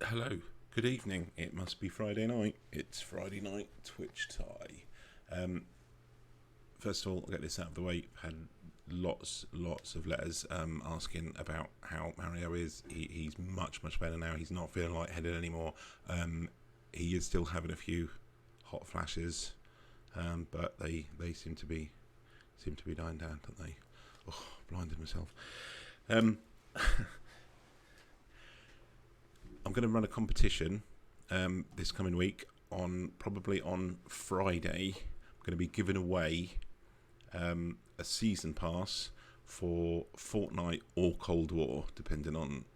Hello, good evening. It must be Friday night. It's Friday night Twitch tie. First of all, I'll get this out of the way. I've had lots of letters asking about how Mario is. He's much better now. He's not feeling lightheaded anymore. He is still having a few hot flashes, but they seem to be dying down, don't they? Oh, blinded myself. I'm going to run a competition this coming week probably on Friday. I'm going to be giving away a season pass for Fortnite or Cold War, depending on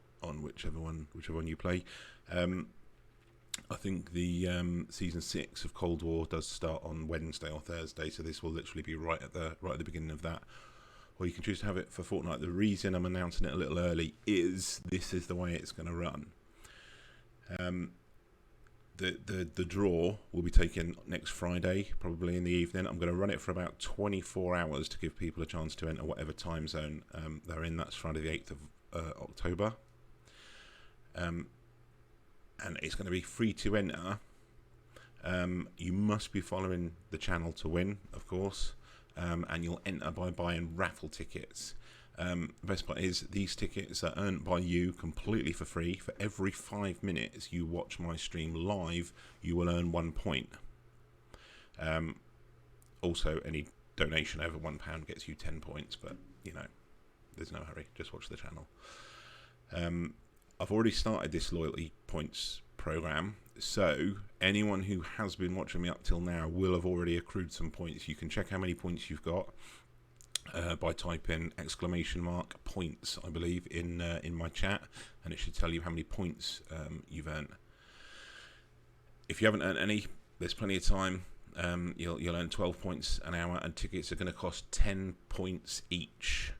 whichever one you play. I think the season 6 of Cold War does start on Wednesday or Thursday, so this will literally be right at the beginning of that. Or you can choose to have it for Fortnite. The reason I'm announcing it a little early is this is the way it's going to run. The draw will be taken next Friday, probably in the evening. I'm going to run it for about 24 hours to give people a chance to enter whatever time zone they're in. That's Friday the 8th of October. And it's going to be free to enter. You must be following the channel to win, of course. And you'll enter by buying raffle tickets. The best part is these tickets are earned by you completely for free. For every 5 minutes you watch my stream live, you will earn 1 point. Also, any donation over £1 gets you 10 points, but you know, there's no hurry. Just watch the channel. I've already started this loyalty points program, so anyone who has been watching me up till now will have already accrued some points. You can check how many points you've got by typing !points, I believe, in my chat, and it should tell you how many points you've earned. If you haven't earned any, there's plenty of time. You'll earn 12 points an hour, and tickets are going to cost 10 points each.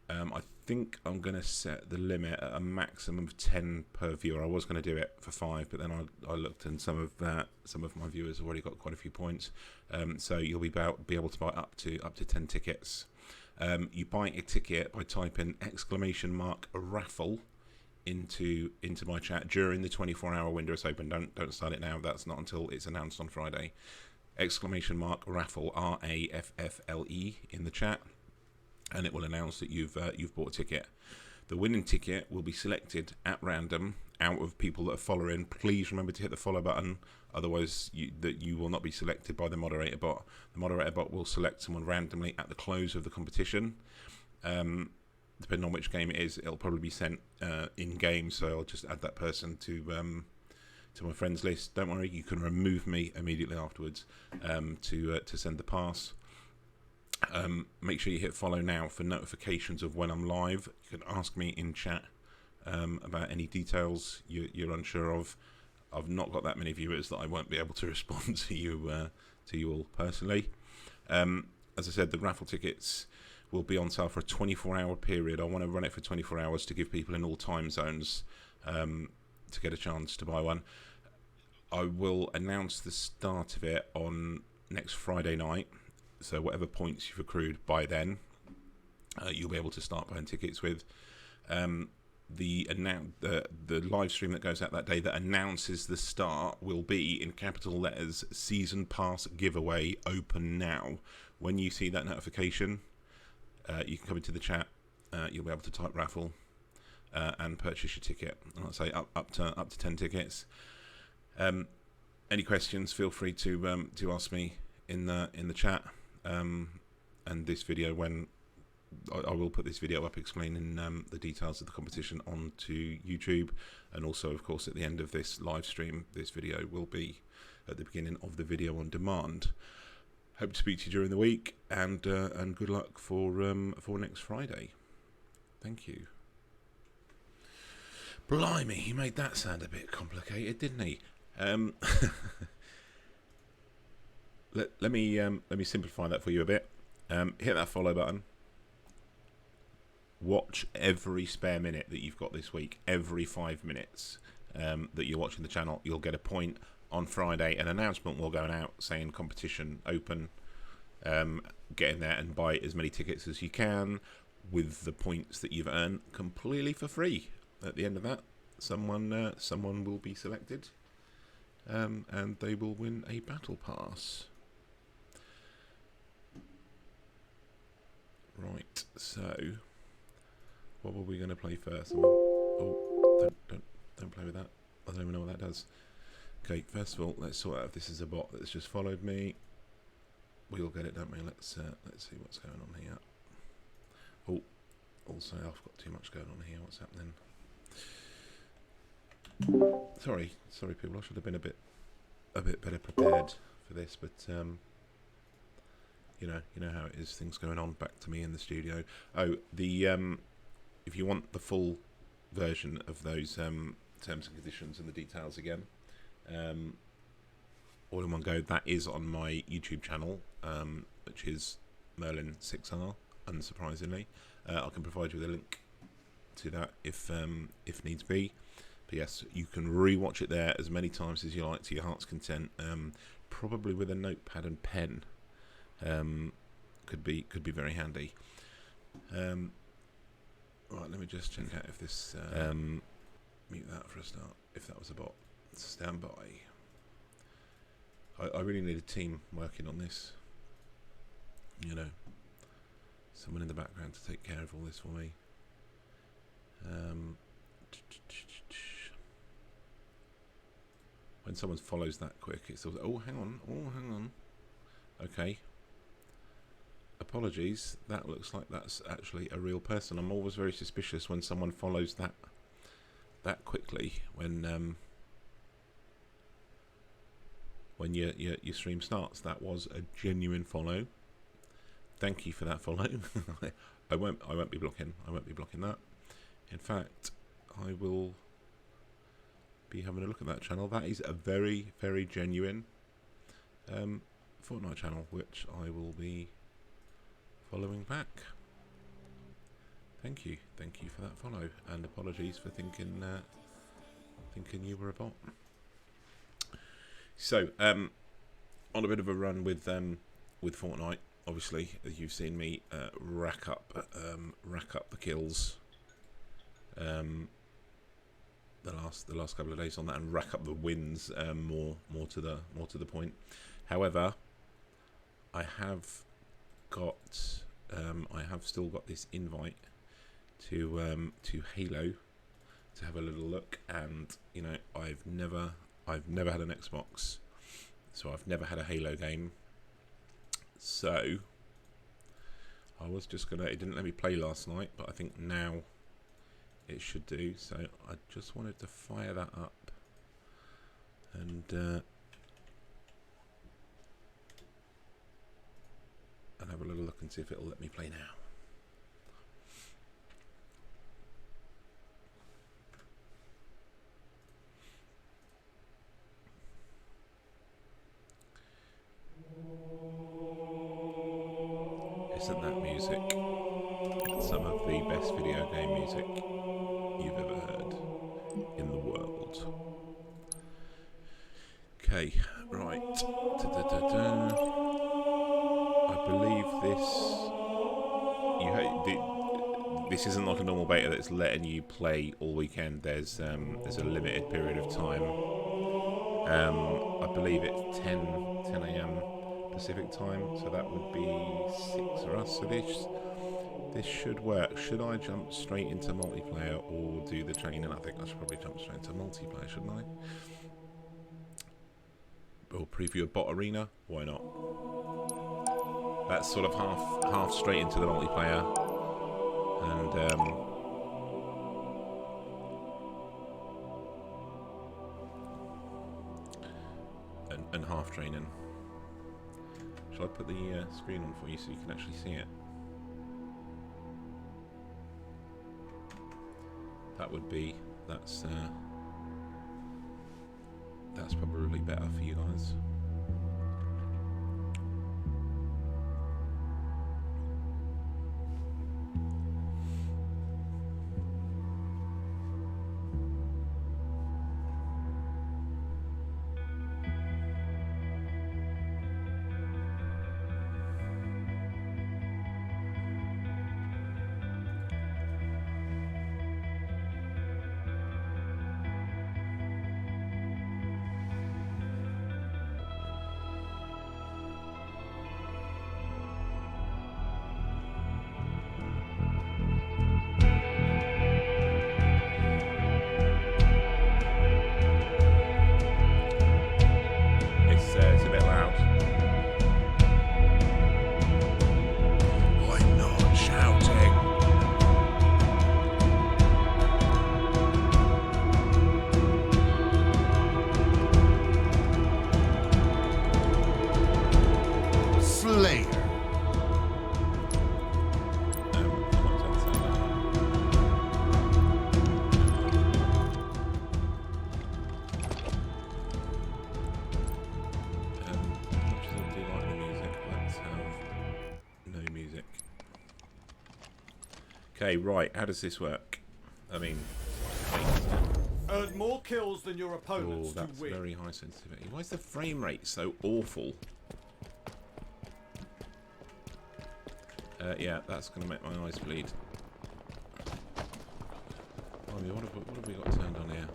I think I'm going to set the limit at a maximum of 10 per viewer. I was going to do it for 5, but then I looked, and some of my viewers have already got quite a few points. So you'll be able to buy up to 10 tickets. You buy a ticket by typing !raffle into my chat during the 24-hour window it's open. Don't start it now. That's not until it's announced on Friday. !raffle, RAFFLE, in the chat, and it will announce that you've bought a ticket. The winning ticket will be selected at random out of people that are following. Please remember to hit the follow button, otherwise you will not be selected by the moderator bot. The moderator bot will select someone randomly at the close of the competition. Depending on which game it is, it'll probably be sent in game, so I'll just add that person to my friends list. Don't worry, you can remove me immediately afterwards to send the pass. Make sure you hit follow now for notifications of when I'm live. You can ask me in chat about any details you're unsure of. I've not got that many viewers that I won't be able to respond to you all personally. As I said, the raffle tickets will be on sale for a 24-hour period. I want to run it for 24 hours to give people in all time zones to get a chance to buy one. I will announce the start of it on next Friday night. So whatever points you've accrued by then, you'll be able to start buying tickets with. The live stream that goes out that day that announces the start will be in capital letters: season pass giveaway open now. When you see that notification, you can come into the chat. You'll be able to type raffle and purchase your ticket. And I'll say up to 10 tickets. Any questions? Feel free to ask me in the chat. And this video, when I will put this video up explaining the details of the competition onto YouTube, and also, of course, at the end of this live stream, this video will be at the beginning of the video on demand. Hope to speak to you during the week, and good luck for next Friday. Thank you. Blimey, he made that sound a bit complicated, didn't he? Let me simplify that for you a bit. Hit that follow button. Watch every spare minute that you've got this week. Every 5 minutes that you're watching the channel, you'll get a point. On Friday, an announcement will go out saying competition open. Get in there and buy as many tickets as you can with the points that you've earned completely for free at the end of that. someone will be selected, and they will win a battle pass. Right, so what were we going to play first? Oh, don't play with that. I don't even know what that does. Okay, first of all, let's sort out if this is a bot that's just followed me. We all get it, don't we? Let's see what's going on here. Oh, also I've got too much going on here. What's happening? Sorry, people. I should have been a bit better prepared for this, but you know how it is. Things going on. Back to me in the studio. Oh, the if you want the full version of those terms and conditions and the details again, all in one go, that is on my YouTube channel, which is Merlin6R. Unsurprisingly, I can provide you with a link to that if needs be. But yes, you can re-watch it there as many times as you like to your heart's content. Probably with a notepad and pen, could be very handy. Right, let me just check out if this mute that for a start. If that was a bot, stand by. I really need a team working on this. You know, someone in the background to take care of all this for me. When someone follows that quick, it's always, oh, hang on. Okay. Apologies. That looks like that's actually a real person. I'm always very suspicious when someone follows that quickly. When your stream starts, that was a genuine follow. Thank you for that follow. I won't be blocking that. In fact, I will be having a look at that channel. That is a very, very genuine Fortnite channel, which I will be following back. Thank you for that follow, and apologies for thinking you were a bot. So, on a bit of a run with Fortnite. Obviously, as you've seen me rack up the kills the last couple of days on that, and rack up the wins more to the point. However, I have still got this invite to Halo to have a little look, and you know, I've never had an Xbox, so I've never had a Halo game. So I was just gonna, it didn't let me play last night, but I think now it should do. So I just wanted to fire that up and have a little look and see if it'll let me play now. Isn't that music some of the best video game music you've ever heard in the world? Okay, right. I believe this isn't like a normal beta that's letting you play all weekend. There's a limited period of time. I believe it's 10 a.m. Pacific time, so that would be 6 for us. So this should work. Should I jump straight into multiplayer or do the training? I think I should probably jump straight into multiplayer, shouldn't I? Or preview a bot arena? Why not? That's sort of half straight into the multiplayer, and half training. Shall I put the screen on for you so you can actually see it? That's probably better for you guys. Okay, right. How does this work? I mean, Earn more kills than your opponents oh, that's to win. very high sensitivity. Why is the frame rate so awful? Yeah, that's going to make my eyes bleed. Oh, what have we got turned on here?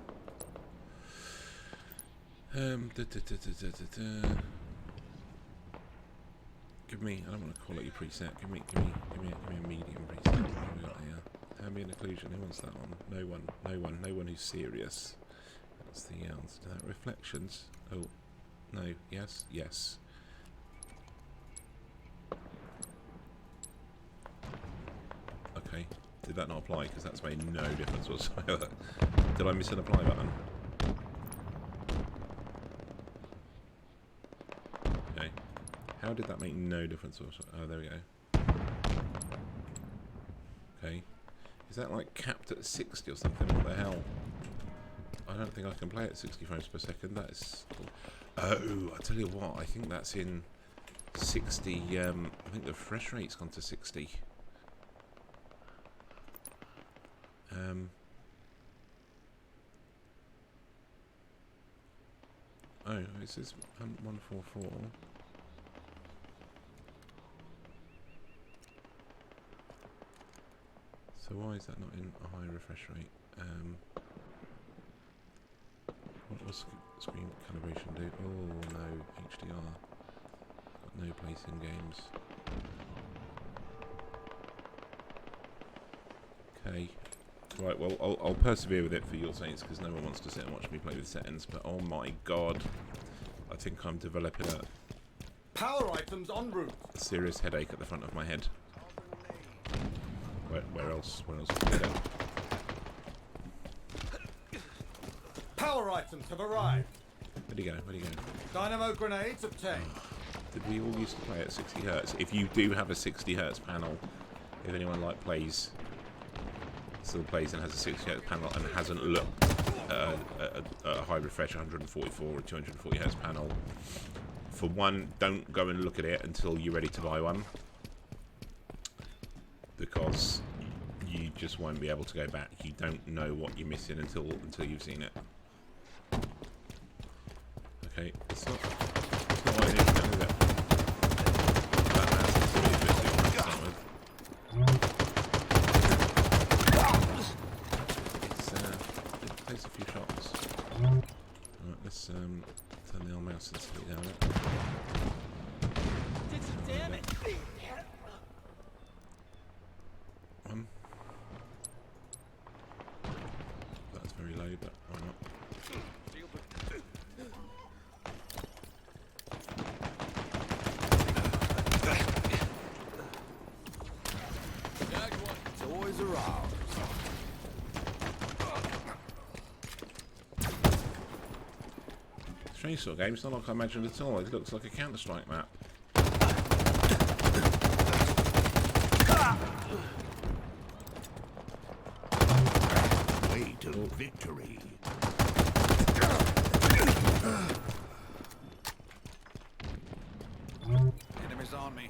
Give me. I don't want a quality preset. Give me a medium preset. What have we got here? Ambient occlusion. Who wants that one? No one who's serious. That's the answer to that. Reflections. Oh, no. Yes. Yes. Okay. Did that not apply? Because that's made no difference whatsoever. Did I miss an apply button? Okay. How did that make no difference whatsoever? Oh, there we go. Okay. Is that like capped at 60 or something? What the hell? I don't think I can play at 60 frames per second. That is... Oh, I tell you what. I think that's in 60... I think the refresh rate's gone to 60. Oh, it says 144. So why is that not in a high refresh rate? What does screen calibration do? Oh no, HDR. Got no place in games. Okay. Right, well, I'll persevere with it for your sakes because no one wants to sit and watch me play with settings. But oh my god, I think I'm developing a Power items en route. serious headache at the front of my head. Where else? Where else is the headache? Power items have arrived. Where'd he go? Where'd he go? Dynamo grenades obtained. Did we all used to play at 60 Hz? If you do have a 60 Hz panel, if anyone still plays and has a 60 Hz panel and hasn't looked at a high refresh 144 or 240 Hz panel, for one, don't go and look at it until you're ready to buy one, because you just won't be able to go back. You don't know what you're missing until you've seen it. Okay, it's not what I need to know, is it? That's really a bit too much to start with. It takes a few shots. Alright, let's turn the old mouse sensitivity down a bit. Did some damage. That's very low, but why not? Toys are ours. Strange sort of game. It's not like I imagined at all. It looks like a Counter-Strike map. Way to victory. Enemies on me.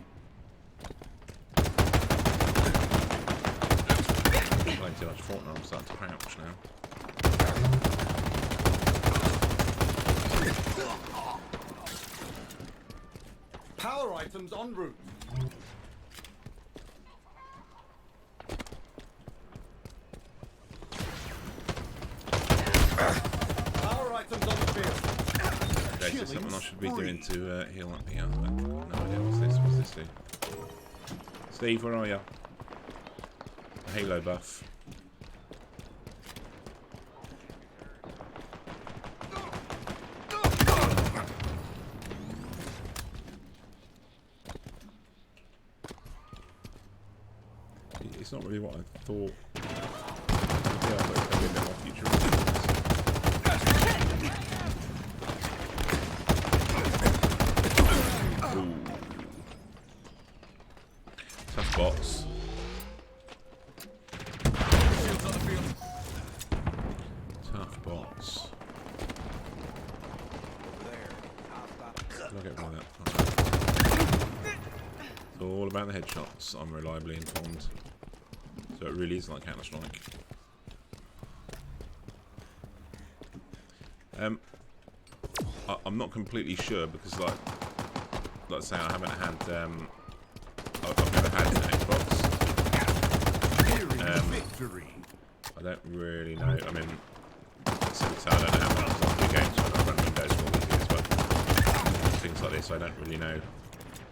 Playing too much Fortnite, I'm starting to crouch now. Power items en route. Power items on the field. Okay, so something I should be doing to heal up here. No idea what's this. What's this do? Steve, where are you? A Halo buff. It's not really what I thought. Yeah, I thought it could be a bit more futuristic. Ooh. Tough bots. Tough bots. Did I get rid of that? Okay. It's all about the headshots, I'm reliably informed. So So it really is like Counter-Strike. I'm not completely sure because, like I say, I haven't had. I've never had an Xbox. I don't really know. I mean, so I don't know how much the games run Windows for these years, but things like this, I don't really know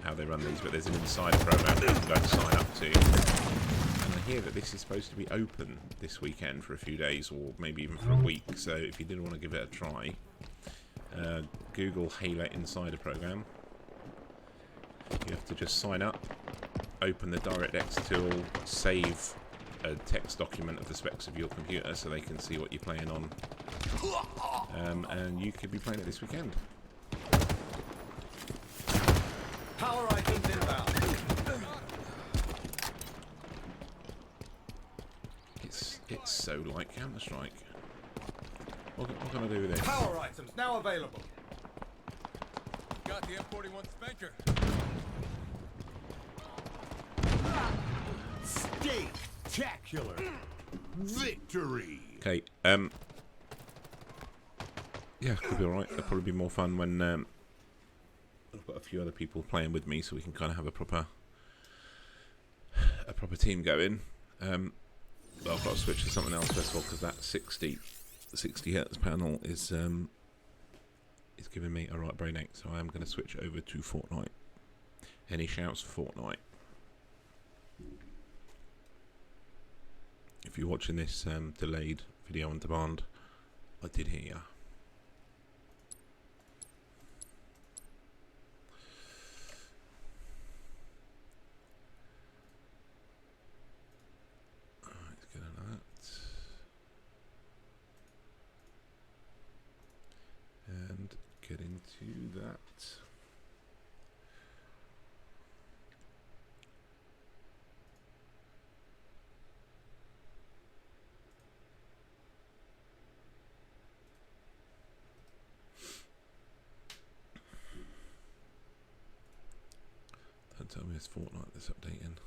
how they run these. But there's an insider program that you can go and sign up to. And I hear that this is supposed to be open this weekend for a few days, or maybe even for a week. So if you did want to give it a try, Google Halo Insider Program. You have to just sign up, open the DirectX tool, save a text document of the specs of your computer so they can see what you're playing on, and you could be playing it this weekend. Power items inbound. It's so like Counter-Strike. What can I do with this? Power items now available. Got the F-41 Spanker. Spectacular victory. Okay, yeah, could be alright. It'll probably be more fun when I've got a few other people playing with me, so we can kind of have a proper team going. But I've got to switch to something else first of all, because that 60 Hz panel is giving me a right brain ache, so I am going to switch over to Fortnite. Any shouts for Fortnite? If you're watching this delayed video on demand, I did hear ya. Alright, let's get on that. And get into that. Don't tell me it's Fortnite that's updating.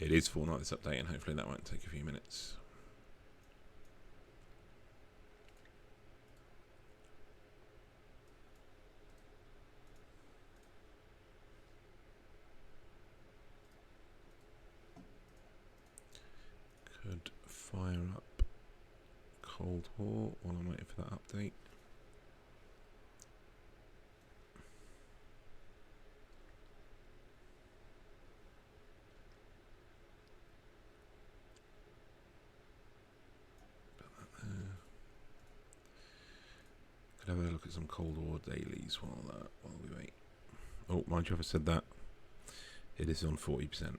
It is Fortnite that's updating. Hopefully that won't take a few minutes. Could fire up Cold War while I'm waiting for that update. Could have a look at some Cold War dailies while we wait. Oh, mind you, if I said that, it is on 40%.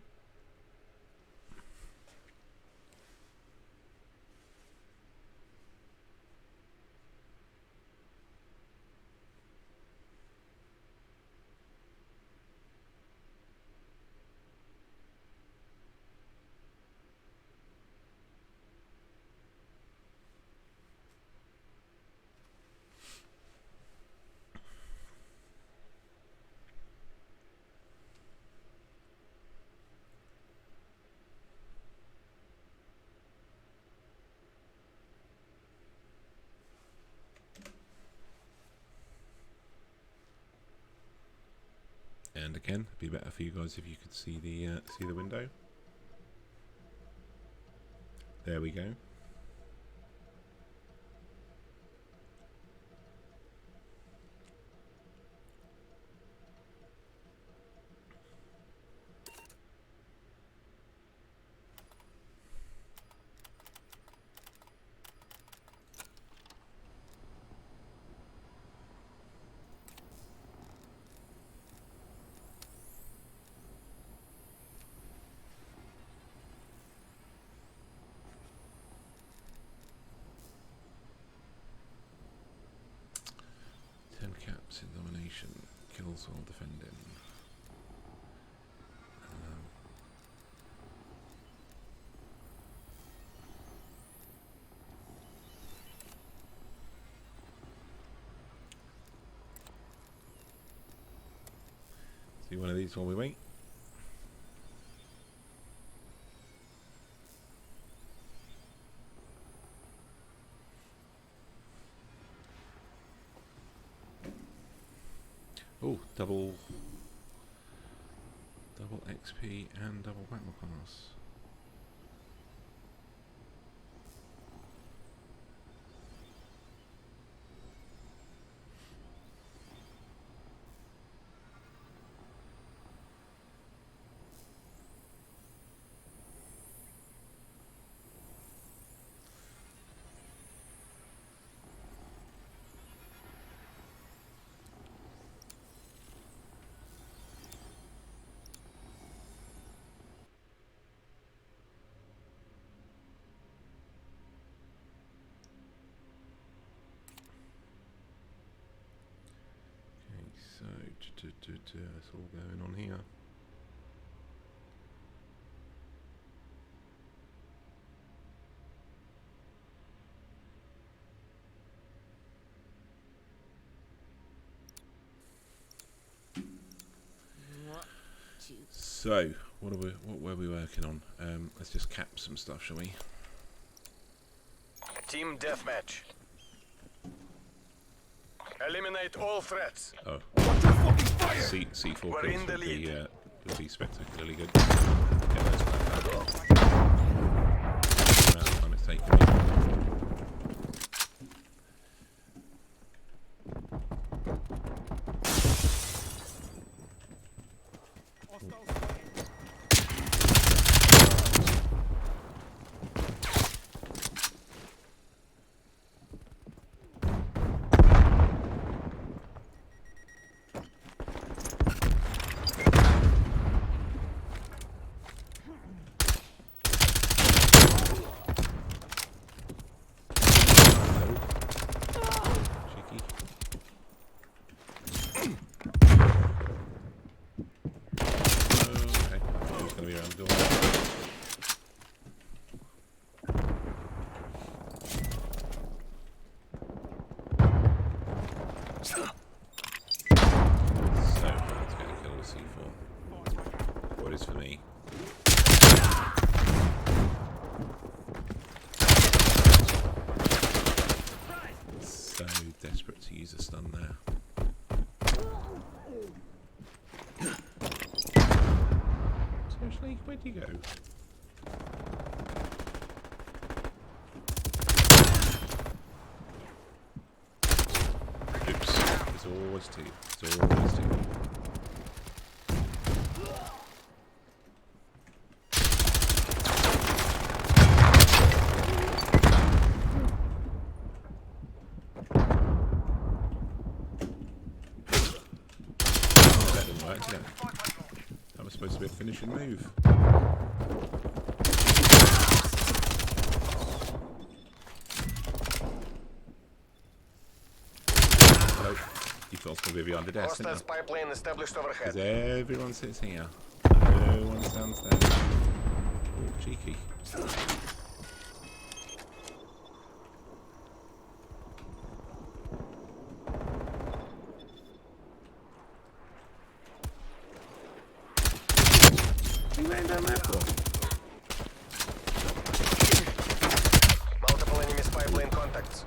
And again, it'd be better for you guys if you could see the window. There we go. Caps in domination, kills while defending. See one of these while we wait. Oh, double XP and double battle pass. So, it's all going on here. So, what were we working on? Let's just cap some stuff, shall we? Team deathmatch. Eliminate all threats. Oh, C4 We're kills in the lead. would be spectacularly good. Yeah, that's that. Amount of time it's taken me. For me. So desperate to use a stun there. Seriously, where'd you go? Oops, there's always two. There's always two. That was supposed to be a finishing move. Hello. You thought I was going to be behind the desk, didn't you? Pipeline established overhead. Because everyone sits here. No one stands there. Oh, cheeky. Multiple enemies pipeline contacts.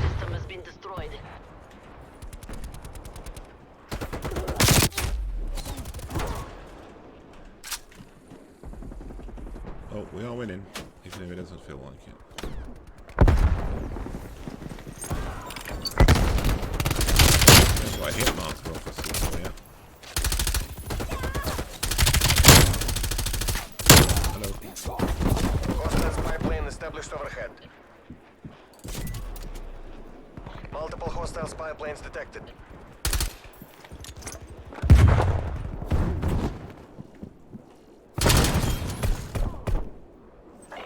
System has been destroyed. Oh, we are winning, even if it doesn't feel like it. That's why I hit Master Officer for you. Hello. Hostiles pipeline established overhead. Multiple hostiles pipelines detected.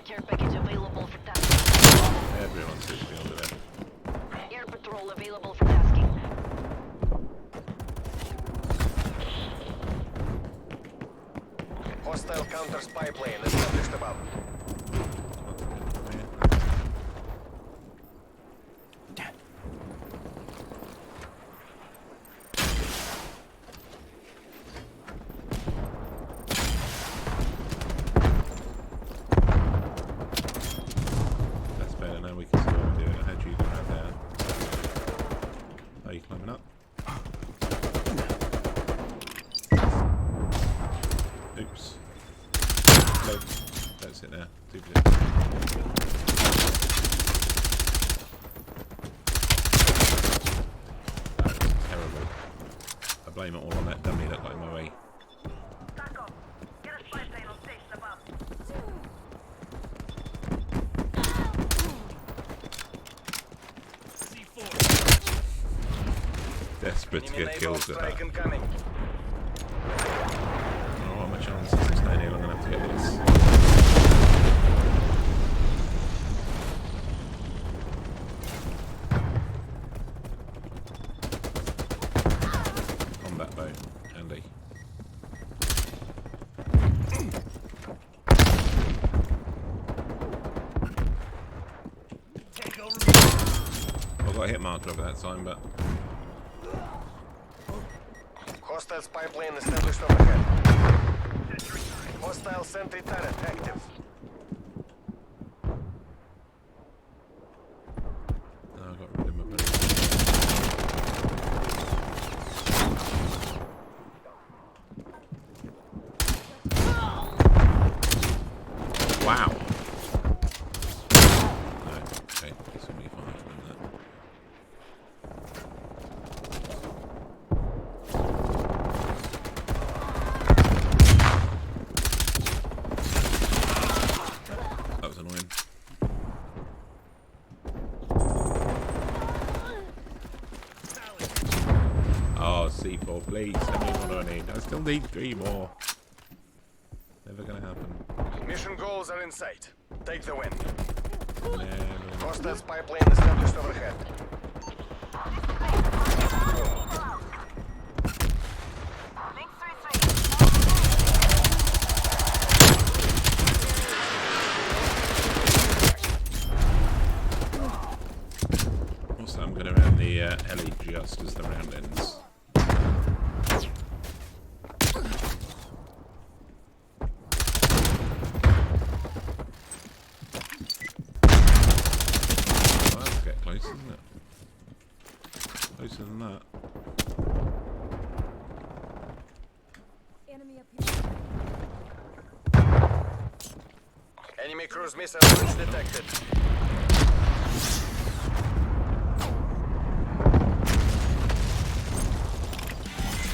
Care package available for tasking. Everyone sits behind the bed. Air patrol available for tasking. Hostile counters pipeline established above. blame it all on that dummy that got in my way. Desperate to get kills at that. Incoming. Oh, what are my chances of staying here long enough to get this? Combat bow, handy. I got a hit marker over that time, but Hostile spy plane established overhead. Hostile sentry turret active. oh, I got rid of my bullet. Wow. No, okay, this will be fine from that. That was annoying. Oh, C4, please. Tell me what I need. I still need 3 more. Never gonna happen. Mission goals are in sight. Take the win. Never. Hostile spy plane established overhead. Also, I'm gonna round the heli just as the round ends. Well, that's get close, isn't it? Closer than that. Enemy up here. Enemy cruise missile launch detected.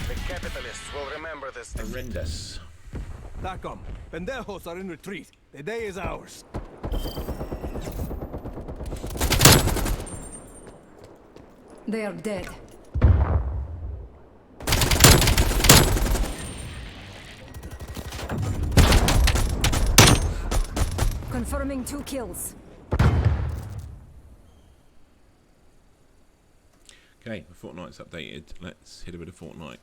The capitalists will remember this. Horrendous. TACOM, pendejos are in retreat. The day is ours. They are dead. Confirming 2 kills. Okay, Fortnite's updated. Let's hit a bit of Fortnite.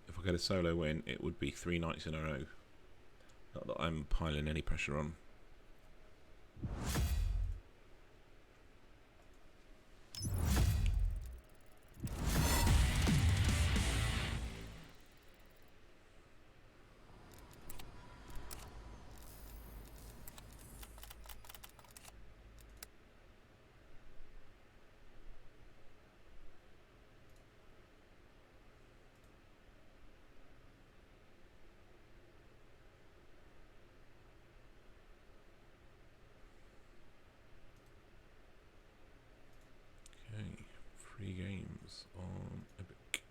If I get a solo win, it would be 3 nights in a row. Not that I'm piling any pressure on. Okay, 3 games on Epic.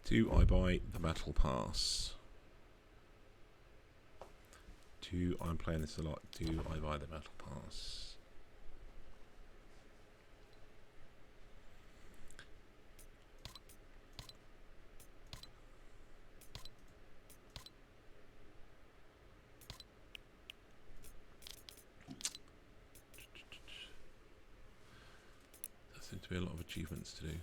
Do I buy the Battle Pass? I'm playing this a lot. Do I buy the Battle Pass? That seems to be a lot of achievements to do.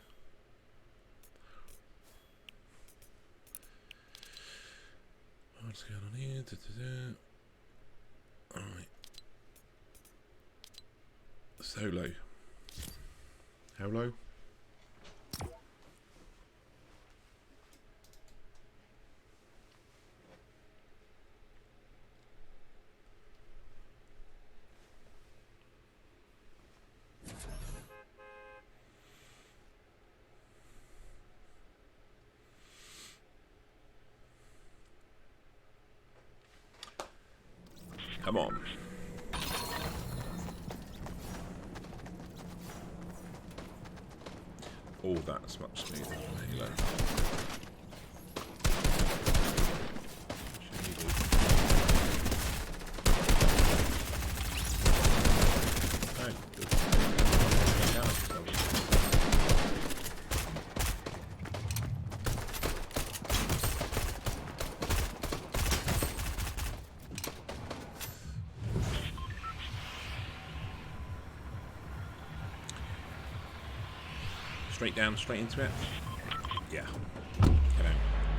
What's going on here? Alright. Solo. How low? Come on. Oh, that's much smoother than Halo. Oh, good. Straight down, straight into it. Yeah. Get out.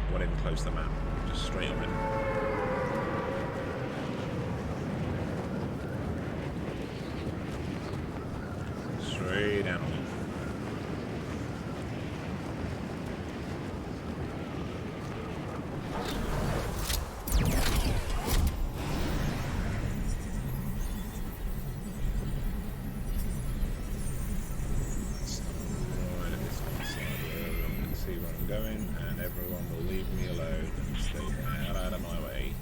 I won't even close the map. Just straight on it. Straight down on it. Going, and everyone will leave me alone and stay the hell out of my way.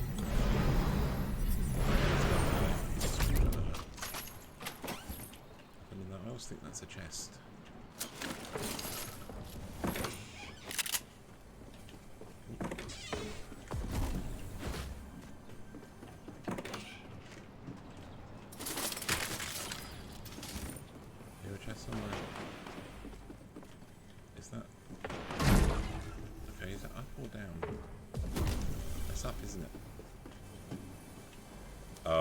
I always think that's a chest. Is there a chest somewhere? Is that? Okay, is that up or down? That's up, isn't it?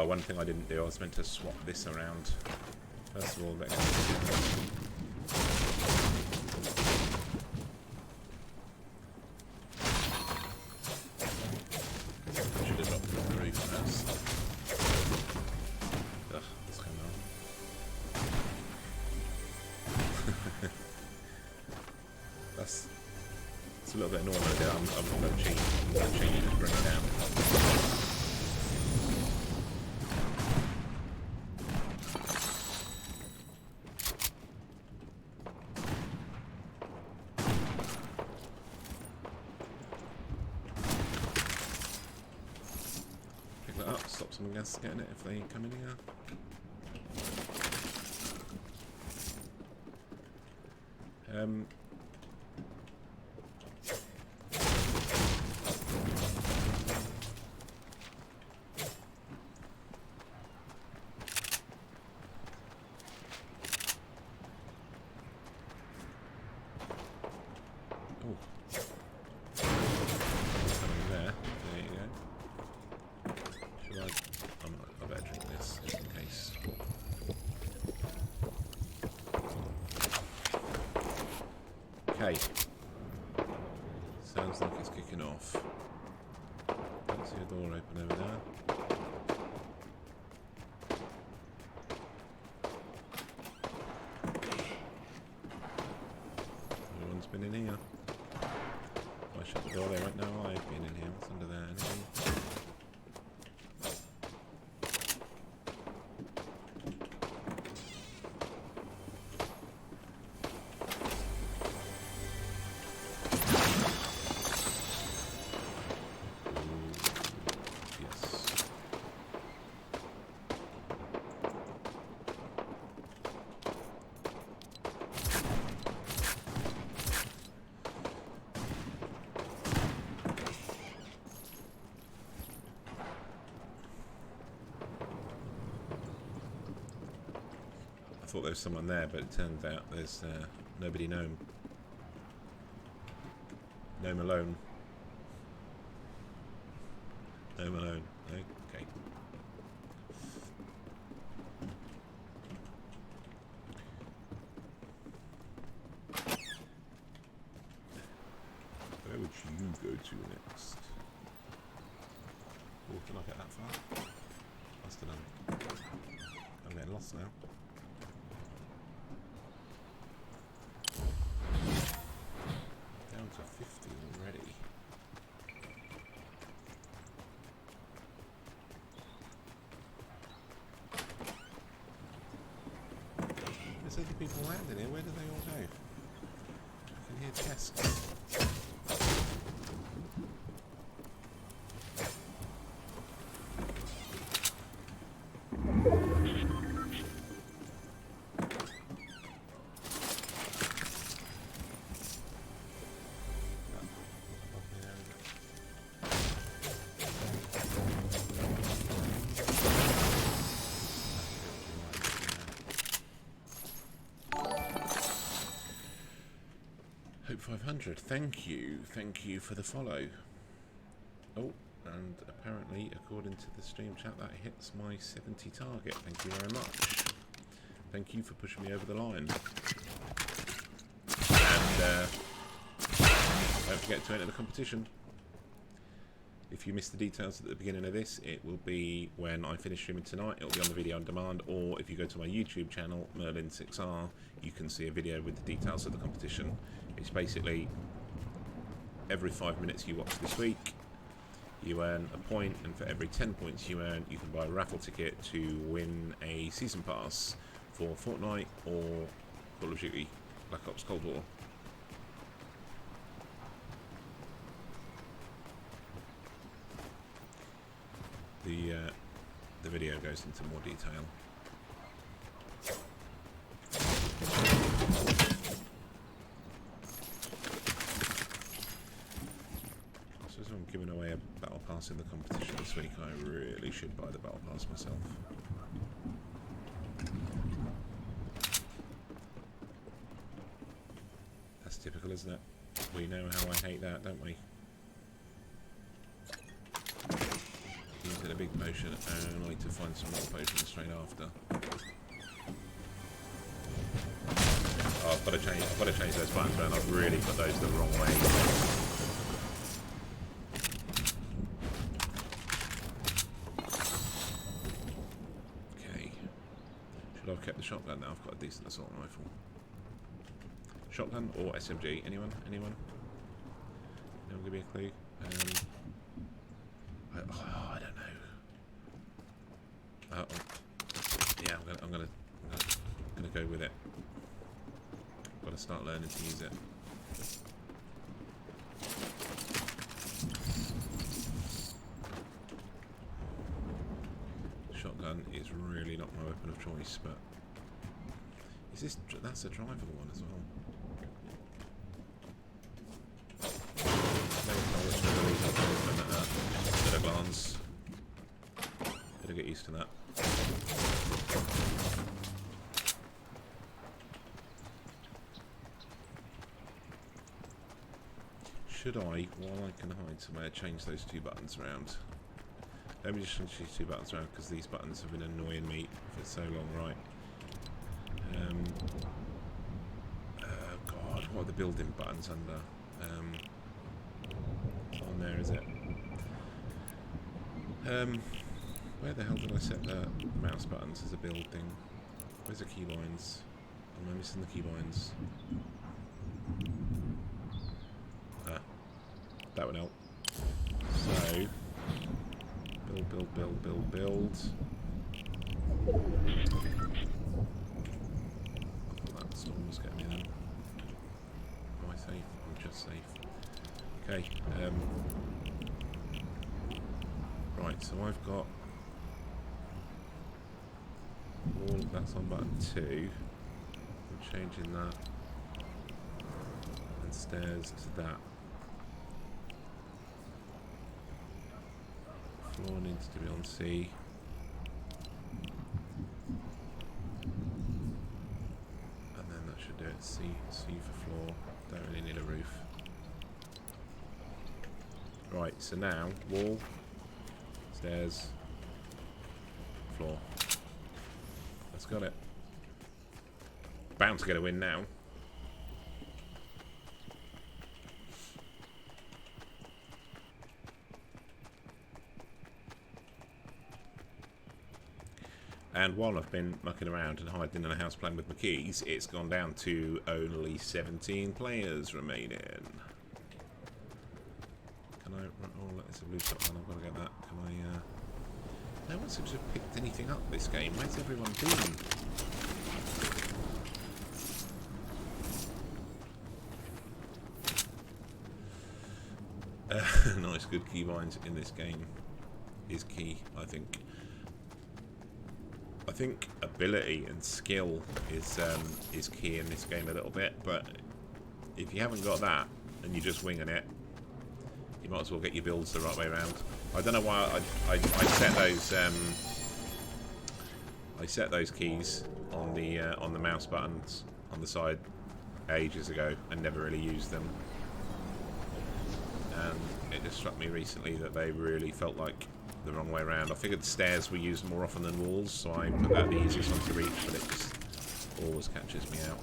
One thing I didn't do, I was meant to swap this around. First of all, let's should have dropped the roof first. Ugh, what's going on? That's a little bit annoying. I'm going to change and bring it down. Pick that up, stop someone else getting it if they come in here. Something there. There you go. Should I better drink this just in case. Okay. Sounds like it's kicking off. Don't see a door open over there. Everyone's been in here. I shut the door, they won't know I've been in here. What's under there? Anything? Yes. I thought there was someone there, but it turns out there's nobody gnome. Gnome alone. Gnome alone. Okay. get that far. Must have done. I'm getting lost now. Down to 50 already. There's other people landing here. Where do they all go? I can hear chests. Hope 500. Thank you for the follow. Oh, and apparently, according to the stream chat, that hits my 70 target. Thank you very much. Thank you for pushing me over the line. And don't forget to enter the competition. If you missed the details at the beginning of this, it will be when I finish streaming tonight. It'll be on the video on demand, or if you go to my YouTube channel, Merlin6R, you can see a video with the details of the competition. It's basically every 5 minutes you watch this week, you earn a point, and for every 10 points you earn, you can buy a raffle ticket to win a season pass for Fortnite or Call of Duty Black Ops Cold War. The video goes into more detail. So as I'm giving away a battle pass in the competition this week, I really should buy the battle pass myself. That's typical, isn't it? We know how I hate that, don't we? Using a big potion only to find some more potions straight after. Oh, I've got to change those buttons around. I've really put those the wrong way. Okay. Should I have kept the shotgun now? I've got a decent assault rifle. Shotgun or SMG? Anyone? Anyone? Anyone give me a clue? I don't know. Yeah, I'm gonna go with it. Got to start learning to use it. Shotgun is really not my weapon of choice, but is this? That's a drivable one as well. At a glance. Better get used to that. Should I, while I can hide somewhere, change those two buttons around? Let me just change these two buttons around because these buttons have been annoying me for so long, right? God, what are the building buttons under? On there, is it? Where the hell did I set the mouse buttons as a building? Where's the keybinds? Am I missing the keybinds? Ah, that would help. So, build. That storm was getting me then. Am I safe? I'm just safe. Okay. Right, so I've got all of that's on button 2. I'm changing that and stairs to that. Floor needs to be on C. And then that should do it. C for floor. Don't really need a roof. Right, so now wall, stairs, floor. That's got it. Bound to get a win now. And while I've been mucking around and hiding in a house playing with my keys, it's gone down to only 17 players remaining. Can I... Oh, there's a blue shotgun. I've got to get that. Can I... No one seems to have picked anything up this game. Where's everyone been? Nice, good keybinds in this game is key, I think. I think ability and skill is key in this game a little bit, but if you haven't got that and you're just winging it, you might as well get your builds the right way around. I don't know why I set those keys on the mouse buttons on the side ages ago and never really used them. And it just struck me recently that they really felt like the wrong way around. I figured stairs were used more often than walls, so I put that the easiest one to reach, but it just always catches me out.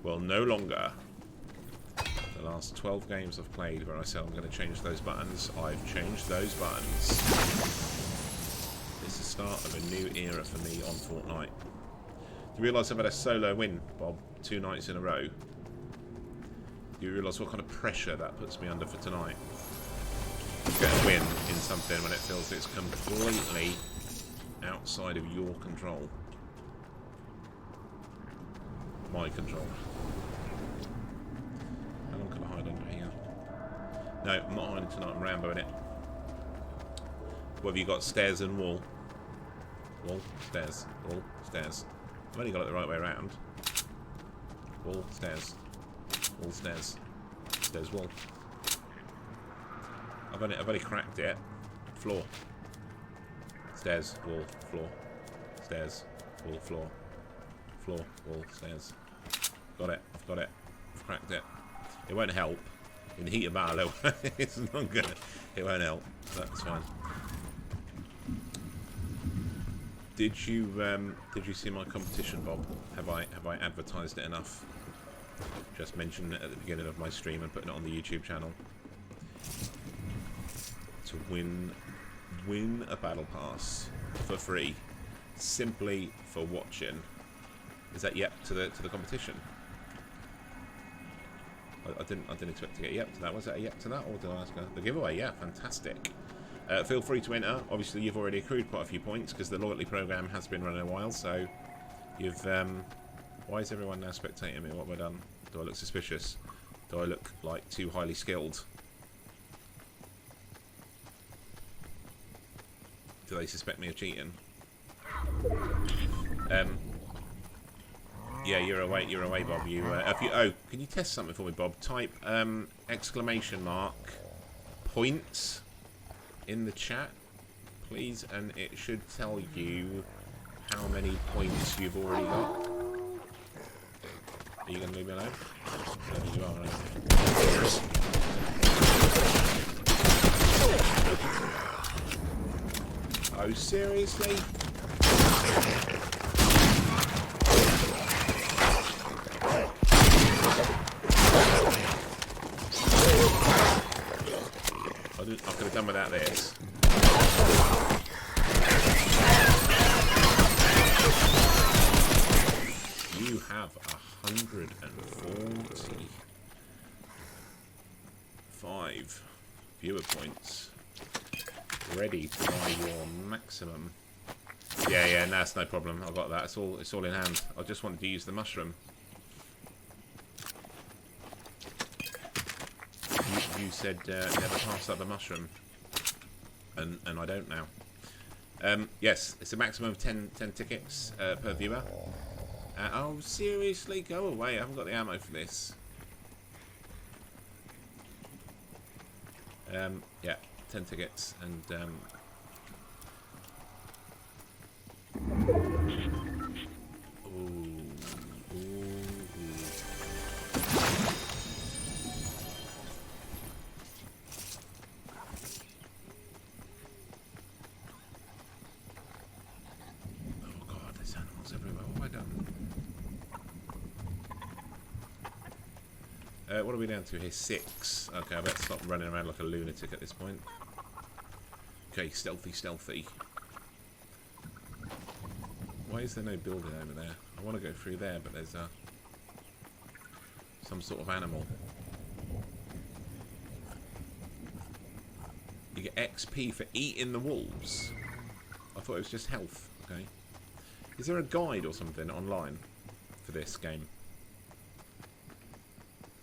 Well, no longer. The last 12 games I've played where I said I'm going to change those buttons, I've changed those buttons. It's the start of a new era for me on Fortnite. Do you realise I've had a solo win, Bob, 2 nights in a row? Do you realise what kind of pressure that puts me under for tonight? You get a win in something when it feels it's completely outside of your control. My control. How long can I hide under here? No, I'm not hiding tonight, I'm Ramboing it. What have you got? Stairs and wall? Wall, stairs, wall, stairs. I've only got it the right way around. Wall, stairs. Wall, stairs. Stairs, wall. I've only cracked it. Floor. Stairs, wall, floor. Stairs, wall, floor. Floor, wall, stairs. Got it. I've got it. I've cracked it. It won't help. In the heat of battle, it's not good. It won't help. That's fine. Did you see my competition, Bob? Have I advertised it enough? Just mentioned it at the beginning of my stream and putting it on the YouTube channel. To win a battle pass for free, simply for watching. Is that yep to the competition? I didn't expect to get yep to that. Was that a yep to that, or did I ask the giveaway? Yeah, fantastic. Feel free to enter. Obviously, you've already accrued quite a few points because the loyalty program has been running a while. So you've. Why is everyone now spectating me? What have I done? Do I look suspicious? Do I look like too highly skilled? Do they suspect me of cheating? Yeah, you're away, Bob. Oh, can you test something for me, Bob? Type exclamation mark points in the chat, please, and it should tell you how many points you've already got. Are you going to leave me alone? Yeah, you are, right? Oh, seriously? I could have done without this. You have 145 viewer points ready to buy your maximum. Yeah, that's no problem. I've got that. It's all in hand. I just wanted to use the mushroom. You said never pass up a mushroom, and I don't now. Yes, it's a maximum of 10 tickets per viewer. Oh, seriously? Go away. I haven't got the ammo for this. Yeah, 10 tickets, and what are we down to here? 6. Okay, I better stop running around like a lunatic at this point. Okay, stealthy. Why is there no building over there? I want to go through there, but there's some sort of animal. You get XP for eating the wolves. I thought it was just health. Okay. Is there a guide or something online for this game?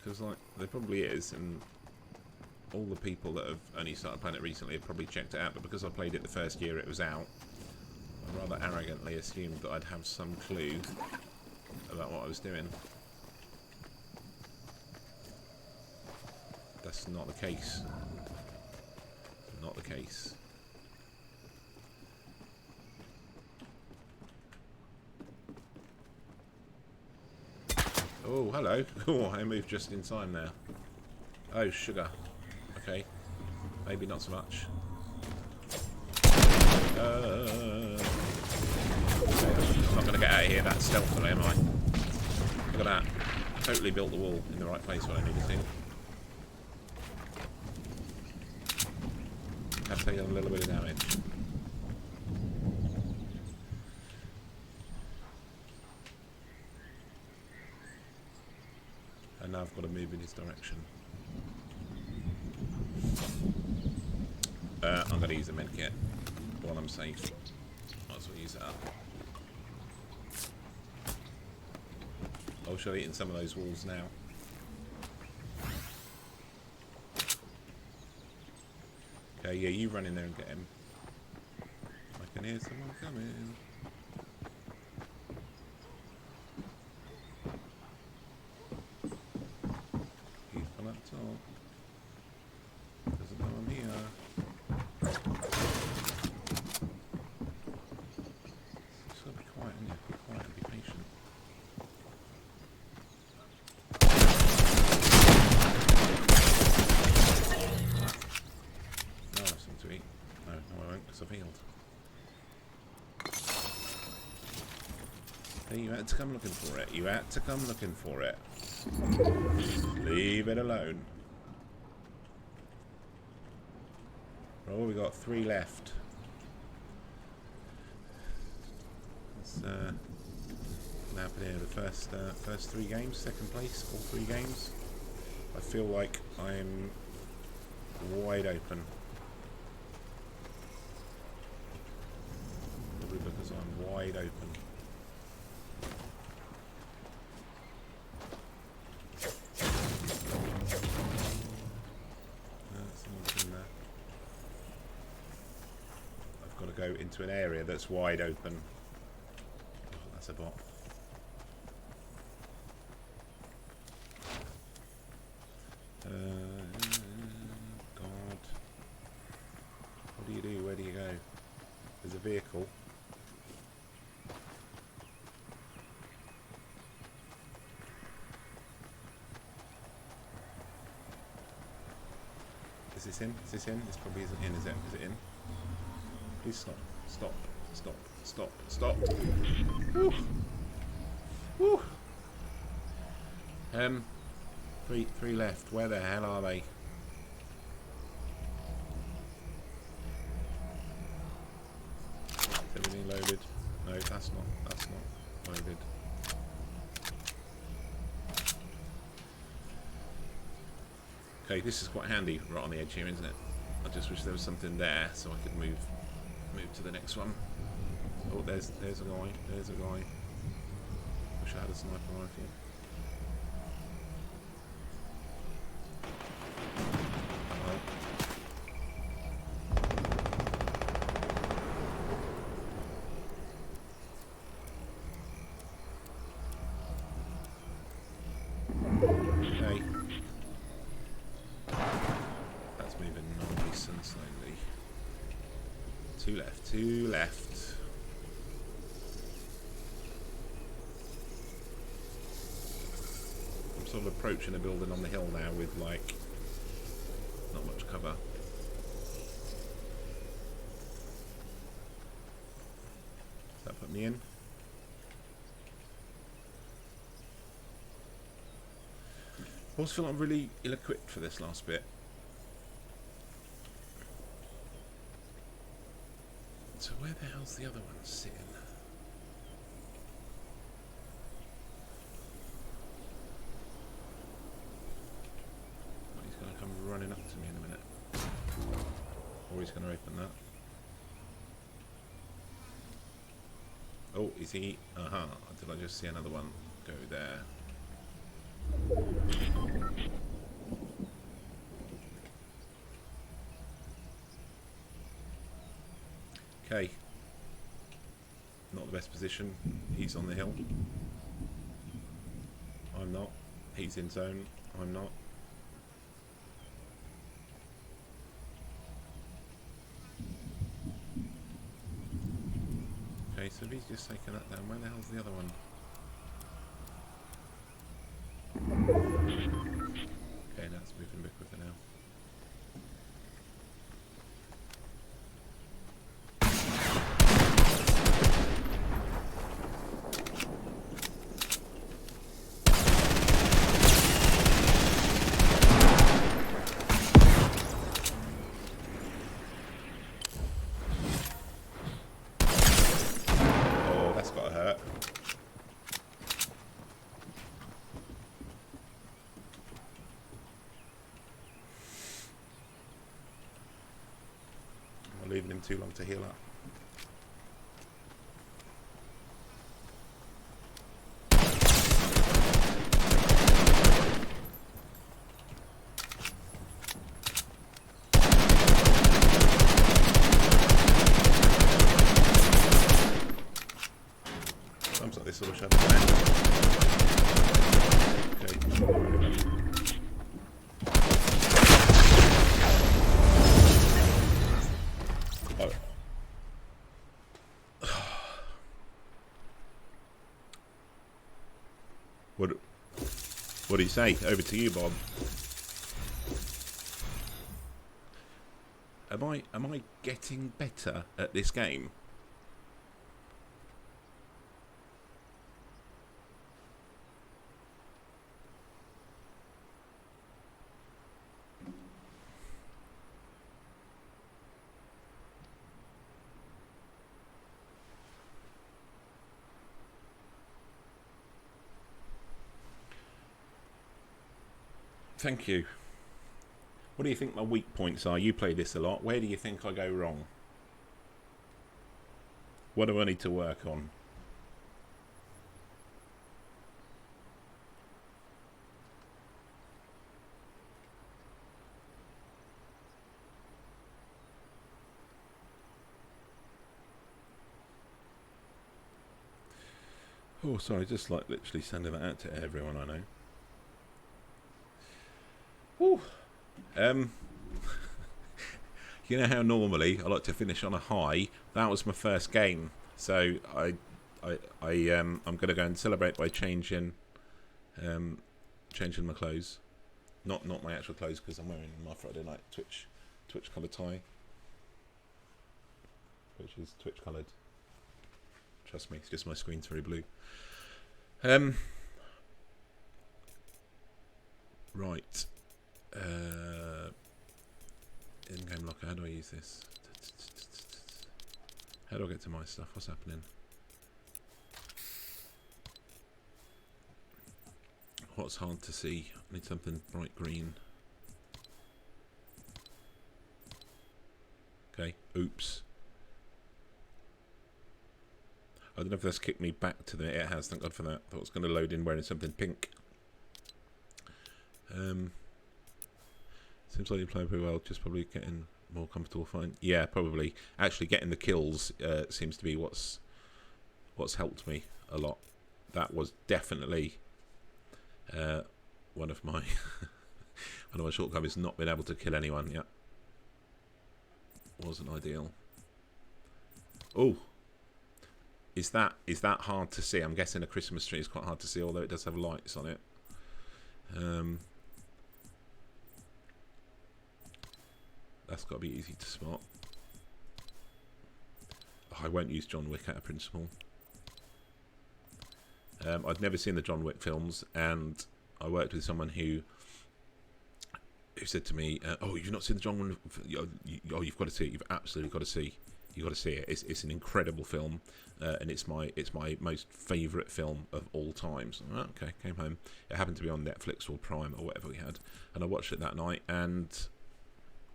Because like there probably is, and all the people that have only started playing it recently have probably checked it out. But because I played it the first year it was out, I rather arrogantly assumed that I'd have some clue about what I was doing. That's not the case. Not the case. Oh, hello. Oh, I moved just in time there. Oh, sugar. Okay. Maybe not so much. Okay, I'm not going to get out of here that stealthily, am I? Look at that. Totally built the wall in the right place when I needed to. Have taken a little bit of damage. And now I've got to move in his direction. I'm going to use a medkit while I'm safe. Might as well use that up. I shall eat in some of those walls now. Okay, yeah, you run in there and get him. I can hear someone coming. He's on up top. Doesn't know I'm here. Just gotta be quiet, isn't it? Be quiet and be patient. No, I have something to eat. No, I won't, because I've healed. Hey, you had to come looking for it. You had to come looking for it. Leave it alone. Oh, we got 3 left. What's gonna happen here? The first 3 games, second place, all 3 games. I feel like I'm wide open. Probably because I'm wide open. Someone's in there. I've got to go into an area that's wide open. Oh, that's a bot. God. What do you do? Where do you go? There's a vehicle. Is this in? Is this in? This probably isn't in, is it? Is it in? Please stop. Stop. Stop. Stop. Stop. Woo. Woo. Three left. Where the hell are they? Is everything loaded? No, that's not loaded. Okay, this is quite handy right on the edge here, isn't it? I just wish there was something there so I could move to the next one. Oh, there's a guy. There's a guy. Wish I had a sniper rifle. Okay. That's moving nice and slowly. 2 left, 2 left. I'm sort of approaching a building on the hill now with like not much cover. Does that put me in? I also feel like I'm really ill-equipped for this last bit. So where the hell's the other one sitting? he's going to open that. Oh, is he? Aha. Did I just see another one go there? Okay. Not the best position. He's on the hill. I'm not. He's in zone. I'm not. Okay, so if he's just taken that down, where the hell's the other one? Okay, that's moving a bit quicker now. Oh, that's gotta hurt. I'm leaving him too long to heal up. Sounds like this all should have okay. What do you say? Over to you, Bob. Am I getting better at this game? Thank you. What do you think my weak points are? You play this a lot. Where do you think I go wrong? What do I need to work on? Oh, sorry, just like literally sending that out to everyone I know. Whew. You know how normally I like to finish on a high. That was my first game, so I'm going to go and celebrate by changing my clothes, not my actual clothes, because I'm wearing my Friday night Twitch colour tie, which is Twitch coloured. Trust me, it's just my screen's very blue. Right. In-game locker, how do I use this? How do I get to my stuff? What's happening? What's hard to see? I need something bright green. Okay, oops. I don't know if that's kicked me back to the... It has, thank God for that. I thought it was going to load in wearing something pink. Seems like you play pretty well, just probably getting more comfortable fighting. Yeah, probably. Actually getting the kills seems to be what's helped me a lot. That was definitely one of my shortcomings, not being able to kill anyone. Yeah. Wasn't ideal. Oh. Is that hard to see? I'm guessing a Christmas tree is quite hard to see, although it does have lights on it. That's got to be easy to spot. I won't use John Wick out of principle. I'd never seen the John Wick films, and I worked with someone who said to me, "Oh, you've not seen the John Wick? Oh, you've got to see it. You've absolutely got to see. You got to see it. It's an incredible film, and it's my most favourite film of all time." So, okay, came home. It happened to be on Netflix or Prime or whatever we had, and I watched it that night. And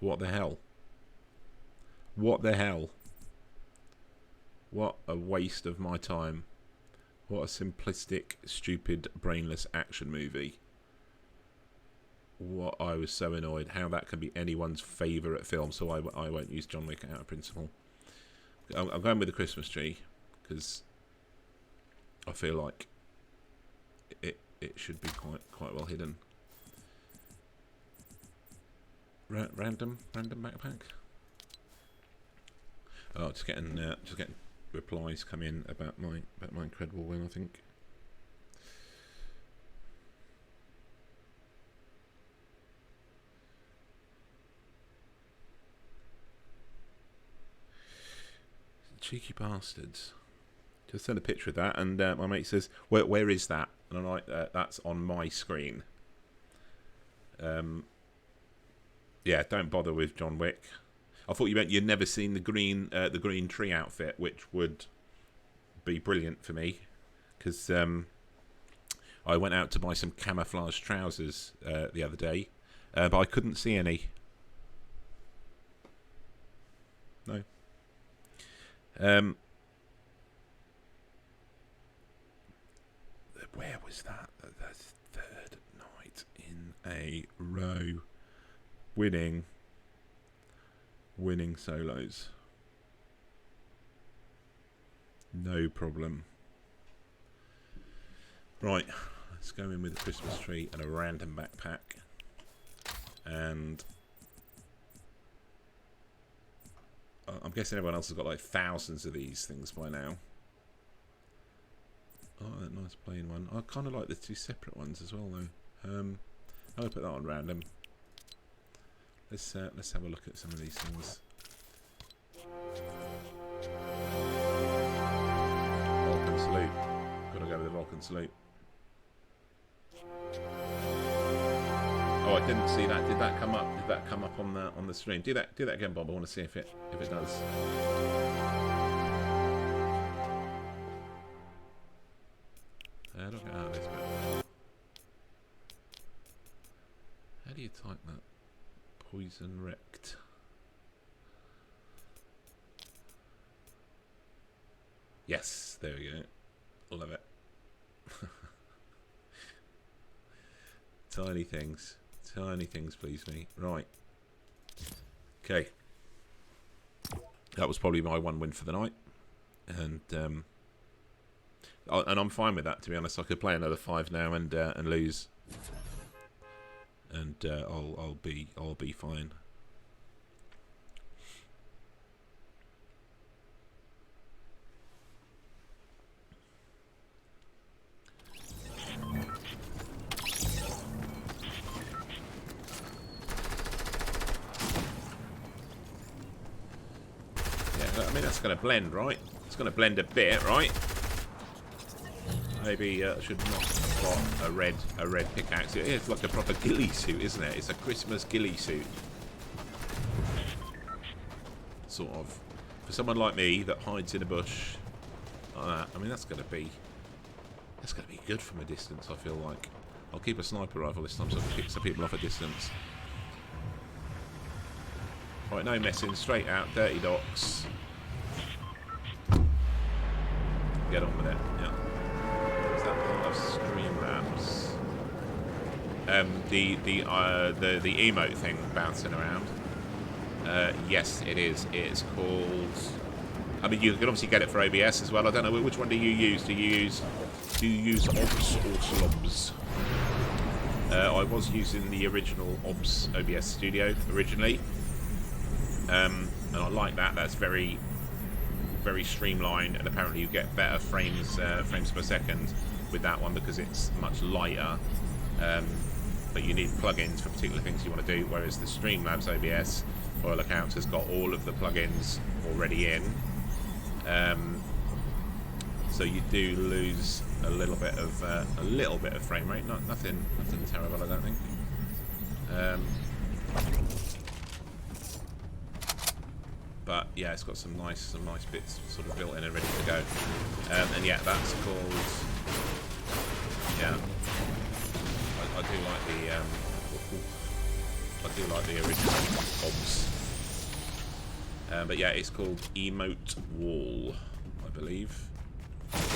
what the hell? What the hell? What a waste of my time. What a simplistic, stupid, brainless action movie. What, I was so annoyed how that can be anyone's favourite film, so I won't use John Wick out of principle. I'm going with the Christmas tree because I feel like it should be quite well hidden. Random backpack. Oh, just getting replies come in about my incredible win, I think. Cheeky bastards. Just send a picture of that, and my mate says, where is that? And I'm like, that's on my screen. Yeah, don't bother with John Wick. I thought you meant you'd never seen the green tree outfit, which would be brilliant for me, because I went out to buy some camouflage trousers the other day, but I couldn't see any. No. Where was that? The third night in a row. Winning solos. No problem. Right, let's go in with a Christmas tree and a random backpack. And I'm guessing everyone else has got like thousands of these things by now. Oh, that nice plain one. I kind of like the two separate ones as well, though. I'll put that on random. Let's have a look at some of these things. Vulcan salute. Gotta go with the Vulcan salute. Oh, I didn't see that. Did that come up? Did that come up on the stream? Do that again, Bob. I want to see if it does. Look at this bit. How do you type that? Poison wrecked. Yes, there we go. Love it. Tiny things, please me. Right. Okay. That was probably my one win for the night, and I'm fine with that. To be honest, I could play another 5 now and lose. And I'll be fine. Yeah, I mean that's going to blend, right? It's going to blend a bit, right? Maybe I should not have got a red pickaxe. It's like a proper ghillie suit, isn't it? It's a Christmas ghillie suit. Sort of. For someone like me that hides in a bush like that, I mean that's gonna be good from a distance, I feel like. I'll keep a sniper rifle this time so I can pick some people off a distance. Right, no messing, straight out, dirty docks. Get on with it, yeah. Streamlabs. The emote thing bouncing around. Yes, it is. It's called. I mean, you can obviously get it for OBS as well. I don't know which one do you use. Do you use OBS or Slobs? I was using the original OBS Studio originally, and I like that. That's very streamlined, and apparently you get better frames per second with that one because it's much lighter, but you need plugins for particular things you want to do, whereas the Streamlabs OBS by all accounts has got all of the plugins already in, so you do lose a little bit of frame rate. Nothing terrible, I don't think. But yeah, it's got some nice bits sort of built in and ready to go. And yeah, that's called. Yeah, I do like the original OBS. But yeah, it's called Emote Wall, I believe. It's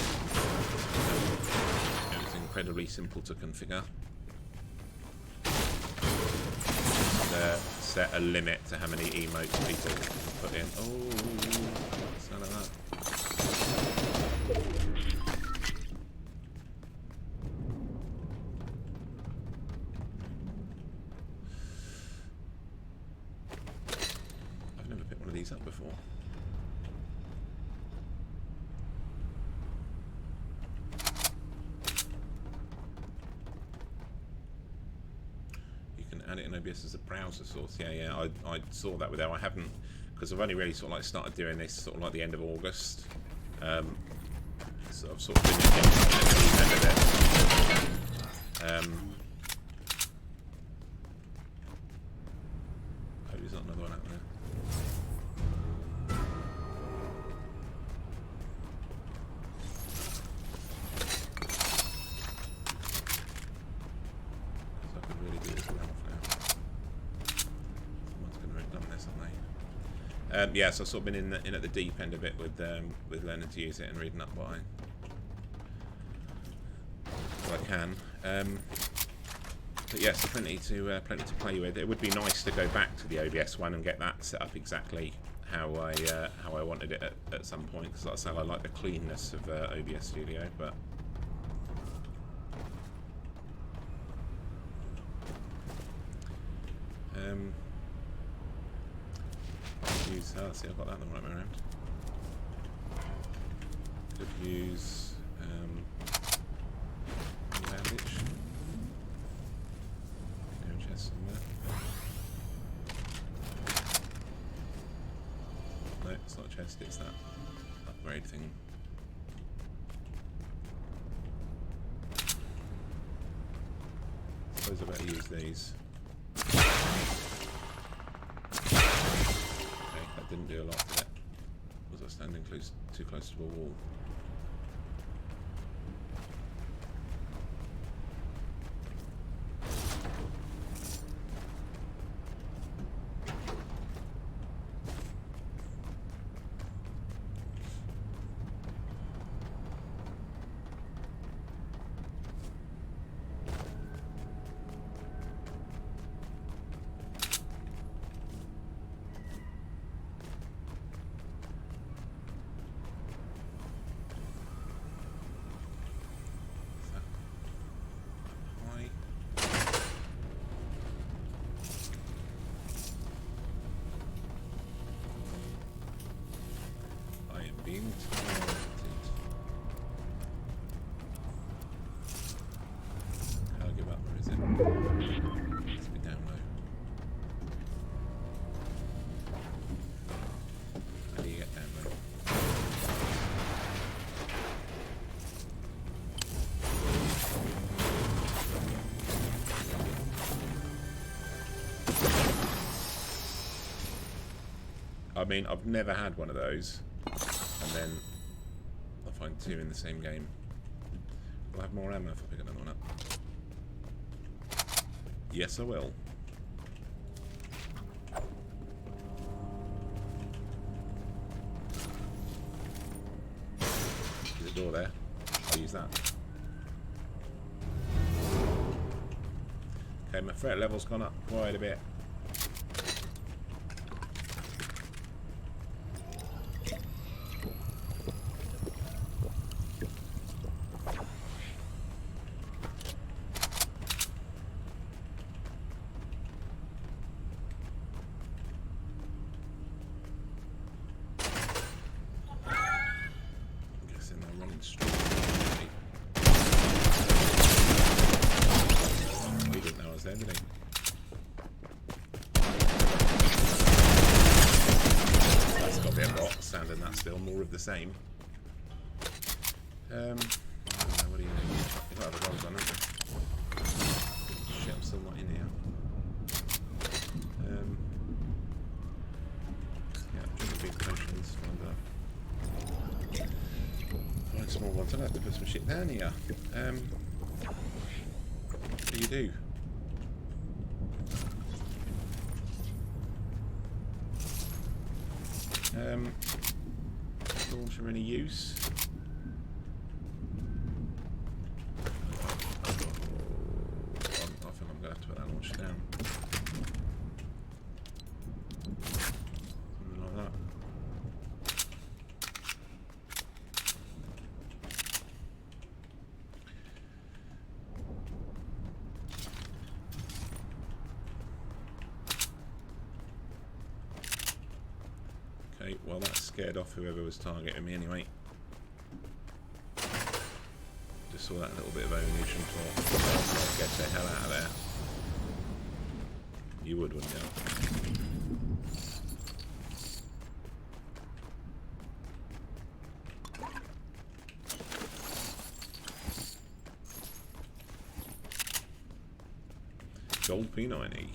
incredibly simple to configure. Set a limit to how many emotes people can put in. Oh, what's none of that? I've never picked one of these up before. Add it in OBS as a browser source. Yeah, I saw that with there. I haven't, because I've only really sort of like started doing this sort of like the end of August. So I've sort of been at the end of it. Hope there's not another one out there. Yeah, so I've sort of been in at the deep end of it with learning to use it and reading up what I can. But yes, plenty to play with. It would be nice to go back to the OBS one and get that set up exactly how I wanted it at some point. Because like I said, I like the cleanness of OBS Studio, but. Let's see, I've got that the right way around. Could use bandage. No chest somewhere. No, it's not a chest, it's that upgrade thing. I suppose I better use these. Didn't do a lot to it. Was I standing too close to a wall? Being targeted. I'll give up. Where is it? Let's be down low. How do you get down low? I mean, I've never had one of those. And then I'll find two in the same game. Will I have more ammo if I pick another one up? Yes, I will. There's a door there. I'll use that. Okay, my threat level's gone up quite a bit. That's got a bit of rock sand and that's still more of the same. I don't know, what do you think? You've got other guns on, haven't you? Shit, I'm still not in here. Yeah, drink big potions, find small ones. I'll have to put some shit down here. What do you do? Launcher any use? I think I'm going to have to put that launcher down. Something like that. Okay, well that scared off whoever was targeting me anyway. Just saw that little bit of ammunition thought, get the hell out of there. You would, wouldn't you? Gold P90.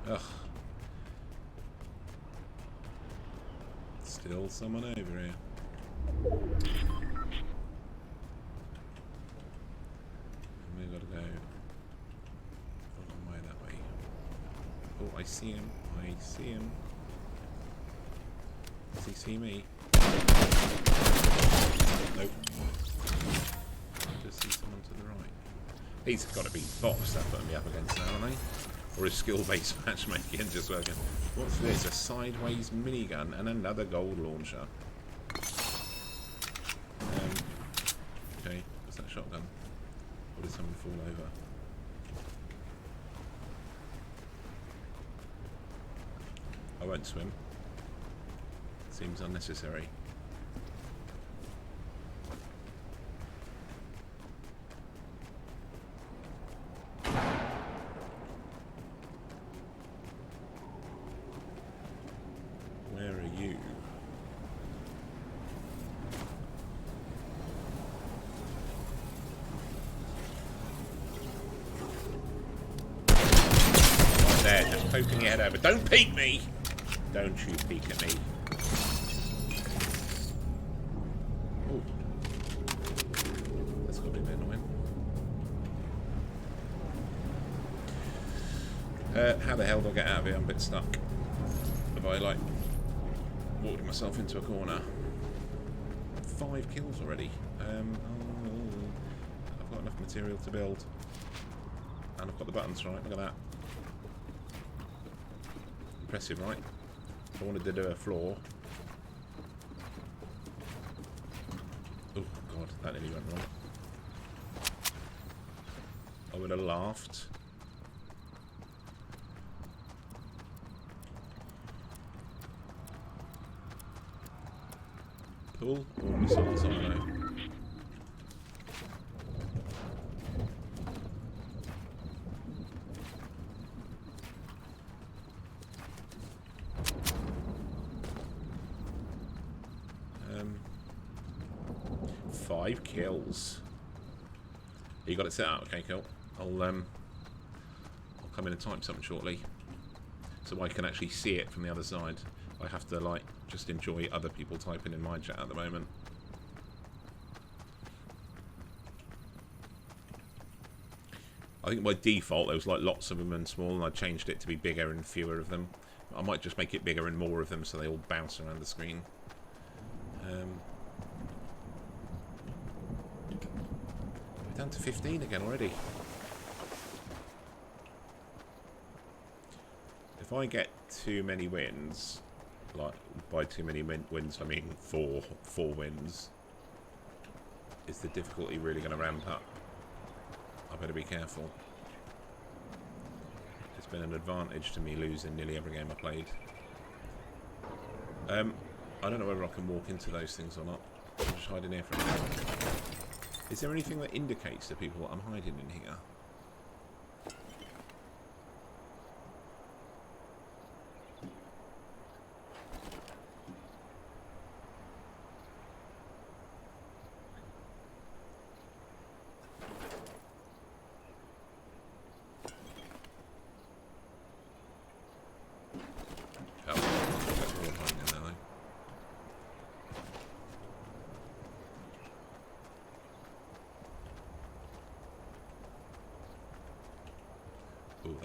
Ugh. Still someone over here. We've got to go a long way that way. Oh, I see him. I see him. Does he see me? Nope. Just see someone to the right. He's got to be bots that put me up against now, aren't they? Or is skill-based matchmaking just working? What's this? A sideways minigun and another gold launcher. Okay, what's that shotgun? Or did someone fall over? I won't swim. Seems unnecessary. Where are you? Right there, just poking your head over. Don't peek me! Don't you peek at me. Oh. That's got to be a bit annoying. How the hell do I get out of here? I'm a bit stuck. Have I, like, walked myself into a corner? 5 kills already. I've got enough material to build. And I've got the buttons right, look at that. Impressive, right? I wanted to do a floor. Oh god, that nearly went wrong. I would have laughed. Pull or missiles, I don't know. Five kills. You got it set up, okay, cool. I'll come in and type something shortly, so I can actually see it from the other side. I have to like just enjoy other people typing in my chat at the moment. I think by default there was like lots of them and small, and I changed it to be bigger and fewer of them. I might just make it bigger and more of them so they all bounce around the screen. We're down to 15 again already. If I get too many wins, like by too many wins I mean four wins, is the difficulty really going to ramp up? I better be careful. It's been an advantage to me losing nearly every game I played. I don't know whether I can walk into those things or not. I'm just hiding here for a minute. Is there anything that indicates to people that I'm hiding in here?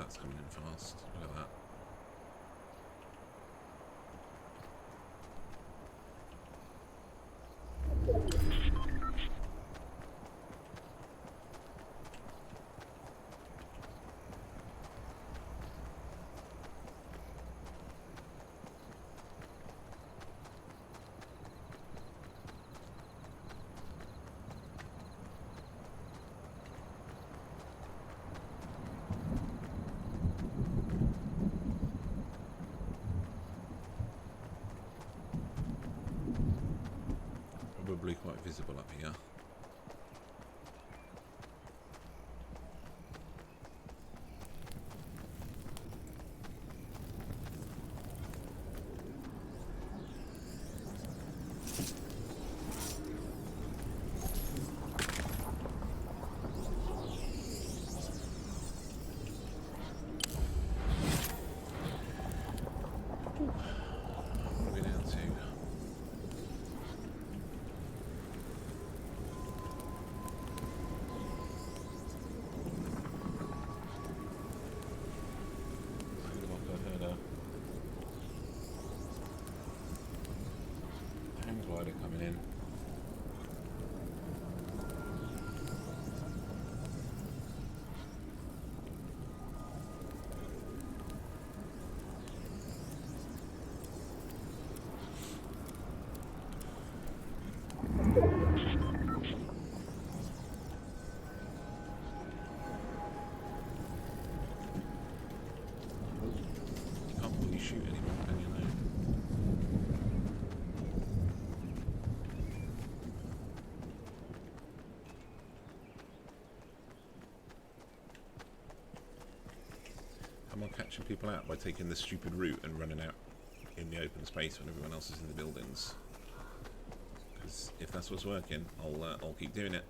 that's coming in fast. Look at that. Probably quite visible up here. What are we down to? Hang glider coming in. You can't really shoot anymore, can you? No. Am I catching people out by taking the stupid route and running out in the open space when everyone else is in the buildings? Because if that's what's working, I'll keep doing it.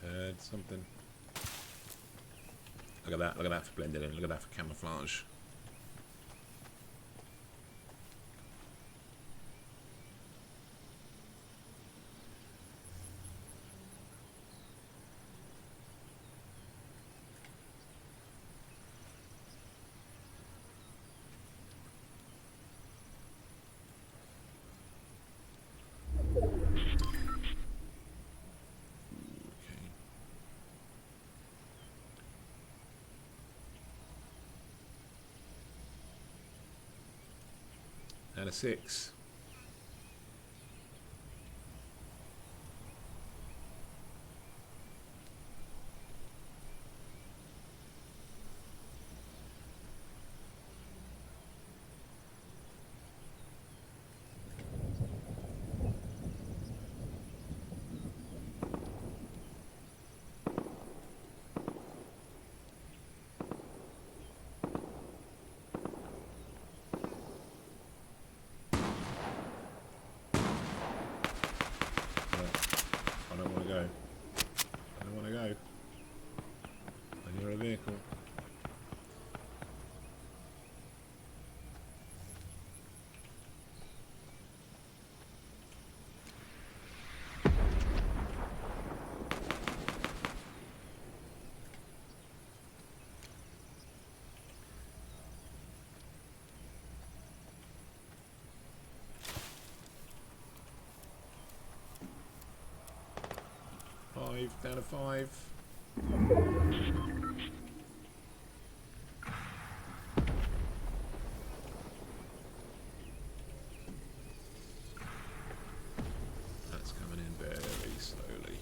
Heard something. Look at that. Look at that for blending in. Look at that for camouflage. And a 6. I don't want to go. I don't want to go. I hear a vehicle. Down to 5. That's coming in very slowly.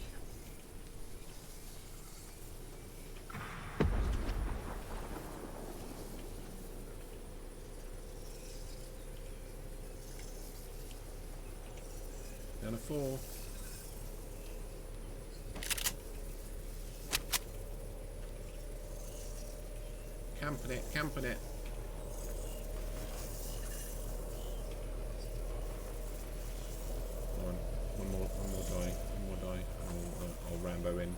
Down to 4. camping it, camping it. One more die. I'll Rambo in.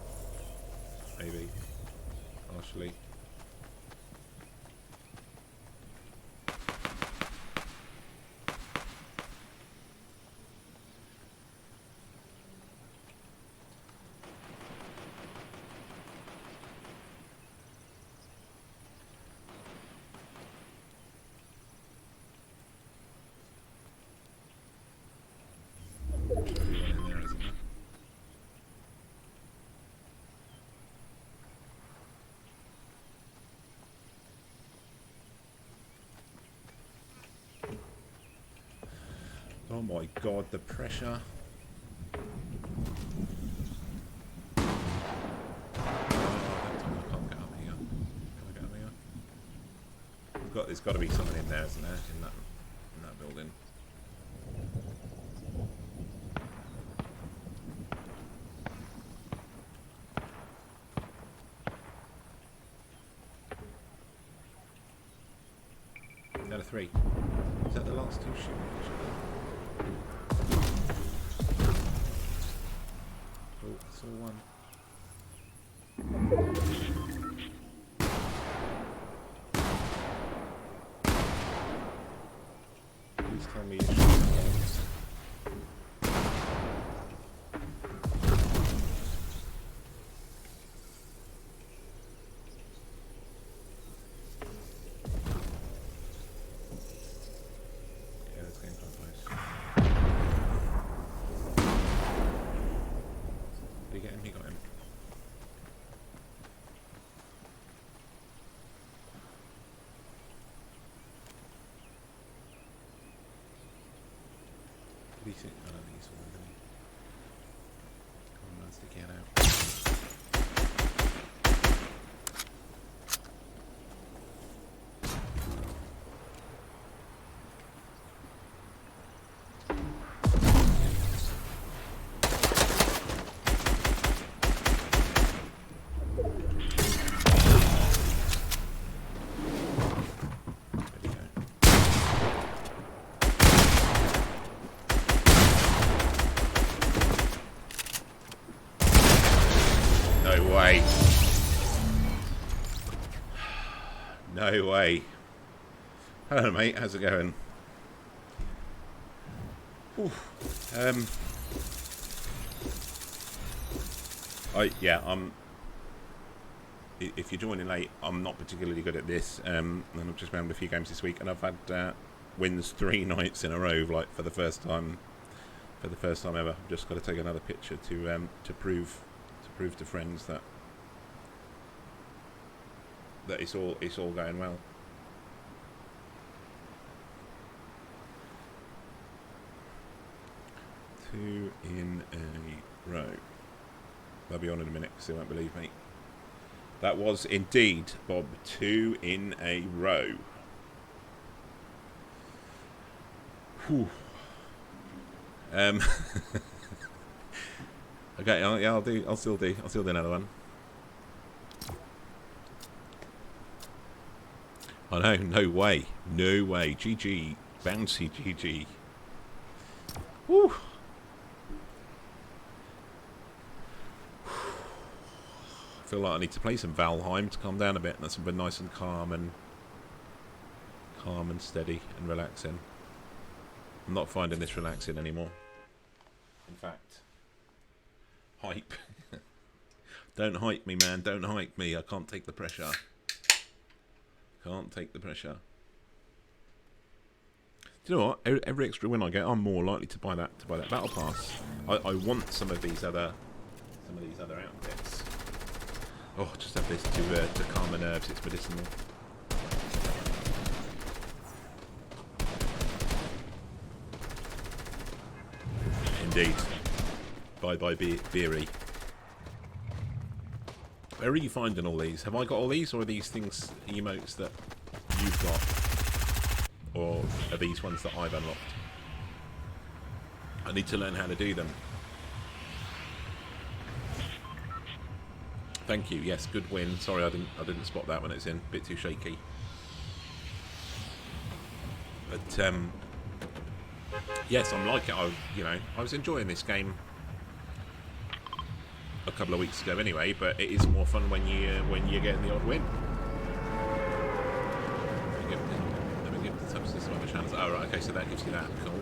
Maybe. Partially. Oh my god, the pressure. Oh, I can't get up here. Can I get up here? There's got to be someone in there, isn't there? In that building. Out of 3. Is that the last 2 shooting? Oh, I saw one. Please tell me you shoot those. Yeah, that's getting quite close. Did he get him? He got him. Did he see? I don't think he saw him, did he? Come on, man, stick your head out. No way. No way. Hello, mate. How's it going? Ooh. If you're joining late, I'm not particularly good at this. And I've just found a few games this week, and I've had wins 3 nights in a row, like for the first time ever. I've just got to take another picture to prove to friends that it's all going well. Two in a row. They'll be on in a minute because they won't believe me. That was indeed, Bob, 2 in a row. Whew. Okay, I'll still do another one. Oh no, no way. GG. Bouncy GG. Whew. I feel like I need to play some Valheim to calm down a bit. That's been nice and calm and steady and relaxing. I'm not finding this relaxing anymore. In fact, hype. Don't hype me, man. Don't hype me. I can't take the pressure. Can't take the pressure. Do you know what? Every extra win I get, I'm more likely to buy that battle pass. I want some of these other outfits. Oh, just have this to calm the nerves. It's medicinal. Indeed. Bye, Beery. Where are you finding all these? Have I got all these, or are these things emotes that you've got? Or are these ones that I've unlocked? I need to learn how to do them. Thank you. Yes, good win. Sorry, I didn't spot that when it's in. Bit too shaky. But yes, I'm liking it. I was enjoying this game a couple of weeks ago anyway. But it is more fun when you're getting the odd win. Let me give the substance some other channels. Oh right, okay, so that gives you that. Cool.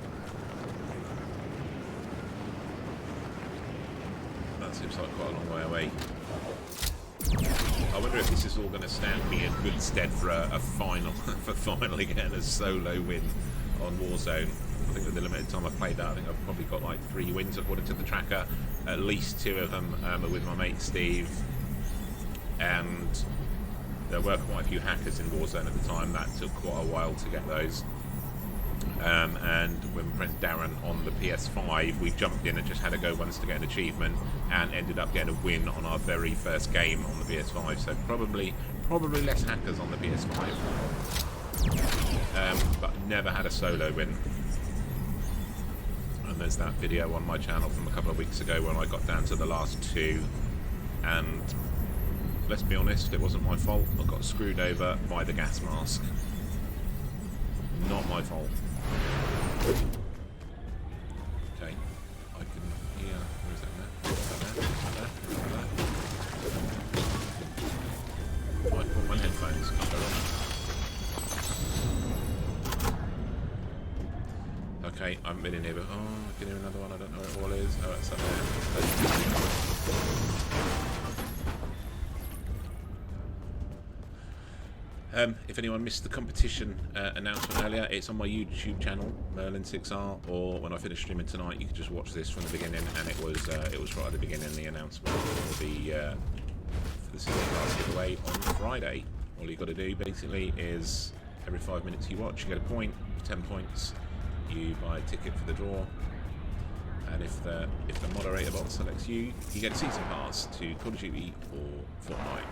That seems like quite a long way away. I wonder if this is all going to stand me in good stead for a final, for finally getting a solo win on Warzone. I think with the limited time I've played that, I think I've probably got like 3 wins according to the tracker. At least 2 of them are with my mate Steve, and there were quite a few hackers in Warzone at the time. That took quite a while to get those. And when my friend Darren on the PS5, we jumped in and just had a go once to get an achievement, and ended up getting a win on our very first game on the PS5. So probably less hackers on the PS5, but never had a solo win. And there's that video on my channel from a couple of weeks ago when I got down to the last 2, and let's be honest, it wasn't my fault. I got screwed over by the gas mask. Not my fault. Okay, I can hear. Where is that now? Is that there? I put my headphones. Can't go wrong. Okay, I haven't been in here, but I can hear another one. I don't know where it all is. Oh, it's up there. If anyone missed the competition announcement earlier, it's on my YouTube channel, Merlin6R, or when I finish streaming tonight, you can just watch this from the beginning. And it was right at the beginning, the announcement for the Season Pass giveaway on Friday. All you got to do basically is every 5 minutes you watch, you get a point. 10 points, you buy a ticket for the draw. And if the moderator bot selects you, you get a Season Pass to Call of Duty or Fortnite.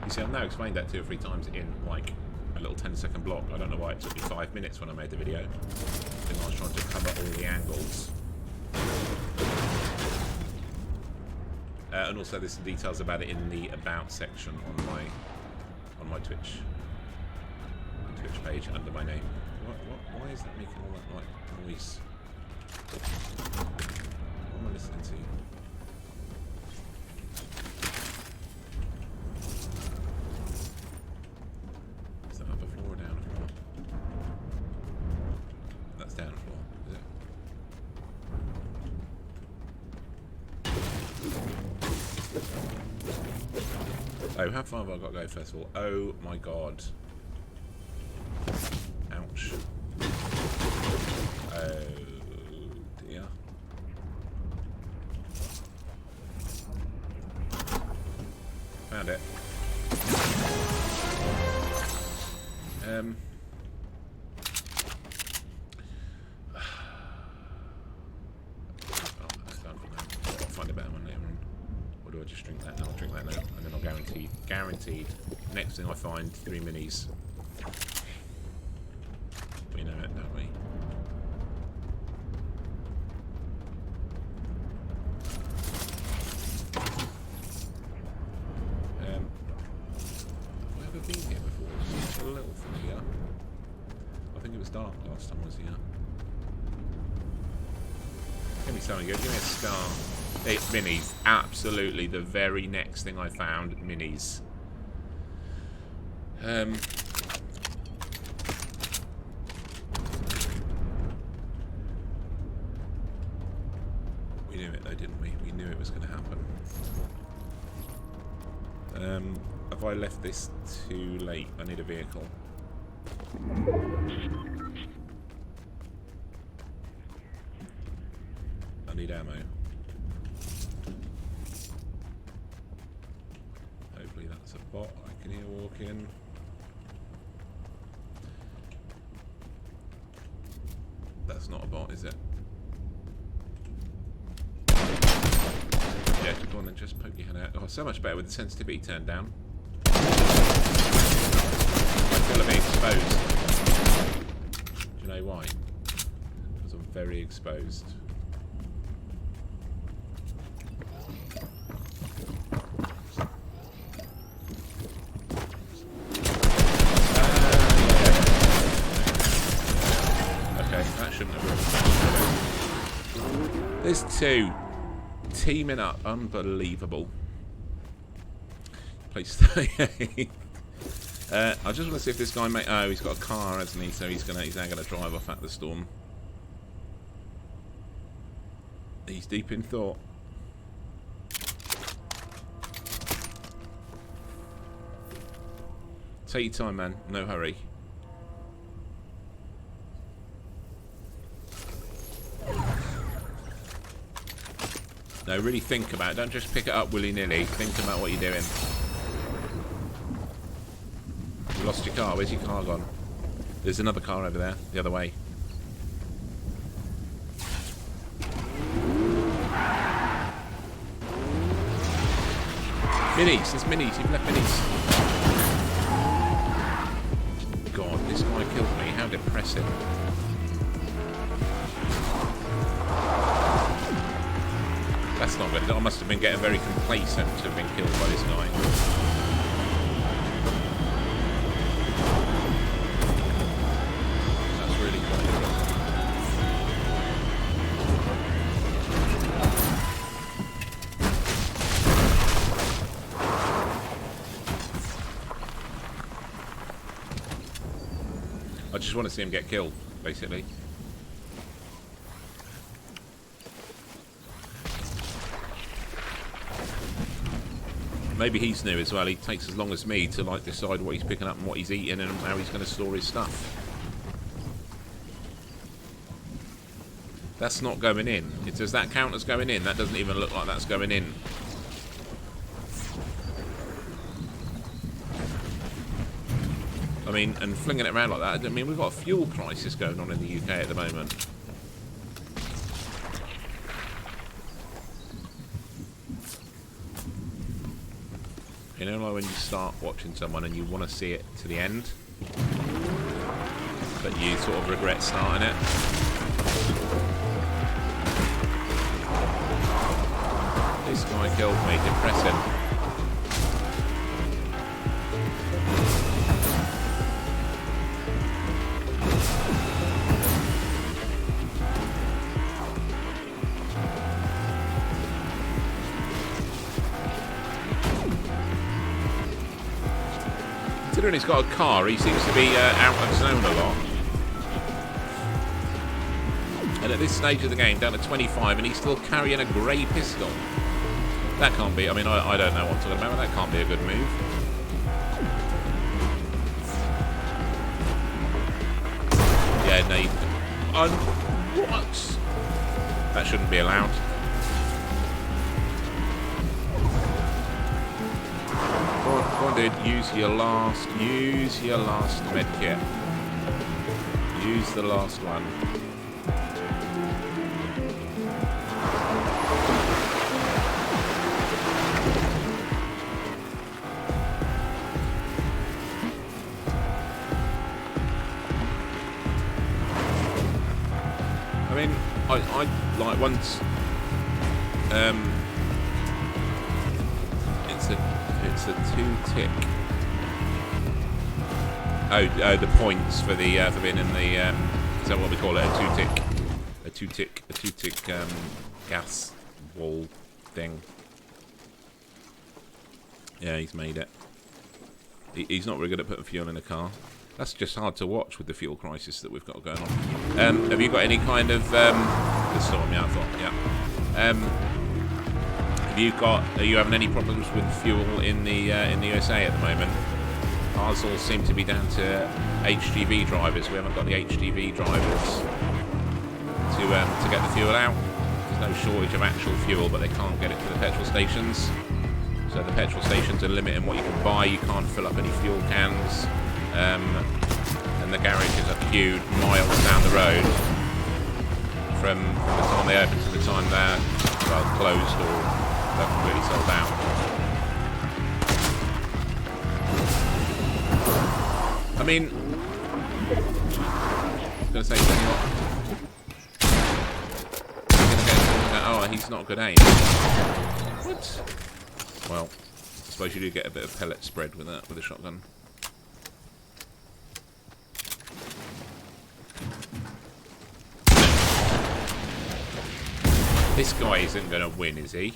You see, I've now explained that 2 or 3 times in like a little 10-second block. I don't know why it took me 5 minutes when I made the video. I think I was trying to cover all the angles. And also there's some details about it in the About section on my Twitch page under my name. Why is that making all that like noise? What am I listening to? Oh, how far have I got to go first of all? Oh my god. Ouch. Oh dear. Found it. I'll find a better one later on. Or do I just drink that? No, I'll drink that now. And then I'll guaranteed. Next thing I find, 3 minis. We know it, don't we? Have I ever been here before? It's a little familiar. I think it was dark last time I was here. Give me something good. Give me a scar. Minis. Absolutely the very next thing I found. Minis. We knew it though, didn't we? We knew it was going to happen. Have I left this too late? I need a vehicle. I need ammo. Hopefully that's a bot I can hear walking. That's not a bot, is it? Yeah, go on then, just poke your head out. Oh, so much better with the sensitivity turned down. I feel a bit exposed. Do you know why? Because I'm very exposed. There's two. Teaming up. Unbelievable. Place 38. I just want to see if this guy oh, he's got a car, hasn't he? So he's now gonna drive off at the storm. He's deep in thought. Take your time, man. No hurry. No, really think about it. Don't just pick it up willy-nilly. Think about what you're doing. You lost your car. Where's your car gone? There's another car over there. The other way. Minis. There's minis. You've left minis. God, this guy killed me. How depressing. That's not good. I must have been getting very complacent to have been killed by this guy. That's really quite interesting. I just want to see him get killed, basically. Maybe he's new as well. He takes as long as me to like decide what he's picking up and what he's eating and how he's going to store his stuff. That's not going in. Does that count as going in? That doesn't even look like that's going in. I mean, and flinging it around like that. I mean, we've got a fuel crisis going on in the UK at the moment. You know, like when you start watching someone and you want to see it to the end, but you sort of regret starting it. This guy killed me. Depressing. Considering he's got a car, he seems to be out of zone a lot. And at this stage of the game, down to 25, and he's still carrying a grey pistol. That can't be, I mean, I don't know what I'm talking about, but that can't be a good move. Yeah, no. What? That shouldn't be allowed. Go on, dude. Use your last med kit. Use the last one. I mean, I like once. It's a 2-tick. Oh, the points for the for being in the is that what we call it? A two-tick gas wall thing. Yeah, he's made it. He's not very good at putting fuel in a car. That's just hard to watch with the fuel crisis that we've got going on. Have you got any kind of the storm? Yeah, I thought. Yeah. Are you having any problems with fuel in the USA at the moment? Ours all seem to be down to HGV drivers. We haven't got the HGV drivers to get the fuel out. There's no shortage of actual fuel, but they can't get it to the petrol stations. So the petrol stations are limiting what you can buy. You can't fill up any fuel cans, and the garages are queued miles down the road from the time they open to the time they're closed or they're completely sold out. I mean, I was going to say, oh, he's not good aim. What? Well, I suppose you do get a bit of pellet spread with that, with a shotgun. This guy isn't going to win, is he?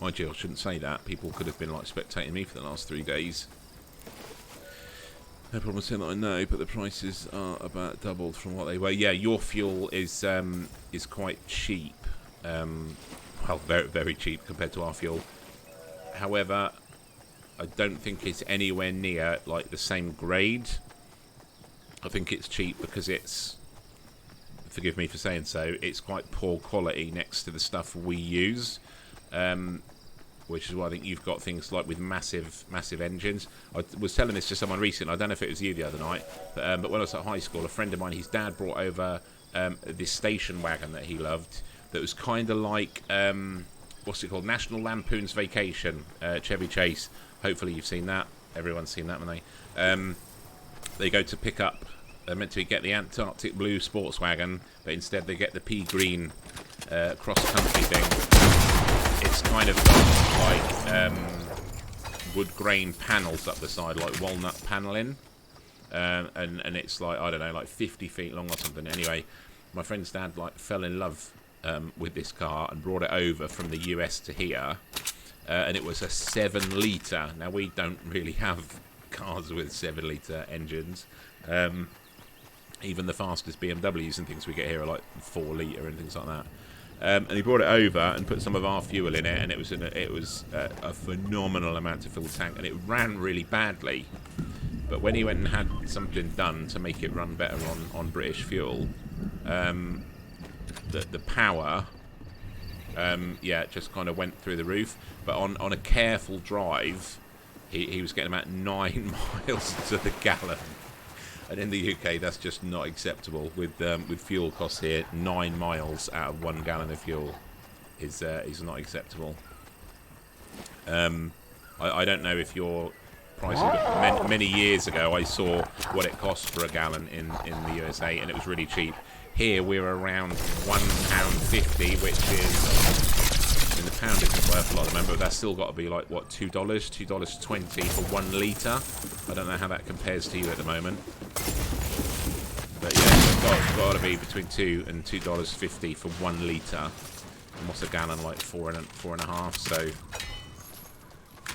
Mind you, I shouldn't say that. People could have been like spectating me for the last 3 days. No problem saying that, I know, but the prices are about doubled from what they were. Yeah, your fuel is quite cheap. Well, very, very cheap compared to our fuel. However, I don't think it's anywhere near like the same grade. I think it's cheap because it's, forgive me for saying so, it's quite poor quality next to the stuff we use. Which is why I think you've got things like with massive engines. I was telling this to someone recently, I don't know if it was you the other night, but when I was at high school, a friend of mine, his dad brought over this station wagon that he loved that was kind of like, what's it called, National Lampoon's Vacation, Chevy Chase. Hopefully you've seen that. Everyone's seen that, haven't they? They go to pick up, they're meant to get the Antarctic Blue sports wagon, but instead they get the pea green cross-country thing. It's kind of got like wood grain panels up the side, like walnut paneling, and it's like, I don't know, like 50 feet long or something. Anyway, my friend's dad like fell in love with this car and brought it over from the US to here, and it was a 7-litre. Now we don't really have cars with 7-litre engines. Even the fastest BMWs and things we get here are like 4-litre and things like that. And he brought it over and put some of our fuel in it, and it was a phenomenal amount to fill the tank, and it ran really badly. But when he went and had something done to make it run better on British fuel, the power, yeah, just kind of went through the roof. But on a careful drive, he was getting about 9 miles to the gallon. And in the UK, that's just not acceptable. With fuel costs here, 9 miles out of 1 gallon of fuel is not acceptable. I don't know if your price. Many years ago, I saw what it cost for a gallon in the USA, and it was really cheap. Here we're around £1.50, which is, I mean, the pound isn't worth a lot, remember, but that's still got to be like, what, $2.20 for 1 litre. I don't know how that compares to you at the moment. But yeah, it's got to be between $2 and $2.50 for 1 litre. And what's a gallon, like four and a half? So,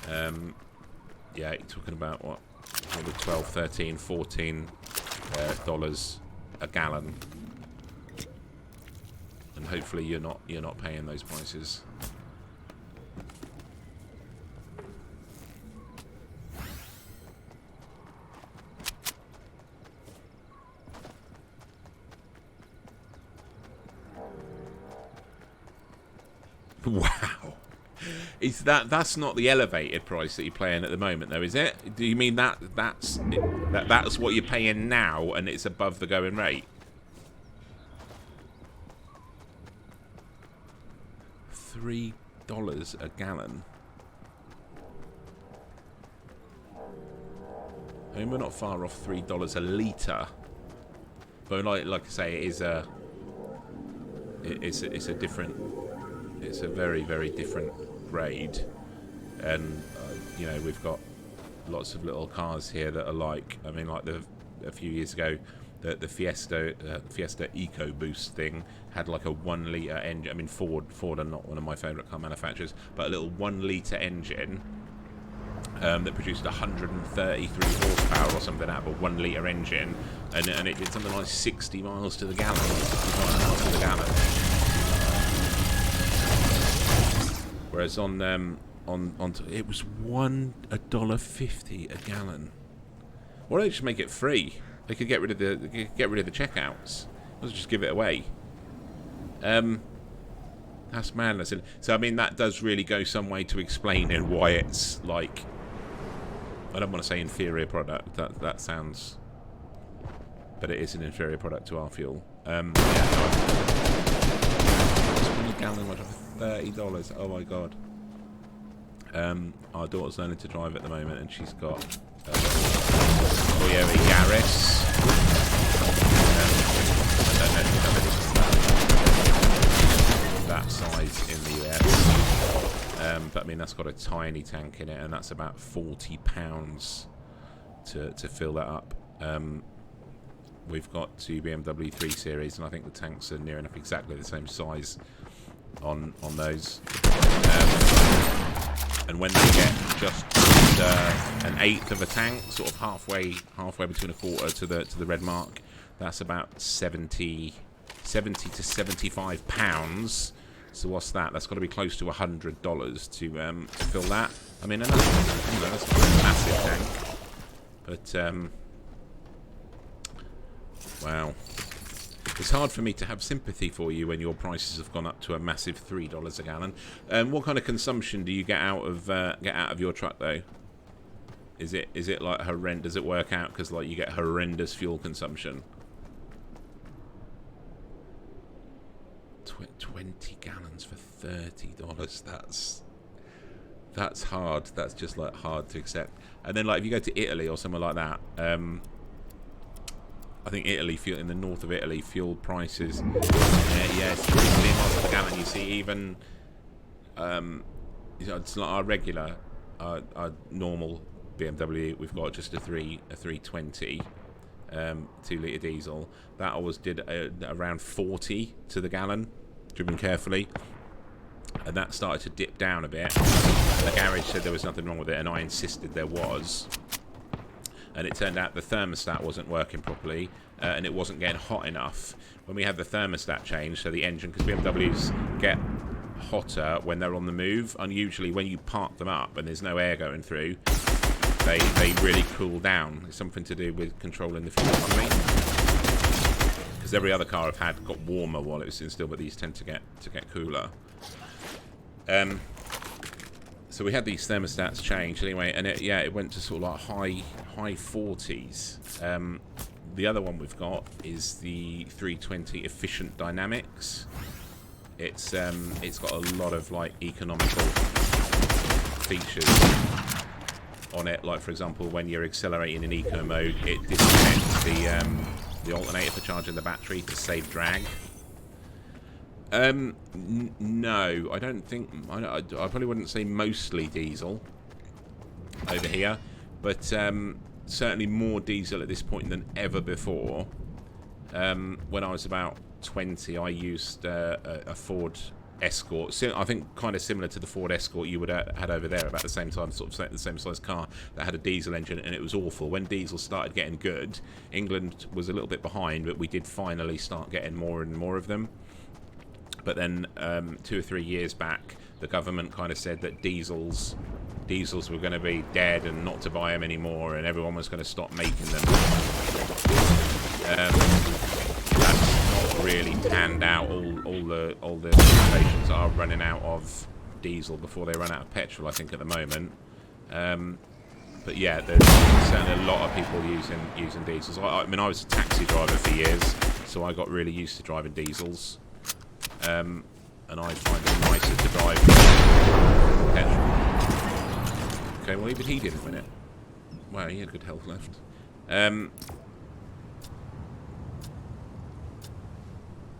yeah, you're talking about what, probably 12, 13, 14 dollars a gallon. And hopefully you're not paying those prices. Wow. Is that's not the elevated price that you're paying at the moment though, is it? Do you mean that's what you're paying now and it's above the going rate? $3 a gallon. I mean, we're not far off $3 a litre. But like I say, it is it's a different. It's a very, very different grade, and you know, we've got lots of little cars here that are like, I mean, like a few years ago, the Fiesta EcoBoost thing had like a 1 litre engine. I mean, Ford are not one of my favourite car manufacturers, but a little 1 litre engine that produced 133 horsepower or something out of a 1 litre engine, and it did something like 60 miles to the gallon, 65 miles to the gallon. Whereas on it was $1.50 a gallon. Why don't they just make it free? They could get rid of the checkouts. Let's just give it away. That's madness. So I mean, that does really go some way to explaining why it's like, I don't want to say inferior product. That sounds, but it is an inferior product to our fuel. Yeah, no, 20 gallon much of $30. Oh my god. Our daughter's learning to drive at the moment, and she's got oh yeah, a Yaris. I don't know if you've that size in the US, but I mean, that's got a tiny tank in it, and that's about £40 to fill that up. we've got two BMW 3 Series, and I think the tanks are near enough exactly the same size on those. And when they get just an eighth of a tank, sort of halfway between a quarter to the red mark, that's about 70 to 75 pounds. So what's that? That's got to be close to $100 to fill that. I mean, and that's not a massive tank, but wow. It's hard for me to have sympathy for you when your prices have gone up to a massive $3 a gallon. What kind of consumption do you get out of your truck though? Is it like horrendous? Does it work out because like you get horrendous fuel consumption? 20 gallons for $30. That's hard. That's just like hard to accept. And then like if you go to Italy or somewhere like that, I think Italy, in the north of Italy, fuel prices, it's 3 miles per gallon. You see, even it's not our regular, our normal BMW. We've got just a 320, 2-litre diesel. That always did around 40 to the gallon, driven carefully, and that started to dip down a bit. The garage said there was nothing wrong with it, and I insisted there was. And it turned out the thermostat wasn't working properly, and it wasn't getting hot enough. When we had the thermostat changed, so the engine, because BMWs get hotter when they're on the move, unusually when you park them up and there's no air going through, they really cool down. It's something to do with controlling the fuel economy. Because every other car I've had got warmer while it was in still, but these tend to get cooler. So we had these thermostats changed anyway, and it went to sort of like high 40s. The other one we've got is the 320 Efficient Dynamics. It's got a lot of like economical features on it. Like for example, when you're accelerating in eco mode, it disconnects the alternator for charging the battery to save drag. No, I don't think. I probably wouldn't say mostly diesel over here, but certainly more diesel at this point than ever before. When I was about 20, I used a Ford Escort. I think kind of similar to the Ford Escort you would have had over there, about the same time, sort of the same size car that had a diesel engine, and it was awful. When diesel started getting good, England was a little bit behind, but we did finally start getting more and more of them. But then 2 or 3 years back, the government kind of said that diesels were going to be dead and not to buy them anymore, and everyone was going to stop making them. That's not really panned out. All the stations are running out of diesel before they run out of petrol, I think, at the moment. But yeah, there's certainly a lot of people using diesels. I mean, I was a taxi driver for years, so I got really used to driving diesels. And I find it nicer to drive petrol. Okay, well even he didn't win it. Wow, he had good health left.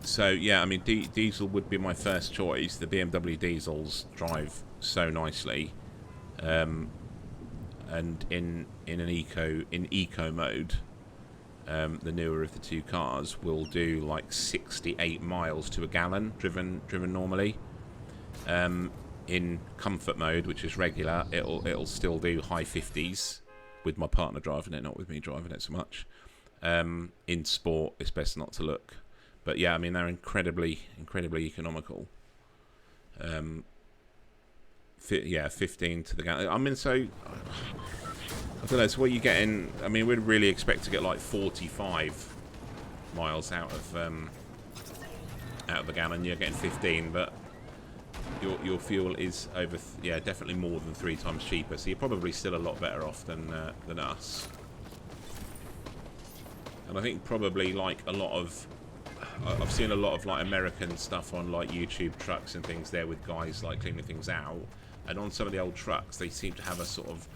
So yeah, I mean diesel would be my first choice. The BMW diesels drive so nicely, and in eco mode. The newer of the two cars will do like 68 miles to a gallon driven normally. In comfort mode, which is regular, it'll still do high 50s with my partner driving it, not with me driving it so much. In sport, it's best not to look, but yeah, I mean they're incredibly economical. 15 to the gallon. I mean, so I don't know, so what are you getting? I mean, we'd really expect to get like 45 miles out of a gallon. You're getting 15, but your fuel is over, definitely more than 3 times cheaper. So you're probably still a lot better off than us. And I think probably like I've seen a lot of like American stuff on like YouTube trucks and things there with guys like cleaning things out. And on some of the old trucks, they seem to have a sort of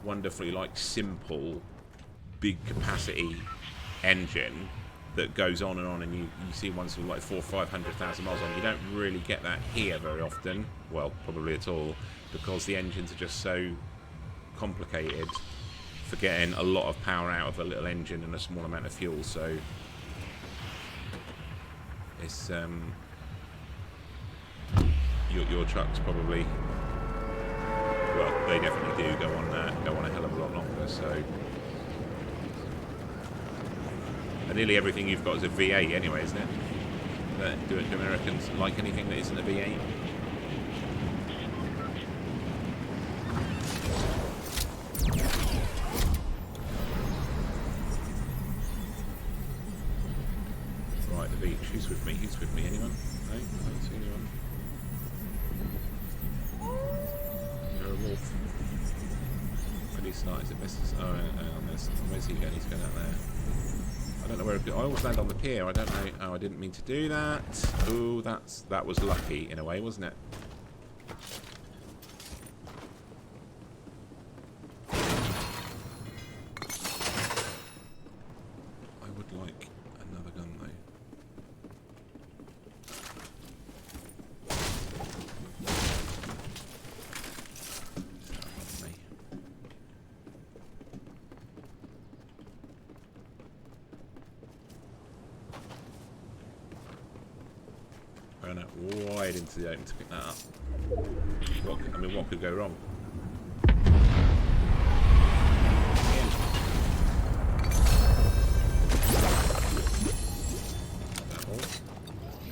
wonderfully like simple big capacity engine that goes on, and you see ones with like 400,000 or 500,000 miles on. You don't really get that here very often, well, probably at all, because the engines are just so complicated for getting a lot of power out of a little engine and a small amount of fuel. So it's your trucks probably, well, they definitely do go on a hell of a lot longer. So and nearly everything you've got is a V8 anyway, isn't it? Do Americans like anything that isn't a V8? Right, the beach. Who's with me? Who's with me? Anyone? No? I don't see anyone. You're a wolf. When do you start? Is it best to... Oh, hang on. Where's he going? He's going out there. I don't know where... I always land on the pier. I don't know... Oh, I didn't mean to do that. Ooh, that was lucky in a way, wasn't it? I would like another gun, though. Ran out wide into the open to pick that up. What could go wrong?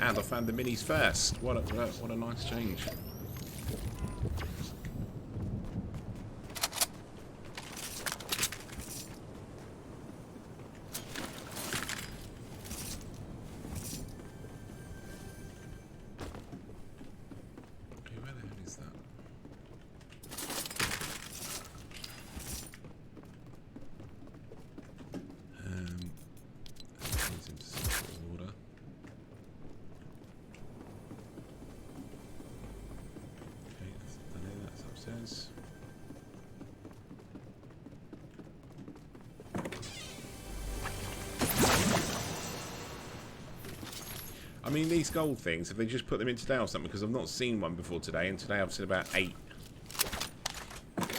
And I found the minis first. What a nice change. I mean, these gold things, have they just put them in today or something? Because I've not seen one before today, and today I've seen about 8. Oh,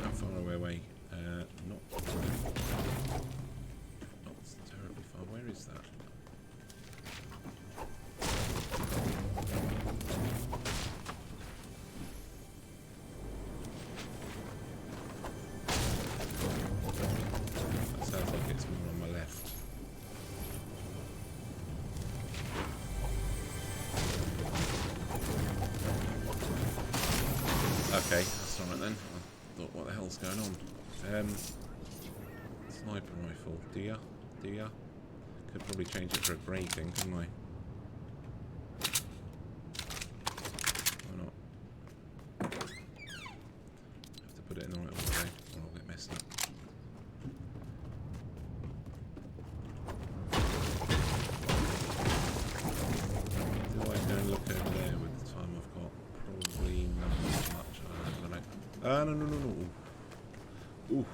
how far away? Not terribly far. Where is that? Okay, that's alright then. I thought, what the hell's going on? Sniper rifle. Do ya? Could probably change it for a grey thing, couldn't I? Why not? Have to put it in the right order, or I'll get messed up. Do I go and look over there with the time I've got? Probably not much. I don't know. No. Ooh.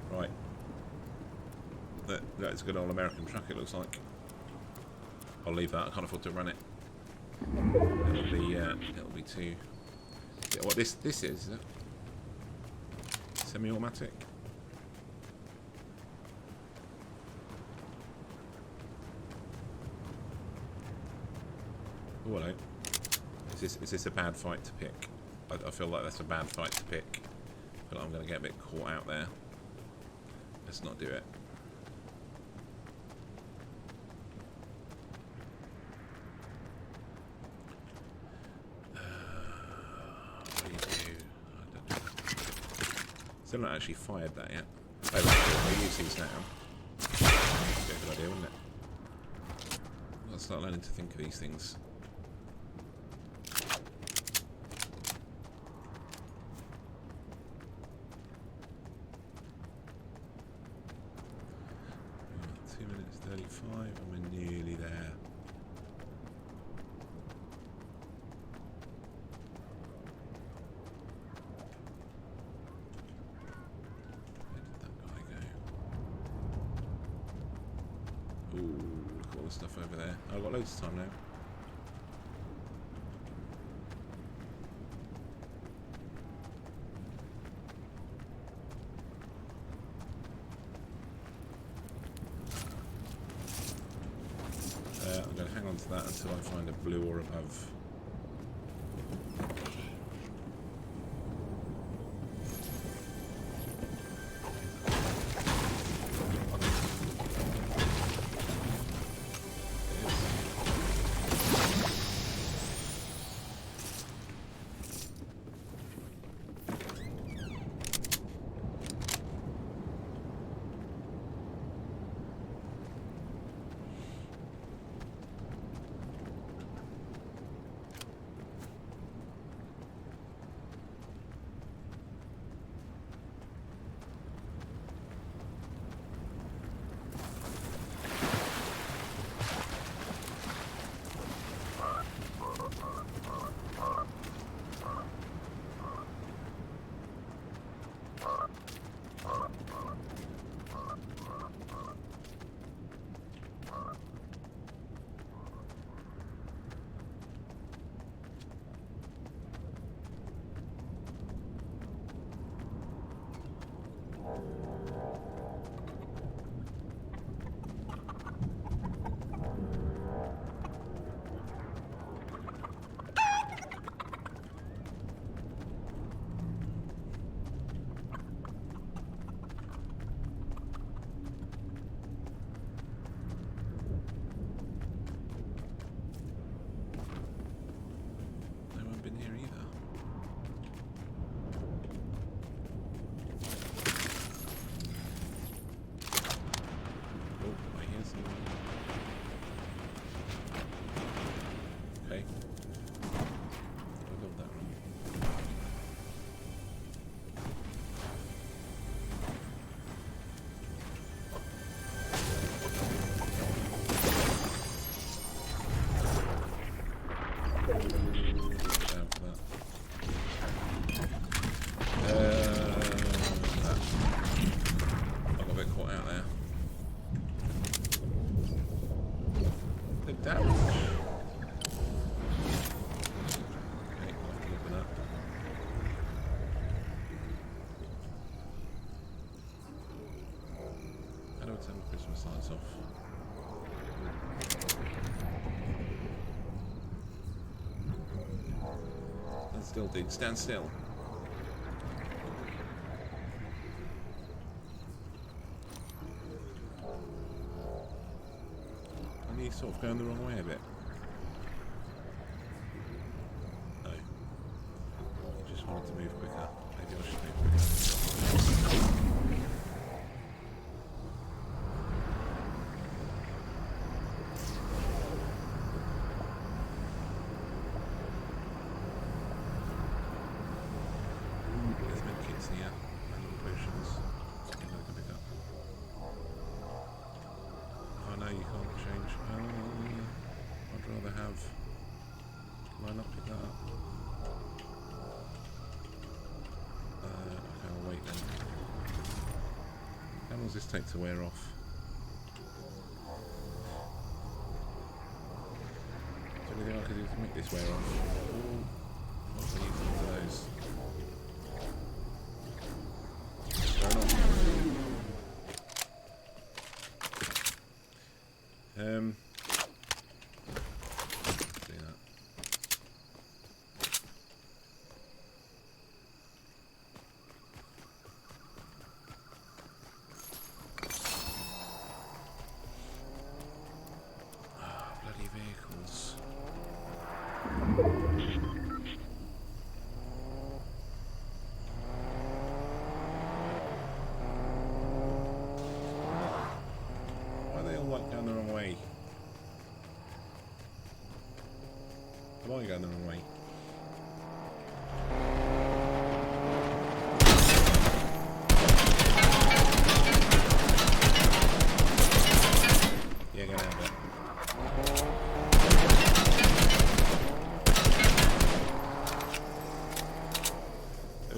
Right. That's a good old American truck, it looks like. I'll leave that. I can't afford to run it. It'll be too... What this is it? Semi-automatic? Oh, hello. Is this a bad fight to pick? I feel like that's a bad fight to pick. I feel like I'm going to get a bit caught out there. Let's not do it. What do you do? I don't know. Still not actually fired that yet. Oh, I'll use these now. That'd be a good idea, wouldn't it? I'll start learning to think of these things. 45, and we're nearly there. Where did that guy go? Ooh, look at all the stuff over there. I've got loads of time now. I'm going to hang on to that until I find a blue or above. Christmas lights off. Stand still, dude. Stand still. And he's sort of going the wrong way a bit. No. He just wanted to move quicker. Maybe I should move quicker. How long does this take to wear off? Is there anything I could do to make this wear off? Ooh, what can I use one of those? See that. Bloody vehicles. Why are they all like going the wrong way? Am I going the wrong way? Yeah,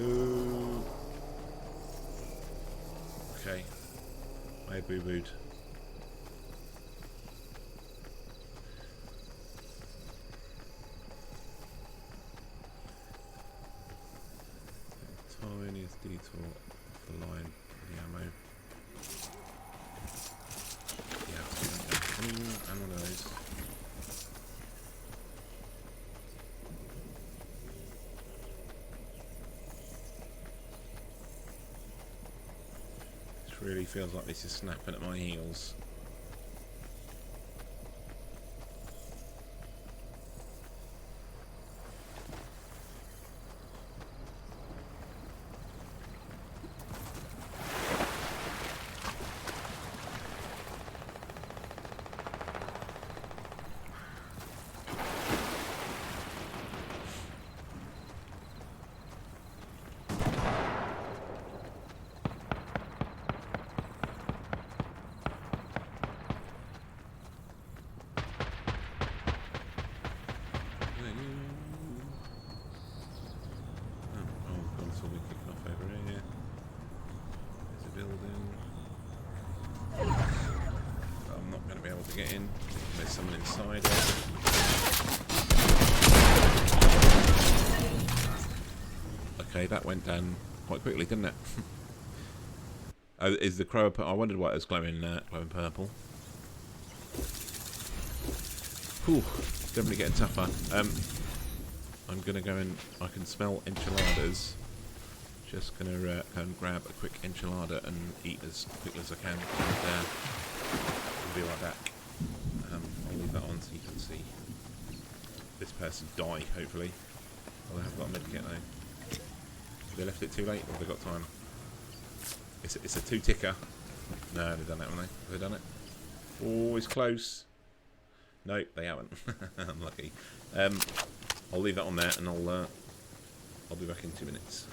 Ooh. Okay. I boo-booed. Tiniest detour off the line. The ammo. Yeah, and one of those. This really feels like this is snapping at my heels. To get in. There's someone inside it. Okay, that went down quite quickly, didn't it? Oh, is the crow? I wondered why it was glowing purple. Whew, definitely getting tougher. I'm gonna go and I can smell enchiladas. Just gonna go and grab a quick enchilada and eat as quickly as I can. And, we'll be right back. I'll leave that on so you can see this person die, hopefully. Oh, they have got a medkit though. They left it too late, or have they got time? It's a 2-ticker. No, they've done that, haven't they? Have they done it? Oh, it's close. No, they haven't. I'm lucky. I'll leave that on there, and I'll be back in 2 minutes.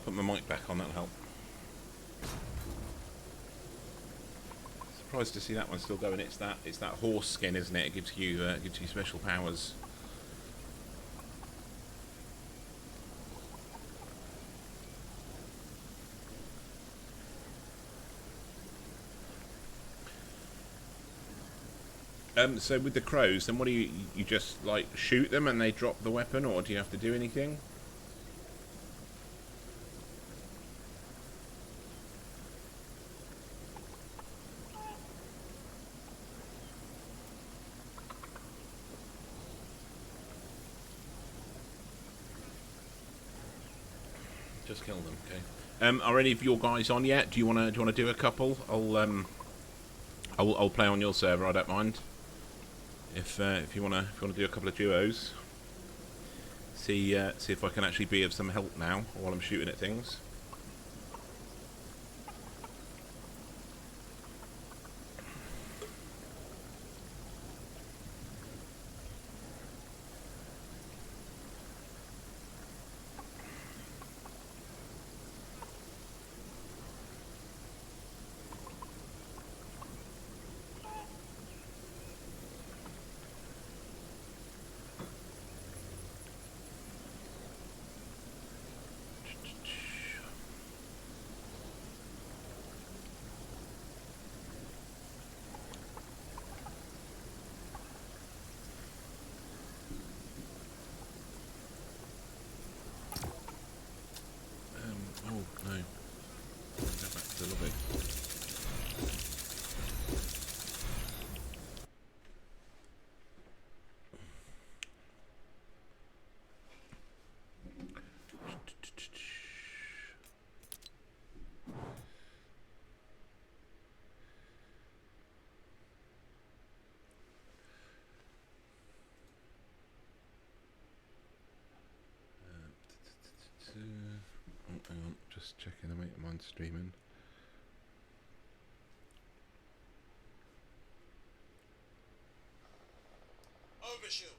put my mic back on, that'll help. Surprised to see that one still going. It's that horse skin, isn't it? It gives you special powers. So with the crows, then what do you just like shoot them and they drop the weapon, or do you have to do anything? Just kill them, okay. Are any of your guys on yet? Do you wanna do a couple? I'll play on your server. I don't mind. If you wanna do a couple of duos, see if I can actually be of some help now while I'm shooting at things. Oh no. Go back to the lobby. Oh, hang on, just checking the mate, mine's streaming. Overshoot.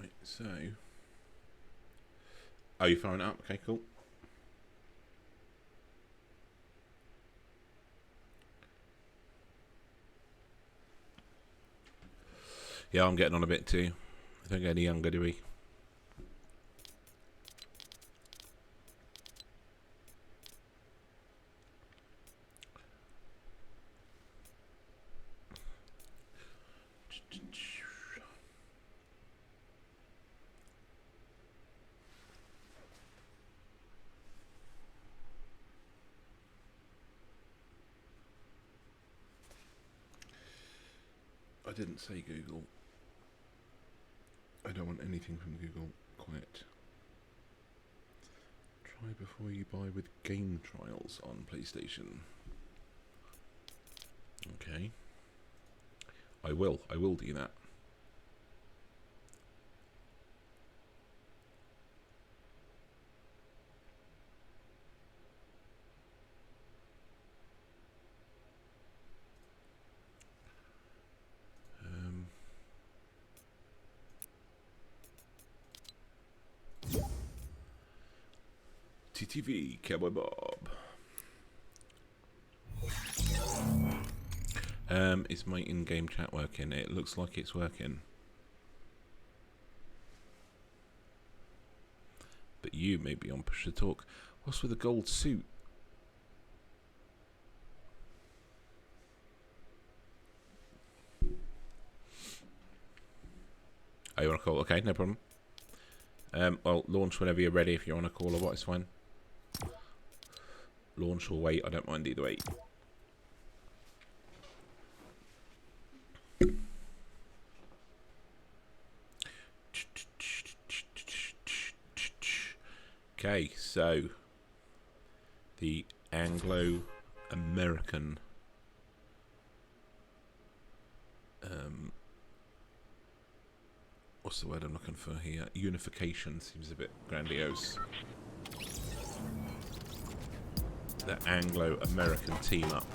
Right, so. Oh, you firing it up? Okay, cool. Yeah, I'm getting on a bit too. I don't get any younger, do we? I didn't say Google. I don't want anything from Google. Quiet. Try before you buy with game trials on PlayStation. Okay. I will do that. TTV, Cowboy Bob. Is my in-game chat working? It looks like it's working. But you may be on push to talk. What's with the gold suit? Oh, you want to call? Okay, no problem. Well, launch whenever you're ready. If you want to call or what, it's fine. Launch or wait, I don't mind either way. Okay, so the Anglo-American what's the word I'm looking for here? Unification seems a bit grandiose. The Anglo-American team up.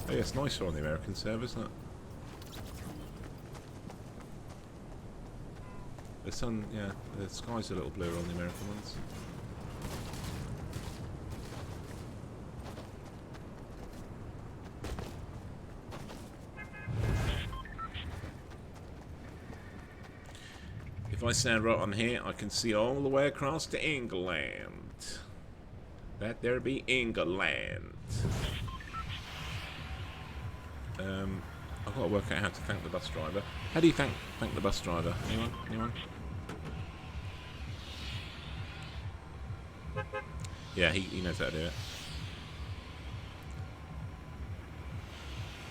Oh yeah, it's nicer on the American server, isn't it? The sun, yeah, the sky's a little bluer on the American ones. If I stand right on here, I can see all the way across to England. That there be England. I've got to work out how to thank the bus driver. How do you thank the bus driver? Anyone? Anyone? Yeah, he knows how to do it.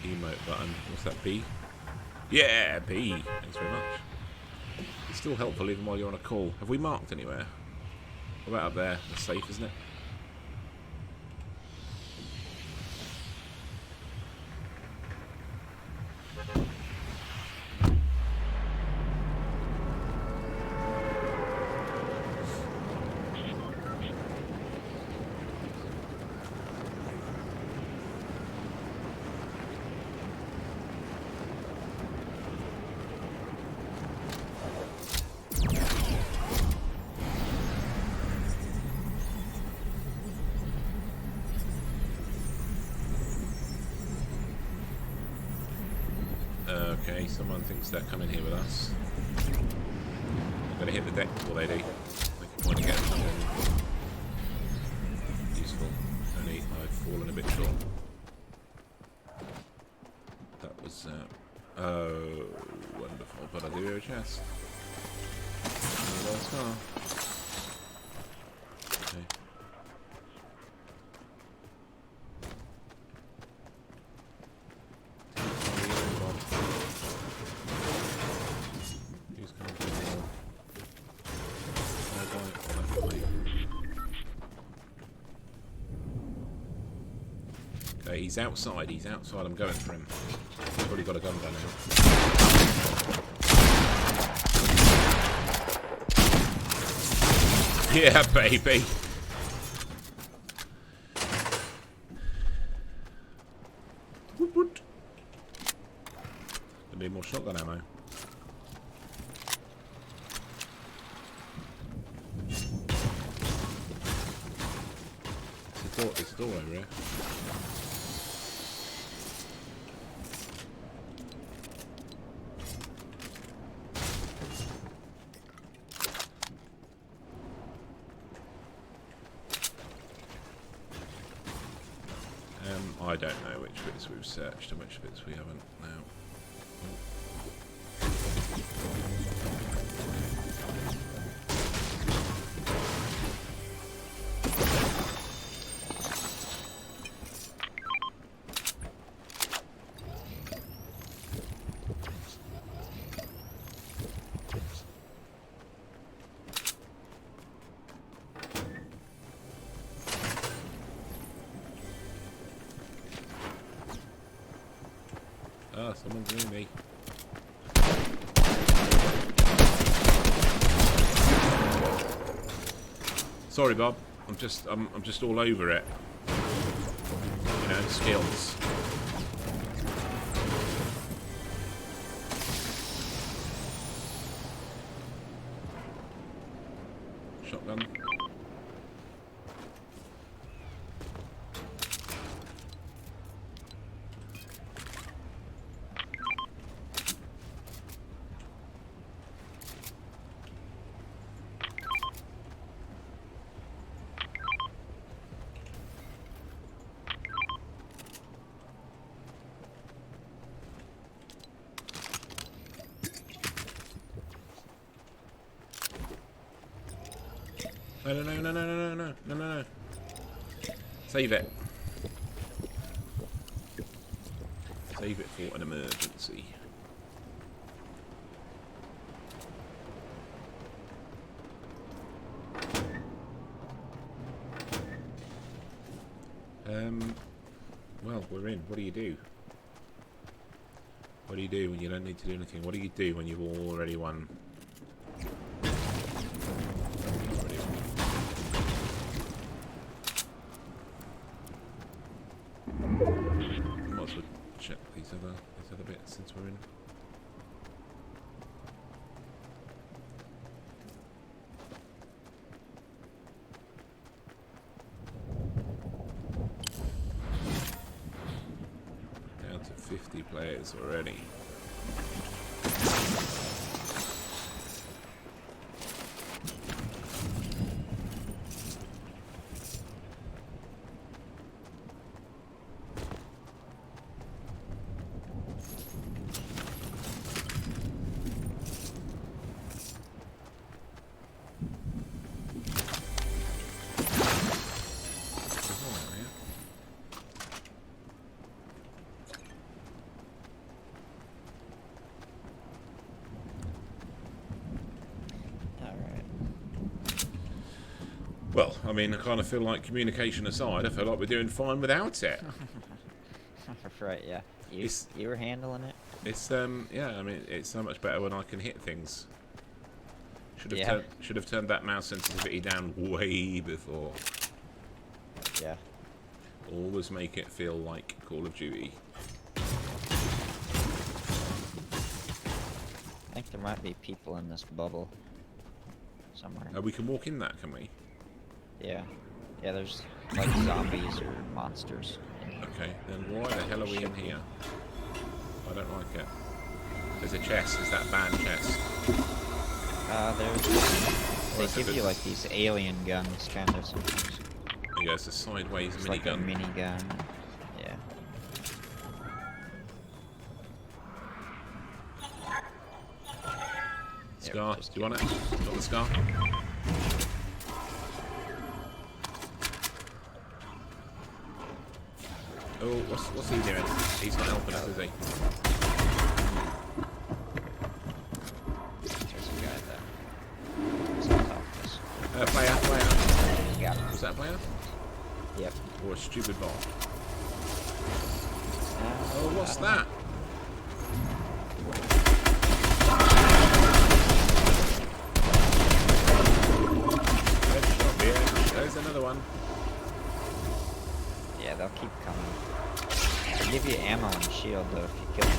Emote button. What's that? B? Yeah, B. Thanks very much. It's still helpful even while you're on a call. Have we marked anywhere? What about up there? That's safe, isn't it? Okay, someone thinks they're coming here with us. I've got to hit the deck before they do. Make a point of getting something useful. Only I've fallen a bit short. That was, oh, wonderful. But I do hear a chest. Another scar. Okay. Okay, he's outside, I'm going for him. He's already got a gun by now. Yeah, baby! Woot woot. I need more shotgun ammo. It's a door over here. I don't know which bits we've searched and which bits we haven't now. Ah, someone's near me. Sorry, Bob. I'm just all over it. You know, skills. Shotgun. No. Save it. Save it for an emergency. Well, we're in. What do you do? What do you do when you don't need to do anything? What do you do when you've already won? Might as well check these other bits since we're in. Down to 50 players already. Well, I mean, I kind of feel like, communication aside, I feel like we're doing fine without it. Right, yeah. You were handling it? It's yeah, I mean, it's so much better when I can hit things. Should have turned that mouse sensitivity down way before. Yeah. Always make it feel like Call of Duty. I think there might be people in this bubble somewhere. We can walk in that, can we? Yeah. Yeah, there's like zombies or monsters. Okay, then why the hell are we in here? I don't like it. There's a chest. Is that bad chest? They give you like these alien guns, kind of. Sometimes. Yeah, it's a sideways It's like a minigun. minigun. Yeah. Scar, just do you want it? Got the scar? Oh, what's he doing? He's not helping us, is he? There's a guy there. He's on top of us. Player. Got him. Was that a player? Yep. Or a stupid bot? Oh, Oh, what's that? Headshot, yeah. There's another one. Yeah, they'll keep coming. They give you ammo and shield though if you kill them.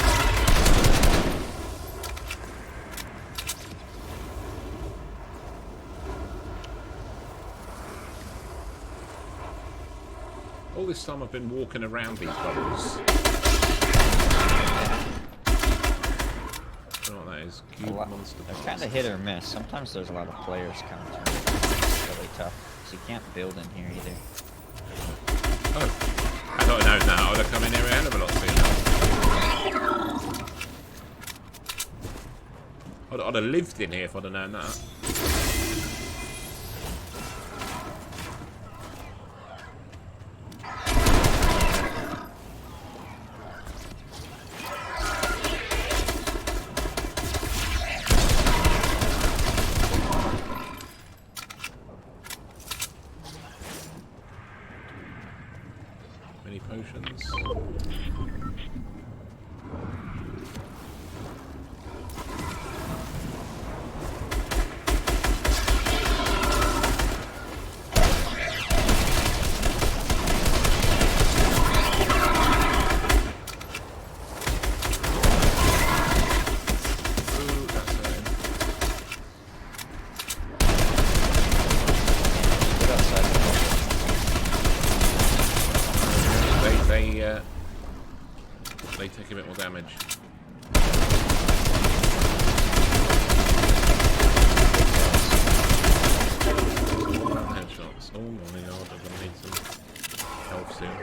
All this time I've been walking around these bubbles. I don't know what that is. Cube monster. They're kind of hit or miss. Sometimes there's a lot of players coming through. It's really tough. So you can't build in here either. Oh, I don't know now. I'd have come in here a hell of a lot sooner. I'd have lived in here if I'd have known that. Many potions. Ooh, that's hurting. Get outside. They take a bit more damage. Headshots. Oh my god, I'm gonna need some help soon.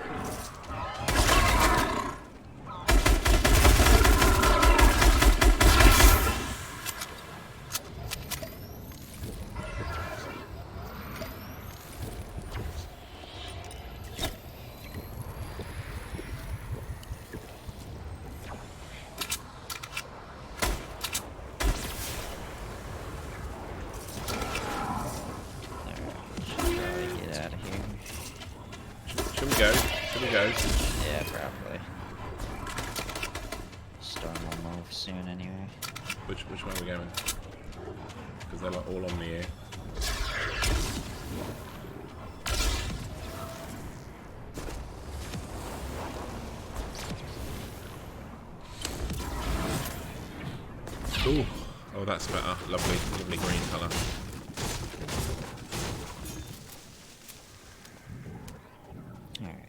we go? Should we go? Yeah, probably. Storm will move soon anyway. Which way are we going? Because they're like all on me here. Ooh. Oh, that's better. Lovely, lovely green colour. Alright.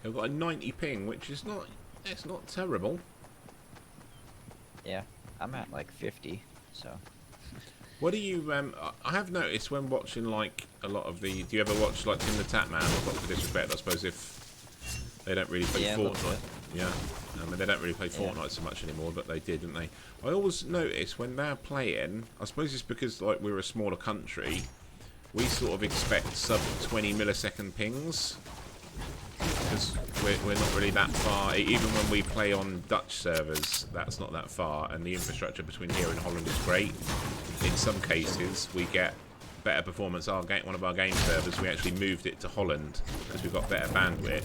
I've got a 90 ping, which is not, it's not terrible. Yeah, I'm at like 50, so. What do you, I have noticed when watching like a lot of the, do you ever watch like Tim the Tap Man or Dr. Disrespect, I suppose, if they don't really play Fortnite. Yeah, I mean they don't really play Fortnite so much anymore, but they did, didn't they? I always notice when they're playing, I suppose it's because like we're a smaller country, we sort of expect sub 20 millisecond pings. Because we're not really that far. Even when we play on Dutch servers, that's not that far, and the infrastructure between here and Holland is great. In some cases, we get better performance. One of our game servers, we actually moved it to Holland because we've got better bandwidth.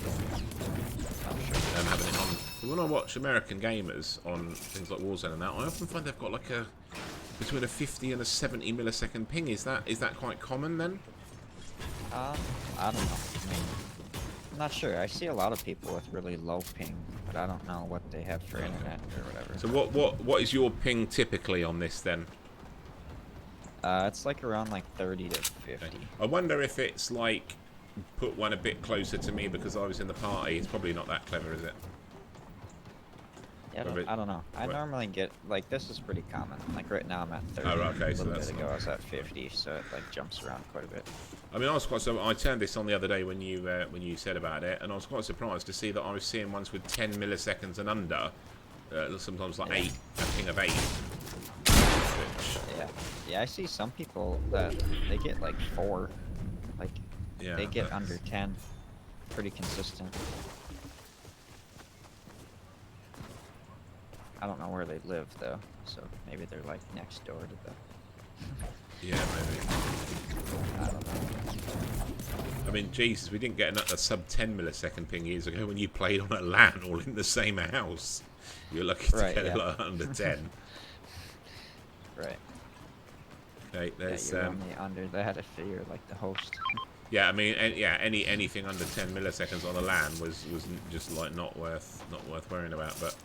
Having it on. When I watch American gamers on things like Warzone and that, I often find they've got like a between a 50 and a 70 millisecond ping. Is that quite common then? I don't know. I mean, I'm not sure. I see a lot of people with really low ping, but I don't know what they have for internet or whatever. So what is your ping typically on this then? It's like around like 30 to 50. Okay. I wonder if it's like put one a bit closer to me because I was in the party. It's probably not that clever, is it? Yeah, I don't know. I normally get like this is pretty common. Like right now I'm at 30. Oh, right, okay, a so little that's bit ago not... I was at 50, so it like jumps around quite a bit. I mean, I was quite so. I turned this on the other day when you said about it, and I was quite surprised to see that I was seeing ones with 10 milliseconds and under. Sometimes like 8, a ping of 8. Which, Yeah, I see some people that they get like 4, like they get under 10, pretty consistent. I don't know where they live though, so maybe they're like next door to the. Yeah, maybe. I don't know. I mean, Jesus, we didn't get a sub 10 millisecond ping years ago when you played on a LAN all in the same house. You're lucky to get it like under 10. Right. Okay, there's you're only under that if you're like the host. yeah, I mean, anything under 10 milliseconds on a LAN was just like not worth worrying about, but.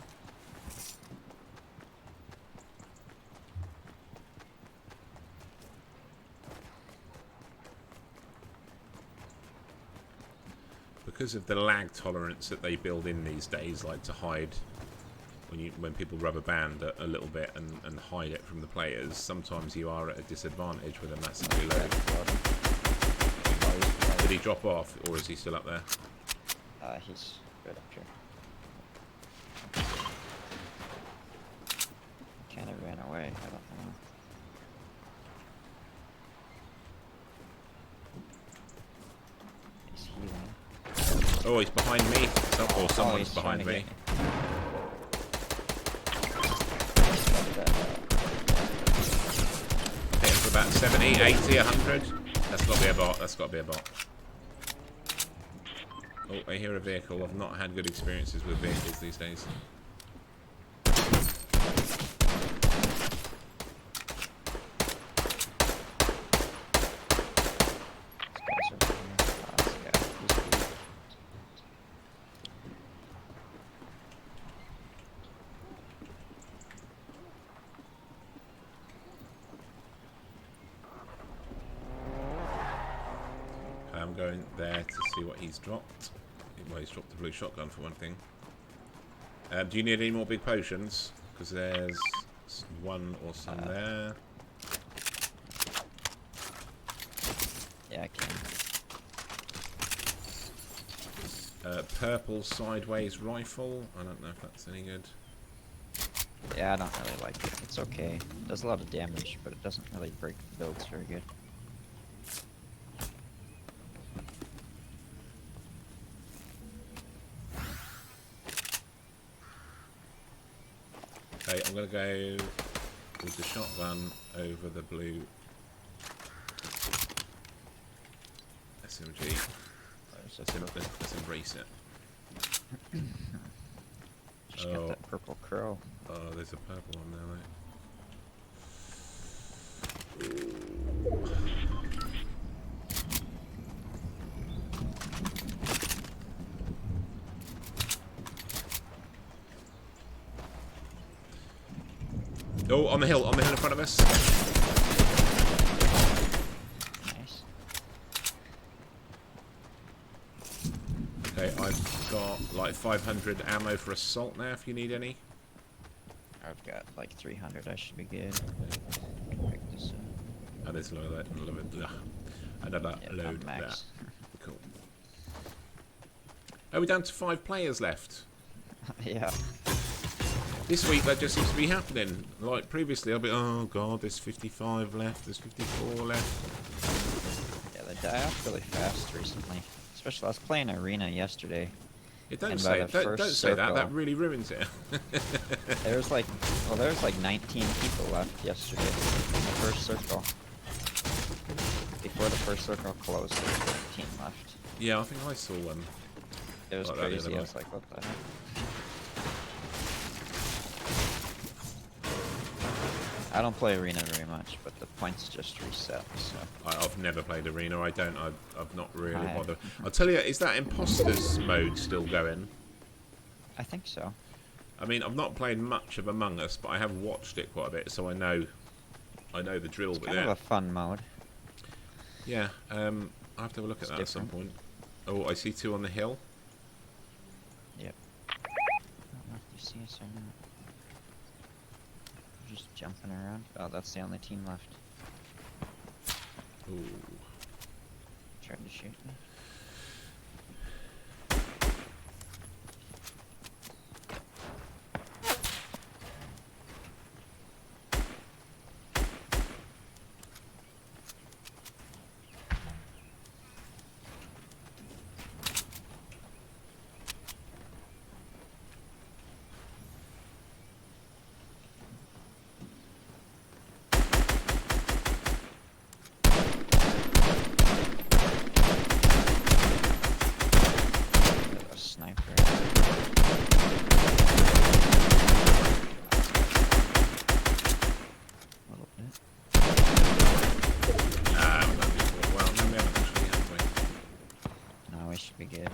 Because of the lag tolerance that they build in these days, like to hide when people rubber band a little bit and hide it from the players, sometimes you are at a disadvantage with a massive reload. Did he drop off, or is he still up there? He's right up here. Kind of ran away. I don't know. He's healing. Oh, he's behind me. Or someone's behind me. Hit him for about 70, 80, 100. That's got to be a bot. That's got to be a bot. Oh, I hear a vehicle. I've not had good experiences with vehicles these days. I'm going there to see what he's dropped. Well, he's dropped the blue shotgun for one thing. Do you need any more big potions? Because there's one or some there. Yeah, I can. Purple sideways rifle. I don't know if that's any good. Yeah, I don't really like it. It's okay. It does a lot of damage, but it doesn't really break the builds very good. Okay, I'm gonna go with the shotgun over the blue SMG. Let's embrace it. Just got that purple crow. Oh, there's a purple one there, mate. Oh, on the hill in front of us. Nice. Okay, I've got like 500 ammo for assault now if you need any. I've got like 300. I should be good. Pick this up. And there's another Yep, load I'm of that. max. Cool. Are we down to 5 players left? Yeah. This week that just seems to be happening. Like previously I'll be, oh god, there's 55 left, there's 54 left. Yeah, they die off really fast recently. Especially, I was playing Arena yesterday. It don't And say by the don't first say that. circle- That really ruins it. There's like 19 people left yesterday in the first circle. Before the first circle closed, there was 19 left. Yeah, I think I saw one. It was Like that the crazy. other I was like, what the heck? I don't play Arena very much, but the points just reset, so... I've never played Arena. I've not really I- bothered. I'll tell you, is that imposters mode still going? I think so. I mean, I've not played much of Among Us, but I have watched it quite a bit, so I know the drill. It's But kind yeah, of a fun mode. yeah. I'll have to have a look at It's that at some different. point. Oh, I see 2 on the hill. Yep. I don't know if you see us or not. We're just jumping around. Oh, that's the only team left. Ooh. Trying to shoot me. A sniper. A little bit. Ah, well, that'd be cool. Well, no, we haven't actually, have we? No, we should be good.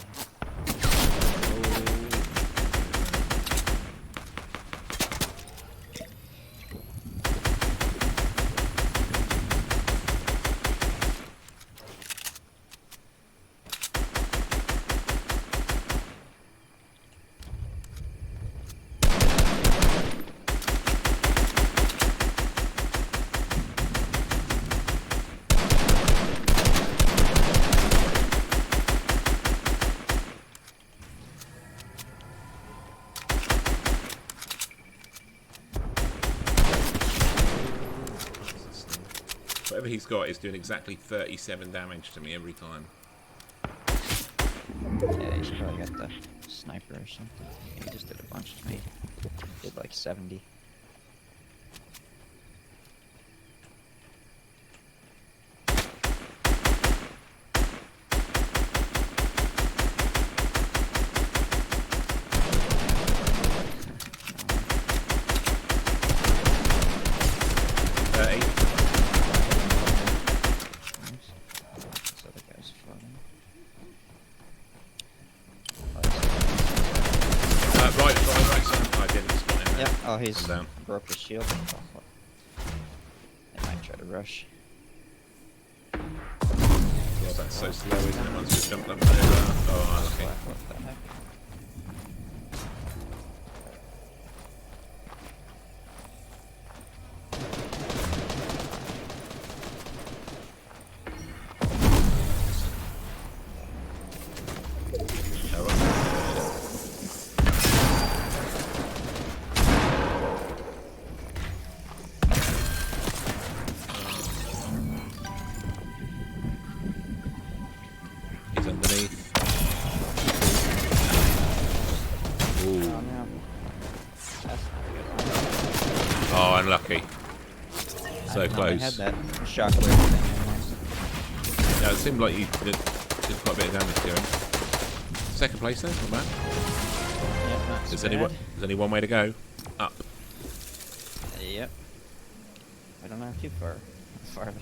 Whatever he's got is doing exactly 37 damage to me every time. Yeah, he's probably got the sniper or something. He just did a bunch to me. Did like 70. Nice. This other guy's floating. Right side. I didn't spot him. Yep. Oh, he's I'm down. broke his shield. Oh, what? They might try to rush. Yeah, that's so slow, isn't it? Once we jumped up there. Oh, okay. What the heck? Oh, unlucky. So I close. had that shockwave thing. Yeah, it seemed like you did quite a bit of damage to him. Second place then, not bad. Yep, not There's so only, bad. there's only one way to go. Up. Yep. I don't know too far. Farther.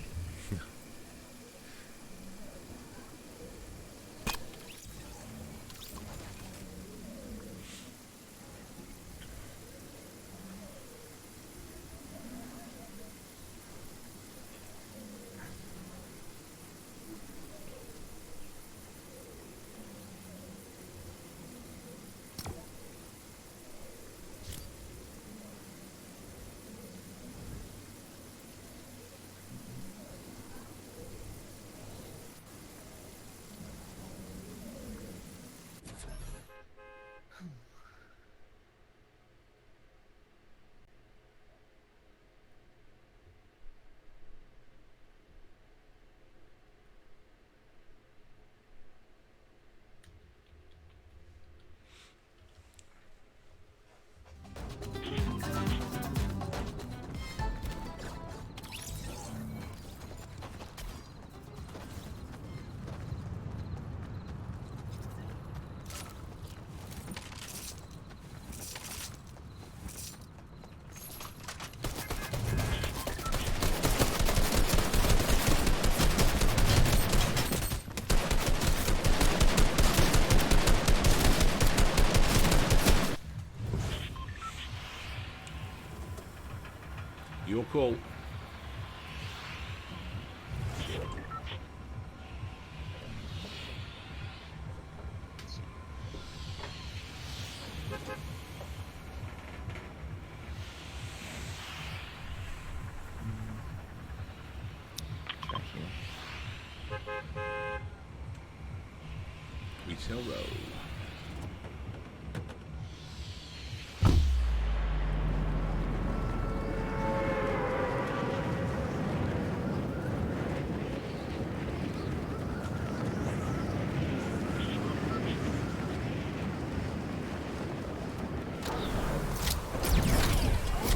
Your call. Right here. We shall roll.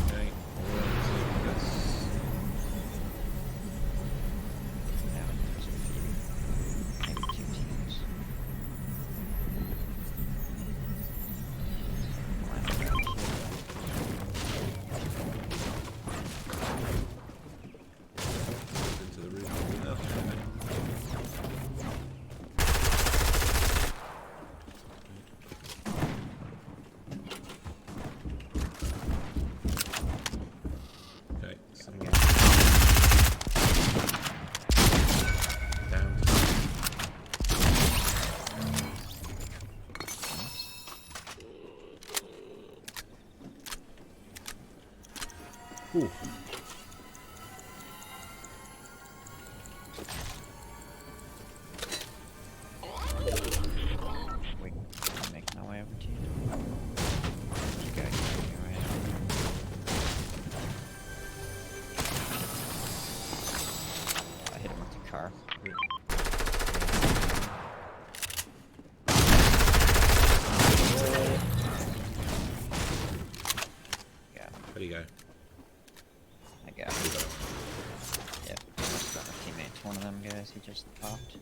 Okay. Now there's a few. Maybe 2 teams. Line up right Into the room. No. Okay. So here. down. Ooh. We can make my way over to you. You gotta get me right I hit him with the car. Yeah, There you go. I got him. Yep, that's not a teammate. It's one of them guys he just popped.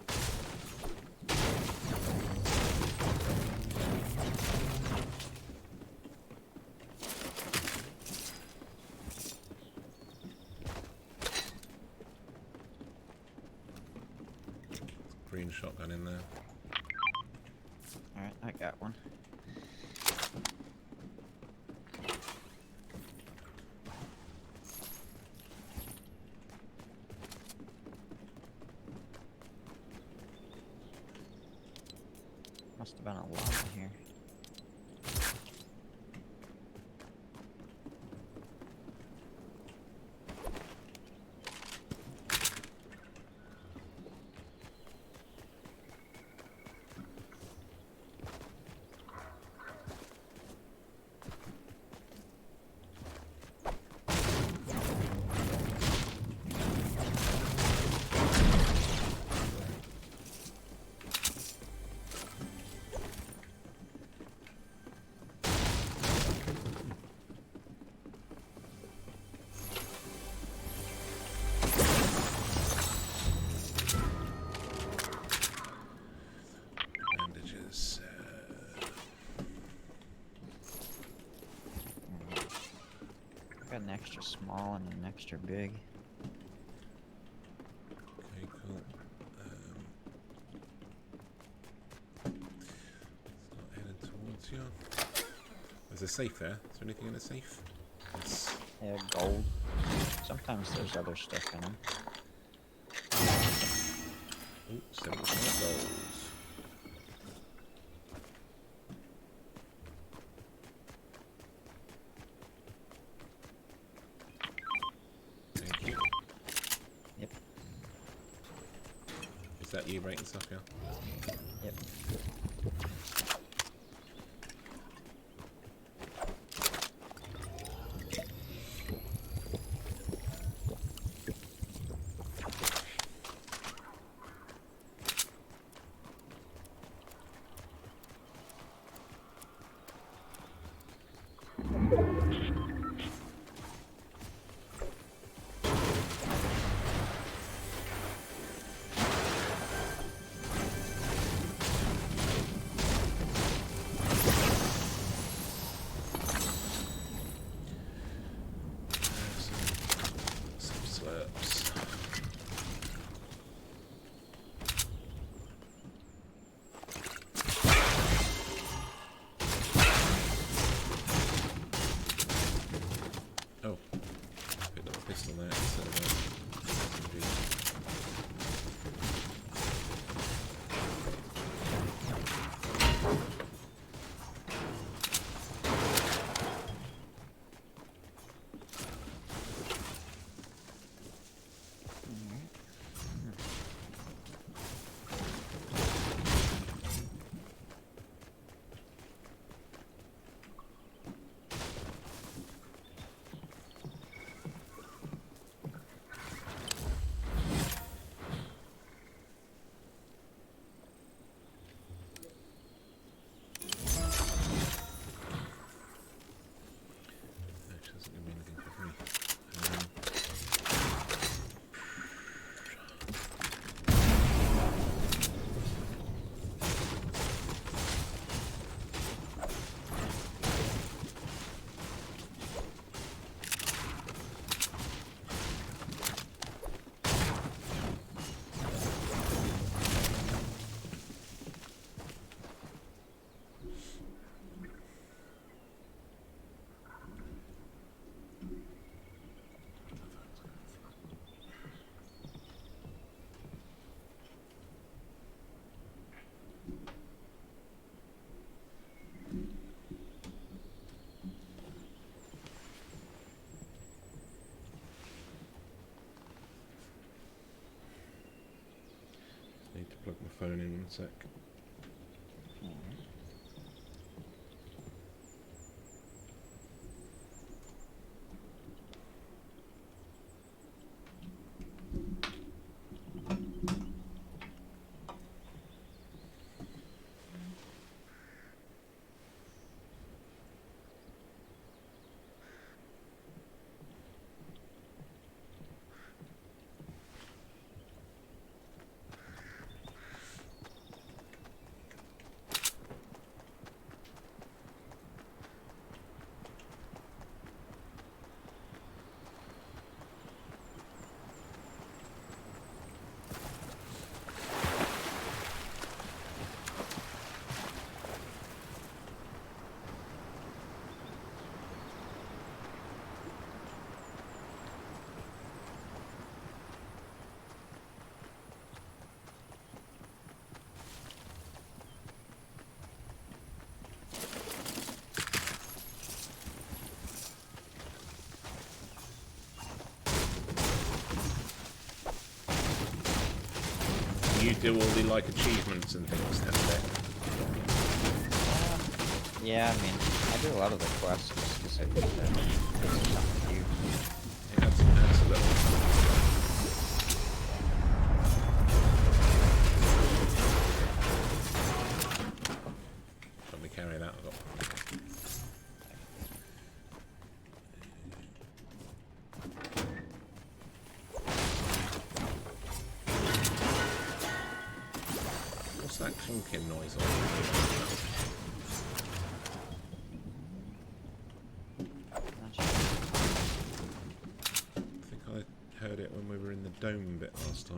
Green shotgun in there. Alright, I got one. Must have been a lot in here. got an extra small and an extra big. Okay, cool. Start heading towards you. There's a safe there. Is there anything in the safe? Yes. Yeah, gold. Sometimes there's other stuff in them. Oh, 75 gold. Thank you. Yep. Is that you rating stuff, yeah? Yep. Some slurps. Oh, picked up a pistol there instead of a SMG. Actually, doesn't give me anything for free. Need to plug my phone in 1 sec. You do all the like achievements and things now, Yeah, I mean, I do a lot of the quests just because I think that it's something to do. yeah, that's a little. Let me carry that. I've got. What's that clunking noise on? Not sure. when we were in the dome bit last time.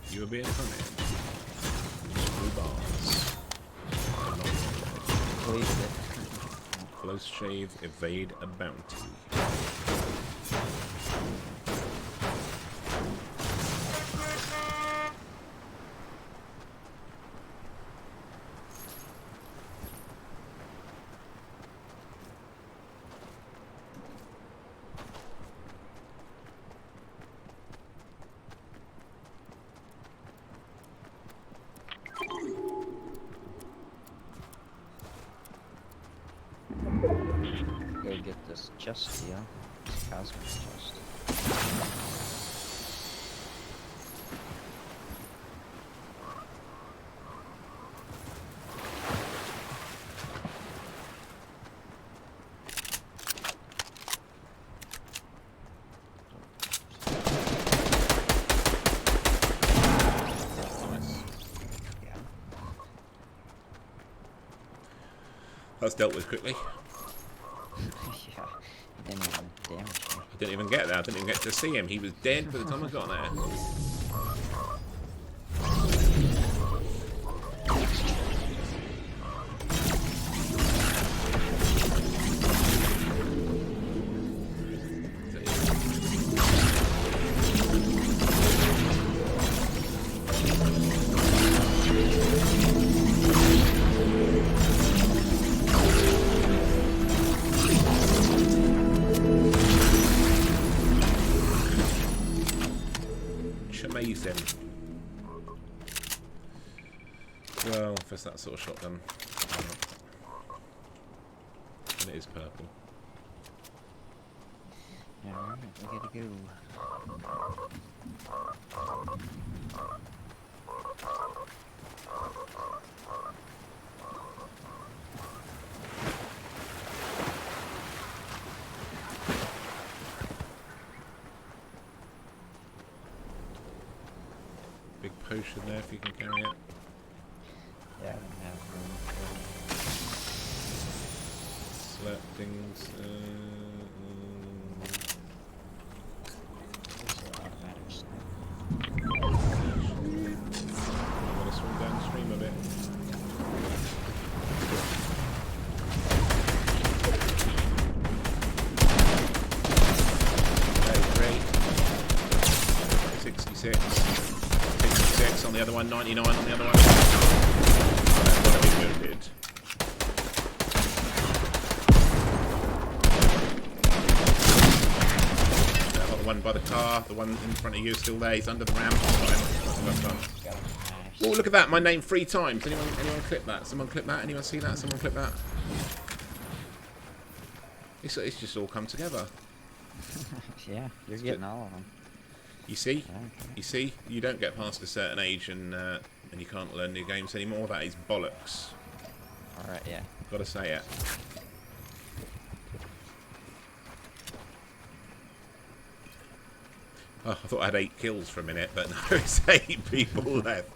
You were being funny. Screw bars. Please it. Close shave, evade a bounty. Go get this chest here. This cosmic chest. Nice. Yeah. That's dealt with quickly. Yeah. He didn't even damage me. I didn't even get there. I didn't even get to see him. He was dead by the time I got there. Amazing. Well, if it's that sort of shotgun, why not? And it is purple. Alright, we gotta go. Big potion there if you can carry it. Yeah, I don't have room for Slap things. this automatic sniper. I'm gonna swing downstream a bit. Okay, 66. 66 on the other one, 99 on the other one. That's gotta be wounded. Got the one by the car, the one in front of you is still there, he's under the ramp. That's done. Nice. Oh, look at that, my name 3 times. Anyone clip that? Someone clip that? Anyone see that? Someone clip that? It's just all come together. Yeah, you're getting all of them. You see? Okay. You see? You don't get past a certain age and you can't learn new games anymore. That is bollocks. Alright, yeah. Gotta say it. Oh, I thought I had 8 kills for a minute, but no, it's 8 people left.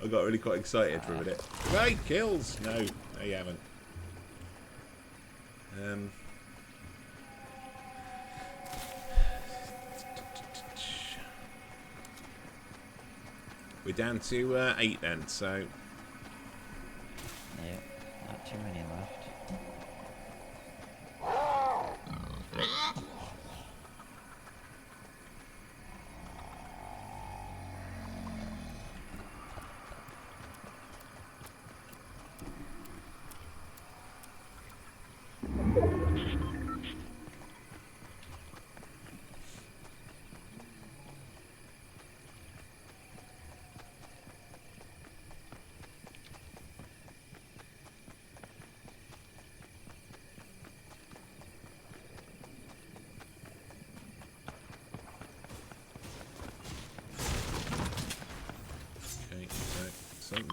I got really quite excited for a minute. 8 kills! No, no you haven't. We're down to 8 then, so Yeah, not too many left.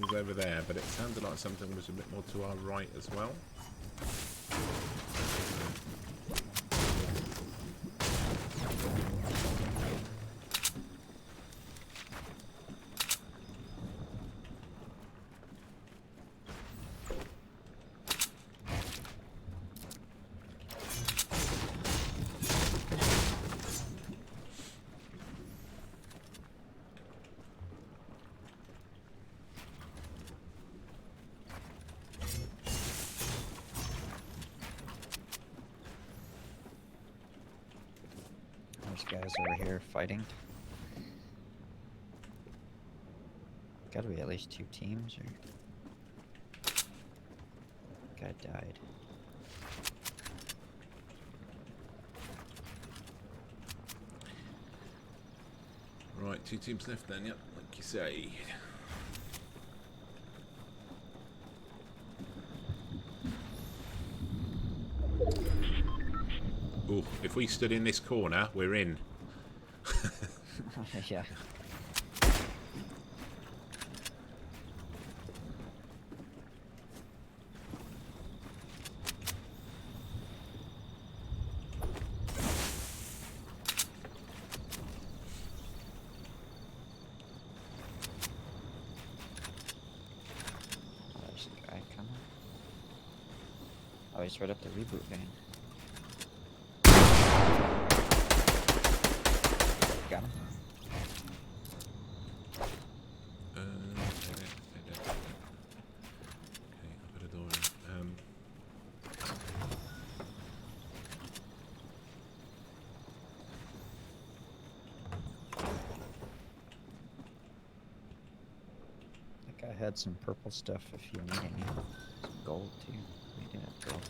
was over there, but it sounded like something was a bit more to our right as well. There's guys over here fighting. Gotta be at least 2 teams, or... Guy died. Right, 2 teams left then, yep, like you say. Ooh, if we stood in this corner, we're in. Yeah. There's a guy coming. Oh, he's right up the reboot van. Got him. Okay, I'll put a door in. That guy had some purple stuff if you need any. Some gold too. We did have gold.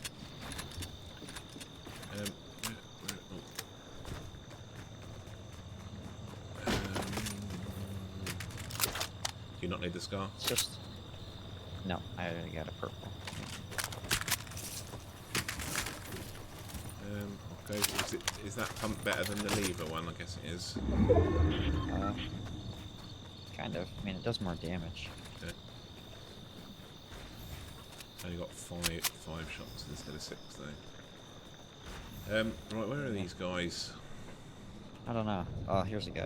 Do you not need the scar? It's just... No, I already got a purple. Okay, is that pump better than the lever one? I guess it is. Kind of. I mean, it does more damage. Yeah. Only got five shots instead of 6 though. Right, where are these guys? I don't know. Oh, here's a guy.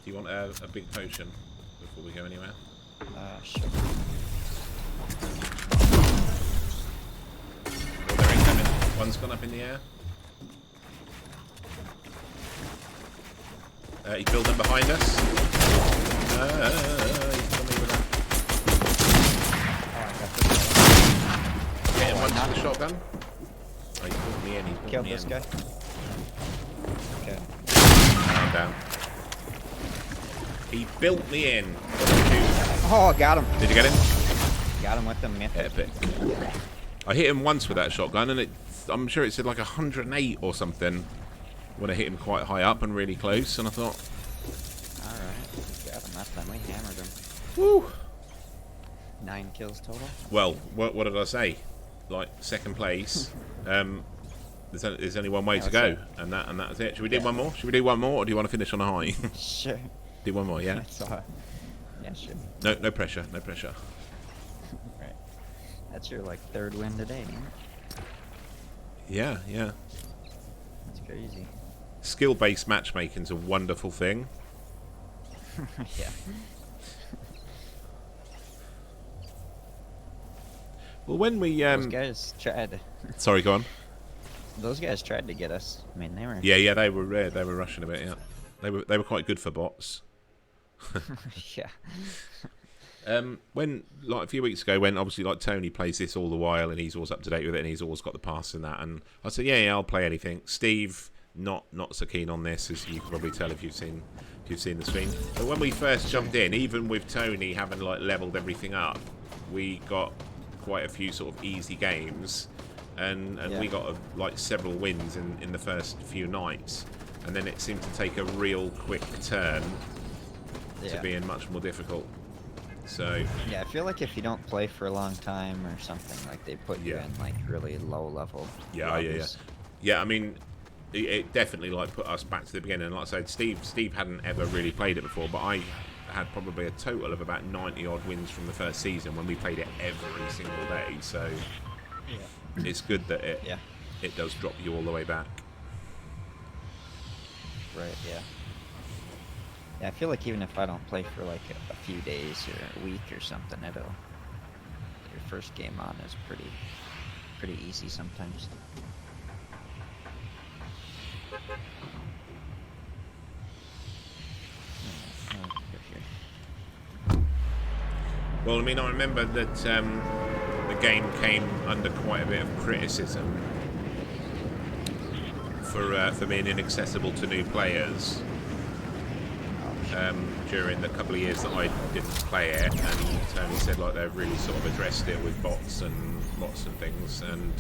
Do you want a big potion before we go anywhere? Sure. Oh, they're incoming. One's gone up in the air. He's building behind us. He's coming with that. Get him once with the shotgun. Oh, he's pulling me in. He's pulling Killed me this in. guy. Okay. I'm down. He built me in. Oh, got him. Did you get him? Got him with the mythic. Epic. I hit him once with that shotgun, and I'm sure it said like 108 or something when I hit him quite high up and really close, and I thought... Alright, got him that time. We hammered him. Woo! 9 kills total. Well, what did I say? Like, second place. There's only one way to go, and that's it. Should we do one more? Should we do one more, or do you want to finish on a high? Sure. Do one more, yeah? That's all. Yeah, sure. No pressure, no pressure. Right. That's your, like, 3rd win today, ain't it? Yeah. That's crazy. Skill-based matchmaking's a wonderful thing. Yeah. Well, when we Those guys tried. sorry, go on. Those guys tried to get us. I mean, they were. Yeah, they were rushing a bit. Yeah, they were quite good for bots. Yeah. When like a few weeks ago, when obviously like Tony plays this all the while and he's always up to date with it and he's always got the pass and that, and I said, yeah, I'll play anything. Steve, not so keen on this, as you can probably tell if you've seen the stream. But when we first jumped in, even with Tony having like leveled everything up, we got quite a few sort of easy games, and we got like several wins in the first few nights, and then it seemed to take a real quick turn to being much more difficult. So Yeah, I feel like if you don't play for a long time or something, like they put you Yeah. in like really low level. yeah, yeah. lobbies. Yeah, I mean, it definitely like put us back to the beginning. Like I said, Steve hadn't ever really played it before, but I had probably a total of about 90 odd wins from the first season when we played it every single day. So it's good that Yeah. it does drop you all the way back. Right. Yeah. Yeah, I feel like even if I don't play for like a few days or a week or something, your first game on is pretty easy sometimes. Well, I mean, I remember that the game came under quite a bit of criticism for being inaccessible to new players during the couple of years that I didn't play it, and Tony said like they've really sort of addressed it with bots and things, and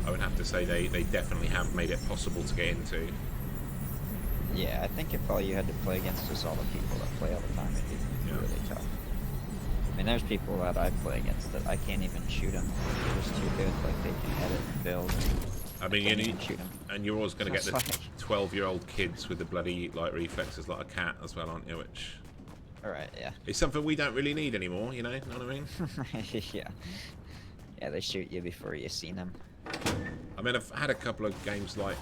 I would have to say they definitely have made it possible to get into. Yeah, I think if all you had to play against is all the people that play all the time, it'd be really tough. I mean, there's people that I play against that I can't even shoot them. They're just too good. Like, they can edit and build. I mean, can't even shoot them. and you're always going to get the That's 12-year-old kids with the bloody like reflexes like a cat as well, aren't you? Which Alright, yeah. is something we don't really need anymore. You know what I mean? Yeah. Yeah, they shoot you before you seen them. I mean, I've had a couple of games like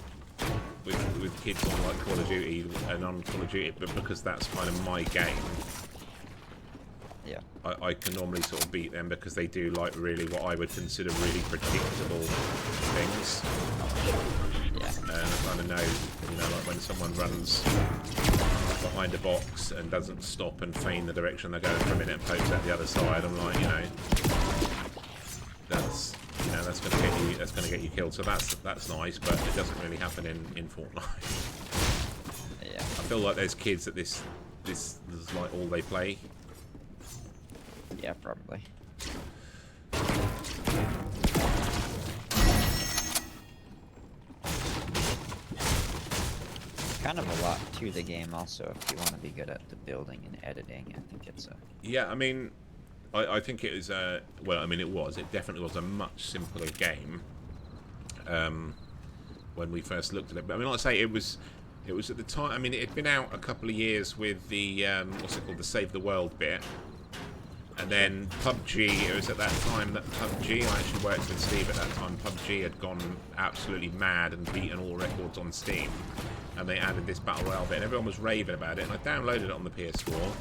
with kids on like Call of Duty and on Call of Duty, but because that's kind of my game, Yeah. I can normally sort of beat them because they do like really what I would consider really predictable things. Yeah. And I kind of know, like when someone runs behind a box and doesn't stop and feign the direction they're going for a minute and pokes out the other side, I'm like, that's going to get you killed. So that's nice, but it doesn't really happen in Fortnite. Yeah. I feel like there's kids that this is like all they play. Yeah, probably. Kind of a lot to the game also if you want to be good at the building and editing. I think it's a... Yeah, I mean, I think it was well, I mean, it definitely was a much simpler game when we first looked at it. But I mean, like I say, it was at the time. I mean, it had been out a couple of years with the what's it called, the Save the World bit, and then PUBG. It was at that time that PUBG. I actually worked with Steve at that time. PUBG had gone absolutely mad and beaten all records on Steam, and they added this Battle Royale bit, and everyone was raving about it. And I downloaded it on the PS4.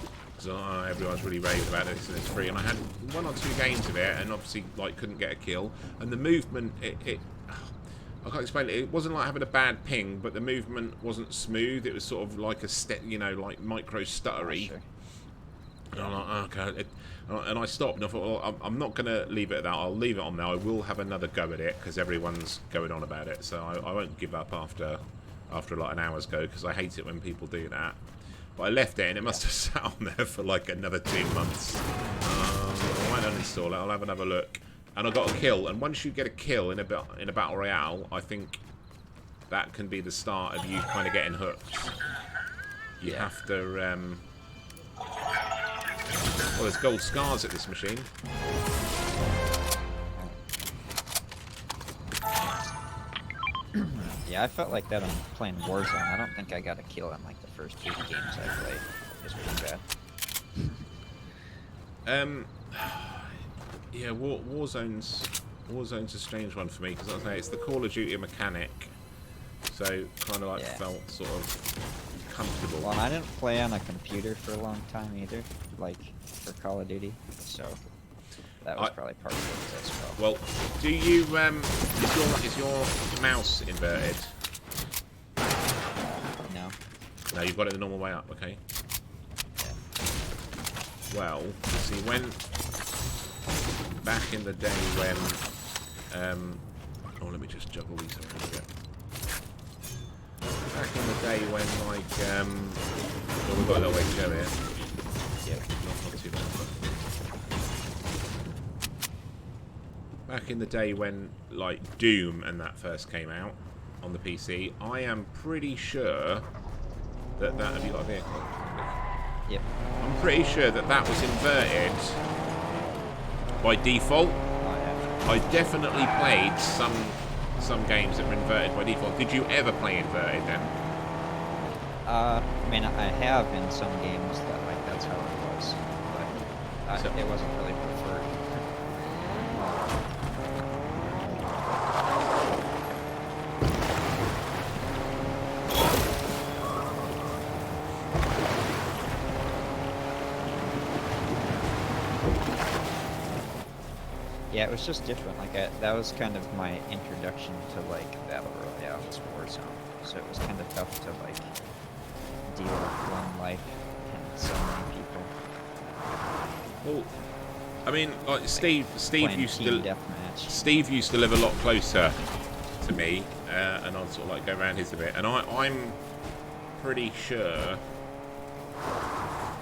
So everyone's really raving about it, and it's free. And I had 1 or 2 games of it, and obviously like couldn't get a kill. And the movement, I can't explain it. It wasn't like having a bad ping, but the movement wasn't smooth. It was sort of like a step, like micro stuttery. Sure. And I'm like, okay. And I stopped, and I thought, well, I'm not gonna leave it at that. I'll leave it on there. I will have another go at it because everyone's going on about it. So I won't give up after like an hour's go, because I hate it when people do that. But I left it, and it must have sat on there for like another 2 months. I might uninstall it. I'll have another look. And I got a kill. And once you get a kill in a battle royale, I think that can be the start of you kind of getting hooked. You have to. Well, there's gold scars at this machine. Yeah, I felt like that on playing Warzone. I don't think I got a kill in like the first 8 games I played. It was pretty bad. Yeah, Warzone's a strange one for me, because I say it's the Call of Duty mechanic, so kind of like felt sort of comfortable. Well, and I didn't play on a computer for a long time either, like for Call of Duty, so that was probably part of it as well. Well, do you is your mouse inverted? No. No, you've got it the normal way up. Okay. Yeah. Well, see, when back in the day when oh, let me just juggle these up a bit. Back in the day when like well, we've got a little way to go here. Yeah, not too bad. But back in the day when like Doom and that first came out on the PC, I am pretty sure that have you got a vehicle? Yep. I'm pretty sure that that was inverted by default. Oh, yeah. I definitely played some games that were inverted by default. Did you ever play inverted then? I mean, I have in some games that like that's how it was, but So- it wasn't really preferred. Yeah, it was just different. Like that was kind of my introduction to like Battle Royale, Warzone. So it was kind of tough to like deal with one life and so many people. Well, I mean, like Steve Playing used team to deathmatch. Steve used to live a lot closer to me, and I'd sort of like go around his a bit. And I'm pretty sure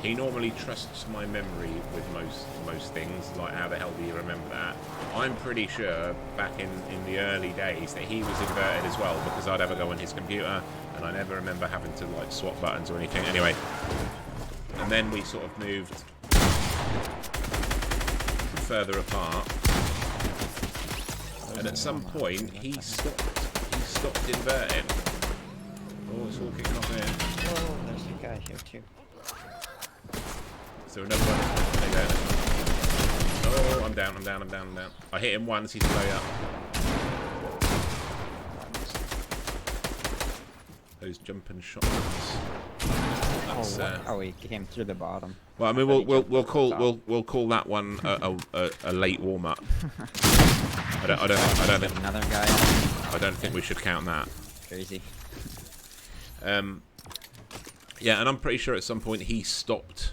he normally trusts my memory with most things. Like, how the hell do you remember that? I'm pretty sure back in the early days that he was inverted as well, because I'd ever go on his computer and I never remember having to like swap buttons or anything. Anyway, and then we sort of moved further apart, and at some point he stopped inverting. Oh, it's all kicking off here. Oh, there's a guy here too. Is there another one? Hey there. Oh, I'm down. I hit him once, he's way up. Those jumping shotguns. That's, Oh, he came through the bottom. well, I mean, we'll call that one a late warm up. I don't think Another guy. I don't think we should count that. Crazy. Yeah, and I'm pretty sure at some point he stopped.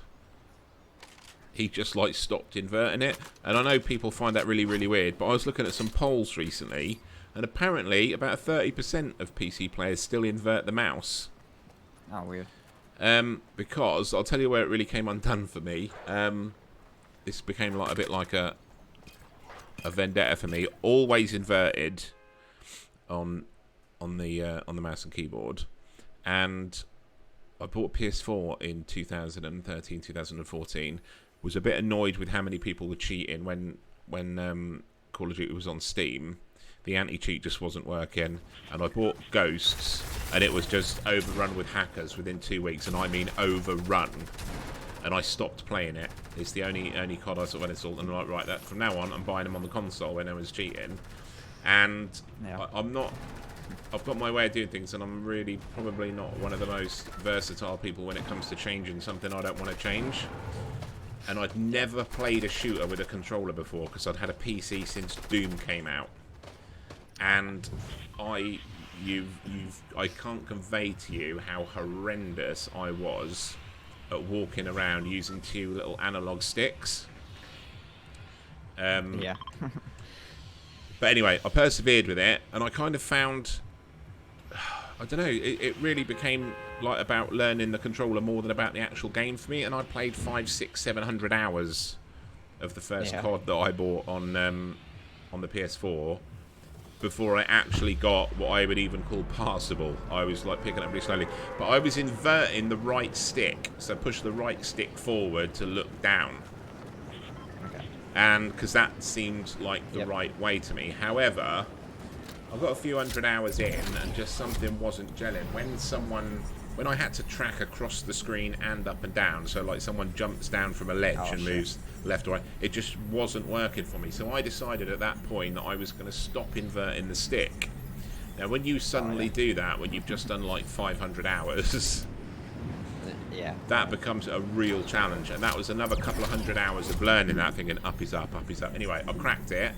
He just like stopped inverting it, and I know people find that really, really weird. But I was looking at some polls recently, and apparently about 30% of PC players still invert the mouse. Oh, weird. Because I'll tell you where it really came undone for me. This became like a bit like a vendetta for me. Always inverted on the mouse and keyboard, and I bought a PS4 in 2013, 2014. Was a bit annoyed with how many people were cheating when Call of Duty was on Steam. The anti-cheat just wasn't working, and I bought Ghosts, and it was just overrun with hackers within 2 weeks, and I mean overrun. And I stopped playing it. It's the only COD I sort of installed, and I'm like, right, that from now on, I'm buying them on the console when I was cheating. And Yeah. I'm not. I've got my way of doing things, and I'm really probably not one of the most versatile people when it comes to changing something I don't want to change. And I'd never played a shooter with a controller before, because I'd had a PC since Doom came out. And I can't convey to you how horrendous I was at walking around using 2 little analog sticks. Yeah. But anyway, I persevered with it, and I kind of found, I don't know, it really became like about learning the controller more than about the actual game for me. And I played 500, 600, 700 hours of the first COD that I bought on the PS4 before I actually got what I would even call passable. I was like picking up really slowly, but I was inverting the right stick, so push the right stick forward to look down. Okay. And because that seemed like the right way to me. However, I got a few hundred hours in, and just something wasn't gelling. When I had to track across the screen and up and down, so like someone jumps down from a ledge and moves left or right, it just wasn't working for me. So I decided at that point that I was going to stop inverting the stick. Now, when you suddenly do that, when you've just done like 500 hours, Yeah. that becomes a real challenge. And that was another couple of 100 hours of learning that, thinking up is up, up is up. Anyway, I cracked it.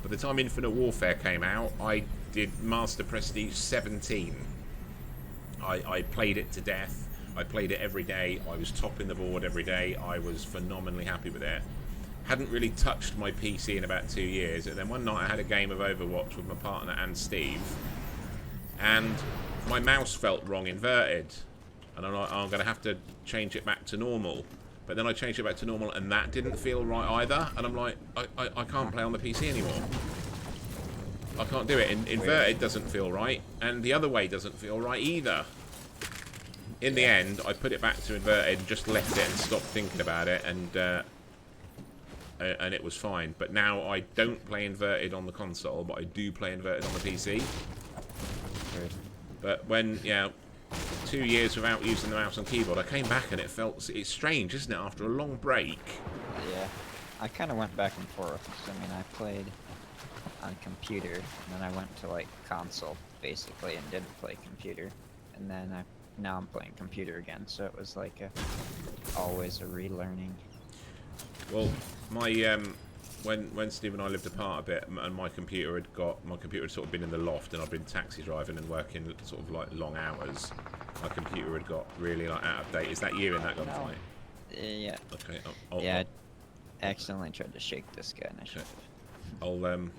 By the time Infinite Warfare came out, I did Master Prestige 17. I played it to death. I played it every day. I was topping the board every day. I was phenomenally happy with it. Hadn't really touched my PC in about 2 years. And then one night I had a game of Overwatch with my partner and Steve. And my mouse felt wrong inverted. And I'm like, oh, I'm going to have to change it back to normal. But then I changed it back to normal, and that didn't feel right either. And I'm like, I can't play on the PC anymore. I can't do it. Inverted doesn't feel right, and the other way doesn't feel right either. in the end, I put it back to inverted and just left it and stopped thinking about it, and it was fine. But now I don't play inverted on the console, but I do play inverted on the PC. Good. But when, 2 years without using the mouse and keyboard, I came back and it's strange, isn't it, after a long break? Yeah. I kind of went back and forth. 'Cause, I mean, I played on computer, and then I went to like console basically, and didn't play computer, and then now I'm playing computer again. So it was like always a relearning. Well, my when Steve and I lived apart a bit, and my computer had sort of been in the loft, and I've been taxi driving and working sort of like long hours. My computer had got really like out of date. Is that you in that gunfight? Yeah. Okay. Yeah. I accidentally tried to shake this guy, and I should have.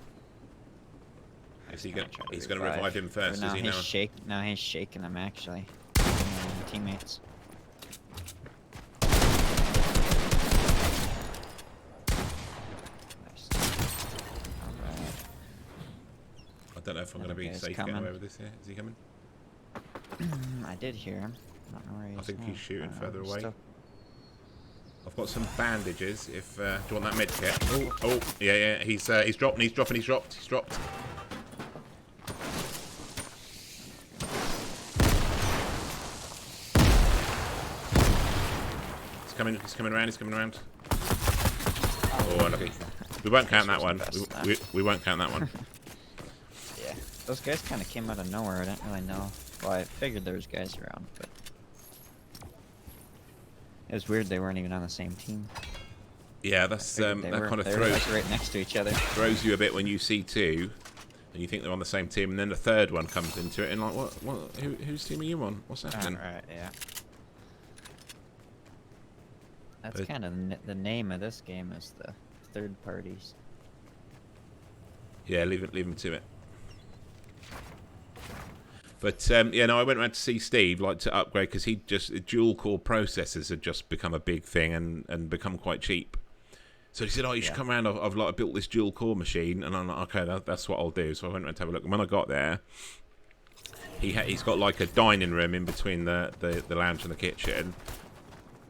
Is he he's going to revive him first? No, is he he's now? He's shaking him actually. Teammates. Nice. Alright. I don't know if I'm going to be safe getting away with this here. Is he coming? I did hear him. I don't know where he is. I think he's shooting further away. Still... I've got some bandages. If do you want that med kit? Oh, yeah. He's dropped. He's dropped. He's dropped. He's coming around. Oh, unlucky. We won't count that one. We won't count that one. Yeah, those guys kind of came out of nowhere. I didn't really know. Well, I figured there was guys around, but it was weird they weren't even on the same team. Yeah, that's that kind of throws like right next to each other. Throws you a bit when you see two, and you think they're on the same team, and then the third one comes into it, and like, what? Whose team are you on? What's happening? Right, yeah. That's kind of the name of this game, is the third parties. Yeah, leave them to it. But I went around to see Steve, like, to upgrade, because dual core processors had just become a big thing and become quite cheap. So he said, "Oh, you should come around. I've built this dual core machine," and I'm like, "Okay, that's what I'll do." So I went around to have a look. And when I got there, he's got like a dining room in between the lounge and the kitchen.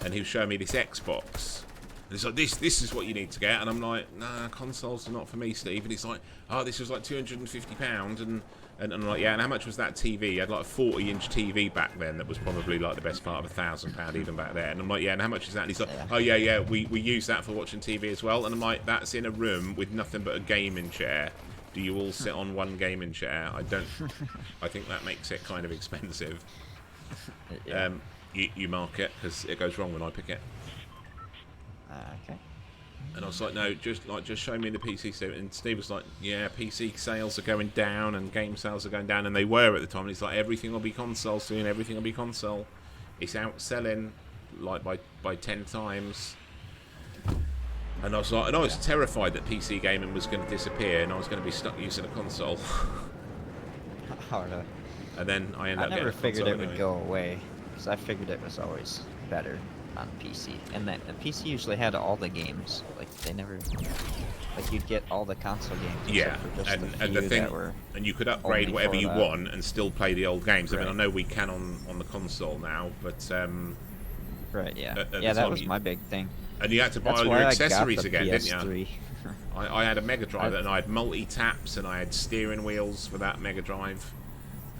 And he was showing me this Xbox. And he's like, this is what you need to get. And I'm like, nah, consoles are not for me, Steve. And he's like, oh, this was like £250. And I'm like, yeah, and how much was that TV? He had like a 40-inch TV back then that was probably like the best part of £1,000 even back then. And I'm like, yeah, and how much is that? And he's like, oh, yeah, we use that for watching TV as well. And I'm like, that's in a room with nothing but a gaming chair. Do you all sit on one gaming chair? I think that makes it kind of expensive. Yeah. You mark it, because it goes wrong when I pick it. Okay. And I was like, no, just show me the PC sale. And Steve was like, yeah, PC sales are going down and game sales are going down, and they were at the time. And he's like, everything will be console soon. Everything will be console. It's outselling like by 10 times. And I was like, and I was terrified that PC gaming was going to disappear, and I was going to be stuck using a console. Oh, really? And then I ended up getting a console. I never figured it anyway. would go away, because I figured it was always better on PC, and that the PC usually had all the games. Like they never, like you'd get all the console games. Yeah, for just and the thing, and you could upgrade whatever you want and still play the old games. Right. I mean, I know we can on the console now, but right, yeah, at that was my big thing. And you had to buy all your accessories again, PS3. didn't you? I had a Mega Drive, and I had multi-taps, and I had steering wheels for that Mega Drive.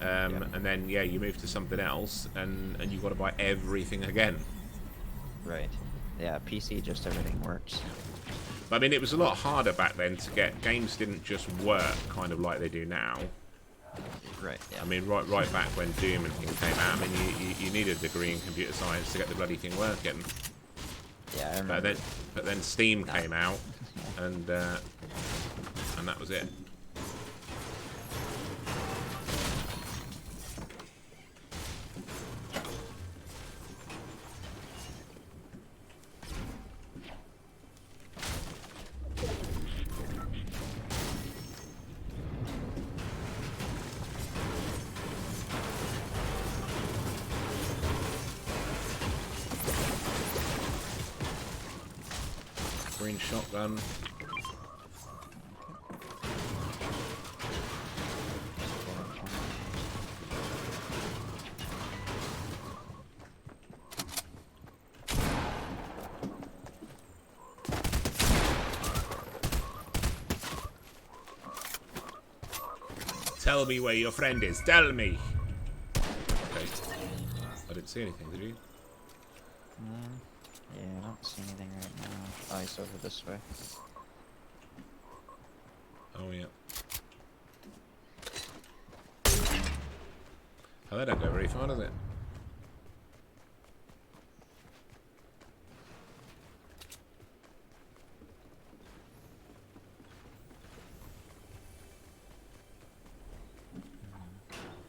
And then you move to something else, and you've got to buy everything again. Right. Yeah, PC, just everything works. But, I mean, it was a lot harder back then to get games. Didn't just work kind of like they do now. Right. Yeah. I mean, right back when Doom and things came out, I mean, you needed a degree in computer science to get the bloody thing working. Yeah, I remember. But then Steam came out, and that was it. Green shotgun. Tell me where your friend is. Tell me. Okay. I didn't see anything, did you? Yeah, I don't see anything right now. Oh, he's over this way. Oh, yeah. Oh, that don't go very far, does it?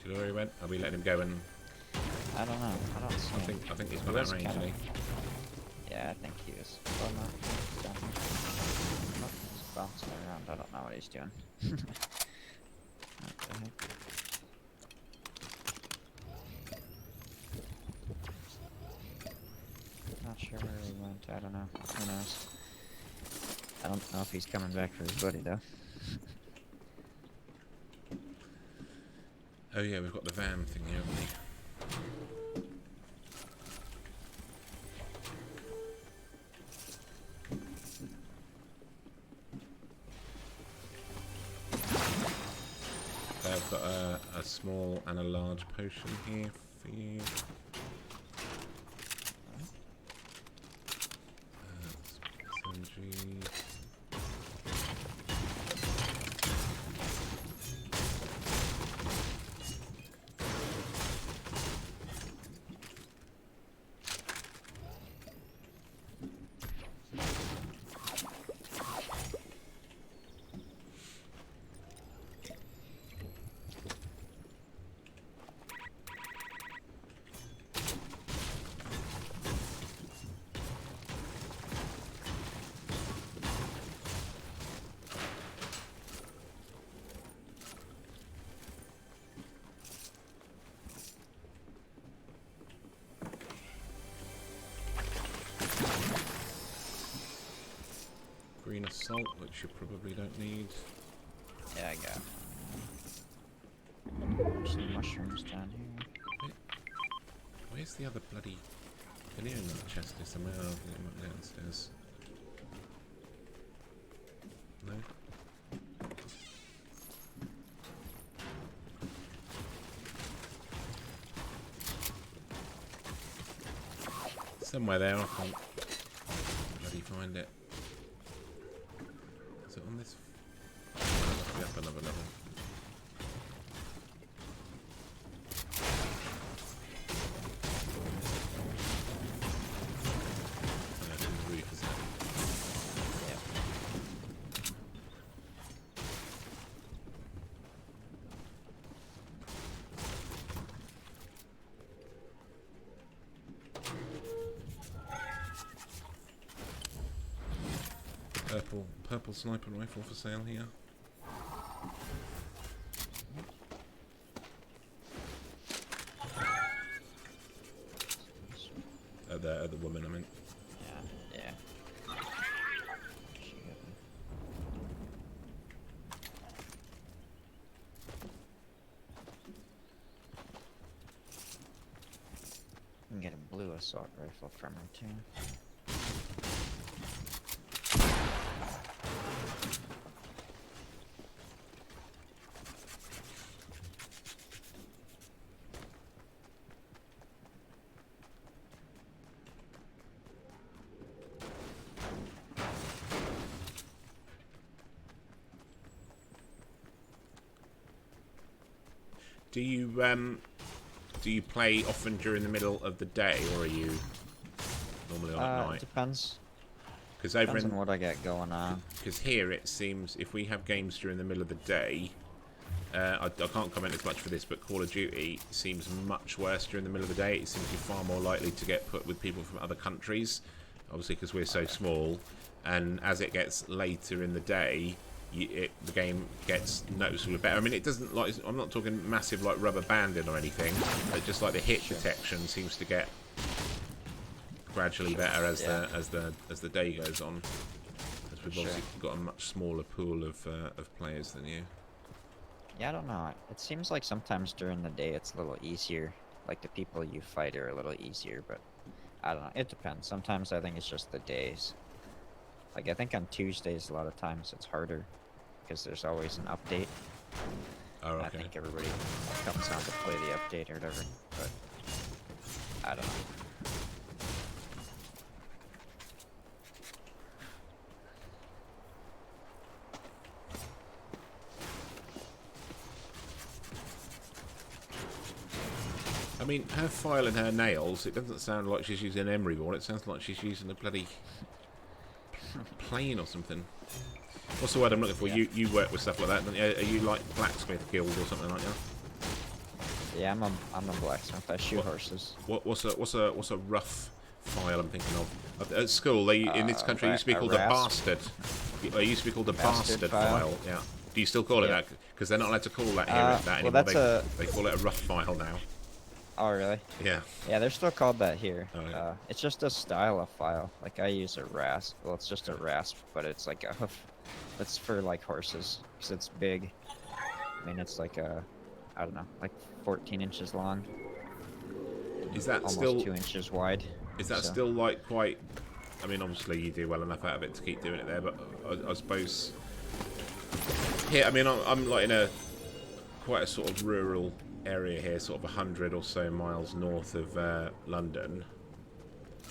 Do you know where he went? Are we letting him go and... I don't know. I don't see him. I think he's got He that was range, kinda- hasn't he? Yeah, I think he is. Well, no, he's down here. Oh, he's bouncing around. I don't know what he's doing. What the heck? Not sure where he went. I don't know. Who knows? I don't know if he's coming back for his buddy though. Oh yeah, we've got the van thing here, haven't we? I've got a small and a large potion here for you. SMG. Green assault, which you probably don't need. Yeah, I got some mushrooms down here. Where's the other bloody... Can you in that chest here somewhere? I'll get him up downstairs. No? Somewhere there, I can't bloody find it. Is it on this? Must be up another level. No, it's in the roof, isn't it? Yeah. Purple sniper rifle for sale here. The woman, I mean. Yeah. She got me. I can get a blue assault rifle from her too. Do you play often during the middle of the day, or are you normally on at night? Depends. Because over Depends in on what I got going on. because here it seems if we have games during the middle of the day, I can't comment as much for this, but Call of Duty seems much worse during the middle of the day. It seems to be far more likely to get put with people from other countries, obviously because we're so small. And as it gets later in the day, the game gets noticeably better. I mean, it doesn't like. I'm not talking massive like rubber banding or anything, but just like the hit detection seems to get gradually better as the day goes on. As we've obviously got a much smaller pool of players than you. Yeah, I don't know. It seems like sometimes during the day it's a little easier. Like the people you fight are a little easier, but I don't know. It depends. Sometimes I think it's just the days. Like I think on Tuesdays a lot of times it's harder because there's always an update. Oh, I okay. think everybody comes on to play the update or whatever, but I don't know. I mean, her file and her nails, it doesn't sound like she's using an emery board. It sounds like she's using a bloody plane or something. What's the word I'm looking for? Yeah. You work with stuff like that, don't you? Are you like blacksmith guild or something like that? Yeah, I'm a blacksmith. I shoot horses. What's a rough file I'm thinking of? At school, they in this country it used to be called a rasp. bastard. It used to be called a Bastard bastard file. file. Yeah. Do you still call it Yeah. that? Because they're not allowed to call that here Well, that anymore. that's They call it a rough file now. Oh, really? Yeah. Yeah, they're still called that here. Oh, yeah. It's just a style of file. Like, I use a rasp. Well, it's just a rasp, but it's like a hoof. It's for, like, horses, because it's big. I mean, it's like I don't know, like 14 inches long. Is that Almost still 2 inches wide. Is that so- still like quite? I mean, obviously you do well enough out of it to keep doing it there, but I suppose here. I mean, I'm like in a quite a sort of rural area here, sort of 100 or so miles north of London,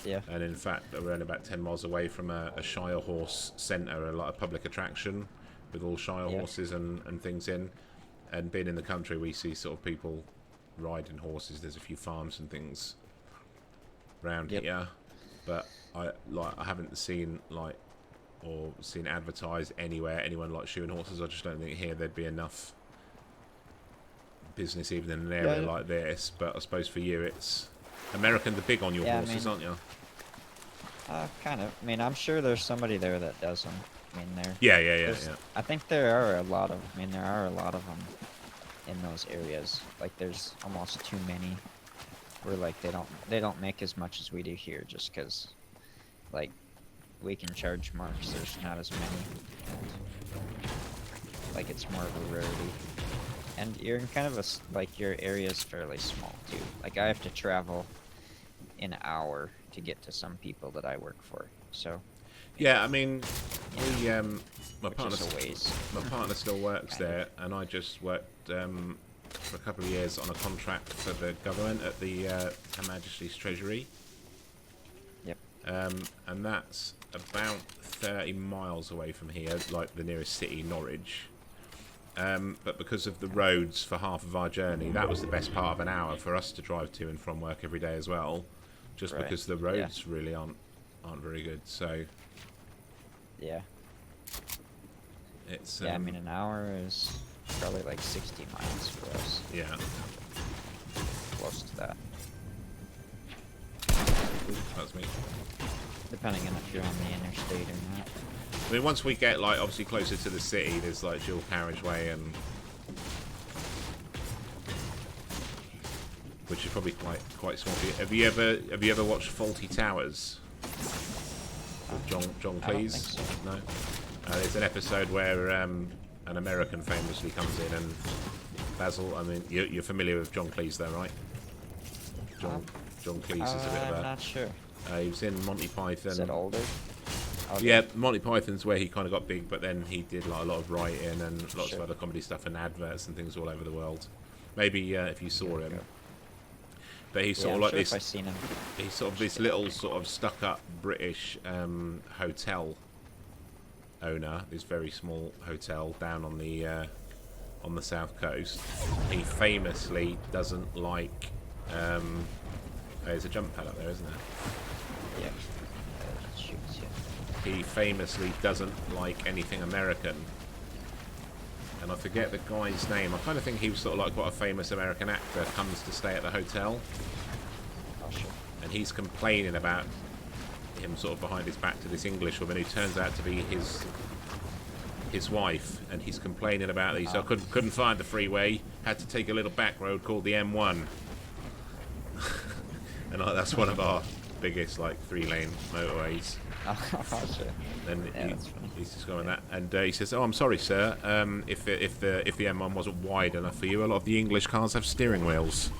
Yeah. and in fact we're only about 10 miles away from a Shire horse centre, a public attraction with all Shire Yeah. horses and things in. And being in the country, we see sort of people riding horses. There's a few farms and things around Yep. here, but I haven't seen advertised anywhere anyone like shoeing horses. I just don't think here there'd be enough business even in an area Yeah. like this. But I suppose for you it's American. They're big on your Yeah, I horses, mean- aren't you? Kind of. I mean, I'm sure there's somebody there that does them. I mean, Yeah. there's- I think there are a lot of. I mean, there are a lot of them in those areas. Like, there's almost too many. Where like they don't make as much as we do here, just because, like, we can charge more because there's not as many. And, like, it's more of a rarity. And you're in kind of like, your area's fairly small too. Like, I have to travel an hour to get to some people that I work for. So, Yeah, I mean, we my which partner is a ways. my partner still works Kind of. there, and I just worked for a couple of years on a contract for the government at the Her Majesty's Treasury. Yep. And that's about 30 miles away from here, like the nearest city, Norwich. But because of the roads for half of our journey, that was the best part of an hour for us to drive to and from work every day as well, just Right. because the roads really aren't very good. So Yeah. it's Yeah, I mean, an hour is probably like 60 miles for us. yeah. Close to that. That's me. Depending on if you're on the interstate or not. I mean, once we get like obviously closer to the city, there's like dual carriageway and which is probably quite small. Have you ever watched Faulty Towers with John I don't Cleese? think so. No. There's an episode where an American famously comes in and Basil. I mean, you're familiar with John Cleese, though, right? John Cleese is a bit of I'm a. not sure. He was in Monty Python. Is it older? Okay. Yeah, Monty Python's where he kind of got big, but then he did like a lot of writing and lots Sure. of other comedy stuff and adverts and things all over the world. Maybe if you saw him, Okay. but he's Yeah, sort I'm of like sure this. if I've seen him. He's sort of this little sort of stuck-up British hotel owner. This very small hotel down on the south coast. He famously doesn't like. There's a jump pad up there, isn't there? Yeah. It shoots you. He famously doesn't like anything American. And I forget the guy's name. I kind of think he was sort of like quite a famous American actor, comes to stay at the hotel. Oh, sure. And he's complaining about him sort of behind his back to this English woman who turns out to be his wife. And he's complaining about these. So I couldn't find the freeway. Had to take a little back road called the M1. And that's one of our biggest like 3-lane motorways. Oh, sure. And Yeah, that's funny. he's just going that, and he says, "Oh, I'm sorry, sir. If the M1 wasn't wide enough for you, a lot of the English cars have steering wheels."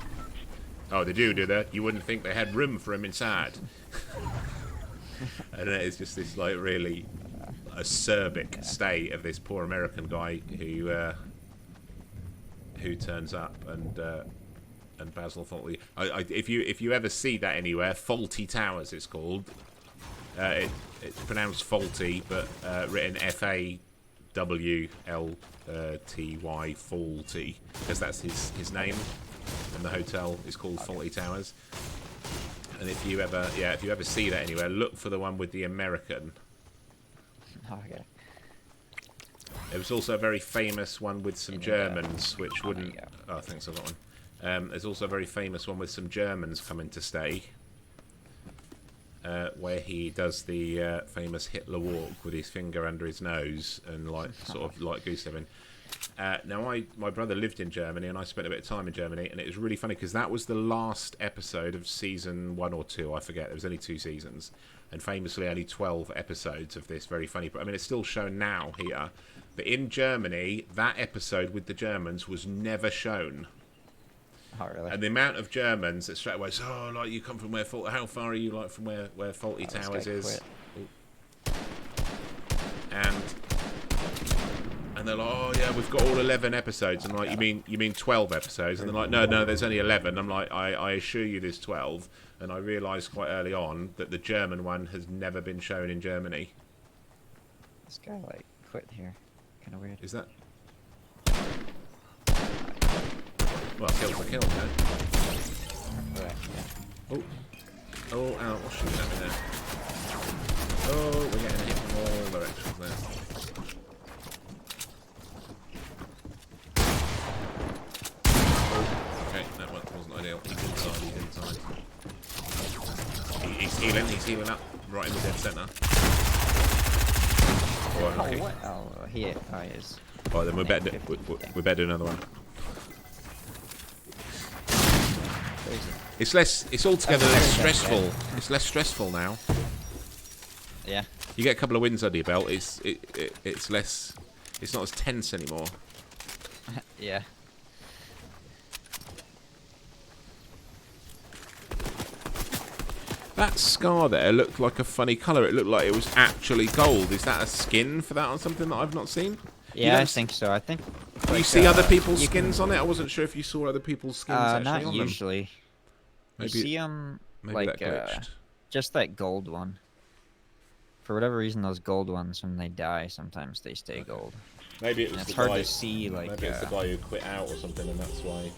Oh, they do that? You wouldn't think they had room for him inside. And it's just this like really acerbic state of this poor American guy who who turns up and Basil Faulty. If you ever see that anywhere, Faulty Towers it's called. It's pronounced faulty, but written FAWLTY faulty, because that's his name, and the hotel is called Faulty Towers. And if you ever see that anywhere, look for the one with the American. Okay. There was also a very famous one with some Germans, which wouldn't. Oh, thanks, I got one. There's also a very famous one with some Germans coming to stay, where he does the famous Hitler walk with his finger under his nose and sort of like goose stepping. Now, my brother lived in Germany, and I spent a bit of time in Germany, and it was really funny because that was the last episode of season 1 or 2. I forget. There was only 2 seasons, and famously only 12 episodes of this very funny. But I mean, it's still shown now here. But in Germany, that episode with the Germans was never shown. Oh, really? And the amount of Germans that straight away say, "Oh, like you come from where? How far are you from where Faulty Towers is?" And they're like, "Oh yeah, we've got all 11 episodes." And I'm like, "You mean 12 episodes?" And they're like, "No, there's only 11." I'm like, "I assure you, there's 12." And I realised quite early on that the German one has never been shown in Germany. This guy like quit here. Kind of weird. Is that? Well, kill's a kill, no? Right, yeah. Oh, ow, what's shooting at me there? Oh, we're getting hit from all directions there. Oh, okay, that wasn't ideal. He's inside. He's healing up, right in the dead centre. Oh, okay. What? Oh, he is. Alright, then we're better do another one. It's altogether less stressful. It's less stressful now. Yeah. You get a couple of wins under your belt. It's less. It's not as tense anymore. Yeah. That scar there looked like a funny colour. It looked like it was actually gold. Is that a skin for that or something that I've not seen? Yeah, I think so. I think. Do you see other people's skins on it? I wasn't sure if you saw other people's skins actually not on usually. them. You see them Maybe like that glitched. just that gold one. For whatever reason, those gold ones, when they die, sometimes they stay gold. Maybe it was And it's the hard guy. to see, like. Maybe it's the guy who quit out or something, and that's why.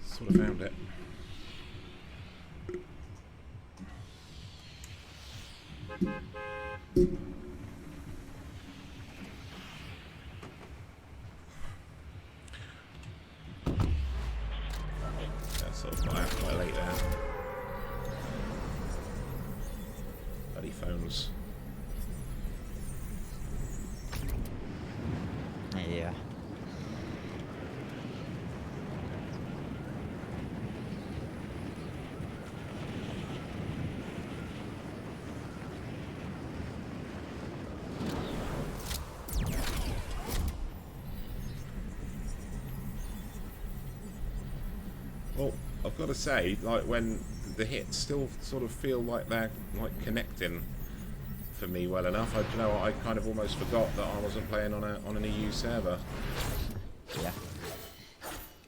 Sort of found it. That's sort of quite late there. Bloody phones. Yeah. Well, I've got to say, like when the hits still sort of feel like they're like connecting for me well enough. I kind of almost forgot that I wasn't playing on an EU server. Yeah.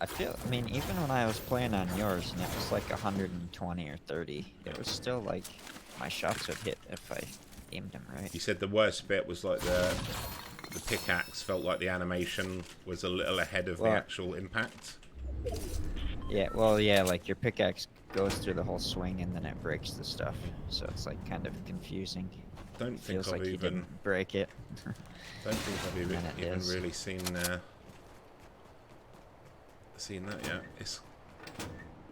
I mean, even when I was playing on yours and it was like 120 or 30, it was still like my shots would hit if I aimed them right. You said the worst bit was like the the pickaxe felt like the animation was a little ahead of the Well- actual impact. Yeah, well, yeah, like your pickaxe goes through the whole swing and then it breaks the stuff, so it's like kind of confusing. Don't think Feels I've like you even didn't break it. don't think I've even, And it even is. really seen that yet. It's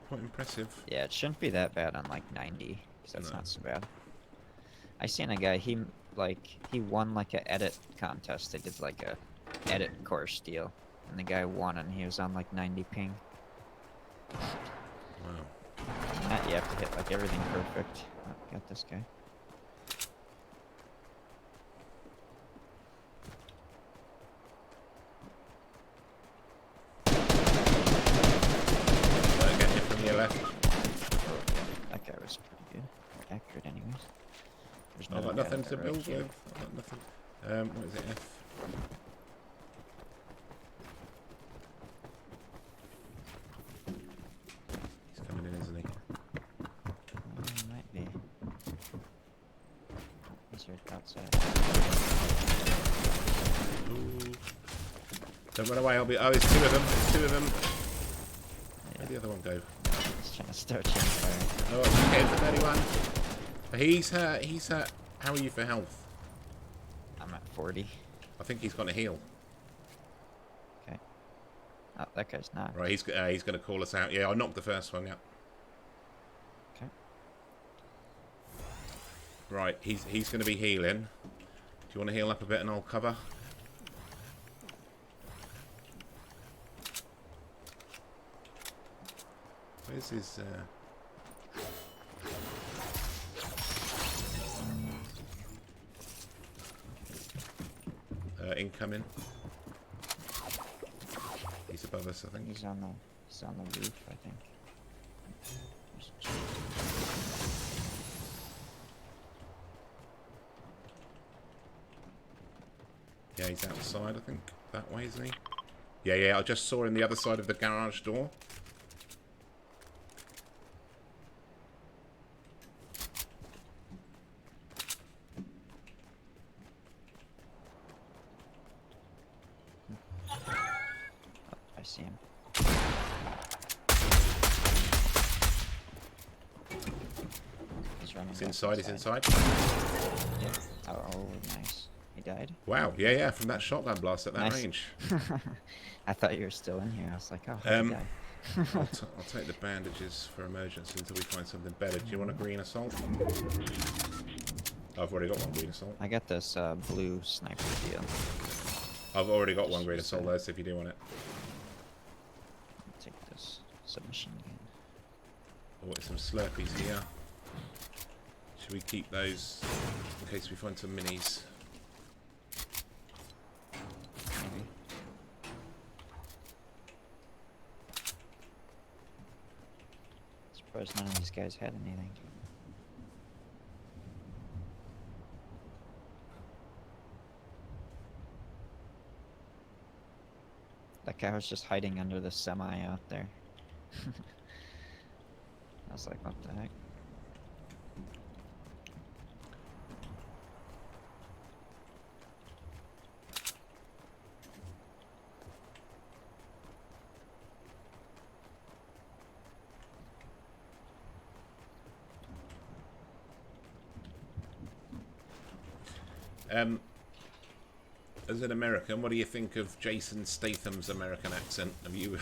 quite impressive. Yeah, it shouldn't be that bad on like 90, because that's No. not so bad. I seen a guy, he won like a edit contest. They did like a edit course deal, and the guy won, and he was on like 90 ping. Wow. That you have to hit like everything perfect. Oh, got this guy. Get hit from your left. That guy was pretty good. Or accurate, anyways. There's I've another got guy nothing on to the right build here. with. I've got nothing. What is it? F. He's coming in, isn't he? Might be. He's right outside. Ooh. Don't run away. I'll be. Oh, it's two of them. It's two of them. Yeah, Where'd the other one go? he's trying to start chain fire. Oh, I'm hitting for 31. He's hurt. He's hurt. How are you for health? I'm at 40. I think he's gonna heal. Okay. Oh, that guy's not. Right, he's going to call us out. Yeah, I knocked the first one. Yeah. Okay. Right, he's going to be healing. Do you want to heal up a bit and I'll cover? Where's his? Incoming. He's above us, I think. He's on the roof, I think. Yeah, he's outside, I think. That way, isn't he? Yeah, yeah, I just saw him the other side of the garage door. I see him. He's running. He's back inside, he's inside. Yeah. Oh, nice. He died? Wow, yeah, yeah, from that shotgun blast at that Nice. range. I thought you were still in here. I was like, oh, how'd he die? I'll take the bandages for emergency until we find something better. Do you want a green assault? I've already got one green assault. I got this blue sniper deal. I've already got one green assault there, so if you do want it. I'll take this submachine gun. Oh, some Slurpees here. Should we keep those in case we find some minis? Maybe. Surprised none of these guys had anything. That guy was just hiding under the semi out there. I was like, what the heck? As an American, what do you think of Jason Statham's American accent? Have you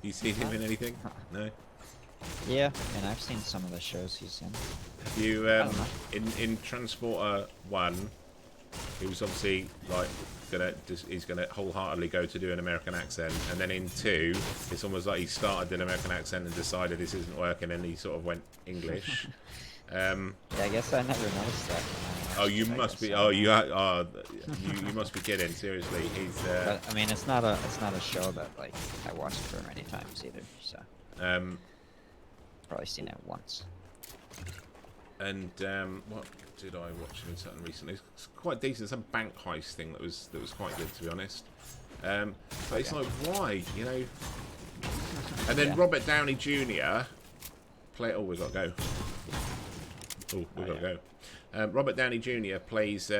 you seen him in anything? No. Yeah, and I've seen some of the shows he's in. Have you I don't know. in Transporter 1, he was obviously like he's gonna wholeheartedly go to do an American accent, and then in 2, it's almost like he started an American accent and decided this isn't working, and he sort of went English. Yeah, I guess I never noticed that. When I Oh, you watched it, I must guess be. I- Oh, you must be kidding. Seriously, he's. But, I mean, it's not a show that like I watched for many times either. So probably seen it once. And what did I watch in something recently? It's quite decent. Some bank heist thing that was quite good, to be honest. But it's like, why, you know? And then Yeah. Robert Downey Jr. play. Oh, we got to go. Oh, we've got to go. Robert Downey Jr. plays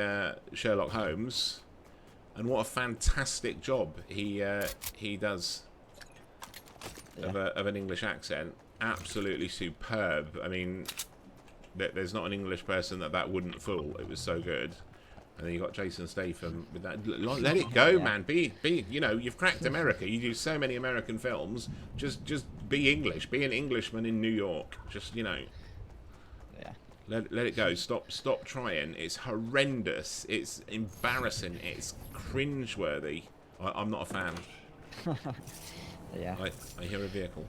Sherlock Holmes, and what a fantastic job he does of an English accent. Absolutely superb. I mean, there's not an English person that wouldn't fool. It was so good. And then you got Jason Statham with that. Let it go, man. Be. You know, you've cracked America. You do so many American films. Just be English. Be an Englishman in New York. Just, you know. Yeah. Let it go. Stop trying. It's horrendous. It's embarrassing. It's cringeworthy. I'm not a fan. Yeah. I hear a vehicle.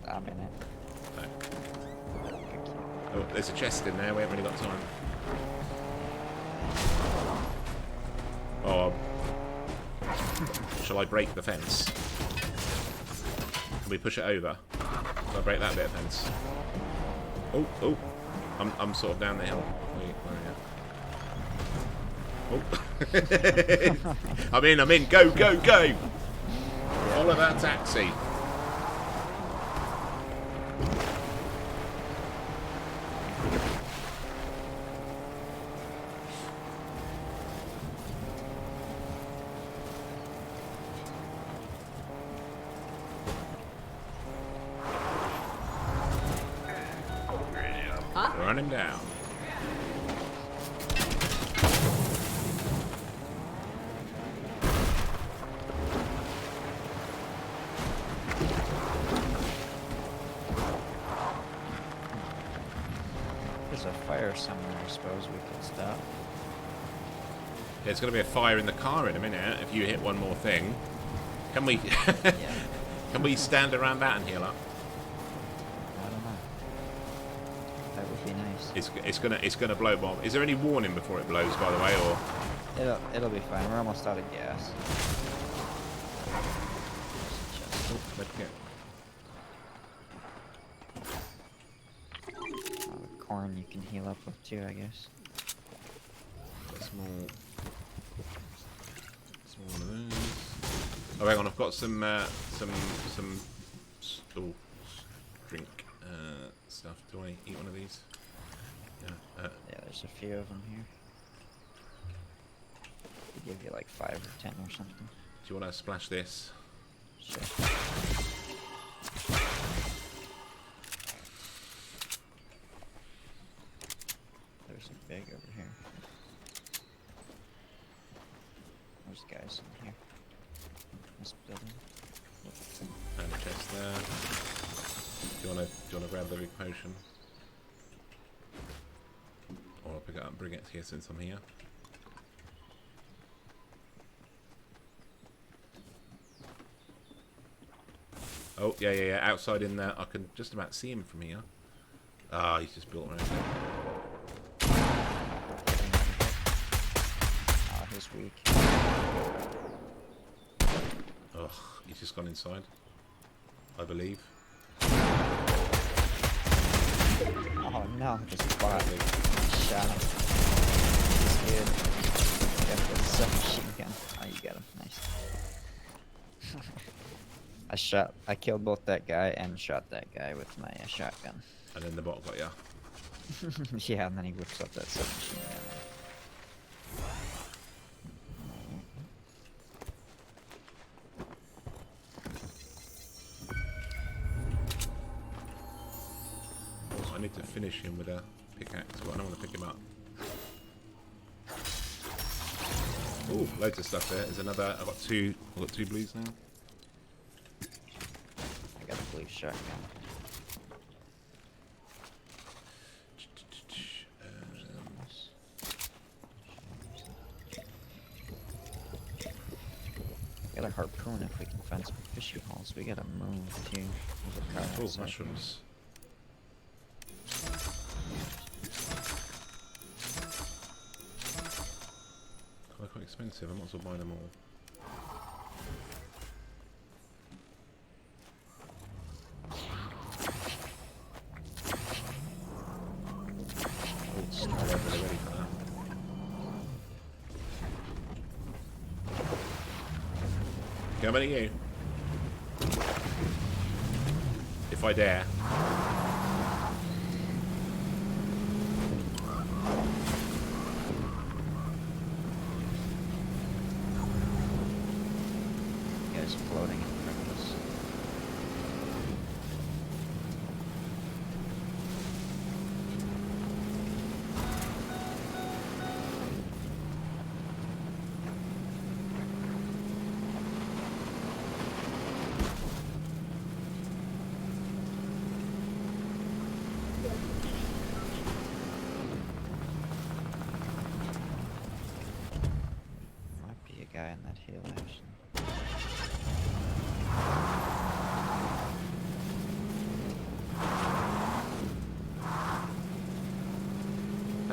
I'm in it. No. Oh, there's a chest in there. We haven't really got time. Oh. Shall I break the fence? Can we push it over? Shall I break that bit of fence? Oh. I'm sort of down the hill. Wait, oh. I'm in. Go. Follow that taxi. Run him down. There's a fire somewhere, I suppose we could stop. There's going to be a fire in the car in a minute if you hit one more thing. Can we can we stand around that and heal up? I don't know. That would be nice. It's gonna blow bomb. Is there any warning before it blows, by the way, or? It'll be fine. We're almost out of gas. Oh, medkit. Corn you can heal up with too, I guess. Small one of those. Oh, hang on, I've got some drink stuff. Do I eat one of these? Yeah. Yeah, there's a few of them here. They give you like 5 or 10 or something. Do you want to splash this? Sure. There's a big over here. There's guys in here. This building. And a chest there. Do you wanna grab the big potion? Or I'll pick it up and bring it here since I'm here. Oh, yeah. Outside in there. I can just about see him from here. Ah, he's just built around there. Oh, he's weak. Ugh, he's just gone inside. I believe. Oh no, just bought it. Shot him. He's good. Got the submachine gun. Oh, you got him. Nice. I killed both that guy and shot that guy with my shotgun. And then the bot got ya. Yeah, and then he whips up that submachine gun. I need to finish him with a pickaxe, but I don't want to pick him up. Ooh, loads of stuff there. There's another. I've got two blues now. I got a blue shotgun. Got a harpoon if we can find some fishing holes. We gotta move too. There's a car Oh, outside. mushrooms. Quite expensive. I might as well buy them all. Oh, start over ready for that. Coming at you. If I dare.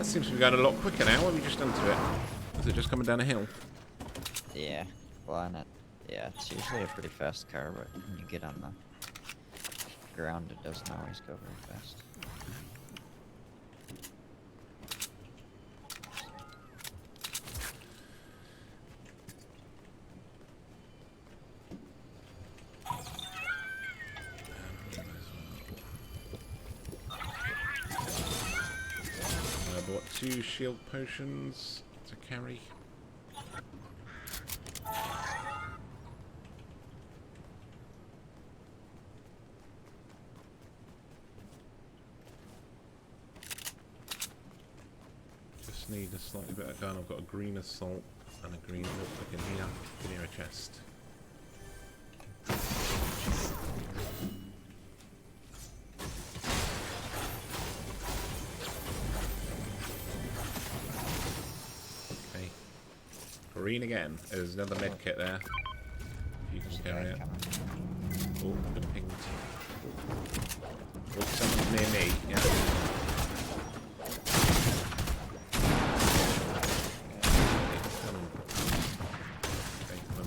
That seems to be going a lot quicker now. What have we just done to it? Is it just coming down a hill? Yeah. Well, and yeah, it's usually a pretty fast car, but when you get on the ground, it doesn't always go very fast. I bought 2 shield potions to carry. Just need a slightly better gun. I've got a green assault and a green look in here. In here a chest. Okay. Green again. There's another med kit there. If you can carry it. Oh, been pinged. Oh, someone's near me. Yeah.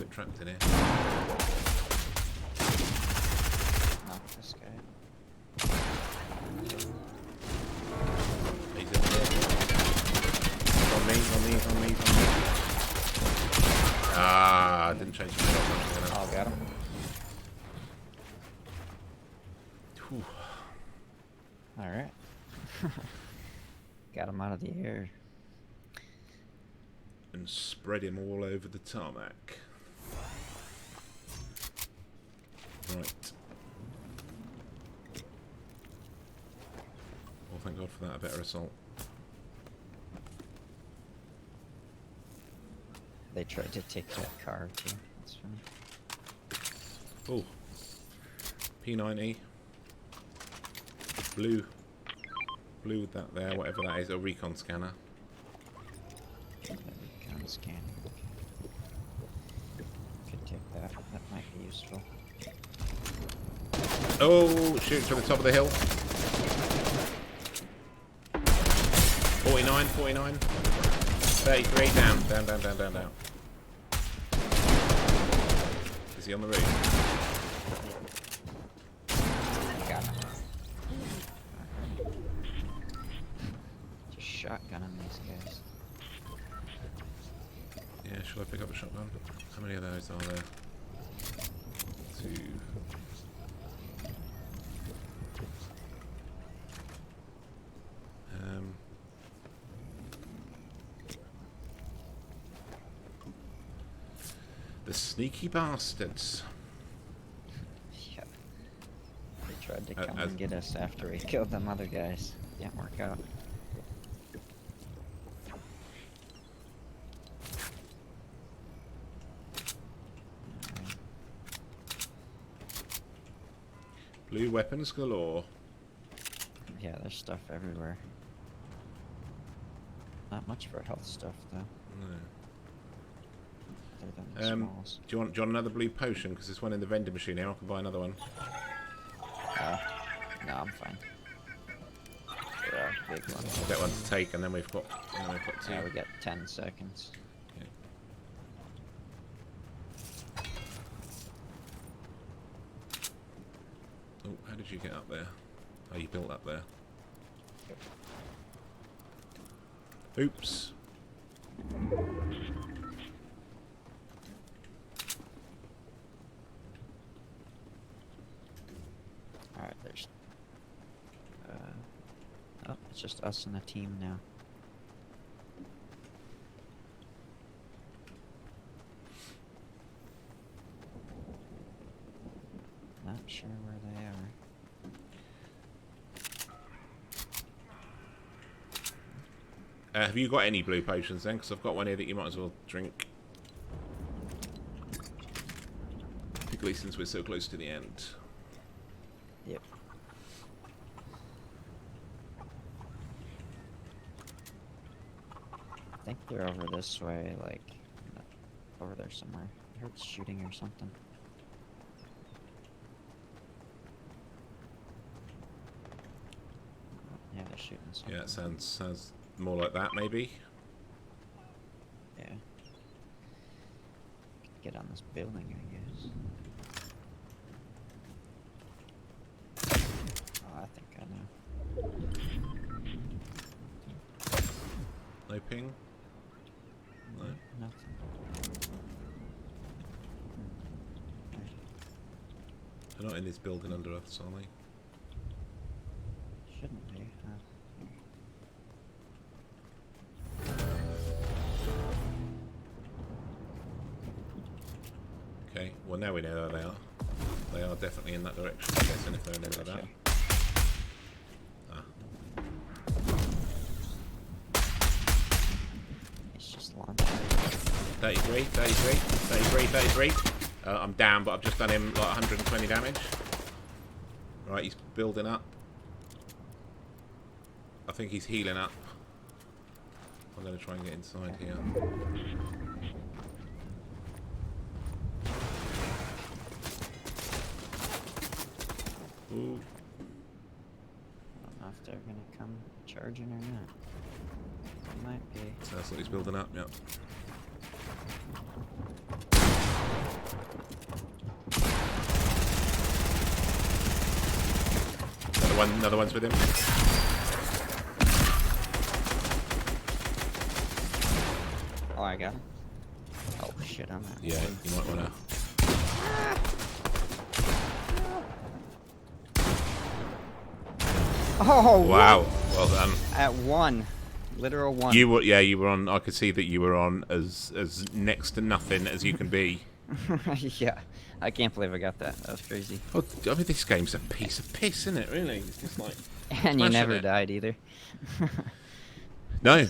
Trapped in here. Knock this guy. He's in there. On me. Ah, didn't change my shot. Oh, got him. Alright. Got him out of the air. And spread him all over the tarmac. Right. Well, thank God for that. A better assault. They tried to take that car too. That's funny. Oh. P90. Blue. Blue with that there, whatever that is. A recon scanner. Recon scan. Could take that. That might be useful. Oh, shoot from the top of the hill. 49. 33, down. Is he on the roof? Got him. Just shotgunning these guys. Yeah, should I pick up a shotgun? How many of those are there? 2. The sneaky bastards. Yeah. They tried to come and get us after we killed them other guys. Didn't work out. Blue weapons galore. Yeah, there's stuff everywhere. Not much for health stuff though. No. Other than the smalls. Do you want another blue potion? Because there's one in the vending machine here. I can buy another one. No, I'm fine. Yeah, big one. I'll get one to take, and then we've got 2. Yeah, we got 10 seconds. Okay. Oh, how did you get up there? Oh, you built up there. Oops. Alright, there's... oh, it's just us and a team now. Not sure where they are. Have you got any blue potions then? Because I've got one here that you might as well drink. Particularly since we're so close to the end. Yep. I think they're over this way, like, over there somewhere. I heard shooting or something. Yeah, they're shooting something. Yeah, it sounds more like that, maybe. Yeah. Get on this building, I guess. Oh, I think I know. No ping? No. Nothing. They're not in this building under us, are they? Shouldn't be. Okay, well now we know where they are. They are definitely in that direction, I guess, and if they're in any of that. Ah. It's just launching. 33, 33, 33, 33. I'm down, but I've just done him like 120 damage. Right, he's building up. I think he's healing up. I'm going to try and get inside here. Ooh. I don't know if they're gonna come charging or not. They might be. Sounds like he's building up, yep. Another one's with him. Oh, I got him. Oh shit, I'm at. Yeah, you might wanna. Oh Wow, well done. At 1. Literal 1. You were, yeah, you were on. I could see that you were on as next to nothing as you can be. Yeah. I can't believe I got that. That was crazy. Oh, I mean, this game's a piece of piss, isn't it? Really, it's just like. And you smashing never it. died either. No.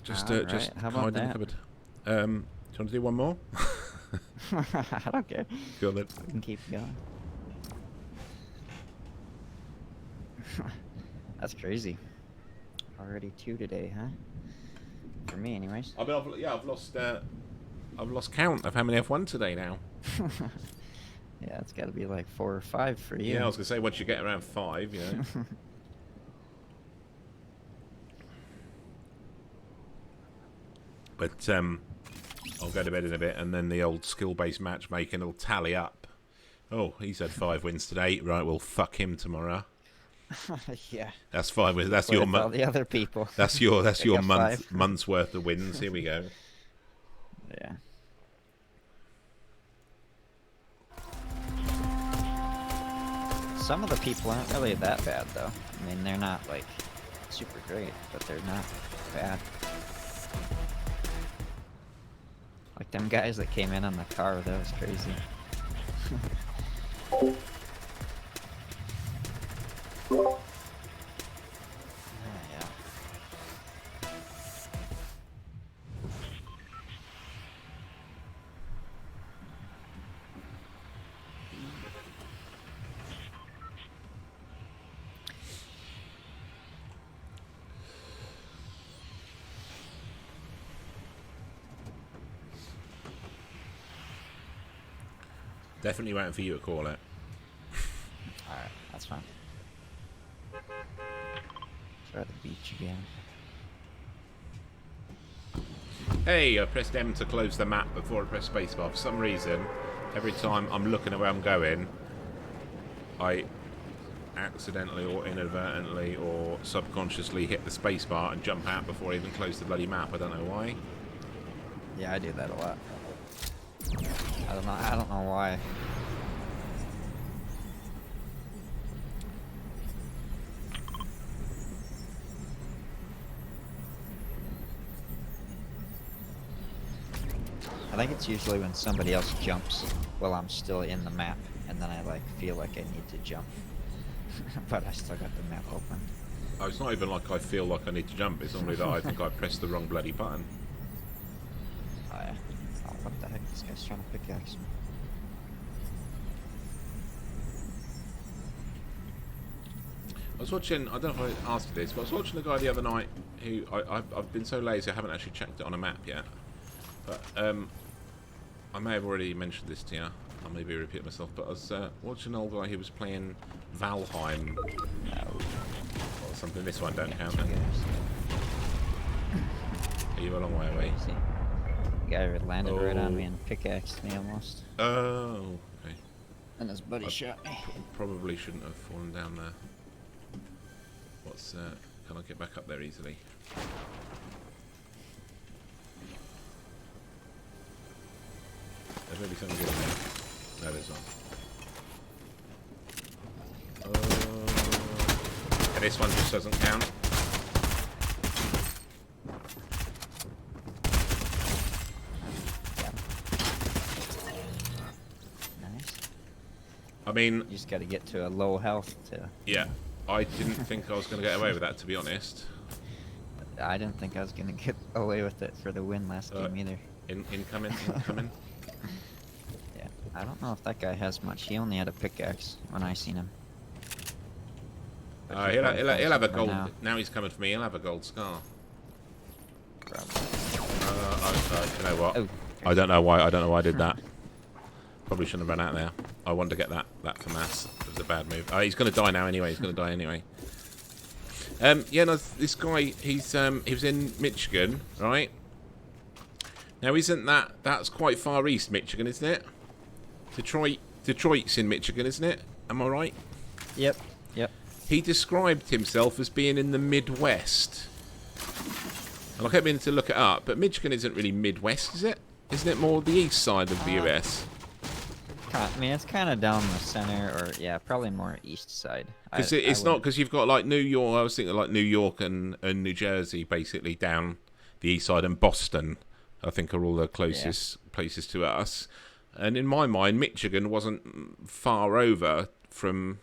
Just Alright, how about hide in the that? cupboard. Do you want to do one more? I don't care. Go on then. We can keep going. That's crazy. Already 2 today, huh? For me, anyways. I mean, I've lost count of how many I've won today now. Yeah, it's got to be like 4 or 5 for you. Yeah, I was gonna say once you get around 5, you know. But I'll go to bed in a bit, and then the old skill-based matchmaking will tally up. Oh, he's had 5 wins today. Right, we'll fuck him tomorrow. Yeah. That's 5 wins. That's What your if all month. the other people. That's your They got month's worth of wins. Here we go. Yeah. Some of the people aren't really that bad, though. I mean, they're not, like, super great, but they're not bad. Like, them guys that came in on the car, that was crazy. Yeah. Definitely waiting for you to call it. Alright, that's fine. Try the beach again. Hey, I pressed M to close the map before I pressed spacebar. For some reason, every time I'm looking at where I'm going, I accidentally or inadvertently or subconsciously hit the spacebar and jump out before I even close the bloody map. I don't know why. Yeah, I do that a lot. I don't know why. I think it's usually when somebody else jumps while I'm still in the map, and then I like feel like I need to jump. But I still got the map open. Oh, it's not even like I feel like I need to jump. It's only that I think I pressed the wrong bloody button. Oh yeah. Oh, what the heck? This guy's trying to pickaxe me. I was watching, I don't know if I asked you this, but I was watching a guy the other night who, I've been so lazy I haven't actually checked it on a map yet. But I may have already mentioned this to you. I may be repeating myself, but I was watching an old guy who was playing Valheim. No. What was something. This one don't Yeah, count two then. guys. Are you a long way away? Crazy. Guy landed right on me Oh. and pickaxed me almost. Oh, okay. And his buddy I shot me. Probably shouldn't have fallen down there. What's can I get back up there easily? There's maybe something good in there. No, there's not. And this one just doesn't count. Nice. I mean, You just gotta get to a low health to... yeah, I didn't think I was going to get away with that, to be honest. I didn't think I was gonna get away with it for the win last game either. Incoming. Yeah. I don't know if that guy has much. He only had a pickaxe when I seen him. But He'll probably have a somewhere gold. Now he's coming for me. He'll have a gold scar. Probably. You know what? Oh. I don't know why. I don't know why I did that. Probably shouldn't have run out there. I wanted to get that for mass. It was a bad move. He's going to die now anyway. He's going to die anyway. Yeah, no, this guy, he was in Michigan, right? Now, isn't that's quite far east, Michigan, isn't it? Detroit's in Michigan, isn't it? Am I right? Yep. He described himself as being in the Midwest. And I kept meaning to look it up, but Michigan isn't really Midwest, is it? Isn't it more the east side of the US? I mean, it's kind of down the center, or yeah, probably more east side. Because it's not, because you've got like New York. I was thinking like New York and New Jersey, basically down the east side, and Boston, I think, are all the closest places to us. And in my mind, Michigan wasn't far over from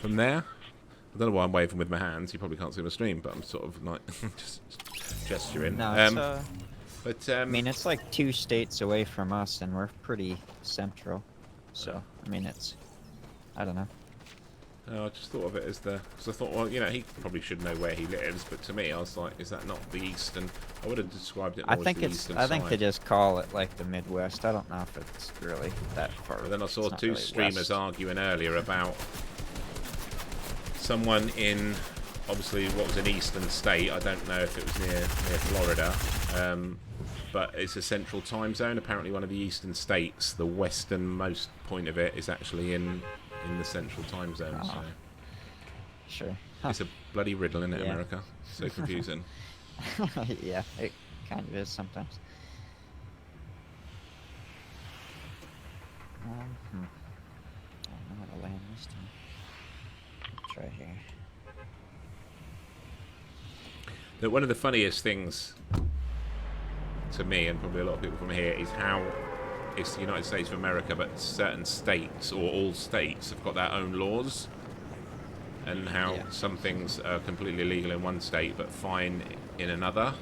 there. I don't know why I'm waving with my hands. You probably can't see my stream, but I'm sort of like just gesturing. No, but I mean, it's like 2 states away from us, and we're pretty central. So, I mean, I don't know. I just thought of it as because I thought, well, you know, he probably should know where he lives, but to me, I was like, is that not the eastern? I would have described it more I think as the it's. eastern I think side. they just call it like the Midwest. I don't know if it's really that far. But then I saw It's not 2 really streamers west. arguing earlier about someone in, obviously, what was an eastern state. I don't know if it was near Florida, but it's a central time zone. Apparently, one of the eastern states, the westernmost point of it, is actually in the central time zone. Oh. So Sure. it's a bloody riddle, isn't it, Yeah. America? So confusing. Yeah, it kind of is sometimes. I don't know how to land this time. Try here. That one of the funniest things to me, and probably a lot of people from here, is how it's the United States of America, but certain states, or all states, have got their own laws, and how Yeah. some things are completely illegal in one state but fine in another.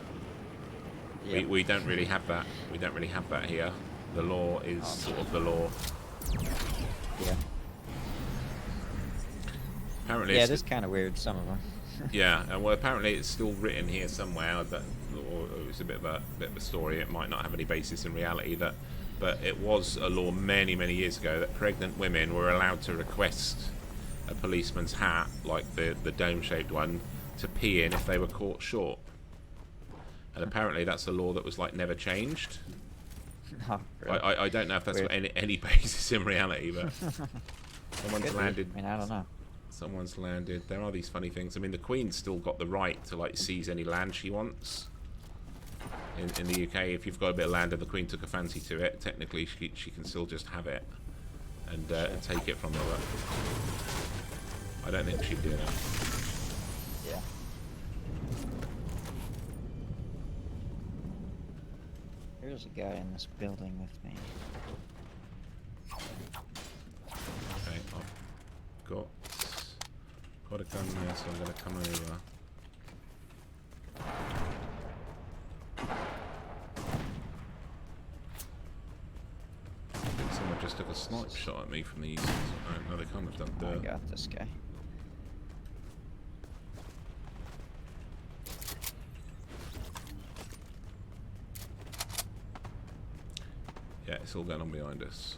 Yeah. We don't really have that. We don't really have that here. The law is sort of the law. Yeah. Apparently, Yeah, it's, it is kind of weird, some of them. yeah, and well, apparently it's still written here somewhere that, or it's a bit of a story. It might not have any basis in reality. But it was a law many years ago that pregnant women were allowed to request a policeman's hat, like the dome-shaped one, to pee in if they were caught short. And apparently that's a law that was like never changed. Oh, really? I don't know if that's Weird. got any basis in reality, but someone's Could be. landed. I mean, I don't know. Someone's landed. There are these funny things. I mean, the Queen's still got the right to like seize any land she wants. In the UK, if you've got a bit of land and the Queen took a fancy to it, technically she can still just have it and take it from her. But I don't think she'd do that. Yeah. There's a guy in this building with me. Okay, I've got a gun there, so I'm going to come over. I think someone just took a snipe shot at me from the east. No, they can't have done I dirt. got this guy. Yeah, it's all going on behind us.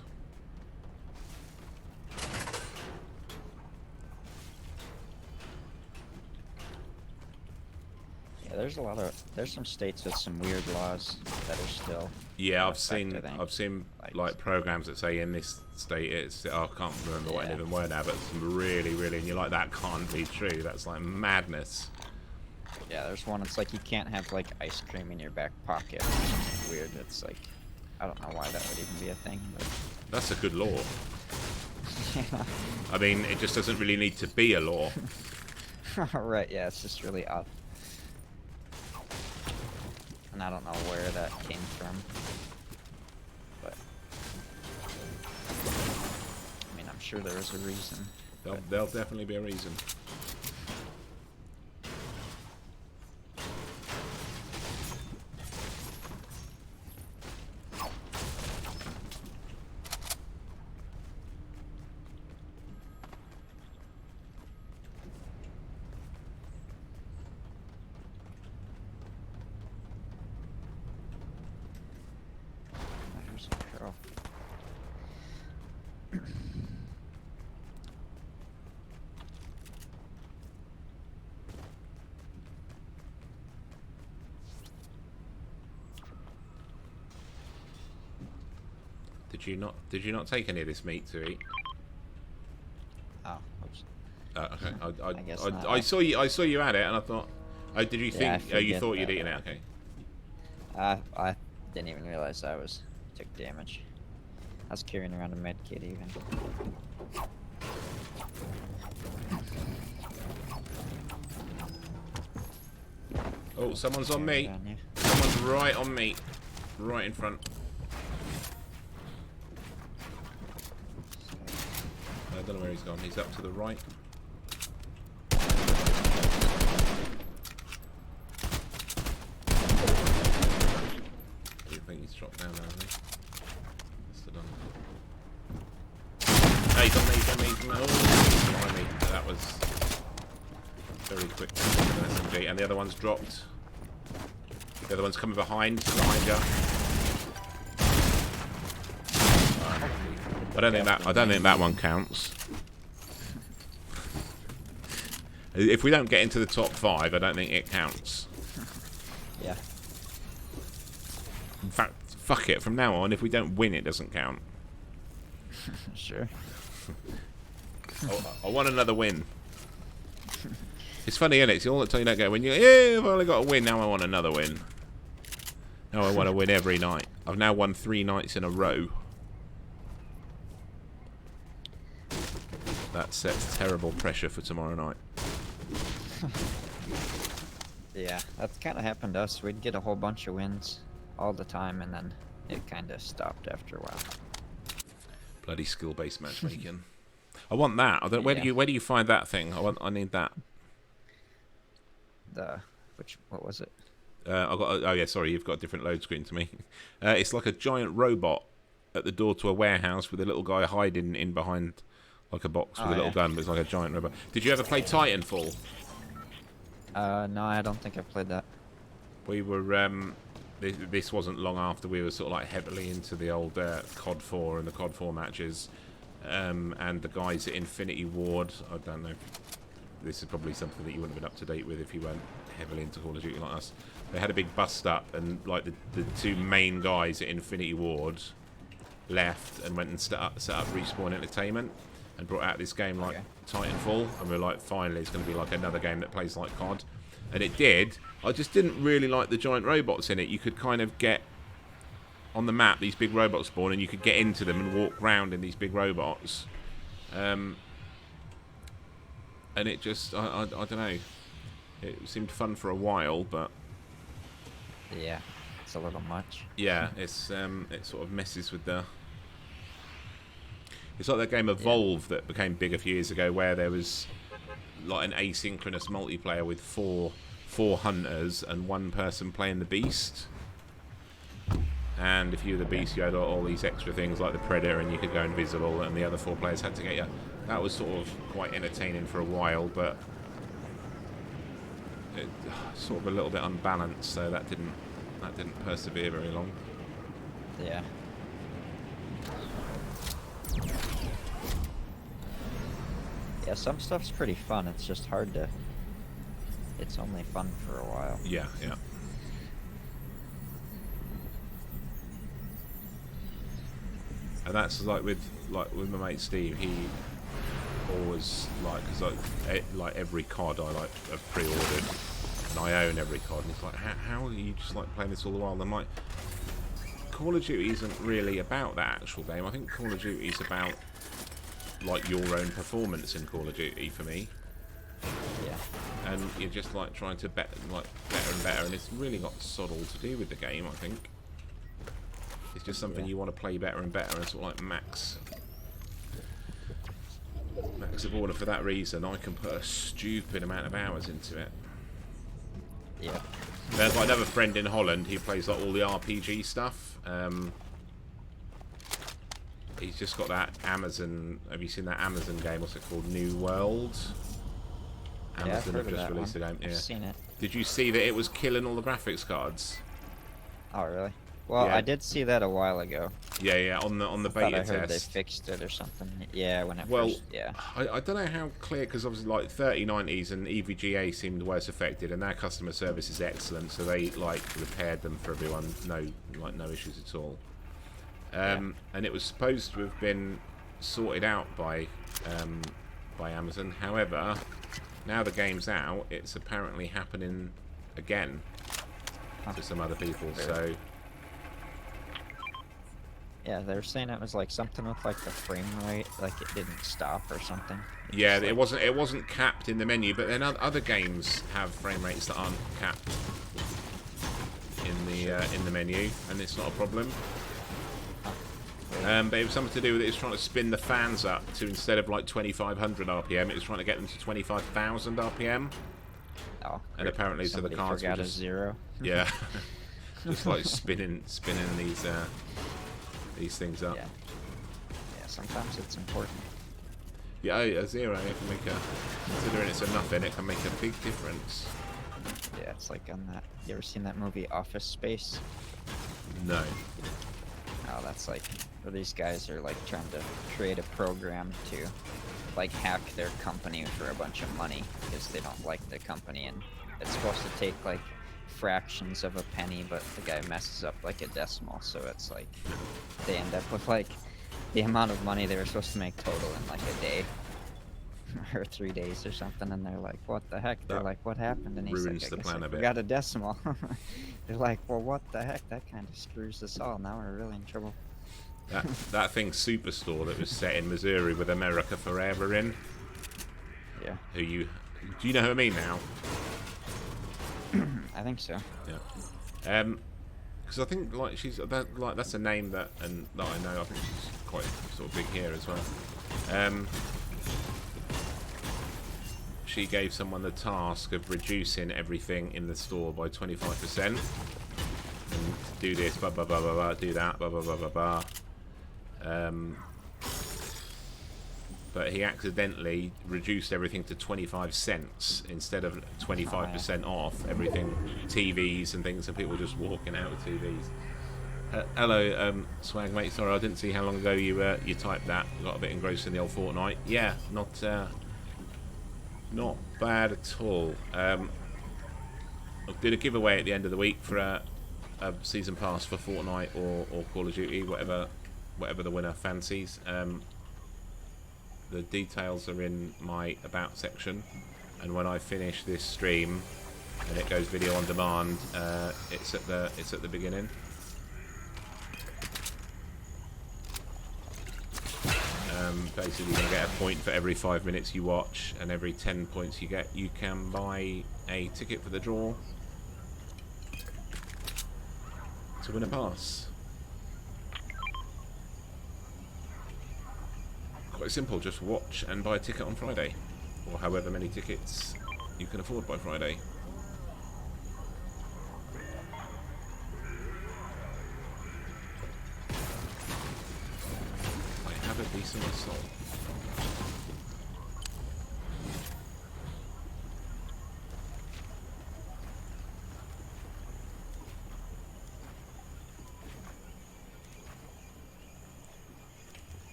Yeah, there's some states with some weird laws that are still. Yeah, in I've effect, I seen think. like programs that say in this state it's I can't remember what Yeah. any of them were now, but some really and you're like that can't be true. That's like madness. Yeah, there's one. It's like you can't have like ice cream in your back pocket. Or something weird. It's like I don't know why that would even be a thing. But That's a good law. yeah. I mean, it just doesn't really need to be a law. Right. Yeah, it's just really odd. And I don't know where that came from. But I mean, I'm sure there is a reason. There'll definitely be a reason. There's a girl. Did you not take any of this meat to eat? Oh, oops. Okay. I guess not. I saw you at it, and I thought. Did you Yeah, think? I You forget thought you'd that. eaten it? Okay. I didn't even realize I took damage. I was carrying around a med kit even. Oh, someone's on me. Down here. Someone's right on me, right in front. I don't know where he's gone. He's up to the right. I do think he's dropped down now, hasn't he? Must have done. Hey, he's on me, he's on me, he's on me. Oh, he's behind me. That was very quick. SMG. And the other one's dropped. The other one's coming behind you. I don't think that one counts. If we don't get into the top 5, I don't think it counts. Yeah. In fact, fuck it. From now on, if we don't win, it doesn't count. Sure. I want another win. It's funny, isn't it? It's all the time you don't get a win. You go, yeah, I've only got a win. Now I want another win. Now I want to win every night. I've now won 3 nights in a row. That sets terrible pressure for tomorrow night. Yeah, that's kind of happened to us. We'd get a whole bunch of wins all the time, and then it kind of stopped after a while. Bloody skill-based matchmaking. I want that. I don't. Where do you find that thing? I need that. What was it? I got. Oh yeah, sorry. You've got a different load screen to me. It's like a giant robot at the door to a warehouse with a little guy hiding in behind, like a box with a little gun. But it's like a giant robot. Did you ever play Titanfall? No, I don't think I played that. We were. This wasn't long after we were sort of like heavily into the old COD 4 and the COD 4 matches, and the guys at Infinity Ward. I don't know. This is probably something that you wouldn't have been up to date with if you weren't heavily into Call of Duty like us. They had a big bust up, and like the 2 main guys at Infinity Ward left and went and set up Respawn Entertainment and brought out this game like Titanfall, and we were like, finally it's going to be like another game that plays like COD, and it did. I just didn't really like the giant robots in it. You could kind of get on the map, these big robots spawn, and you could get into them and walk around in these big robots, and it just I don't know, it seemed fun for a while, but Yeah, it's a little much. yeah, it's it sort of messes with the. It's like that game Evolve that became big a few years ago, where there was like an asynchronous multiplayer with four hunters and 1 person playing the beast. And if you were the beast, you had all these extra things like the predator, and you could go invisible, and the other 4 players had to get you. That was sort of quite entertaining for a while, but it sort of a little bit unbalanced, so that didn't persevere very long. Yeah. Yeah, some stuff's pretty fun. It's just hard to it's only fun for a while. Yeah, yeah. And that's like with my mate Steve. He always because like every COD I have pre-ordered, and I own every COD. And he's like, how are you just like playing this all the while? And I'm like, Call of Duty isn't really about that actual game. I think Call of Duty is about like your own performance in Call of Duty for me. Yeah. And you're just like trying to better and better, and it's really got sod all to do with the game. I think it's just something you want to play better and better, and sort of like max of order. For that reason, I can put a stupid amount of hours into it. Yeah. There's like another friend in Holland. He plays like all the RPG stuff. He's just got that Amazon. Have you seen that Amazon game? What's it called? New World. Yeah, I've Amazon heard have of just that released one. a game. Yeah. I've seen it. Did you see that it was killing all the graphics cards? Oh, really? Well, Yeah. I did see that a while ago. Yeah, yeah. On the Thought beta I heard they test. fixed it or something. Yeah, when it Well, first. Yeah. I don't know how clear, because obviously like 3090s and EVGA seemed worse affected, and their customer service is excellent, so they like repaired them for everyone. No issues at all. And it was supposed to have been sorted out by Amazon. However, now the game's out, it's apparently happening again to some other people. So Yeah, they were saying it was like something with like the frame rate, like it didn't stop or something. yeah, it wasn't capped in the menu, but then other games have frame rates that aren't capped in the menu, and it's not a problem. But it was something to do with it was trying to spin the fans up to, instead of like 2,500 RPM, it was trying to get them to 25,000 RPM. Oh, And apparently, so the somebody cards were forgot a just, zero. yeah, just like spinning these things up. Yeah. Yeah, sometimes it's important. Yeah, a zero, it can make considering it's a nothing, it can make a big difference. Yeah, it's like on that. You ever seen that movie Office Space? No. Oh, that's like where these guys are like trying to create a program to like hack their company for a bunch of money because they don't like the company, and it's supposed to take like fractions of a penny, but the guy messes up like a decimal, so it's like they end up with like the amount of money they were supposed to make total in like a day or 3 days or something, and they're like, what the heck? They're That like, what happened? And he's ruins like, the I guess plan I a bit. forgot a decimal. They're like, well, what the heck? That kind of screws us all. Now we're really in trouble. That thing Superstore that was set in Missouri with America Forever in. Yeah, Do you know who I mean now? I think so. Yeah. Because I think like that's a name that I know. I think she's quite sort of big here as well. She gave someone the task of reducing everything in the store by 25%. And do this, blah blah blah blah blah. Do that, blah blah blah blah blah. But he accidentally reduced everything to 25 cents instead of 25% off everything, TVs and things, and people just walking out with TVs. Hello, Swag mate. Sorry, I didn't see how long ago you typed that. Got a bit engrossed in the old Fortnite. Yeah, not bad at all. I did a giveaway at the end of the week for a season pass for Fortnite or Call of Duty, whatever the winner fancies. The details are in my about section, and when I finish this stream and it goes video on demand, it's at the beginning. Basically, you're going to get a point for every 5 minutes you watch, and every 10 points you get, you can buy a ticket for the draw to win a pass. Quite simple, just watch and buy a ticket on Friday, or however many tickets you can afford by Friday. I have a decent assault.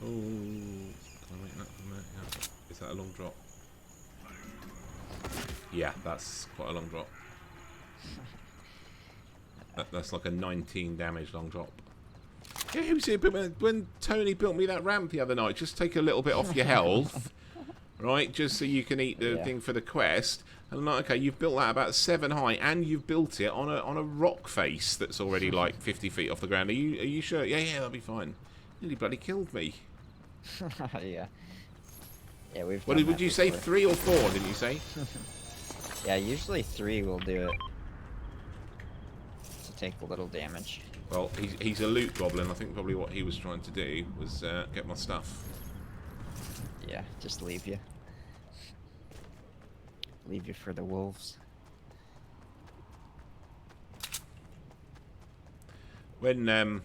Oh, can I make that from there? Yeah. Is that a long drop? Yeah, that's quite a long drop. That's like a 19 damage long drop. Yeah, who's here? When Tony built me that ramp the other night, just take a little bit off your health, right? Just so you can eat the thing for the quest. And I'm like, okay, you've built that about 7 high, and you've built it on a rock face that's already like 50 feet off the ground. Are you sure? Yeah, that'll be fine. Nearly bloody killed me. Yeah. Yeah, we've. What done would that you say? before. 3 or 4? Didn't you say? Yeah, usually 3 will do it. To take a little damage. Well, he's a loot goblin. I think probably what he was trying to do was get my stuff. Yeah, just leave you. Leave you for the wolves. When ooh,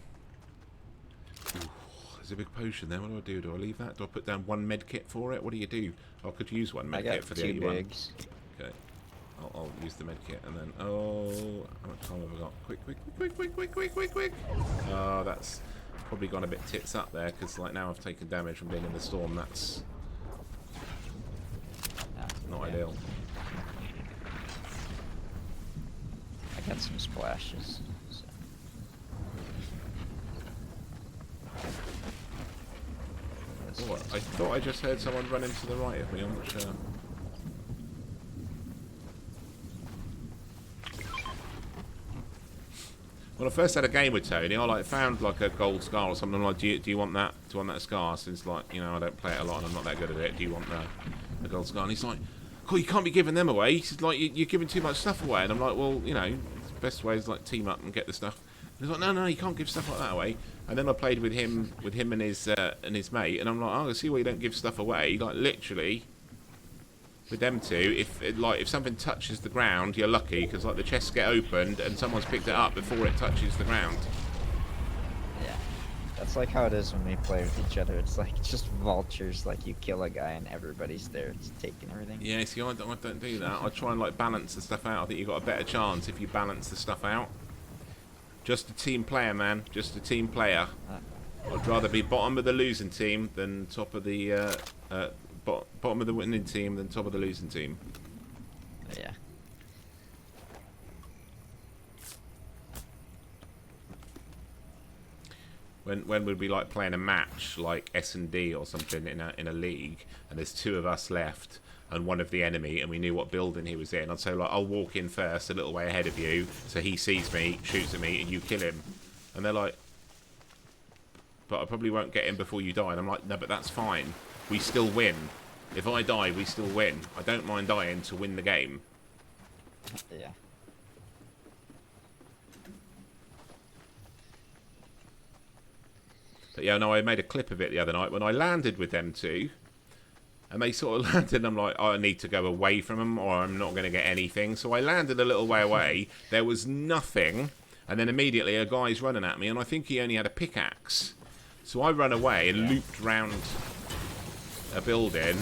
there's a big potion there. What do? Do I leave that? Do I put down 1 med kit for it? What do you do? I could use 1 med I got kit for the 2 81. bigs. Okay. I'll use the med kit and then how much time have I got? Quick. Oh, that's probably gone a bit tits up there because like now I've taken damage from being in the storm. That's not ideal. I got some splashes. So. Oh, I thought I just heard someone running to the right of me. I'm not sure. When I first had a game with Tony, I like found like a gold scar or something. I'm like, do you want that? Do you want that scar? Since like I don't play it a lot and I'm not that good at it. Do you want the gold scar? And he's like, cool, you can't be giving them away. He's like, you're giving too much stuff away. And I'm like, well, the best way is like team up and get the stuff. And he's like, no, you can't give stuff like that away. And then I played with him and his mate, and I'm like, oh, I see why you don't give stuff away. Like literally. With them two, if something touches the ground, you're lucky because like the chests get opened and someone's picked it up before it touches the ground. Yeah, that's like how it is when we play with each other. It's like just vultures. Like you kill a guy and everybody's there, just taking everything. Yeah, see, I don't do that. I try and like balance the stuff out. I think you've got a better chance if you balance the stuff out. Just a team player, man. Just a team player. I'd rather be bottom of the losing team than top of the bottom of the winning team than top of the losing team. Yeah. When would we like playing a match like S&D or something in a league, and there's 2 of us left and one of the enemy, and we knew what building he was in, I'd say like, I'll walk in first a little way ahead of you, so he sees me, shoots at me, and you kill him. And they're like, but I probably won't get him before you die. And I'm like, no, but that's fine. We still win. If I die, we still win. I don't mind dying to win the game. Yeah. But yeah, no, I made a clip of it the other night when I landed with them 2. And they sort of landed, and I'm like, oh, I need to go away from them or I'm not going to get anything. So I landed a little way away. There was nothing. And then immediately a guy's running at me, and I think he only had a pickaxe. So I ran away and looped round a building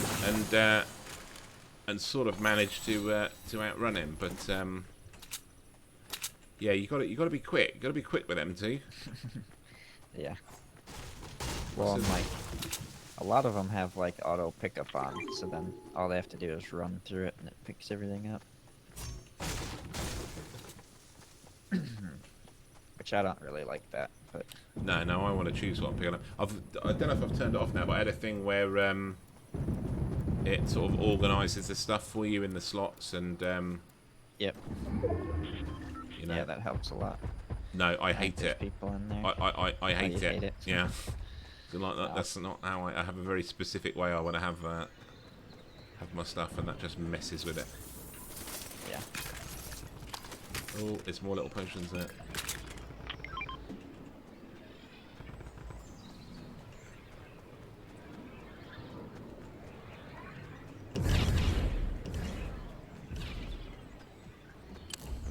and sort of managed to outrun him. But yeah, you got to be quick. You got to be quick with them too. Yeah. Well, like a lot of them have like auto pickup on, so then all they have to do is run through it and it picks everything up. Which I don't really like that, but No, I want to choose what I'm picking up. I don't know if I've turned it off now, but I had a thing where it sort of organises the stuff for you in the slots, and yep. Yeah, that helps a lot. No, I hate it. People in there. I hate you it. hate it? Yeah. So like that, that's not how I have a very specific way I want to have my stuff, and that just messes with it. Yeah. Oh, there's more little potions there.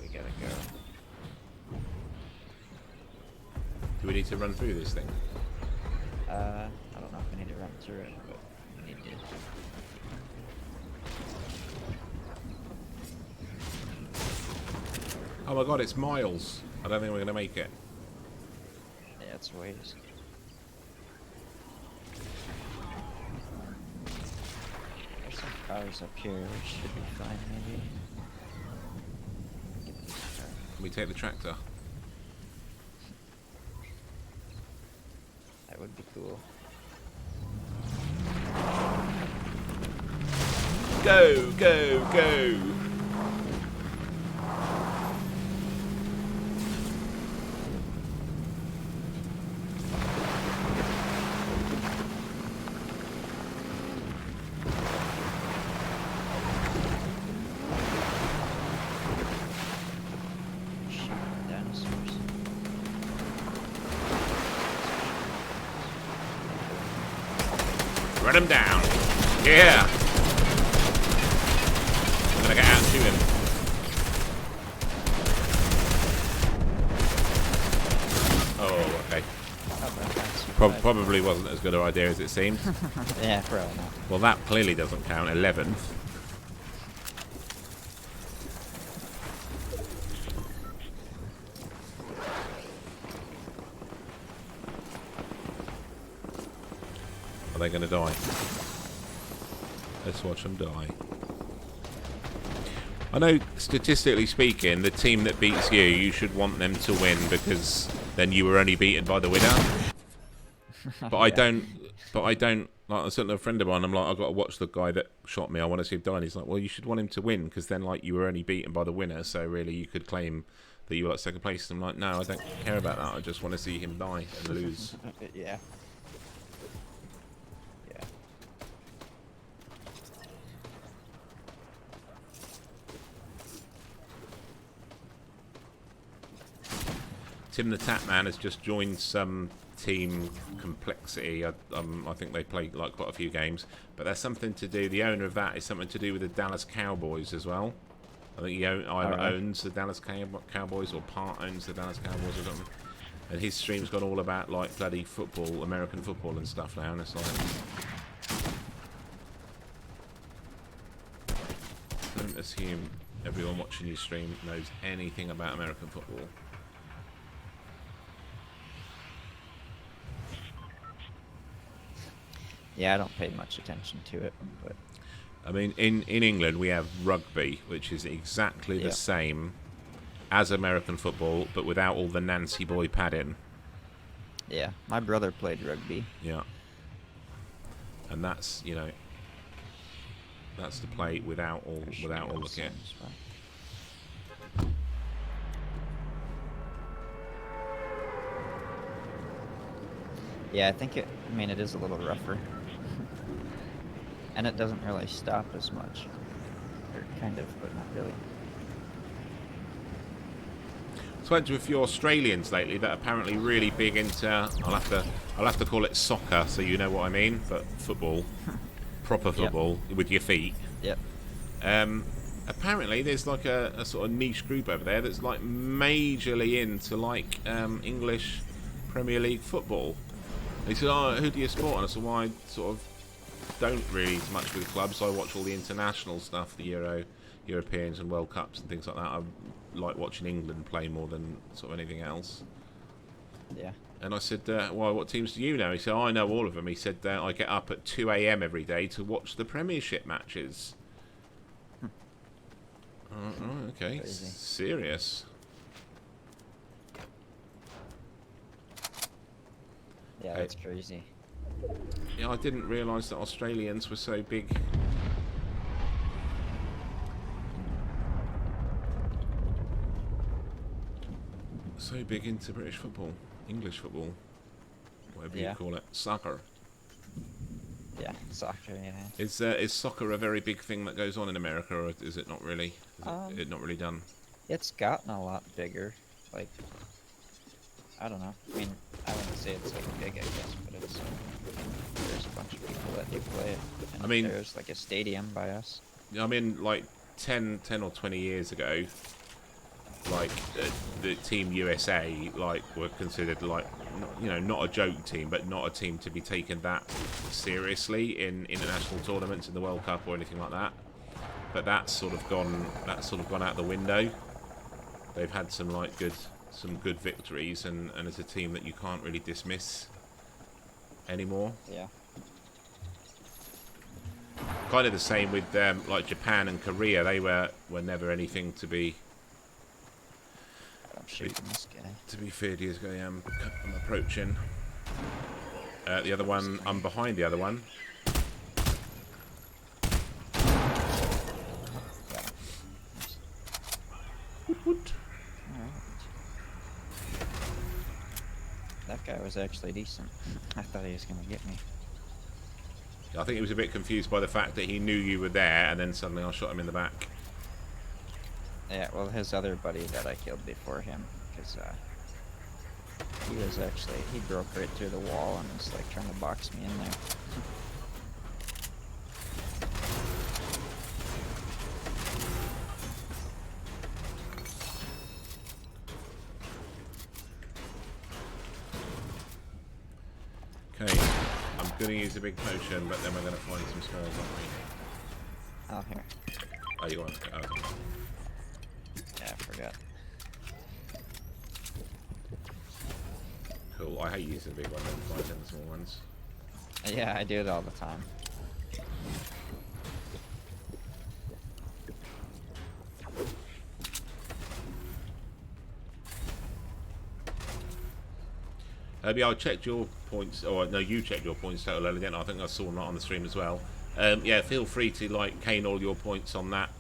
We gotta go. Do we need to run through this thing? I don't know if we need to run through it, but we need to. Oh my god, it's miles. I don't think we're going to make it. Yeah, it's ways. There's some cars up here, which should be fine, maybe. Get this car. Can we take the tractor? That would be cool. Go, go, go! Shoot dinosaurs. Run him down. Yeah! I'm gonna get out and shoot him. Oh, okay. Probably wasn't as good an idea as it seemed. Yeah, probably not. Well, that clearly doesn't count. 11th. Are they going to die? Let's watch them die. I know, statistically speaking, the team that beats you, you should want them to win because then you were only beaten by the winner. But I don't. Like, I sent a friend of mine. I'm like, I've got to watch the guy that shot me. I want to see him die. And he's like, well, you should want him to win because then, like, you were only beaten by the winner. So really, you could claim that you were at second place. I'm like, no, I don't care about that. I just want to see him die and lose. Yeah. Yeah. Tim the Tap Man has just joined some team Complexity. I think they play like quite a few games, but there's something to do. The owner of that is something to do with the Dallas Cowboys as well. I think he either owns the Dallas Cowboys or part owns the Dallas Cowboys or something. And his stream's got all about like bloody football, American football and stuff now. And it's like, don't assume everyone watching your stream knows anything about American football. Yeah, I don't pay much attention to it, but I mean, in England we have rugby, which is exactly the same as American football, but without all the Nancy boy padding. yeah, my brother played rugby. Yeah. And that's, you know, that's the play without all the kit. Yeah, I think it is a little rougher. And it doesn't really stop as much. Or kind of, but not really. Spoken to a few Australians lately that are apparently really big into. I'll have to call it soccer, so you know what I mean. But football, proper football with your feet. Yep. Apparently, there's like a sort of niche group over there that's like majorly into like English Premier League football. He said, "Oh, who do you support?" And I said, "Well, I sort of don't really as much with clubs. I watch all the international stuff, the Europeans and World Cups and things like that. I like watching England play more than sort of anything else." Yeah. And I said, "Why? What teams do you know?" He said, "I know all of them." He said, "I get up at 2 a.m. every day to watch the Premiership matches." Oh, okay, Crazy. Serious. Yeah, that's crazy. Yeah, I didn't realise that Australians were so big. So big into British football, English football, whatever you call it, soccer. Yeah, soccer, yeah. Is soccer a very big thing that goes on in America, or is it not really? Is it not really done? It's gotten a lot bigger. Like, I don't know. I mean, I wouldn't say it's like big, I guess, but it's there's a bunch of people that do play it. And I mean, there's like a stadium by us. I mean, like 10 or 20 years ago, like the Team USA like were considered like, you know, not a joke team, but not a team to be taken that seriously in international tournaments, in the World Cup or anything like that. But that's sort of gone out the window. They've had some good victories, and it's a team that you can't really dismiss anymore. Yeah. kind of the same with like Japan and Korea. They were never anything to be I'm shooting this guy. feared. Years ago, I'm approaching. The other one, I'm behind the other one. Got him. Alright. That guy was actually decent. I thought he was gonna get me. I think he was a bit confused by the fact that he knew you were there, and then suddenly I shot him in the back. Yeah, well, his other buddy that I killed before him, because he was actually, he broke right through the wall and was like trying to box me in there. Okay, I'm going to use a big potion, but then we're going to find some smalls, aren't we? Oh, here. Oh, you want to? Okay. Yeah, I forgot. Cool. I hate using the big one and finding the small ones. Yeah, I do it all the time. Yeah, I checked your points, or no, you checked your points total earlier, didn't I? I think I saw them on the stream as well. Yeah, feel free to like cane all your points on that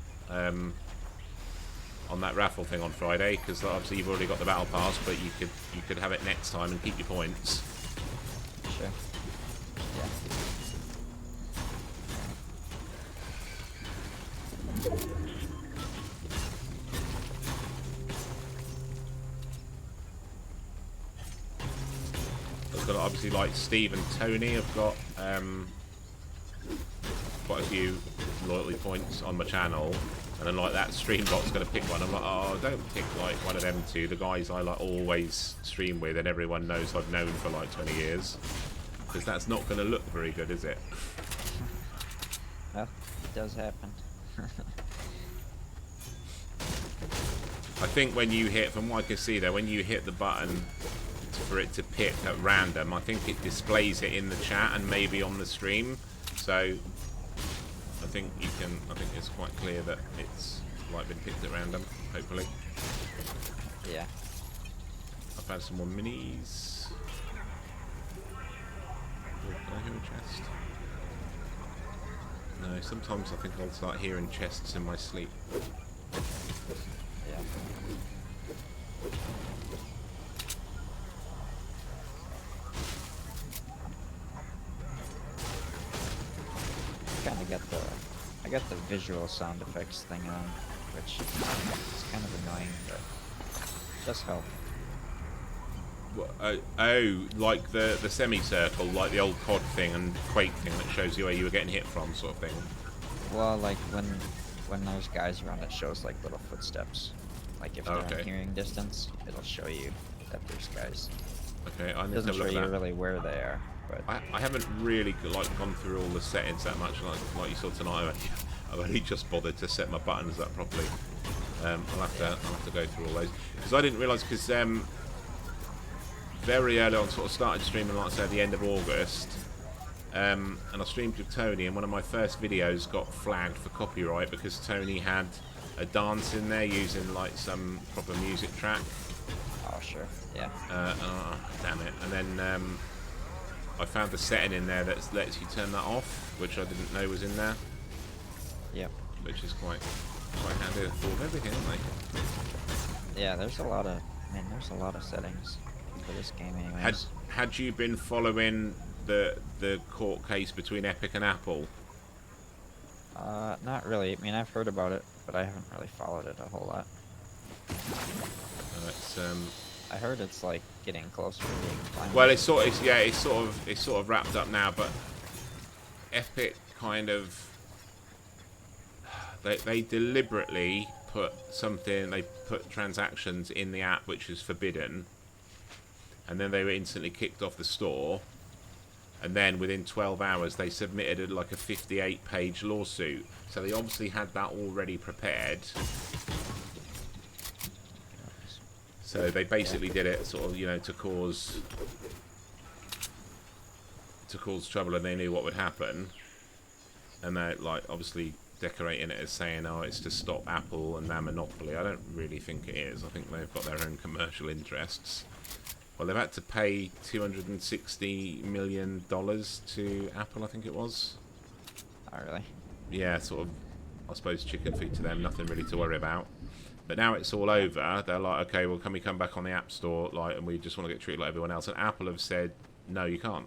raffle thing on Friday, because obviously you've already got the battle pass, but you could have it next time and keep your points. Sure. Yeah. I've got obviously like Steve and Tony have got quite a few loyalty points on my channel, and then like that Streambot's going to pick one. I'm like, oh, don't pick like one of them two, the guys I like always stream with and everyone knows I've known for like 20 years, because that's not going to look very good, is it? Well, it does happen. I think when you hit, from what I can see there, when you hit the button for it to pick at random, I think it displays it in the chat and maybe on the stream, so I think it's quite clear that it's like been picked at random, hopefully. Yeah. I found some more minis. Oh, did I hear a chest? No, sometimes I think I'll start hearing chests in my sleep. Yeah. Kind of got the visual sound effects thing on, which is kind of annoying, but does help. Oh, like the semicircle, like the old COD thing and Quake thing that shows you where you were getting hit from, sort of thing. Well, like when there's guys around, it shows like little footsteps. Like if they're in hearing distance, it'll show you that there's guys. Okay, I need It doesn't to show look you at that. really where they are, but I haven't really like gone through all the settings that much, like you saw tonight. I've only just bothered to set my buttons up properly. I'll have to go through all those, because I didn't realise, because very early on, sort of started streaming, like I said, at the end of August, and I streamed with Tony, and one of my first videos got flagged for copyright because Tony had a dance in there using like some proper music track. oh sure, yeah. Damn it! And then I found the setting in there that lets you turn that off, which I didn't know was in there. Yep. Which is quite handy. They thought of everything, aren't they? Yeah, there's a lot of settings for this game, anyways. Had you been following the court case between Epic and Apple? Not really. I mean, I've heard about it, but I haven't really followed it a whole lot. It's I heard it's like getting closer to being final. well, it's sort of wrapped up now, but Epic kind of they deliberately put transactions in the app which is forbidden, and then they were instantly kicked off the store, and then within 12 hours they submitted like a 58-page lawsuit, so they obviously had that already prepared. So they basically did it sort of, to cause trouble, and they knew what would happen. and they're like obviously decorating it as saying, "Oh, it's to stop Apple and their monopoly." I don't really think it is. I think they've got their own commercial interests. Well, they've had to pay $260 million to Apple, I think it was. Oh, really? Yeah, sort of, I suppose, chicken feed to them, nothing really to worry about. But now it's all over, they're like, okay, well, can we come back on the App Store, like, and we just want to get treated like everyone else? And Apple have said, no, you can't.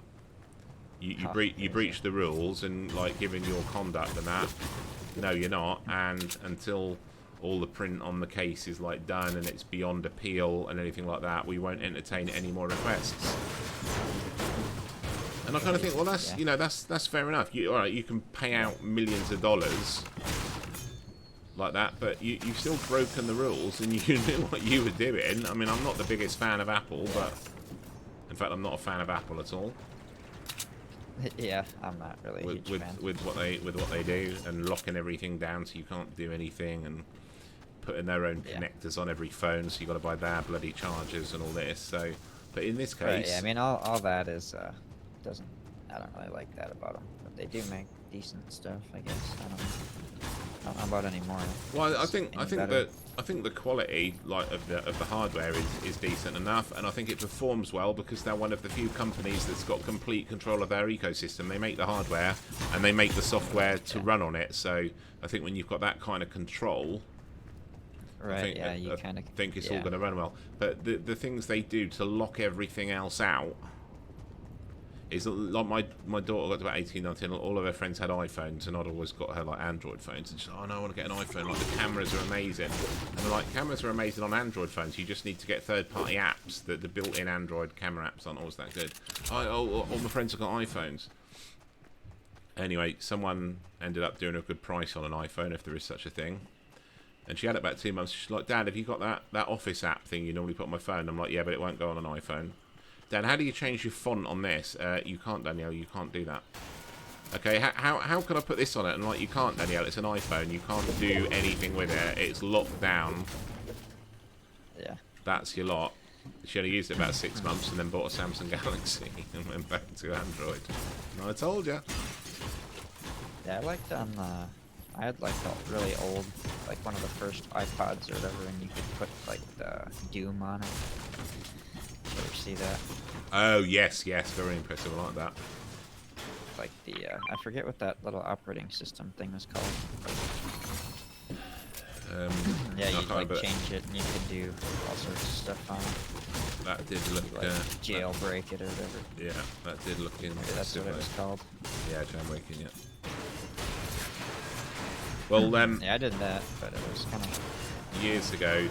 You breach the rules, and, like, given your conduct and that, no, you're not. And until all the print on the case is like done and it's beyond appeal and anything like that, we won't entertain any more requests. And I kind of think, well, that's you know, that's fair enough. All right, you can pay out millions of dollars like that, but you've still broken the rules and you knew what you were doing. I mean, I'm not the biggest fan of Apple, but in fact, I'm not a fan of Apple at all. Yeah, I'm not really a huge fan. With what they do and locking everything down so you can't do anything, and putting their own connectors on every phone, so you got to buy their bloody chargers and all this. So, but in this case, right, yeah, I mean, all that is I don't really like that about them, but they do make decent stuff, I guess. I don't know about anymore. Well, I think the quality like of the hardware is decent enough, and I think it performs well because they're one of the few companies that's got complete control of their ecosystem. They make the hardware and they make the software to run on it. So I think when you've got that kind of control, right? I think it's all going to run well. But the things they do to lock everything else out. Is like my daughter got to about 18, 19, all of her friends had iPhones, and I'd always got her like Android phones, and she's like, oh no, I want to get an iPhone, like the cameras are amazing. And they're like, cameras are amazing on Android phones, you just need to get third-party apps, that the built-in Android camera apps aren't always that good. All my friends have got iPhones. Anyway, someone ended up doing a good price on an iPhone, if there is such a thing. And she had it about 2 months. She's like, Dad, have you got that Office app thing you normally put on my phone? I'm like, yeah, but it won't go on an iPhone. Dan, how do you change your font on this? You can't, Danielle. You can't do that. Okay, how can I put this on it? And like, you can't, Danielle. It's an iPhone. You can't do anything with it. It's locked down. Yeah. That's your lot. She only used it about 6 months and then bought a Samsung Galaxy and went back to Android. And I told you. Yeah, I liked I had like a really old, like one of the first iPods or whatever, and you could put like the Doom on it. Did you ever see that? Oh yes, very impressive. I like that. Like the I forget what that little operating system thing was called. Yeah, you like change it and you could do all sorts of stuff on it. That did look like jailbreak it or whatever. Yeah, that did look impressive. That's what it was called. Yeah, jailbreaking it. Well, yeah, I did that, but it was kind of years ago.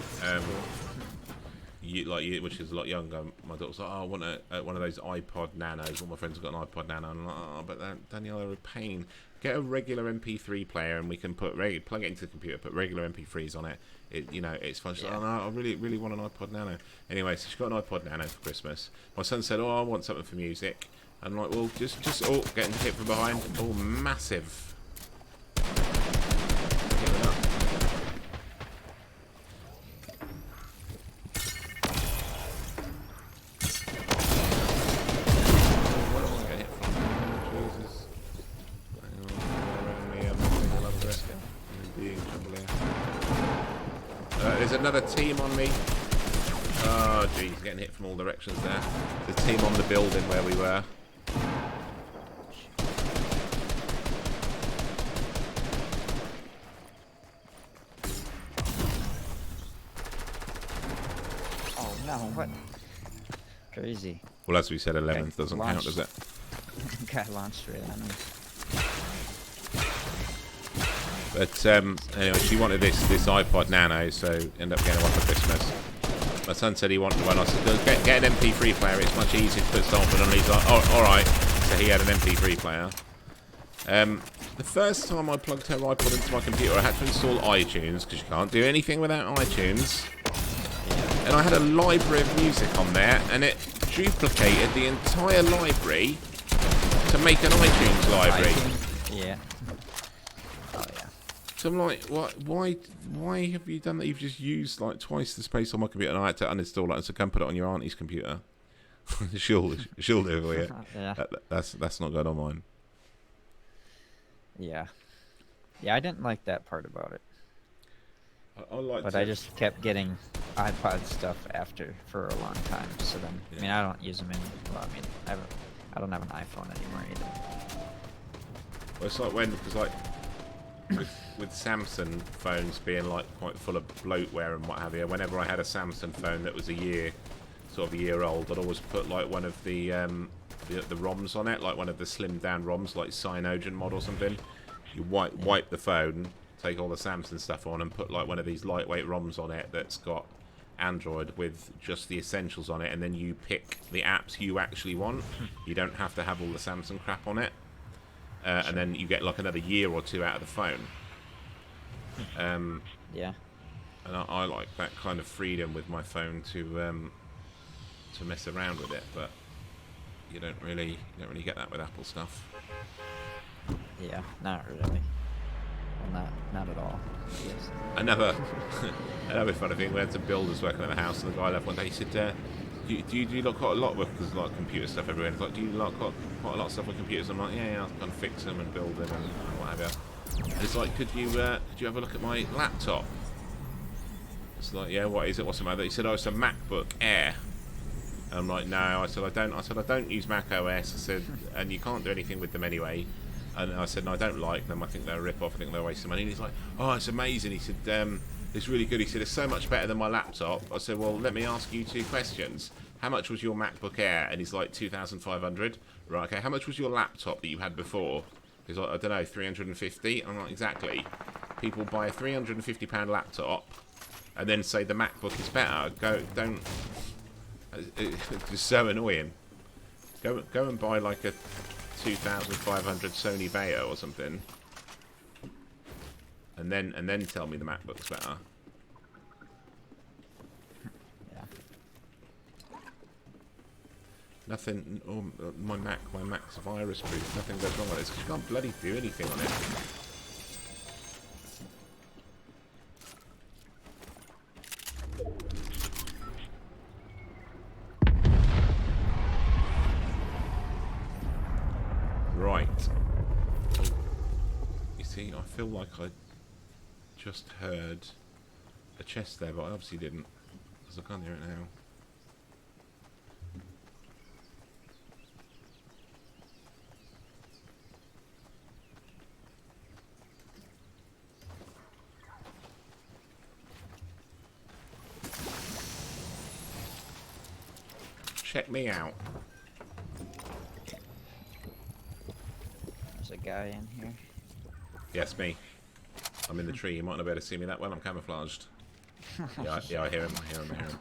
Which is a lot younger. My daughter was like, "Oh, I want one of those iPod Nanos." All my friends have got an iPod Nano. And I'm like, "Oh, but Danielle, they're a pain. Get a regular MP3 player, and we can plug it into the computer, put regular MP3s on it. It's fun." She's like, "Oh no, I really want an iPod Nano." Anyway, so she got an iPod Nano for Christmas. My son said, "Oh, I want something for music." I'm like, "Well, just getting hit from behind. Oh, massive." There's another team on me. Oh, geez, getting hit from all directions there. There's a team on the building where we were. Oh no, what? Crazy. Well, as we said, 11th doesn't count, does it? Got launched right on me. But anyway, she wanted this iPod Nano, so ended up getting one for Christmas. My son said he wanted one. I said, get an MP3 player. It's much easier to put stuff on. And he's like, oh, all right. So he had an MP3 player. The first time I plugged her iPod into my computer, I had to install iTunes because you can't do anything without iTunes. And I had a library of music on there, and it duplicated the entire library to make an iTunes library. Yeah. So I'm like, why have you done that? You've just used like twice the space on my computer, and I had to uninstall it and so come put it on your auntie's computer. she'll do it for you. Yeah. That's not going on mine. Yeah. Yeah, I didn't like that part about it. I like But to. I just kept getting iPod stuff after for a long time. So then, I mean, I don't use them anymore. Well, I mean, I don't have an iPhone anymore either. Well, it's like when, because like with Samsung phones being like quite full of bloatware and what have you. Whenever I had a Samsung phone that was a year old, I'd always put like one of the ROMs on it, like one of the slimmed down ROMs, like Cyanogen mod or something. You wipe the phone, take all the Samsung stuff on, and put like one of these lightweight ROMs on it that's got Android with just the essentials on it, and then you pick the apps you actually want. You don't have to have all the Samsung crap on it. And then you get like another year or two out of the phone. Yeah. And I like that kind of freedom with my phone to mess around with it, but you don't really get that with Apple stuff. Yeah, not really. Well, not at all. Yes. Another funny thing, we had some builders working at the house, and the guy left one day. He said, do you lot quite a lot with, because like computer stuff everywhere? He's like, do you lot got quite a lot of stuff with computers? I'm like, yeah, I kind of fix them and build them and what have you. And it's like, could you have a look at my laptop? It's like, yeah, what is it? What's the matter? He said, oh, it's a MacBook Air. And I'm like, no. I said, I don't use Mac OS. I said, and you can't do anything with them anyway. And I said, no, I don't like them. I think they're a rip-off. I think they're a waste of money. And he's like, oh, it's amazing. He said, it's really good. He said, it's so much better than my laptop. I said, well, let me ask you 2 questions. How much was your MacBook Air? And he's like, 2,500. Right, okay. How much was your laptop that you had before? He's like, I don't know, 350. I'm like, exactly. People buy a £350 laptop and then say the MacBook is better. Don't. It's just so annoying. Go and buy like a 2,500 Sony Vaio or something, and then tell me the MacBook's better. Yeah. Nothing. Oh, my Mac's virus proof. Nothing goes wrong with it. 'Cause you can't bloody do anything on it. Right. You see, I feel like I just heard a chest there, but I obviously didn't, because I can't hear it now. Check me out. There's a guy in here. Yes, me. I'm in the tree. You might not be able to see me that well. I'm camouflaged. Yeah, I hear him. I hear him.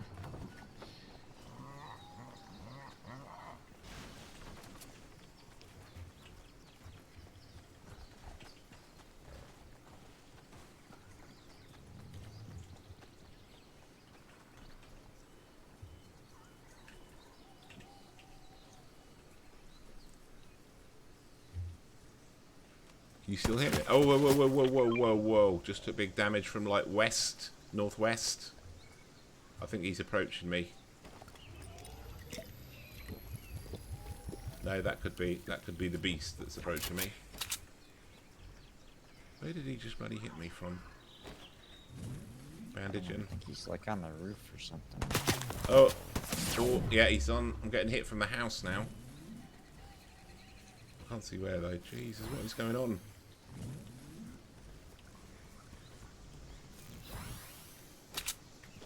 Can you still hear it? Oh, whoa. Just took big damage from like northwest. I think he's approaching me. No, that could be the beast that's approaching me. Where did he just bloody hit me from? Bandaging. I think he's like on the roof or something. Oh, yeah, he's on. I'm getting hit from the house now. I can't see where though. Jesus, what is going on?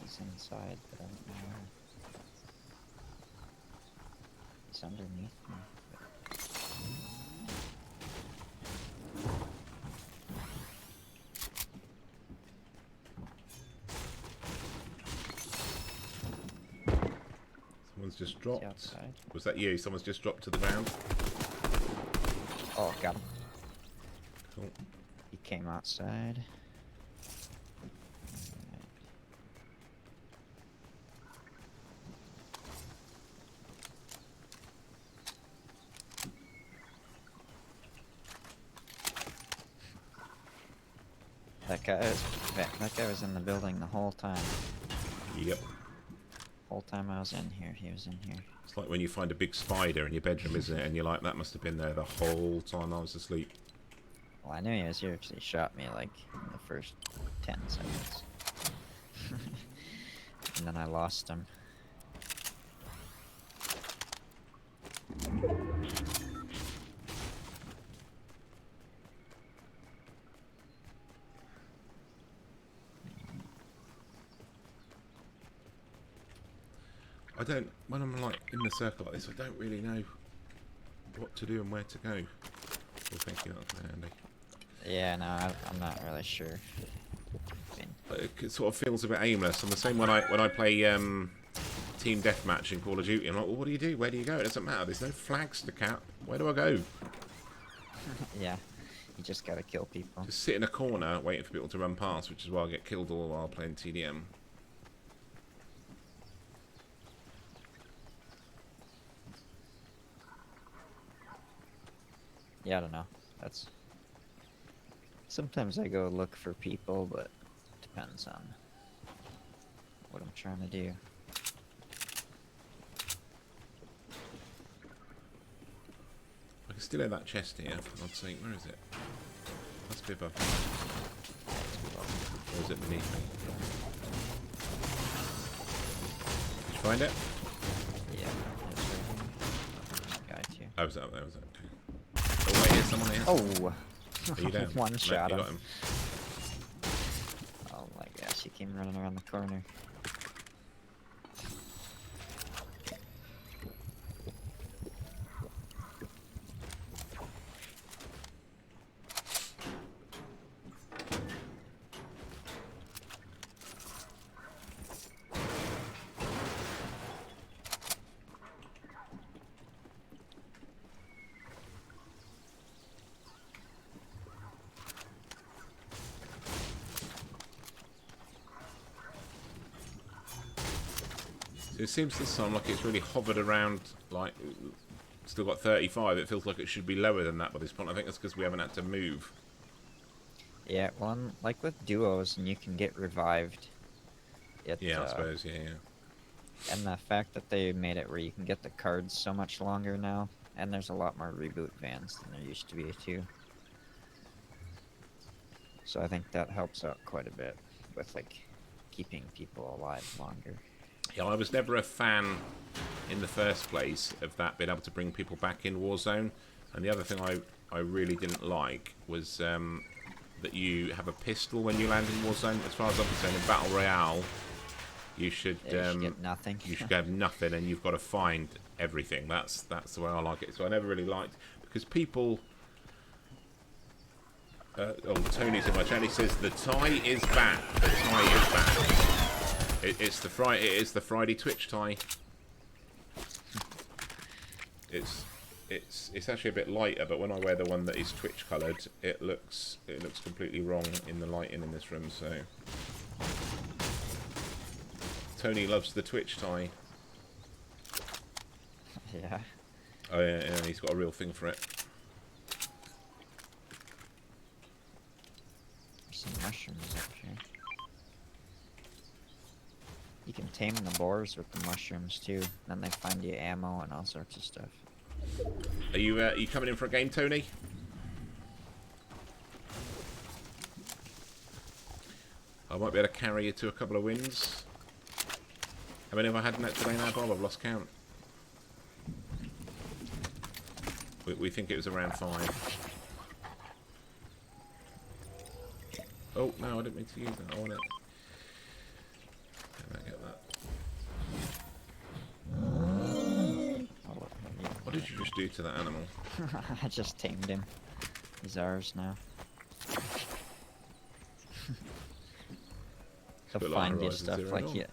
He's inside, but I don't know where. He's underneath me. Someone's just Is he dropped. outside? Was that you? Someone's just dropped to the ground. Oh, got him. Cool. He came outside. That guy was in the building the whole time. Yep. Whole time I was in here, he was in here. It's like when you find a big spider in your bedroom, isn't it? And you're like, that must have been there the whole time I was asleep. Well, I knew he was here because he shot me like in the first 10 seconds. And then I lost him. I don't, when I'm like in the circle like this, I don't really know what to do and where to go. Well, thank you, that's handy. Yeah, no, I'm not really sure. It sort of feels a bit aimless. I'm the same when I play team deathmatch in Call of Duty. I'm like, well, what do you do? Where do you go? It doesn't matter. There's no flags to cap. Where do I go? Yeah, you just gotta kill people. Just sit in a corner waiting for people to run past, which is why I get killed all while playing TDM. Yeah, I don't know. That's... Sometimes I go look for people, but it depends on what I'm trying to do. I can still hear that chest here, for God's sake. Where is it? Must be above me. Or is it beneath me? Did you find it? Yeah, it's right here. Guy too. Oh, was that up there? Was that? Oh, wait, here's someone here. Oh! Are you down? One shot you him. got him. Oh my gosh, he came running around the corner. It seems this time like it's really hovered around, like, still got 35. It feels like it should be lower than that by this point. I think that's because we haven't had to move. Yeah, well, like with duos, and you can get revived. Yeah, I suppose, yeah. And the fact that they made it where you can get the cards so much longer now, and there's a lot more reboot vans than there used to be too. So I think that helps out quite a bit with like keeping people alive longer. Yeah, I was never a fan in the first place of that being able to bring people back in Warzone. And the other thing I really didn't like was that you have a pistol when you land in Warzone. As far as I'm concerned, in Battle Royale, you should, Yeah, you should get nothing. You should have nothing, and you've got to find everything. That's the way I like it. So I never really liked, because people. Oh, Tony's in my chat. He says the tie is back. The tie is back. It is the Friday Twitch tie. It's actually a bit lighter, but when I wear the one that is Twitch coloured, it looks completely wrong in the lighting in this room. So Tony loves the Twitch tie. Yeah. Oh yeah, he's got a real thing for it. There's some mushrooms up here. You can tame the boars with the mushrooms too. Then they find you ammo and all sorts of stuff. Are you coming in for a game, Tony? I might be able to carry you to a couple of wins. How many have I had net today now, Bob? I've lost count. We think it was around 5. Oh, no, I didn't mean to use that. I want it. Can I get that? What did you just do to that animal? I just tamed him. He's ours now. He'll bit like find you Horizon stuff Zero like Dawn.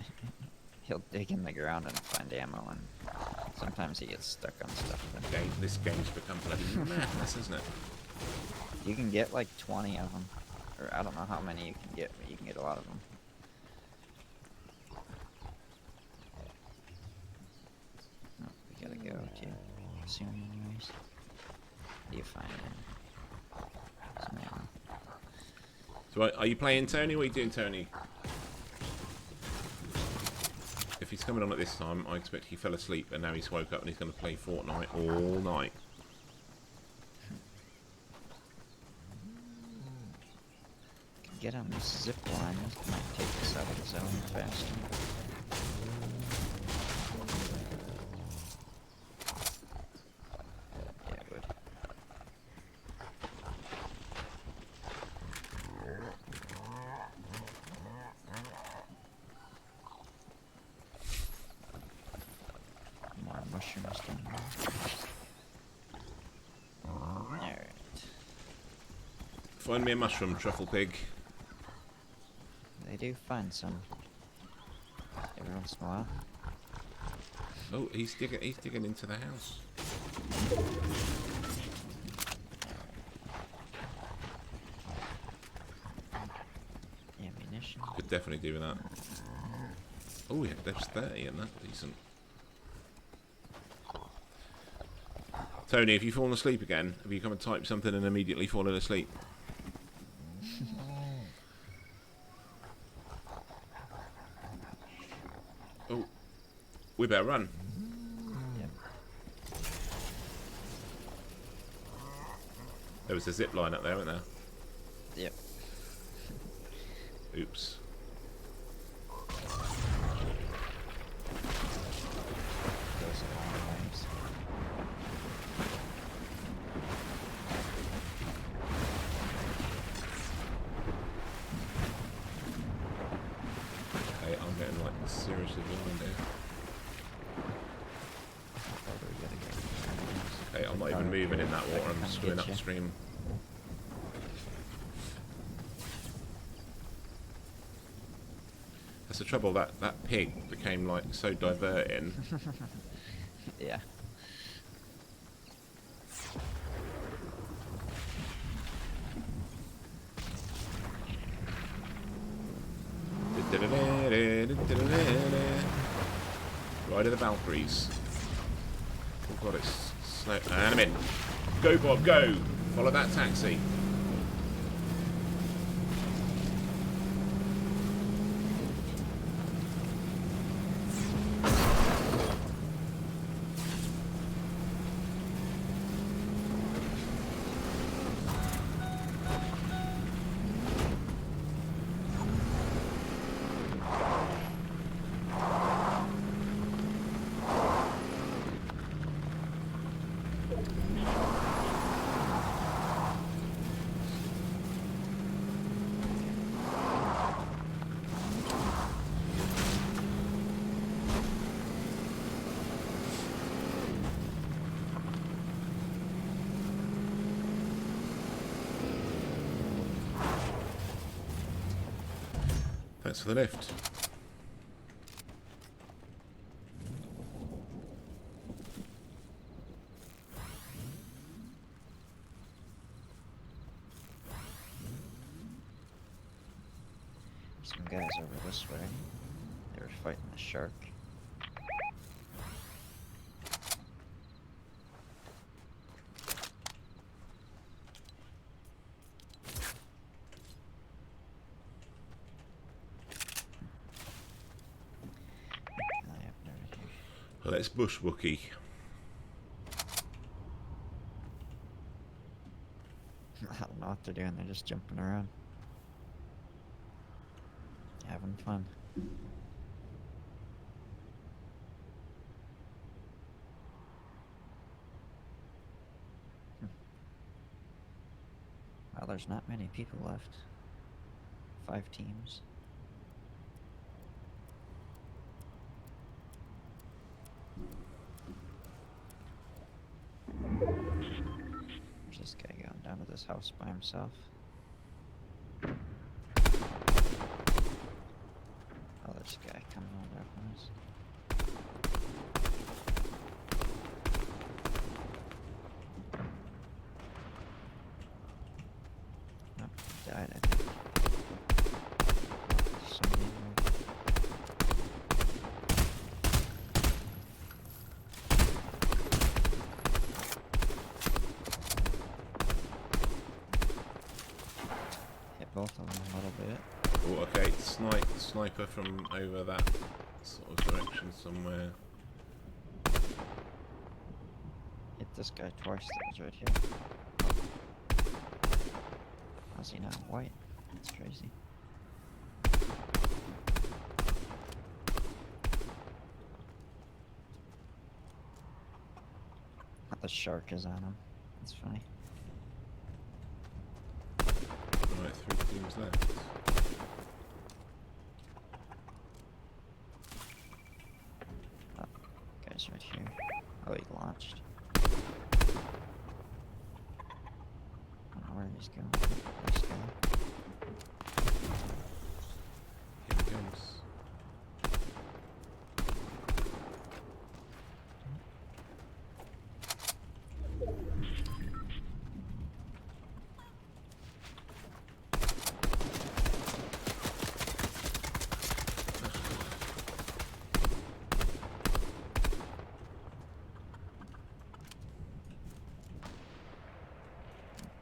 he'll dig in the ground and find ammo, and sometimes he gets stuck on stuff. This game's become bloody madness, isn't it? You can get like 20 of them, or I don't know how many you can get, but you can get a lot of them. Oh, we gotta go to soon anyways. What do you find in? Some ammo. So are you playing Tony? What are you doing, Tony? If he's coming on at this time, I expect he fell asleep and now he's woke up and he's going to play Fortnite all night. get on this zip line. This might take us out of the zone faster. Yeah, it would. More mushrooms down there. Alright. Find me a mushroom, truffle pig. They do find some every once in a while. Oh, he's digging into the house. Ammunition. Could definitely do with that. Oh yeah, there's 30 in that. Decent. Tony, have you fallen asleep again? Have you come and typed something and immediately fallen asleep? Oh, we better run. Yep. There was a zip line up there, wasn't there? Yep. Oops. Those are long waves. Okay, I'm getting like seriously blind here. Further we gotta go. Okay, I'm not even moving in that water, I'm just going upstream. That's the trouble, that pig became like so diverting. Yeah. Ride of the Valkyries. Oh god, it's snow. And I'm in. Go Bob, go! Follow that taxi. Thanks for the lift. Some guys over this way. They were fighting the shark. I have no idea. Let's bush wookie. I don't know what they're doing. They're just jumping around. Having fun. Well, there's not many people left. 5 teams. There's this guy going down to this house by himself. Oh, there's a guy coming on there from us. Nope, he died, I think. Somebody in there. Hit both of them a little bit. Oh, okay, sniper from over that sort of direction somewhere. Hit this guy twice that was right here. How's he not white? That's crazy. The shark is on him. That's funny. Right, 3 teams left. Oh, guy's right here. Oh, he launched. I don't know where he's going. This guy. Here he comes.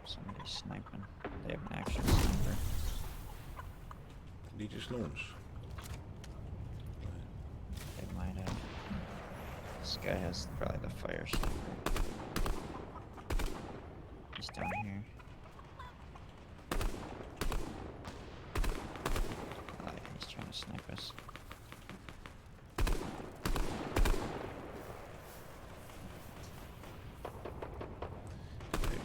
Somebody's sniping. They have an action sniper. Did he just launch? They might have. This guy has probably the fire sniper. He's down here. Oh, yeah, he's trying to snipe us. Okay,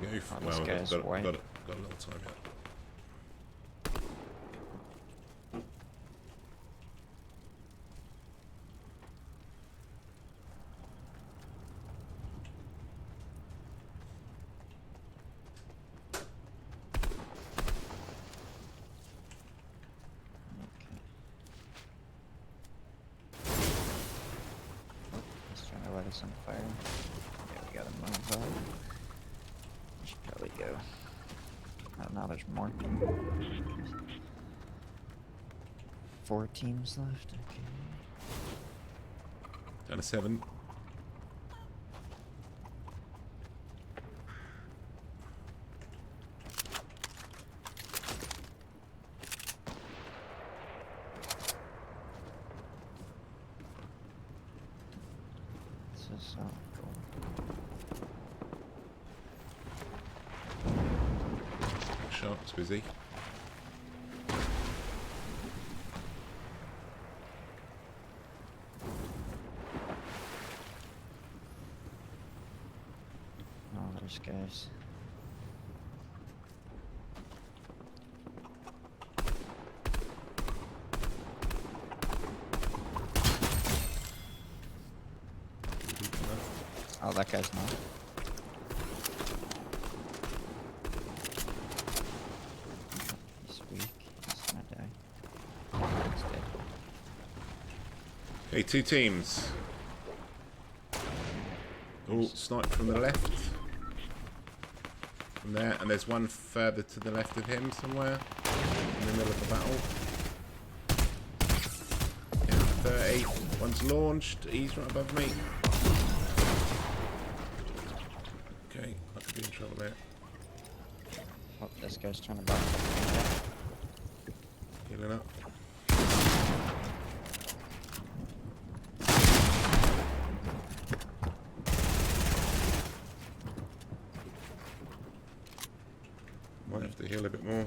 we have to go. Oh, this Well, guy's got white. a little time yet. Okay. He's trying to light us on fire. Yeah, we gotta move up. We should probably go. Oh, now there's more. 4 teams left. Okay. Down to 7. This is so cool. Shark's busy. Oh, there's guys. Oh, that guy's not. He's weak. He's gonna die. He's dead. Okay, 2 teams. Oh, snipe from the left. From there, and there's one further to the left of him somewhere. In the middle of the battle. Yeah, 30. One's launched. He's right above me. Okay, I could be in trouble there. Oh, this guy's trying to box. Healing up. Might have to heal a bit more.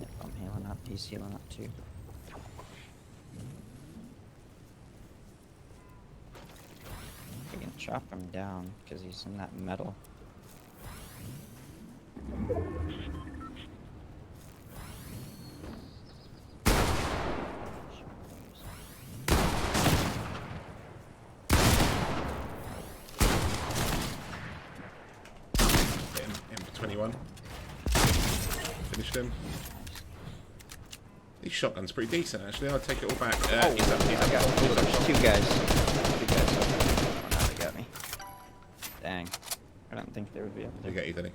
Yep, I'm healing up. He's healing up too. We can chop him down because he's in that metal. Hit him, M21. Finished him. These shotguns pretty decent actually. I'll take it all back. He's up, he's up. I got He's up. there's 2 guys. 2 guys. Oh, now they got me. Dang. I don't think they would be able They to get you, didn't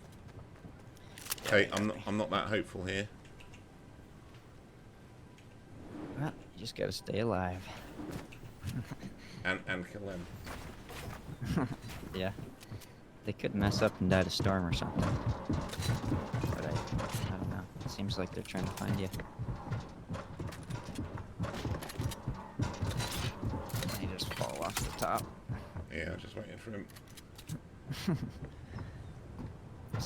Yeah, Hey, they got I'm me. not that hopeful here. Well, you just gotta stay alive. And kill them. Yeah. They could mess up and die to storm or something. But I don't know. It seems like they're trying to find you. And you just fall off the top. Yeah, just waiting for him.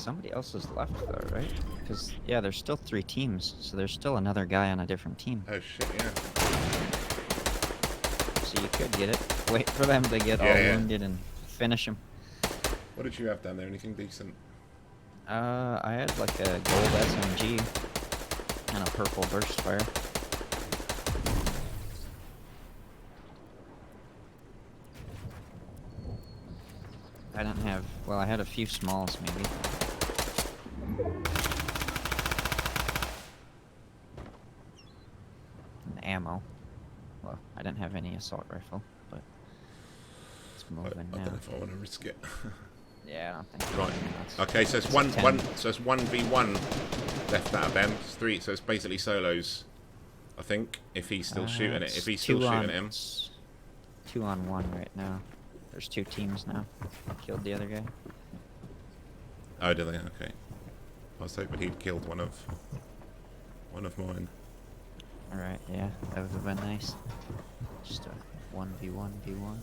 somebody else is left though, right? Because yeah, there's still 3 teams, so there's still another guy on a different team. Oh shit, yeah. So you could get it. Wait for them to get all wounded and finish him. What did you have down there? Anything decent? I had like a gold SMG and a purple burst fire. I didn't have, well, I had a few smalls maybe. And ammo. Well, I didn't have any assault rifle, but it's moving I now. don't know if I want to risk it. Yeah, I don't think. Right. That's, Okay, so it's a one 10. so it's 1v1 left out of them. It's 3, so it's basically solos. I think if he's still shooting it, if he's still shooting him. 2 on 1 right now. There's 2 teams now. Killed the other guy. Oh, do they? Okay. I was hoping he'd killed one of mine. Alright, yeah, that would have been nice. Just a 1v1v1.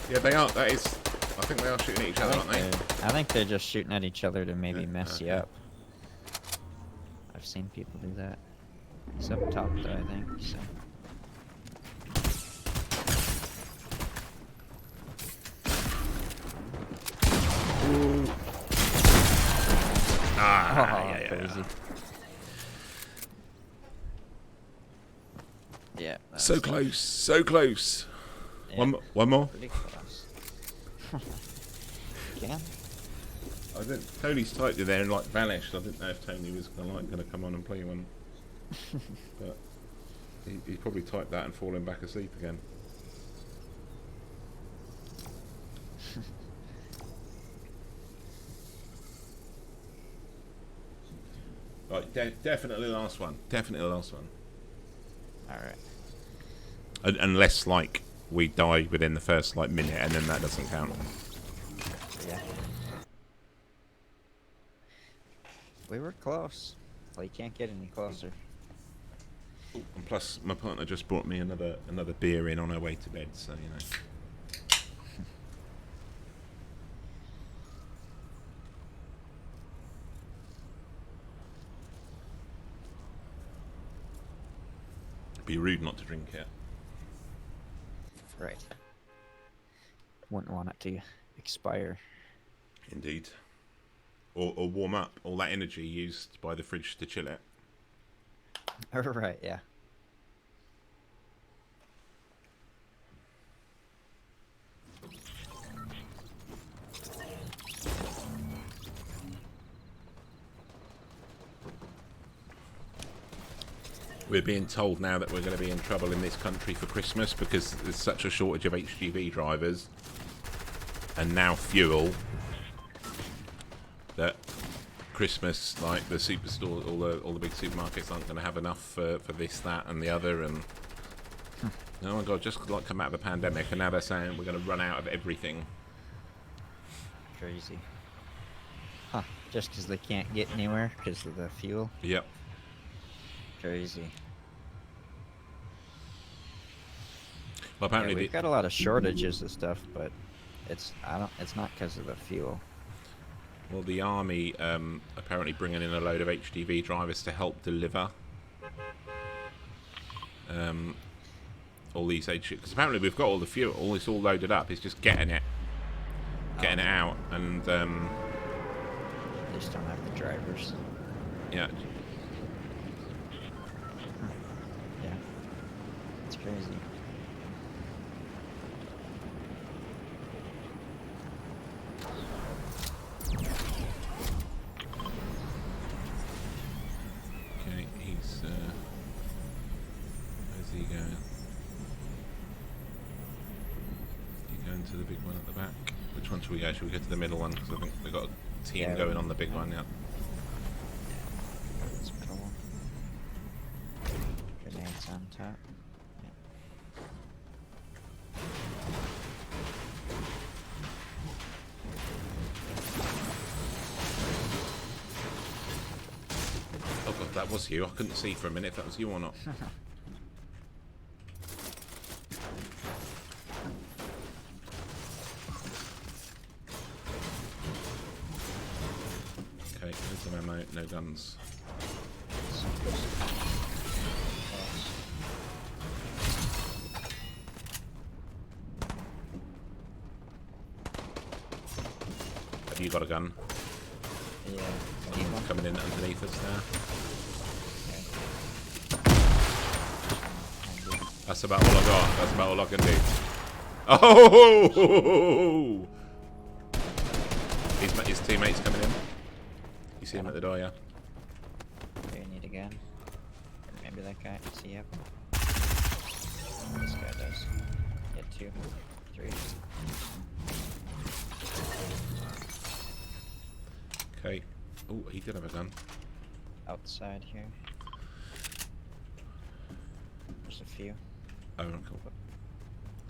Yeah, they are. That is. I think they are shooting at each other, aren't they? I think they're just shooting at each other to maybe Yeah, mess you okay. up. I've seen people do that. It's up top though, I think, so. Ah, Oh, yeah. crazy. Yeah. that So was close, so close. Yeah. One more. pretty close. Again? I didn't. Tony's typed it there and like vanished. I didn't know if Tony was gonna come on and play one, but he probably typed that and fallen back asleep again. Right, definitely the last one. Definitely the last one. Alright. Unless like we die within the first like minute, and then that doesn't count. Yeah. We were close. Well, you can't get any closer. And plus, my partner just brought me another beer in on her way to bed, so you know. It'd be rude not to drink it. Right. Wouldn't want it to expire. Indeed. Or warm up all that energy used by the fridge to chill it. Right, yeah. We're being told now that we're going to be in trouble in this country for Christmas because there's such a shortage of HGV drivers and now fuel that Christmas, like the superstore, all the big supermarkets aren't going to have enough for this, that, and the other. And oh my god, just like come out of the pandemic, and now they're saying we're going to run out of everything. Crazy. Huh. Just because they can't get anywhere because of the fuel? Yep. Crazy. Well, apparently Yeah, we've got a lot of shortages of stuff, but it's not because of the fuel. well, the army apparently bringing in a load of HGV drivers to help deliver all these because apparently we've got all the fuel. It's all loaded up. It's just getting it out, and They just don't have the drivers. yeah. Yeah. It's crazy. Okay, he's where's he going? He going to the big one at the back? Which one should we go? Should we go to the middle one? Because I think we've got a team Yeah, going on the big one, yeah. This middle one. Grenades on top. Oh god, that was you. I couldn't see for a minute if that was you or not. Okay, here's some ammo, no guns. Have you got a gun? Yeah. Someone's coming in underneath us now. That's about all I got. That's about all I can do. Oh! His teammate's coming in. You see him at the door, yeah? Do you need a gun? Or maybe that guy. Does he have one? This guy does. Yeah, 2, 3. Okay. Oh, he did have a gun. Outside here. There's a few. Oh, cool.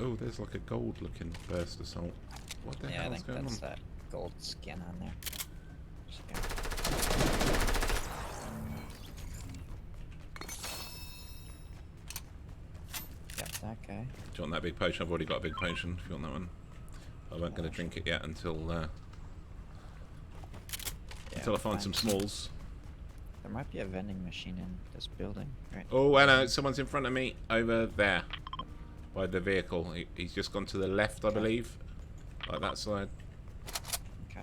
Oh, there's like a gold-looking burst assault. What the Yeah, I hell's think going that's on? that gold skin on there. Got that guy. Do you want that big potion? I've already got a big potion if you want that one. I won't going to drink it yet until I find some smalls. There might be a vending machine in this building, right? Oh, I know. Someone's in front of me over there by the vehicle. He's just gone to the left, I believe. Like that side. Okay.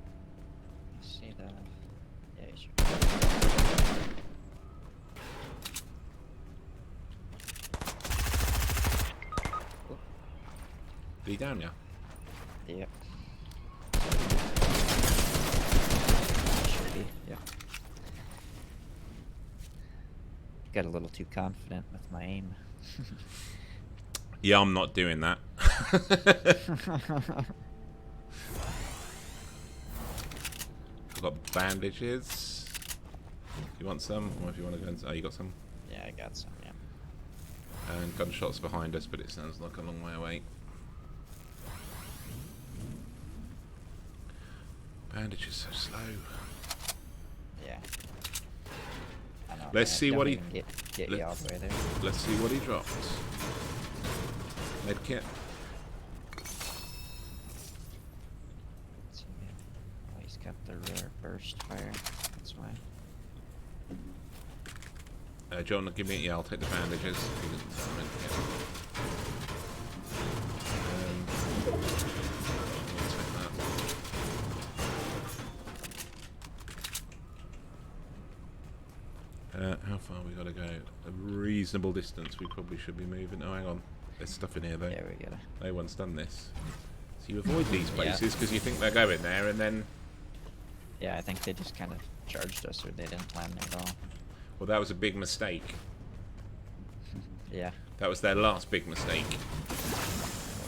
I see that. Yeah, you should. Is he down, yeah? Yep. Should be, yeah. Got a little too confident with my aim. Yeah, I'm not doing that. I've got bandages. You want some? Or if you want to go into... Oh, you got some? Yeah, I got some, yeah. And gunshots behind us, but it sounds like a long way away. Bandages so slow. Yeah. I know, Let's man, see don't what he- even get you all the way there. Let's see what he drops. Medkit. Let's see. Oh, he's got the rare burst fire. That's why. John, give me... Yeah, I'll take the bandages. He doesn't have a medkit. I'll take that. How far we got to go? A reasonable distance. We probably should be moving. Oh, hang on. There's stuff in here though. Yeah, we gotta. No one's done this. So you avoid these Yeah. places because you think they're going there, and then... Yeah, I think they just kind of charged us, or they didn't plan it at all. Well, that was a big mistake. Yeah. That was their last big mistake.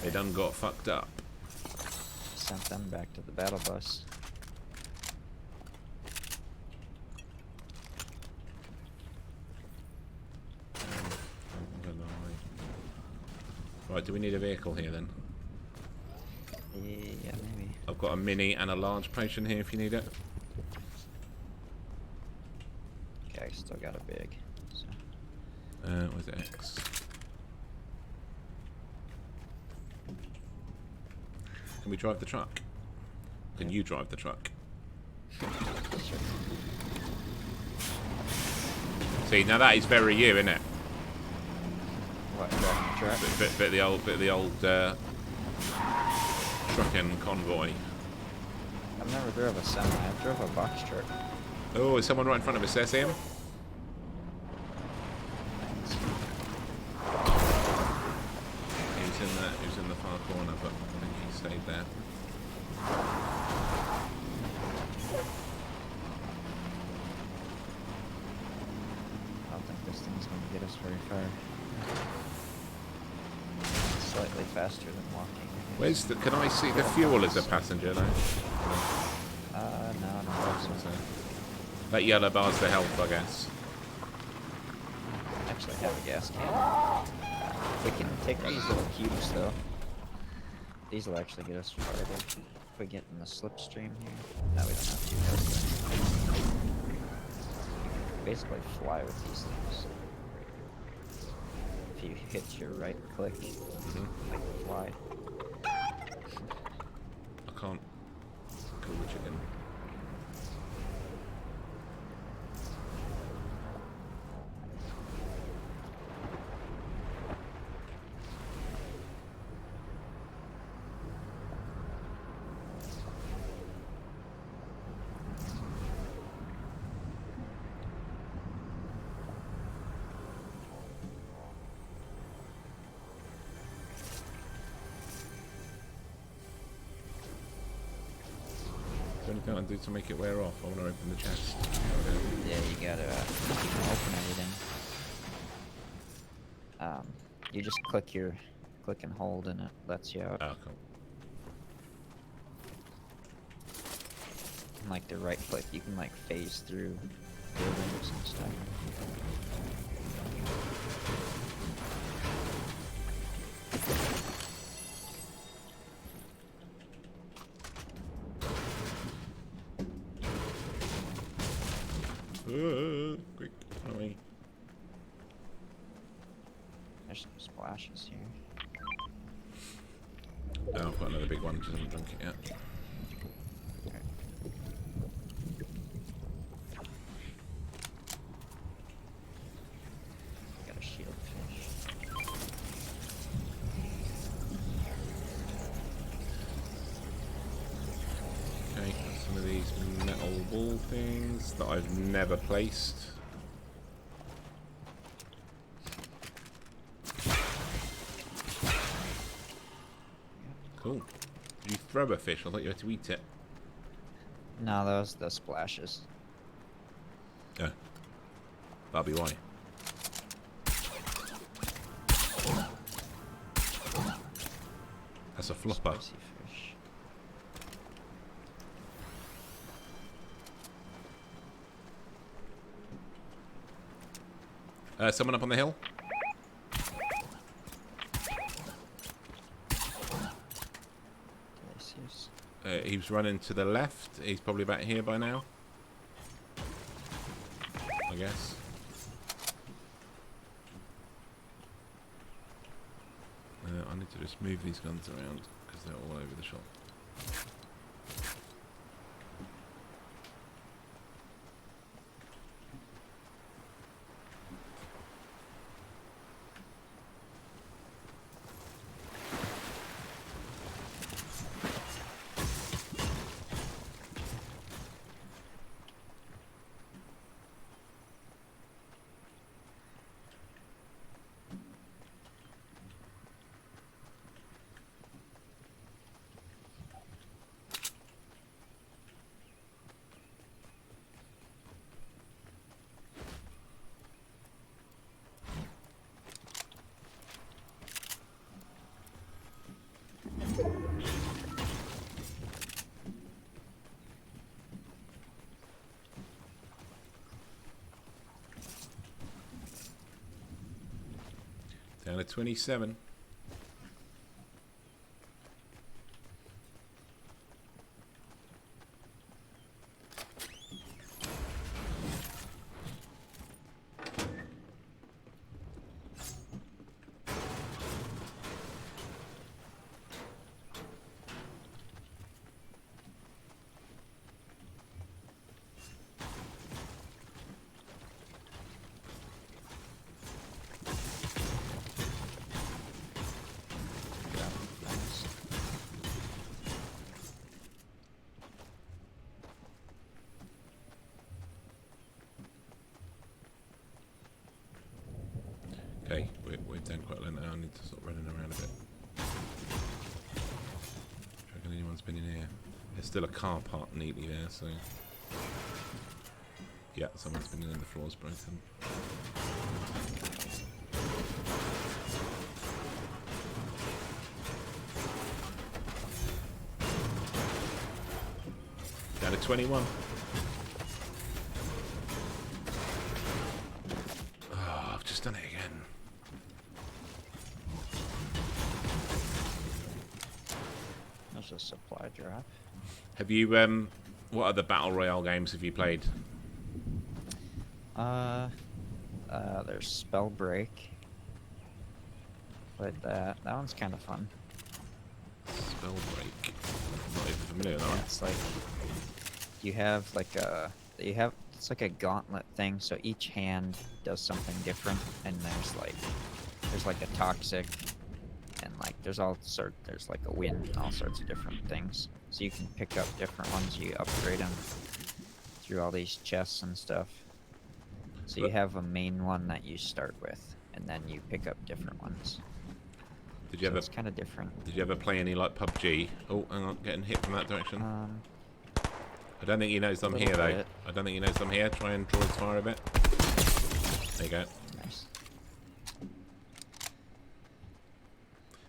They done got fucked up. Sent them back to the battle bus. Right, do we need a vehicle here then? Yeah, maybe. I've got a mini and a large potion here if you need it. Okay, I still got a big. So. Where's X? Can we drive the truck? Can you drive the truck? Sure. See, now that is very you, isn't it? What, truck? Bit of the old trucking convoy. I've never drove a semi. I drove a box truck. Oh, is someone right in front of us? There, see him? He's in the far corner, but I think he stayed there. I don't think this thing's going to get us very far. Slightly faster than walking. Where's the? Can I see the fuel as a passenger though? No, That yellow bar's the health, I guess. I actually have a gas can. We can take these little cubes though. These will actually get us farther. If we get in the slipstream here. No, we don't have to. Basically fly with these things. If you hit your right click, like fly. I can't kill the chicken. Is there anything I can do to make it wear off? I want to open the chest. Yeah, you gotta open everything. You just click and hold, and it lets you out. Oh, cool. And like the right click, you can like phase through buildings and stuff. Quick, away. There's some splashes here. Oh, I've got another big one, just haven't drunk it yet. Got a shield fish. Okay, got some of these metal ball things that I've never placed. Cool. Did you throw a fish? I thought you had to eat it. No, those the splashes. Yeah. That'll be why. That's a flopper. Spicy fish. Someone up on the hill? Delicious. He was running to the left. He's probably about here by now. I guess. I need to just move these guns around because they're all over the shop. Down to 27. Okay, we're down quite low now. I need to stop running around a bit. Do you reckon anyone's been in here? There's still a car parked neatly there, so... Yeah, someone's been in and the floor's broken. Down to 21. Oh, I've just done it again. drop. Have you what other battle royale games have you played? There's Spellbreak. Played that. That one's kind of fun. Spellbreak. Not even familiar with that Yeah, one. it's like you have like it's like a gauntlet thing. So each hand does something different, and there's like a toxic, and like there's like a wind and all sorts of different things. So you can pick up different ones. You upgrade them through all these chests and stuff. So you have a main one that you start with, and then you pick up different ones. Did you So ever it's kind of different. Did you ever play any like PUBG? Oh, hang on, getting hit from that direction. I don't think he knows I'm a here little though. bit. I don't think he knows I'm here. Try and draw his fire a bit. There you go. Nice.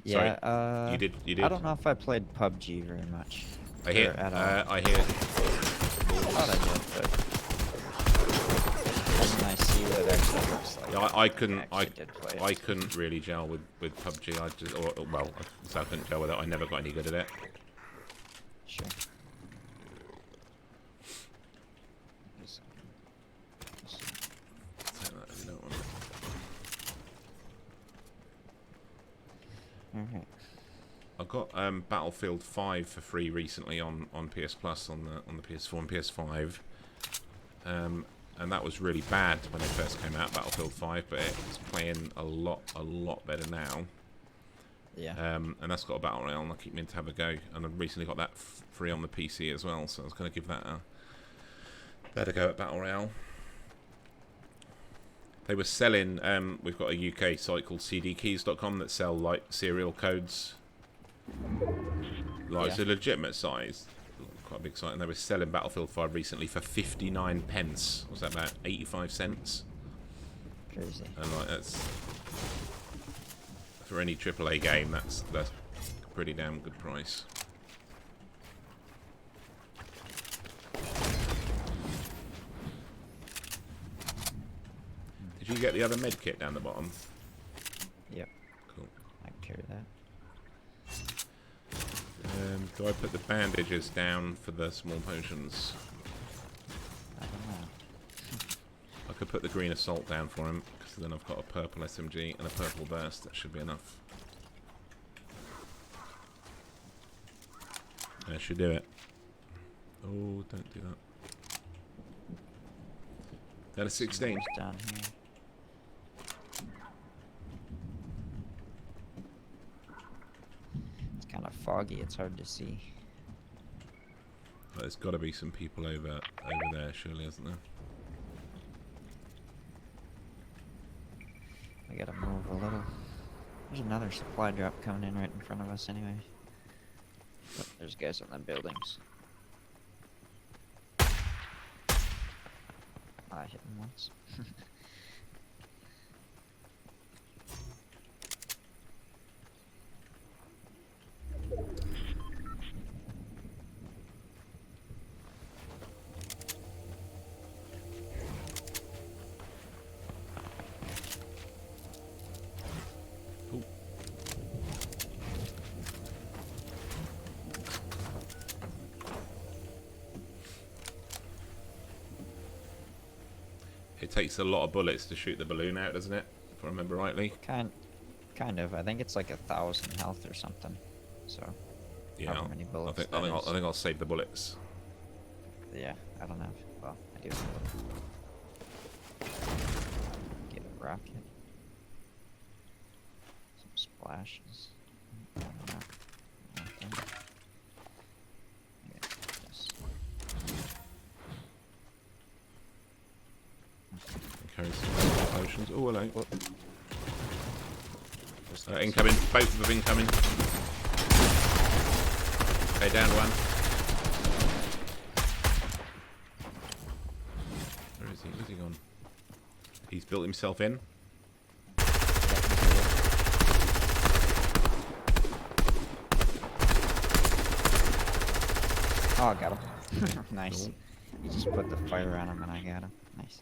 Sorry, Yeah, you did. I don't know if I played PUBG very much. I hear. Or at all. I hear. I thought I did, but when I see what it actually looks like, Yeah, I couldn't. actually did play it. I couldn't really gel with PUBG. I just, well, so I couldn't gel with it. I never got any good at it. Sure. Take that if you don't want it. Alright. I got Battlefield 5 for free recently on PS Plus on the PS4 and PS5, and that was really bad when it first came out, Battlefield 5, but it's playing a lot better now. Yeah. And that's got a battle royale, and I keep meaning to have a go. And I recently got that free on the PC as well, so I was going to give that a go at battle royale. They were selling. We've got a UK site called cdkeys.com that sell like serial codes. Like it's a legitimate size, quite a big site, and they were selling Battlefield 5 recently for 59 pence. What's that, about 85 cents? Crazy. And like that's for any AAA game, that's a pretty damn good price. Did you get the other med kit down the bottom? Yep. Cool. I can carry that. Do I put the bandages down for the small potions? I don't know. I could put the green assault down for him, because then I've got a purple SMG and a purple burst. That should be enough. That should do it. Oh, don't do that. That a 16. It's down here. It's kind of foggy. It's hard to see. Well, there's got to be some people over there, surely, isn't there? We gotta move a little. There's another supply drop coming in right in front of us anyway. But there's guys on the buildings. I hit him once. Ooh. It takes a lot of bullets to shoot the balloon out, doesn't it? If I remember rightly. Kind of. I think it's like 1,000 health or something. So, Yeah. however many bullets I think I'll save the bullets. yeah, I don't know. Well, I do. Get a rocket. Some splashes. I don't know. Nothing. Yeah, just Carry some potions. Oh, hello. just Incoming. Both of them incoming. Okay, down one. Where is he? Where's he gone? He's built himself in. Oh, I got him. Nice. You just put the fire on him and I got him. Nice.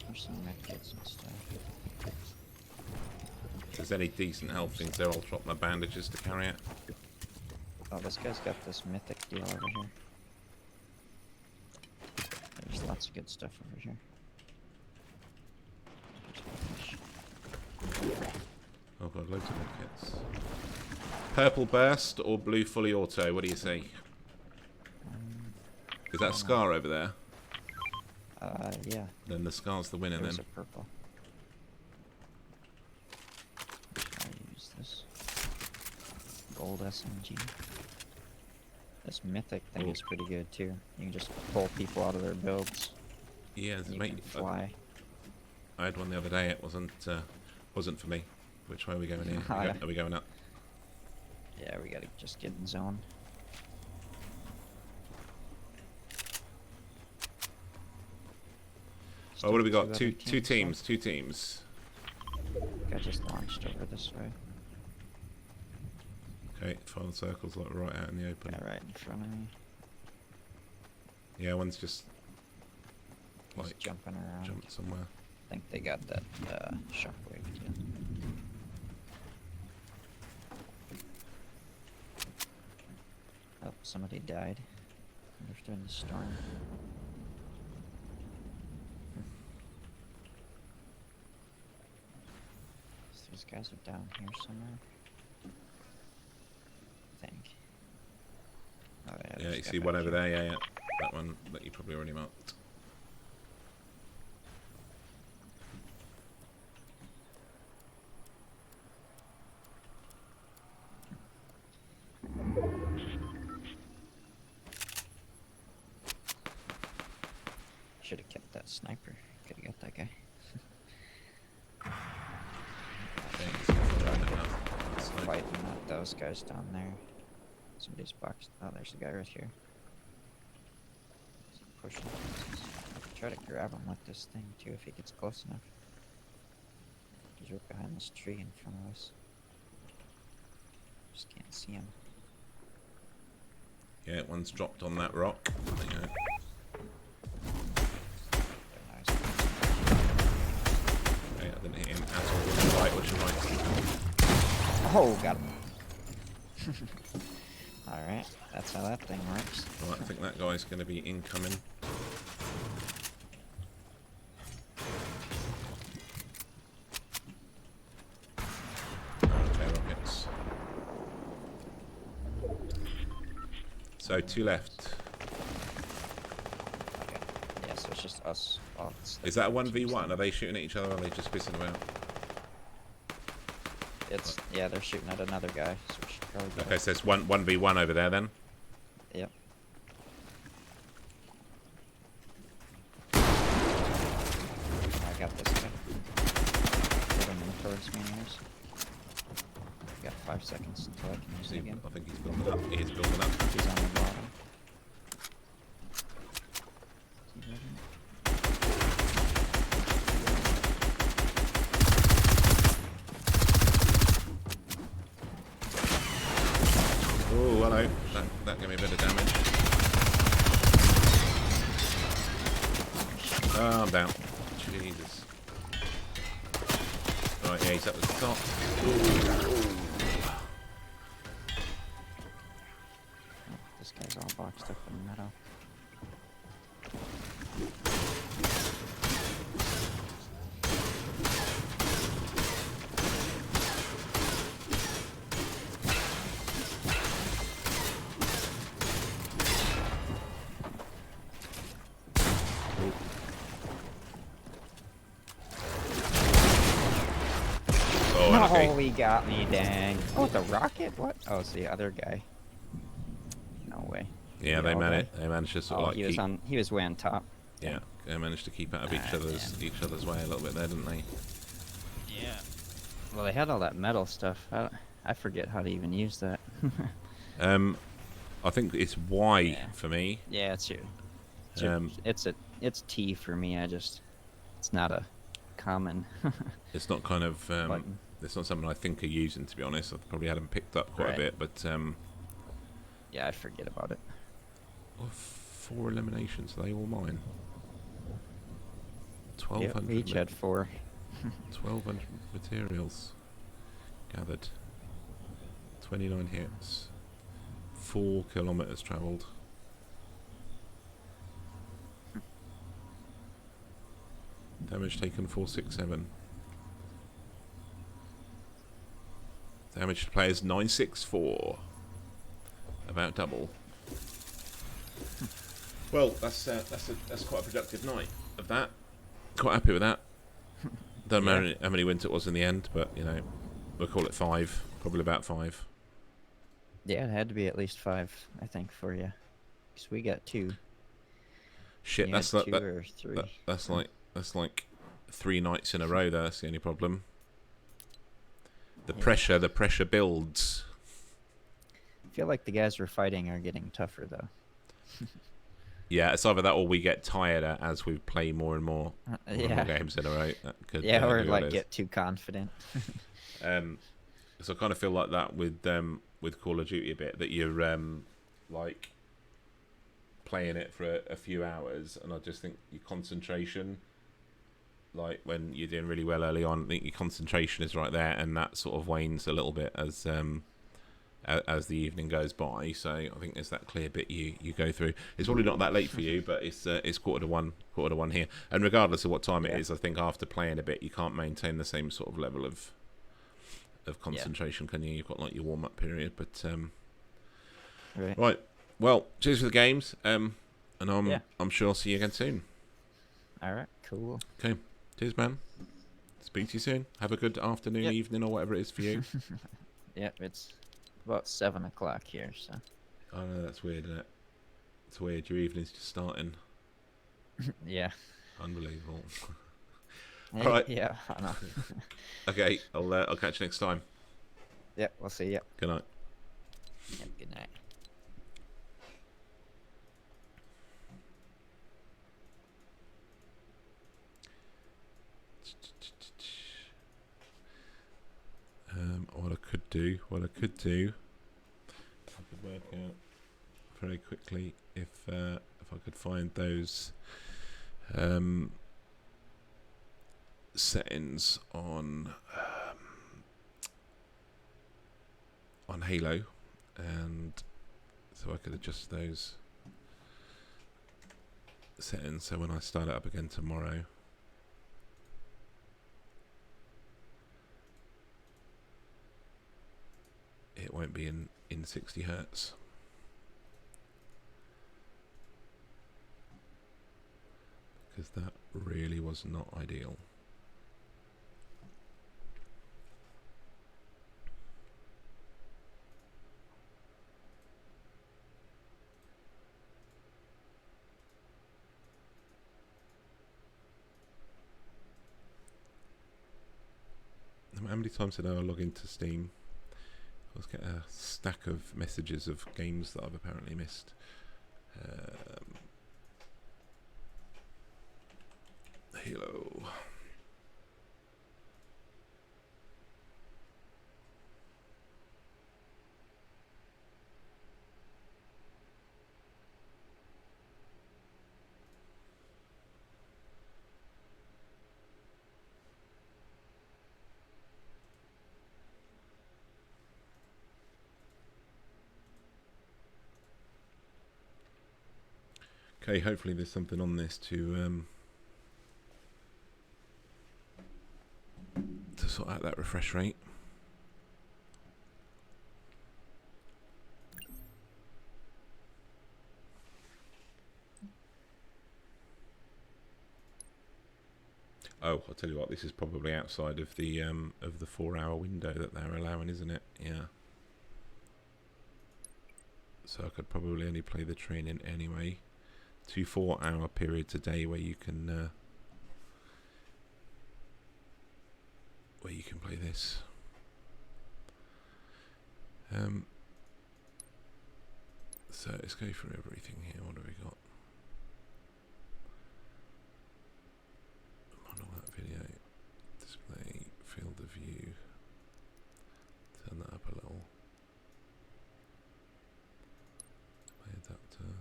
There's some medkits and stuff. If there's any decent health things there, I'll drop my bandages to carry it. Oh, this guy's got this mythic deal over here. There's lots of good stuff over here. Oh god, loads of rockets. Purple burst or blue fully auto? What do you say? Is that Scar over there? Yeah. Then the Scar's the winner There's then. a purple. I use this. Gold SMG. This mythic thing is pretty good too. You can just pull people out of their builds. Yeah, You mate. can fly. I had one the other day. It wasn't for me. Which way are we going here? Oh, yeah. Are we going up? Yeah, we gotta just get in zone. Oh, what have we got? other Two teams teams. Two teams. I just launched over this way. Okay, final circles like right out in the open. Yeah, right in front of me. Yeah, one's just He's like jumping around. jumped somewhere. I think they got that shockwave too. Oh, somebody died. Wonder if they're in the storm. So these guys are down here somewhere. I think. Oh, yeah, Yeah, there's you a guy see back one over here. there. Yeah, yeah. That one that you probably already marked. Should have kept that sniper. Could have got that guy. Fighting not those guys down there. Somebody's boxed. Oh, there's a guy right here. He's pushing. Try to grab him with this thing too if he gets close enough. He's right behind this tree in front of us. Just can't see him. Yeah, one's dropped on that rock. There you go. Nice. Okay, I didn't hit him at all. What's your right? What's your right? Oh, got him. Alright, that's how that thing works. Right, I think that guy's going to be incoming. Okay, rockets. So, two left. Okay. Yeah, so it's just us. Oh, Is that a 1v1? Are they shooting at each other or are they just pissing about? It's, yeah, they're shooting at another guy, so we should probably go. Okay, so it's 1v1 over there then? Yep. I got this guy. Get him in towards me, anyways. Got 5 seconds until I can use it again. I think he's building up. He is building up. He's on the bottom. Is he moving? Oh, hello. That gave me a bit of damage. Oh, I'm down. Jesus. Right, yeah, he's up at the top. This guy's all boxed up in metal. Oh, No, okay. he got me, dang. Oh, the rocket? What? Oh, it's the other guy. No way. Yeah, They they all managed. died? They managed to sort Oh, of like he was keep. on. He was way on top. Yeah, they managed to keep out of Ah, each other's way a little bit there, didn't they? Yeah. Well, they had all that metal stuff. I forget how to even use that. I think it's Y Yeah. for me. Yeah, it's you. It's T for me. It's not a common. It's not kind of. Button. It's not something I think of using, to be honest. I've probably had them picked up quite a Right. bit, but Yeah, I forget about it. 4 eliminations. Are they all mine? Yep, we each had 4. 1200 materials. gathered. 29 hits. 4 kilometers travelled. Damage taken 467. Damage to players 964. About double. Well, that's quite a productive night of that. Quite happy with that. Don't know how many wins it was in the end, but you know, we'll call it 5. Probably about 5. Yeah, it had to be at least 5, I think, for you. Because we got 2. Shit, You that's had like 2 that, or 3. that's like 3 nights in a row. That's the only problem. The pressure builds. I feel like the guys we're fighting are getting tougher, though. Yeah, it's either that or we get tired as we play more and more, more games in a row. That could, or be what like it is. get too confident. So I kind of feel like that with Call of Duty a bit, that you're like playing it for a few hours, and I just think your concentration, like when you're doing really well early on, I think your concentration is right there, and that sort of wanes a little bit as the evening goes by. So I think there's that clear bit you go through. It's probably not that late for you, but it's 1:45 here. And regardless of what time it is, I think after playing a bit, you can't maintain the same sort of level of concentration, can you? You've got like your warm up period, but right. Well, cheers for the games, and I'm sure I'll see you again soon. All right, cool. Okay, cheers, man. Speak to you soon. Have a good afternoon, evening, or whatever it is for you. It's about 7 o'clock here, so. Oh no, that's weird, isn't it? It's weird. Your evening's just starting. Yeah. Unbelievable. All right. Yeah, I know. Okay, I'll catch you next time. Yep, we'll see you. Good night. Yep, good night. What I could do, I could work out very quickly if I could find those settings on Halo, and so I could adjust those settings so when I start it up again tomorrow, it won't be in 60 hertz. Because that really was not ideal. How many times did I log into Steam? I was getting a stack of messages of games that I've apparently missed. Halo. Okay, hopefully there's something on this to sort out that refresh rate. Oh, I'll tell you what, this is probably outside of the 4-hour window that they're allowing, isn't it? Yeah. So I could probably only play the training anyway. 2 4-hour periods a day where you can play this. So let's go through everything here. What have we got? Model that video. Display field of view. Turn that up a little. Display adapter.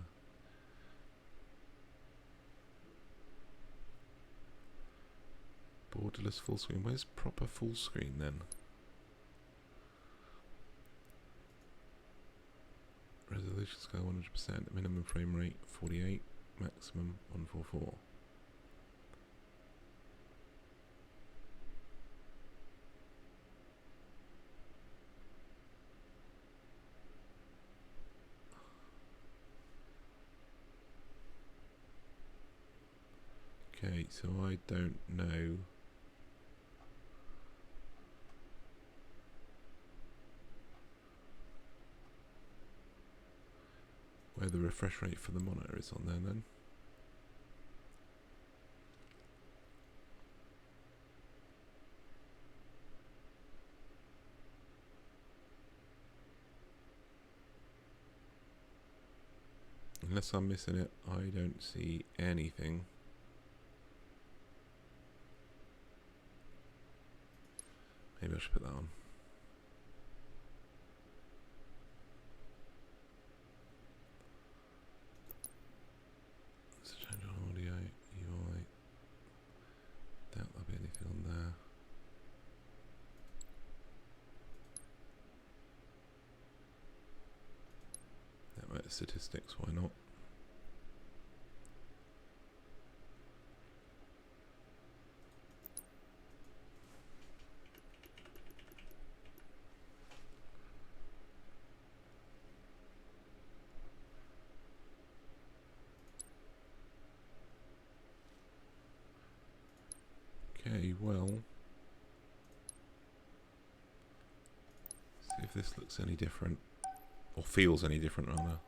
Borderless full screen. Where's proper full screen then? resolution scale 100%, minimum frame rate 48, maximum 144. Okay, so I don't know. Where the refresh rate for the monitor is on there then. Unless I'm missing it, I don't see anything. Maybe I should put that on. Let's change on audio, UI. Doubt there'll be anything on there. Network statistics, why not? Okay, well, see if this looks any different, or feels any different rather.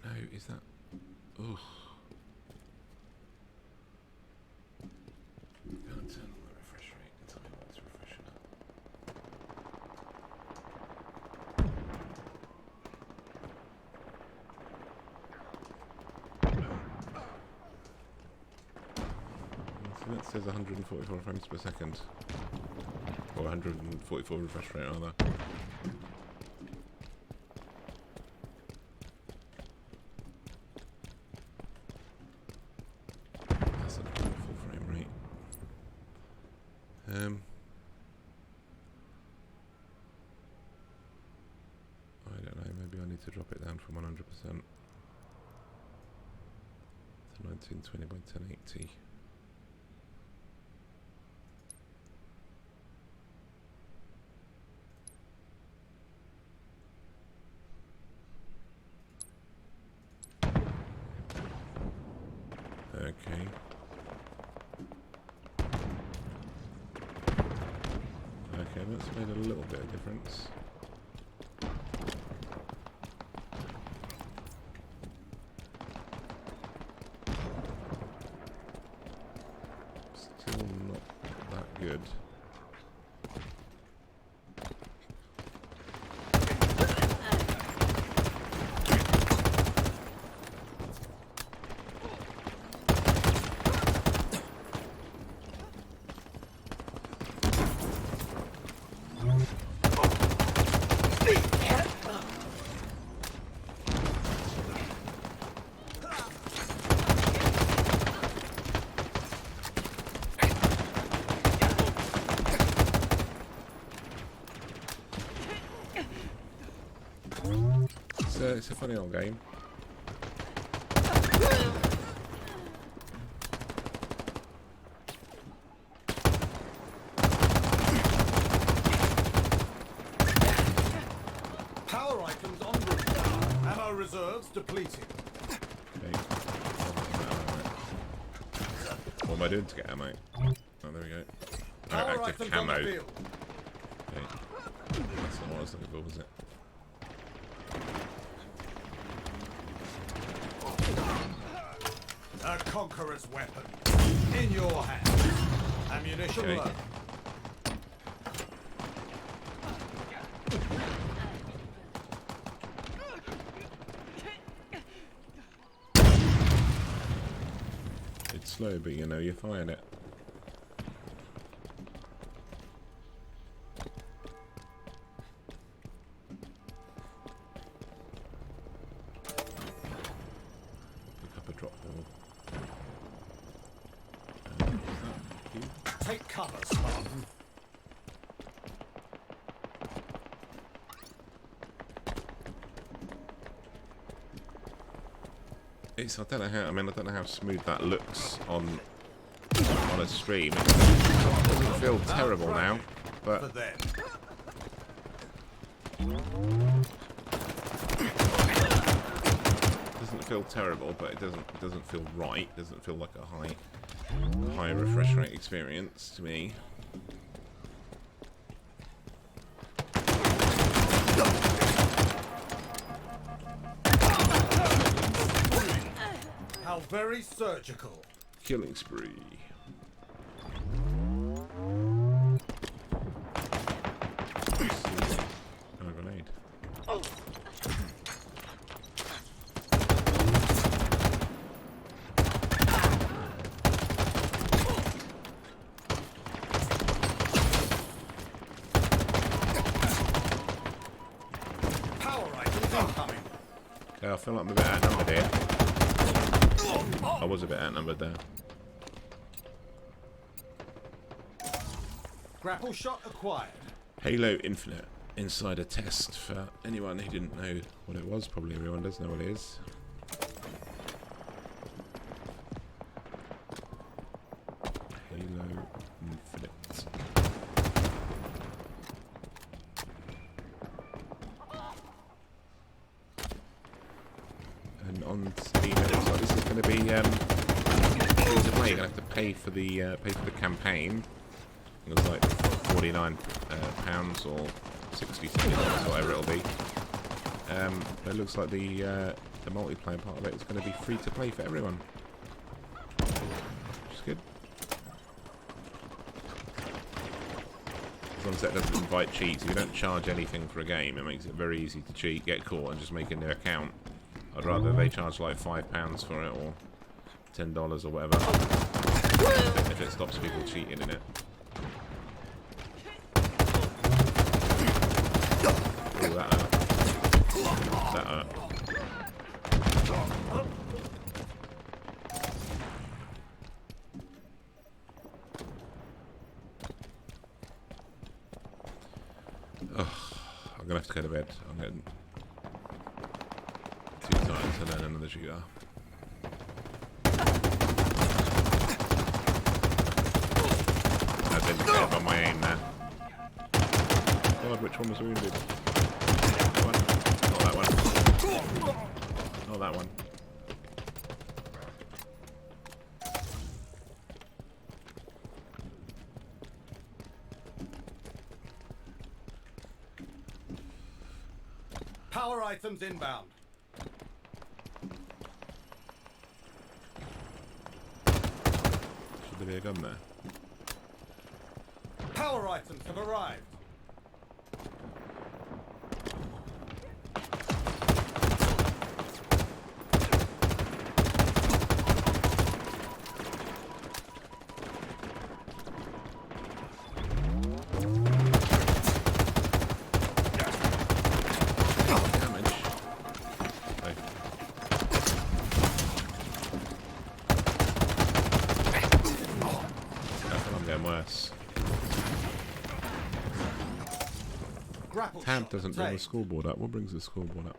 No, is that... Ugh. Can't turn on the refresh rate and tell me what it's refreshing at. So that says 144 frames per second. Or 144 refresh rate, rather. I don't know, maybe I need to drop it down from 100% to 1920 by 1080. Okay. Okay, that's made a little bit of difference. Still not that good. It's a funny old game. Power items en route. Ammo reserves depleted. Okay. What am I doing to get ammo? Oh, there we go. Power Active items on camo. the field. Okay. That's not what I was looking for, was it? A conqueror's weapon. In your hand. Ammunition Okay. low. slow, but you know you fired it. Pick up a drop ball. Is that you? Take cover, Spartan. I don't know how. I mean, I don't know how smooth that looks on a stream. It doesn't feel terrible now, For but them. doesn't feel terrible. But it doesn't feel right. Doesn't feel like a high refresh rate experience to me. How very surgical. Killing spree. Oh, a grenade. Power items incoming. Okay, I feel like I'm a bit outnumbered here. I was a bit outnumbered there. Grapple shot acquired. Halo Infinite Insider Test for anyone who didn't know what it was. Probably everyone does know what it is. Halo Infinite. And on Steam it looks like this is going to be free to play. You're going to have to pay for the campaign. It was like £49 or $60, whatever it'll be. But it looks like the multiplayer part of it is going to be free to play for everyone, which is good. As long as that doesn't invite cheats. If you don't charge anything for a game, it makes it very easy to cheat, get caught, and just make a new account. I'd rather they charge like £5 for it or $10 or whatever if it stops people cheating in it. Oh, that hurt. That hurt. Ugh, I'm gonna have to go to bed. I'm getting too tired to learn another shooter. I didn't get it on my aim there. God, which one was wounded? That one? Not that one. Not that one. Power items inbound. Should there be a gun there? Power items have arrived. Damage. Oh. I feel I'm getting worse. Grapple Tab shot doesn't bring the obtained. scoreboard up. What brings the scoreboard up?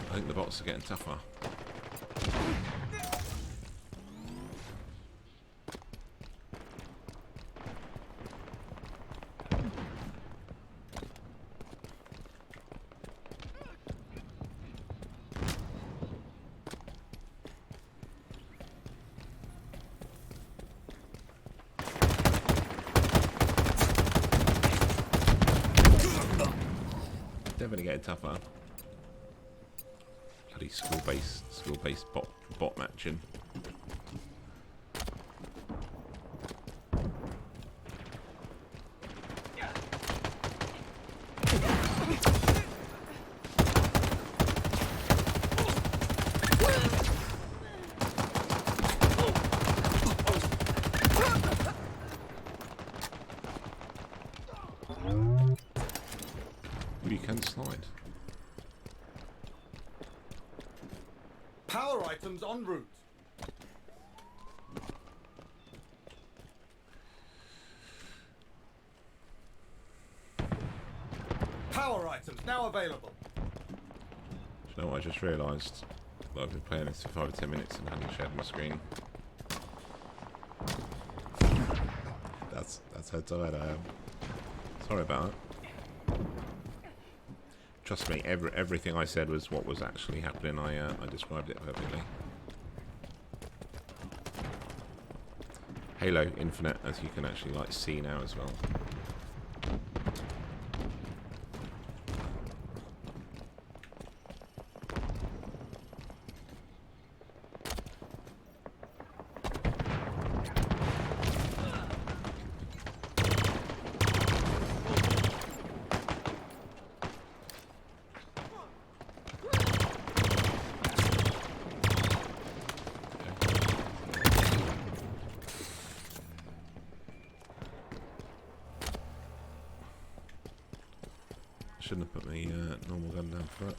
I think the bots are getting tougher. Definitely getting tougher. Bloody school-based bot matching. You can slide. Power items en route. Power items now available. Do you know what I just realised? That I've been playing this for 5 or 10 minutes and hadn't shared my screen. That's how tired I am. Sorry about it. Trust me, everything I said was what was actually happening. I described it perfectly. Halo Infinite, as you can actually like see now as well. Shouldn't have put my normal gun down for it.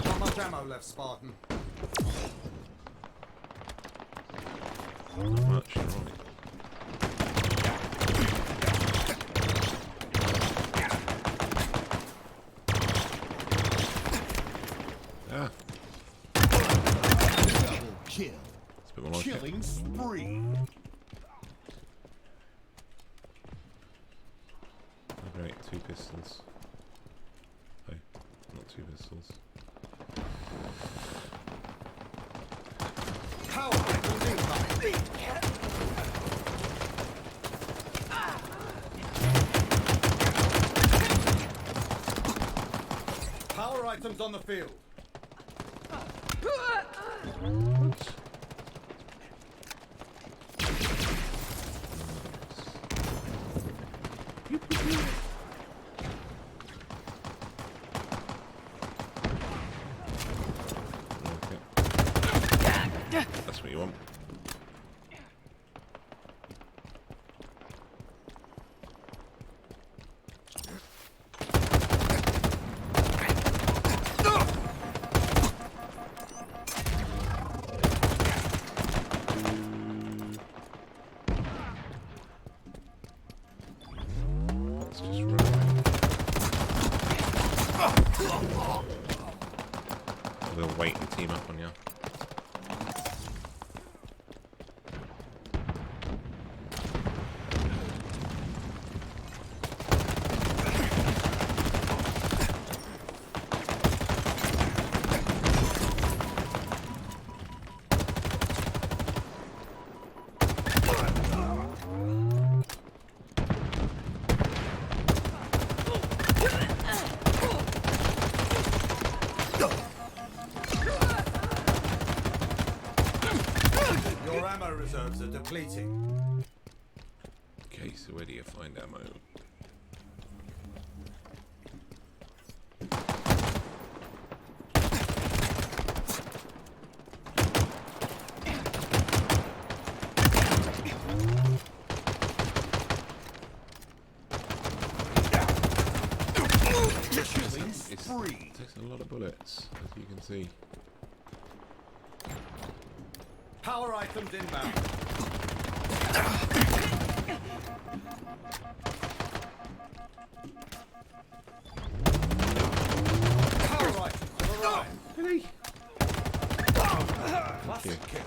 Not much ammo left, Spartan. Not much, you're right. Ah, Double kill. it's a bit more like it. Killing spree. Oh, great, 2 pistols. Oh, not 2 pistols. Power items incoming. Power items on the field. Okay. That's what you want. Let's just run away. We'll wait and team up on you. Your ammo reserves are depleting. Okay, so where do you find ammo? Killing spree. It takes a lot of bullets, as you can see. Power items inbound. Power items have arrived. Really? Classic kill.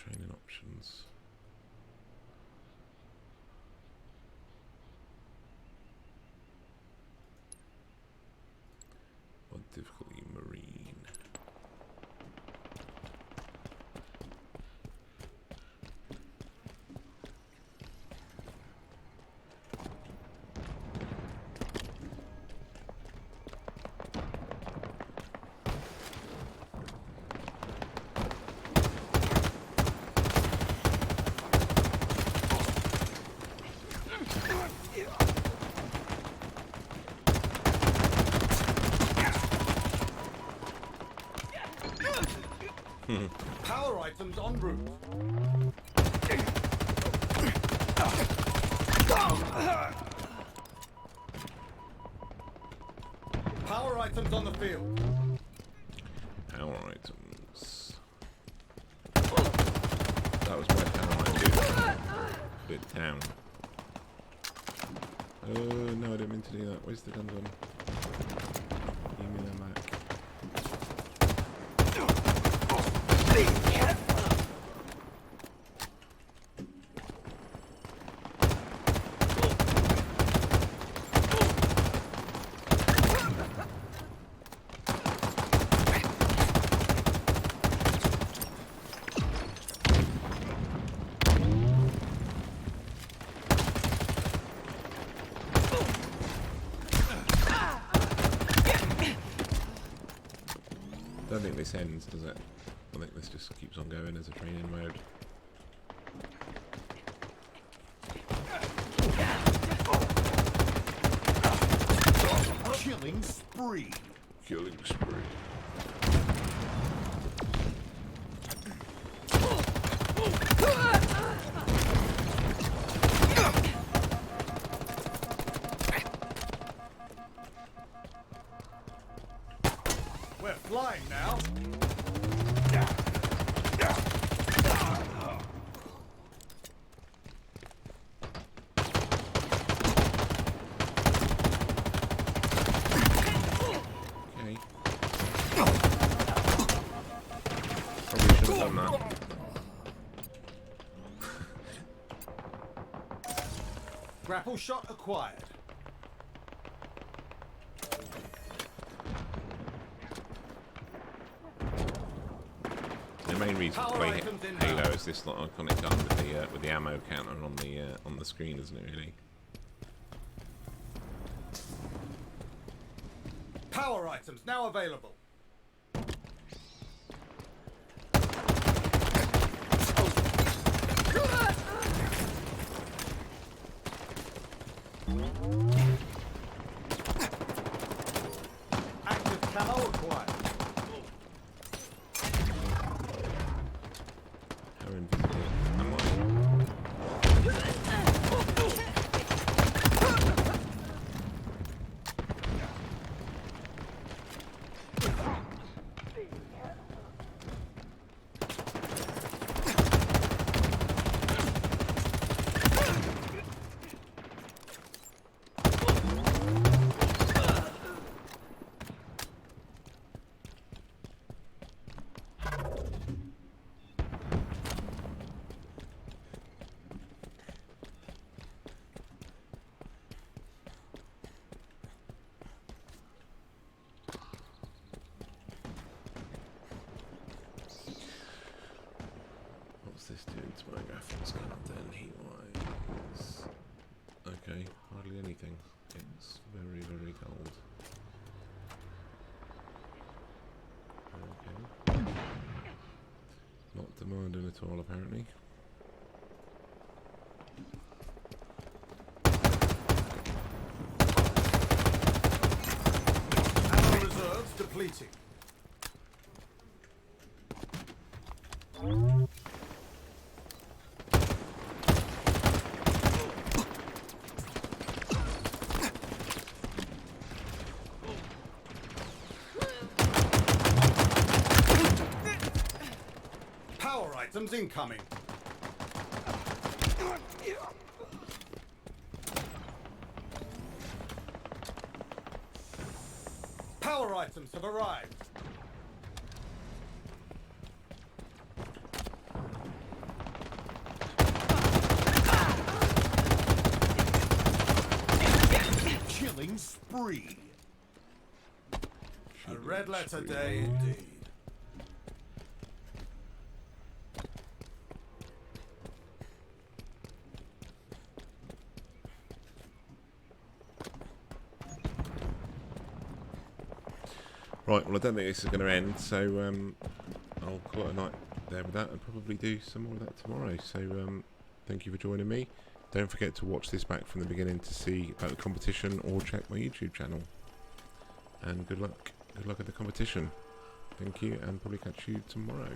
Training options. What difficulty? Marine. Power items en route. Power items on the field. Power items. That was my power item. Put it down. No, I didn't mean to do that. Where's the gun gone? Give me that back. I don't think this ends, does it? I think this just keeps on going as a training mode. Killing spree. Killing spree. We're flying now. Okay. Probably should have done that. Grapple shot acquired. The main reason to play Halo is this like iconic gun with the ammo counter on the screen, isn't it? Really. Power items now available. Active camo acquired. How invisible am I? What's this doing to my graphics card then, heat-wise? Okay, hardly anything. It's very, very cold. Okay. Not demanding at all, apparently. Ammo reserves depleting. Power items incoming. Power items have arrived. spree. A red letter day indeed. Right, well I don't think this is going to end, so I'll call it a night there with that and probably do some more of that tomorrow. So thank you for joining me. Don't forget to watch this back from the beginning to see about the competition or check my YouTube channel. And good luck at the competition. Thank you and probably catch you tomorrow.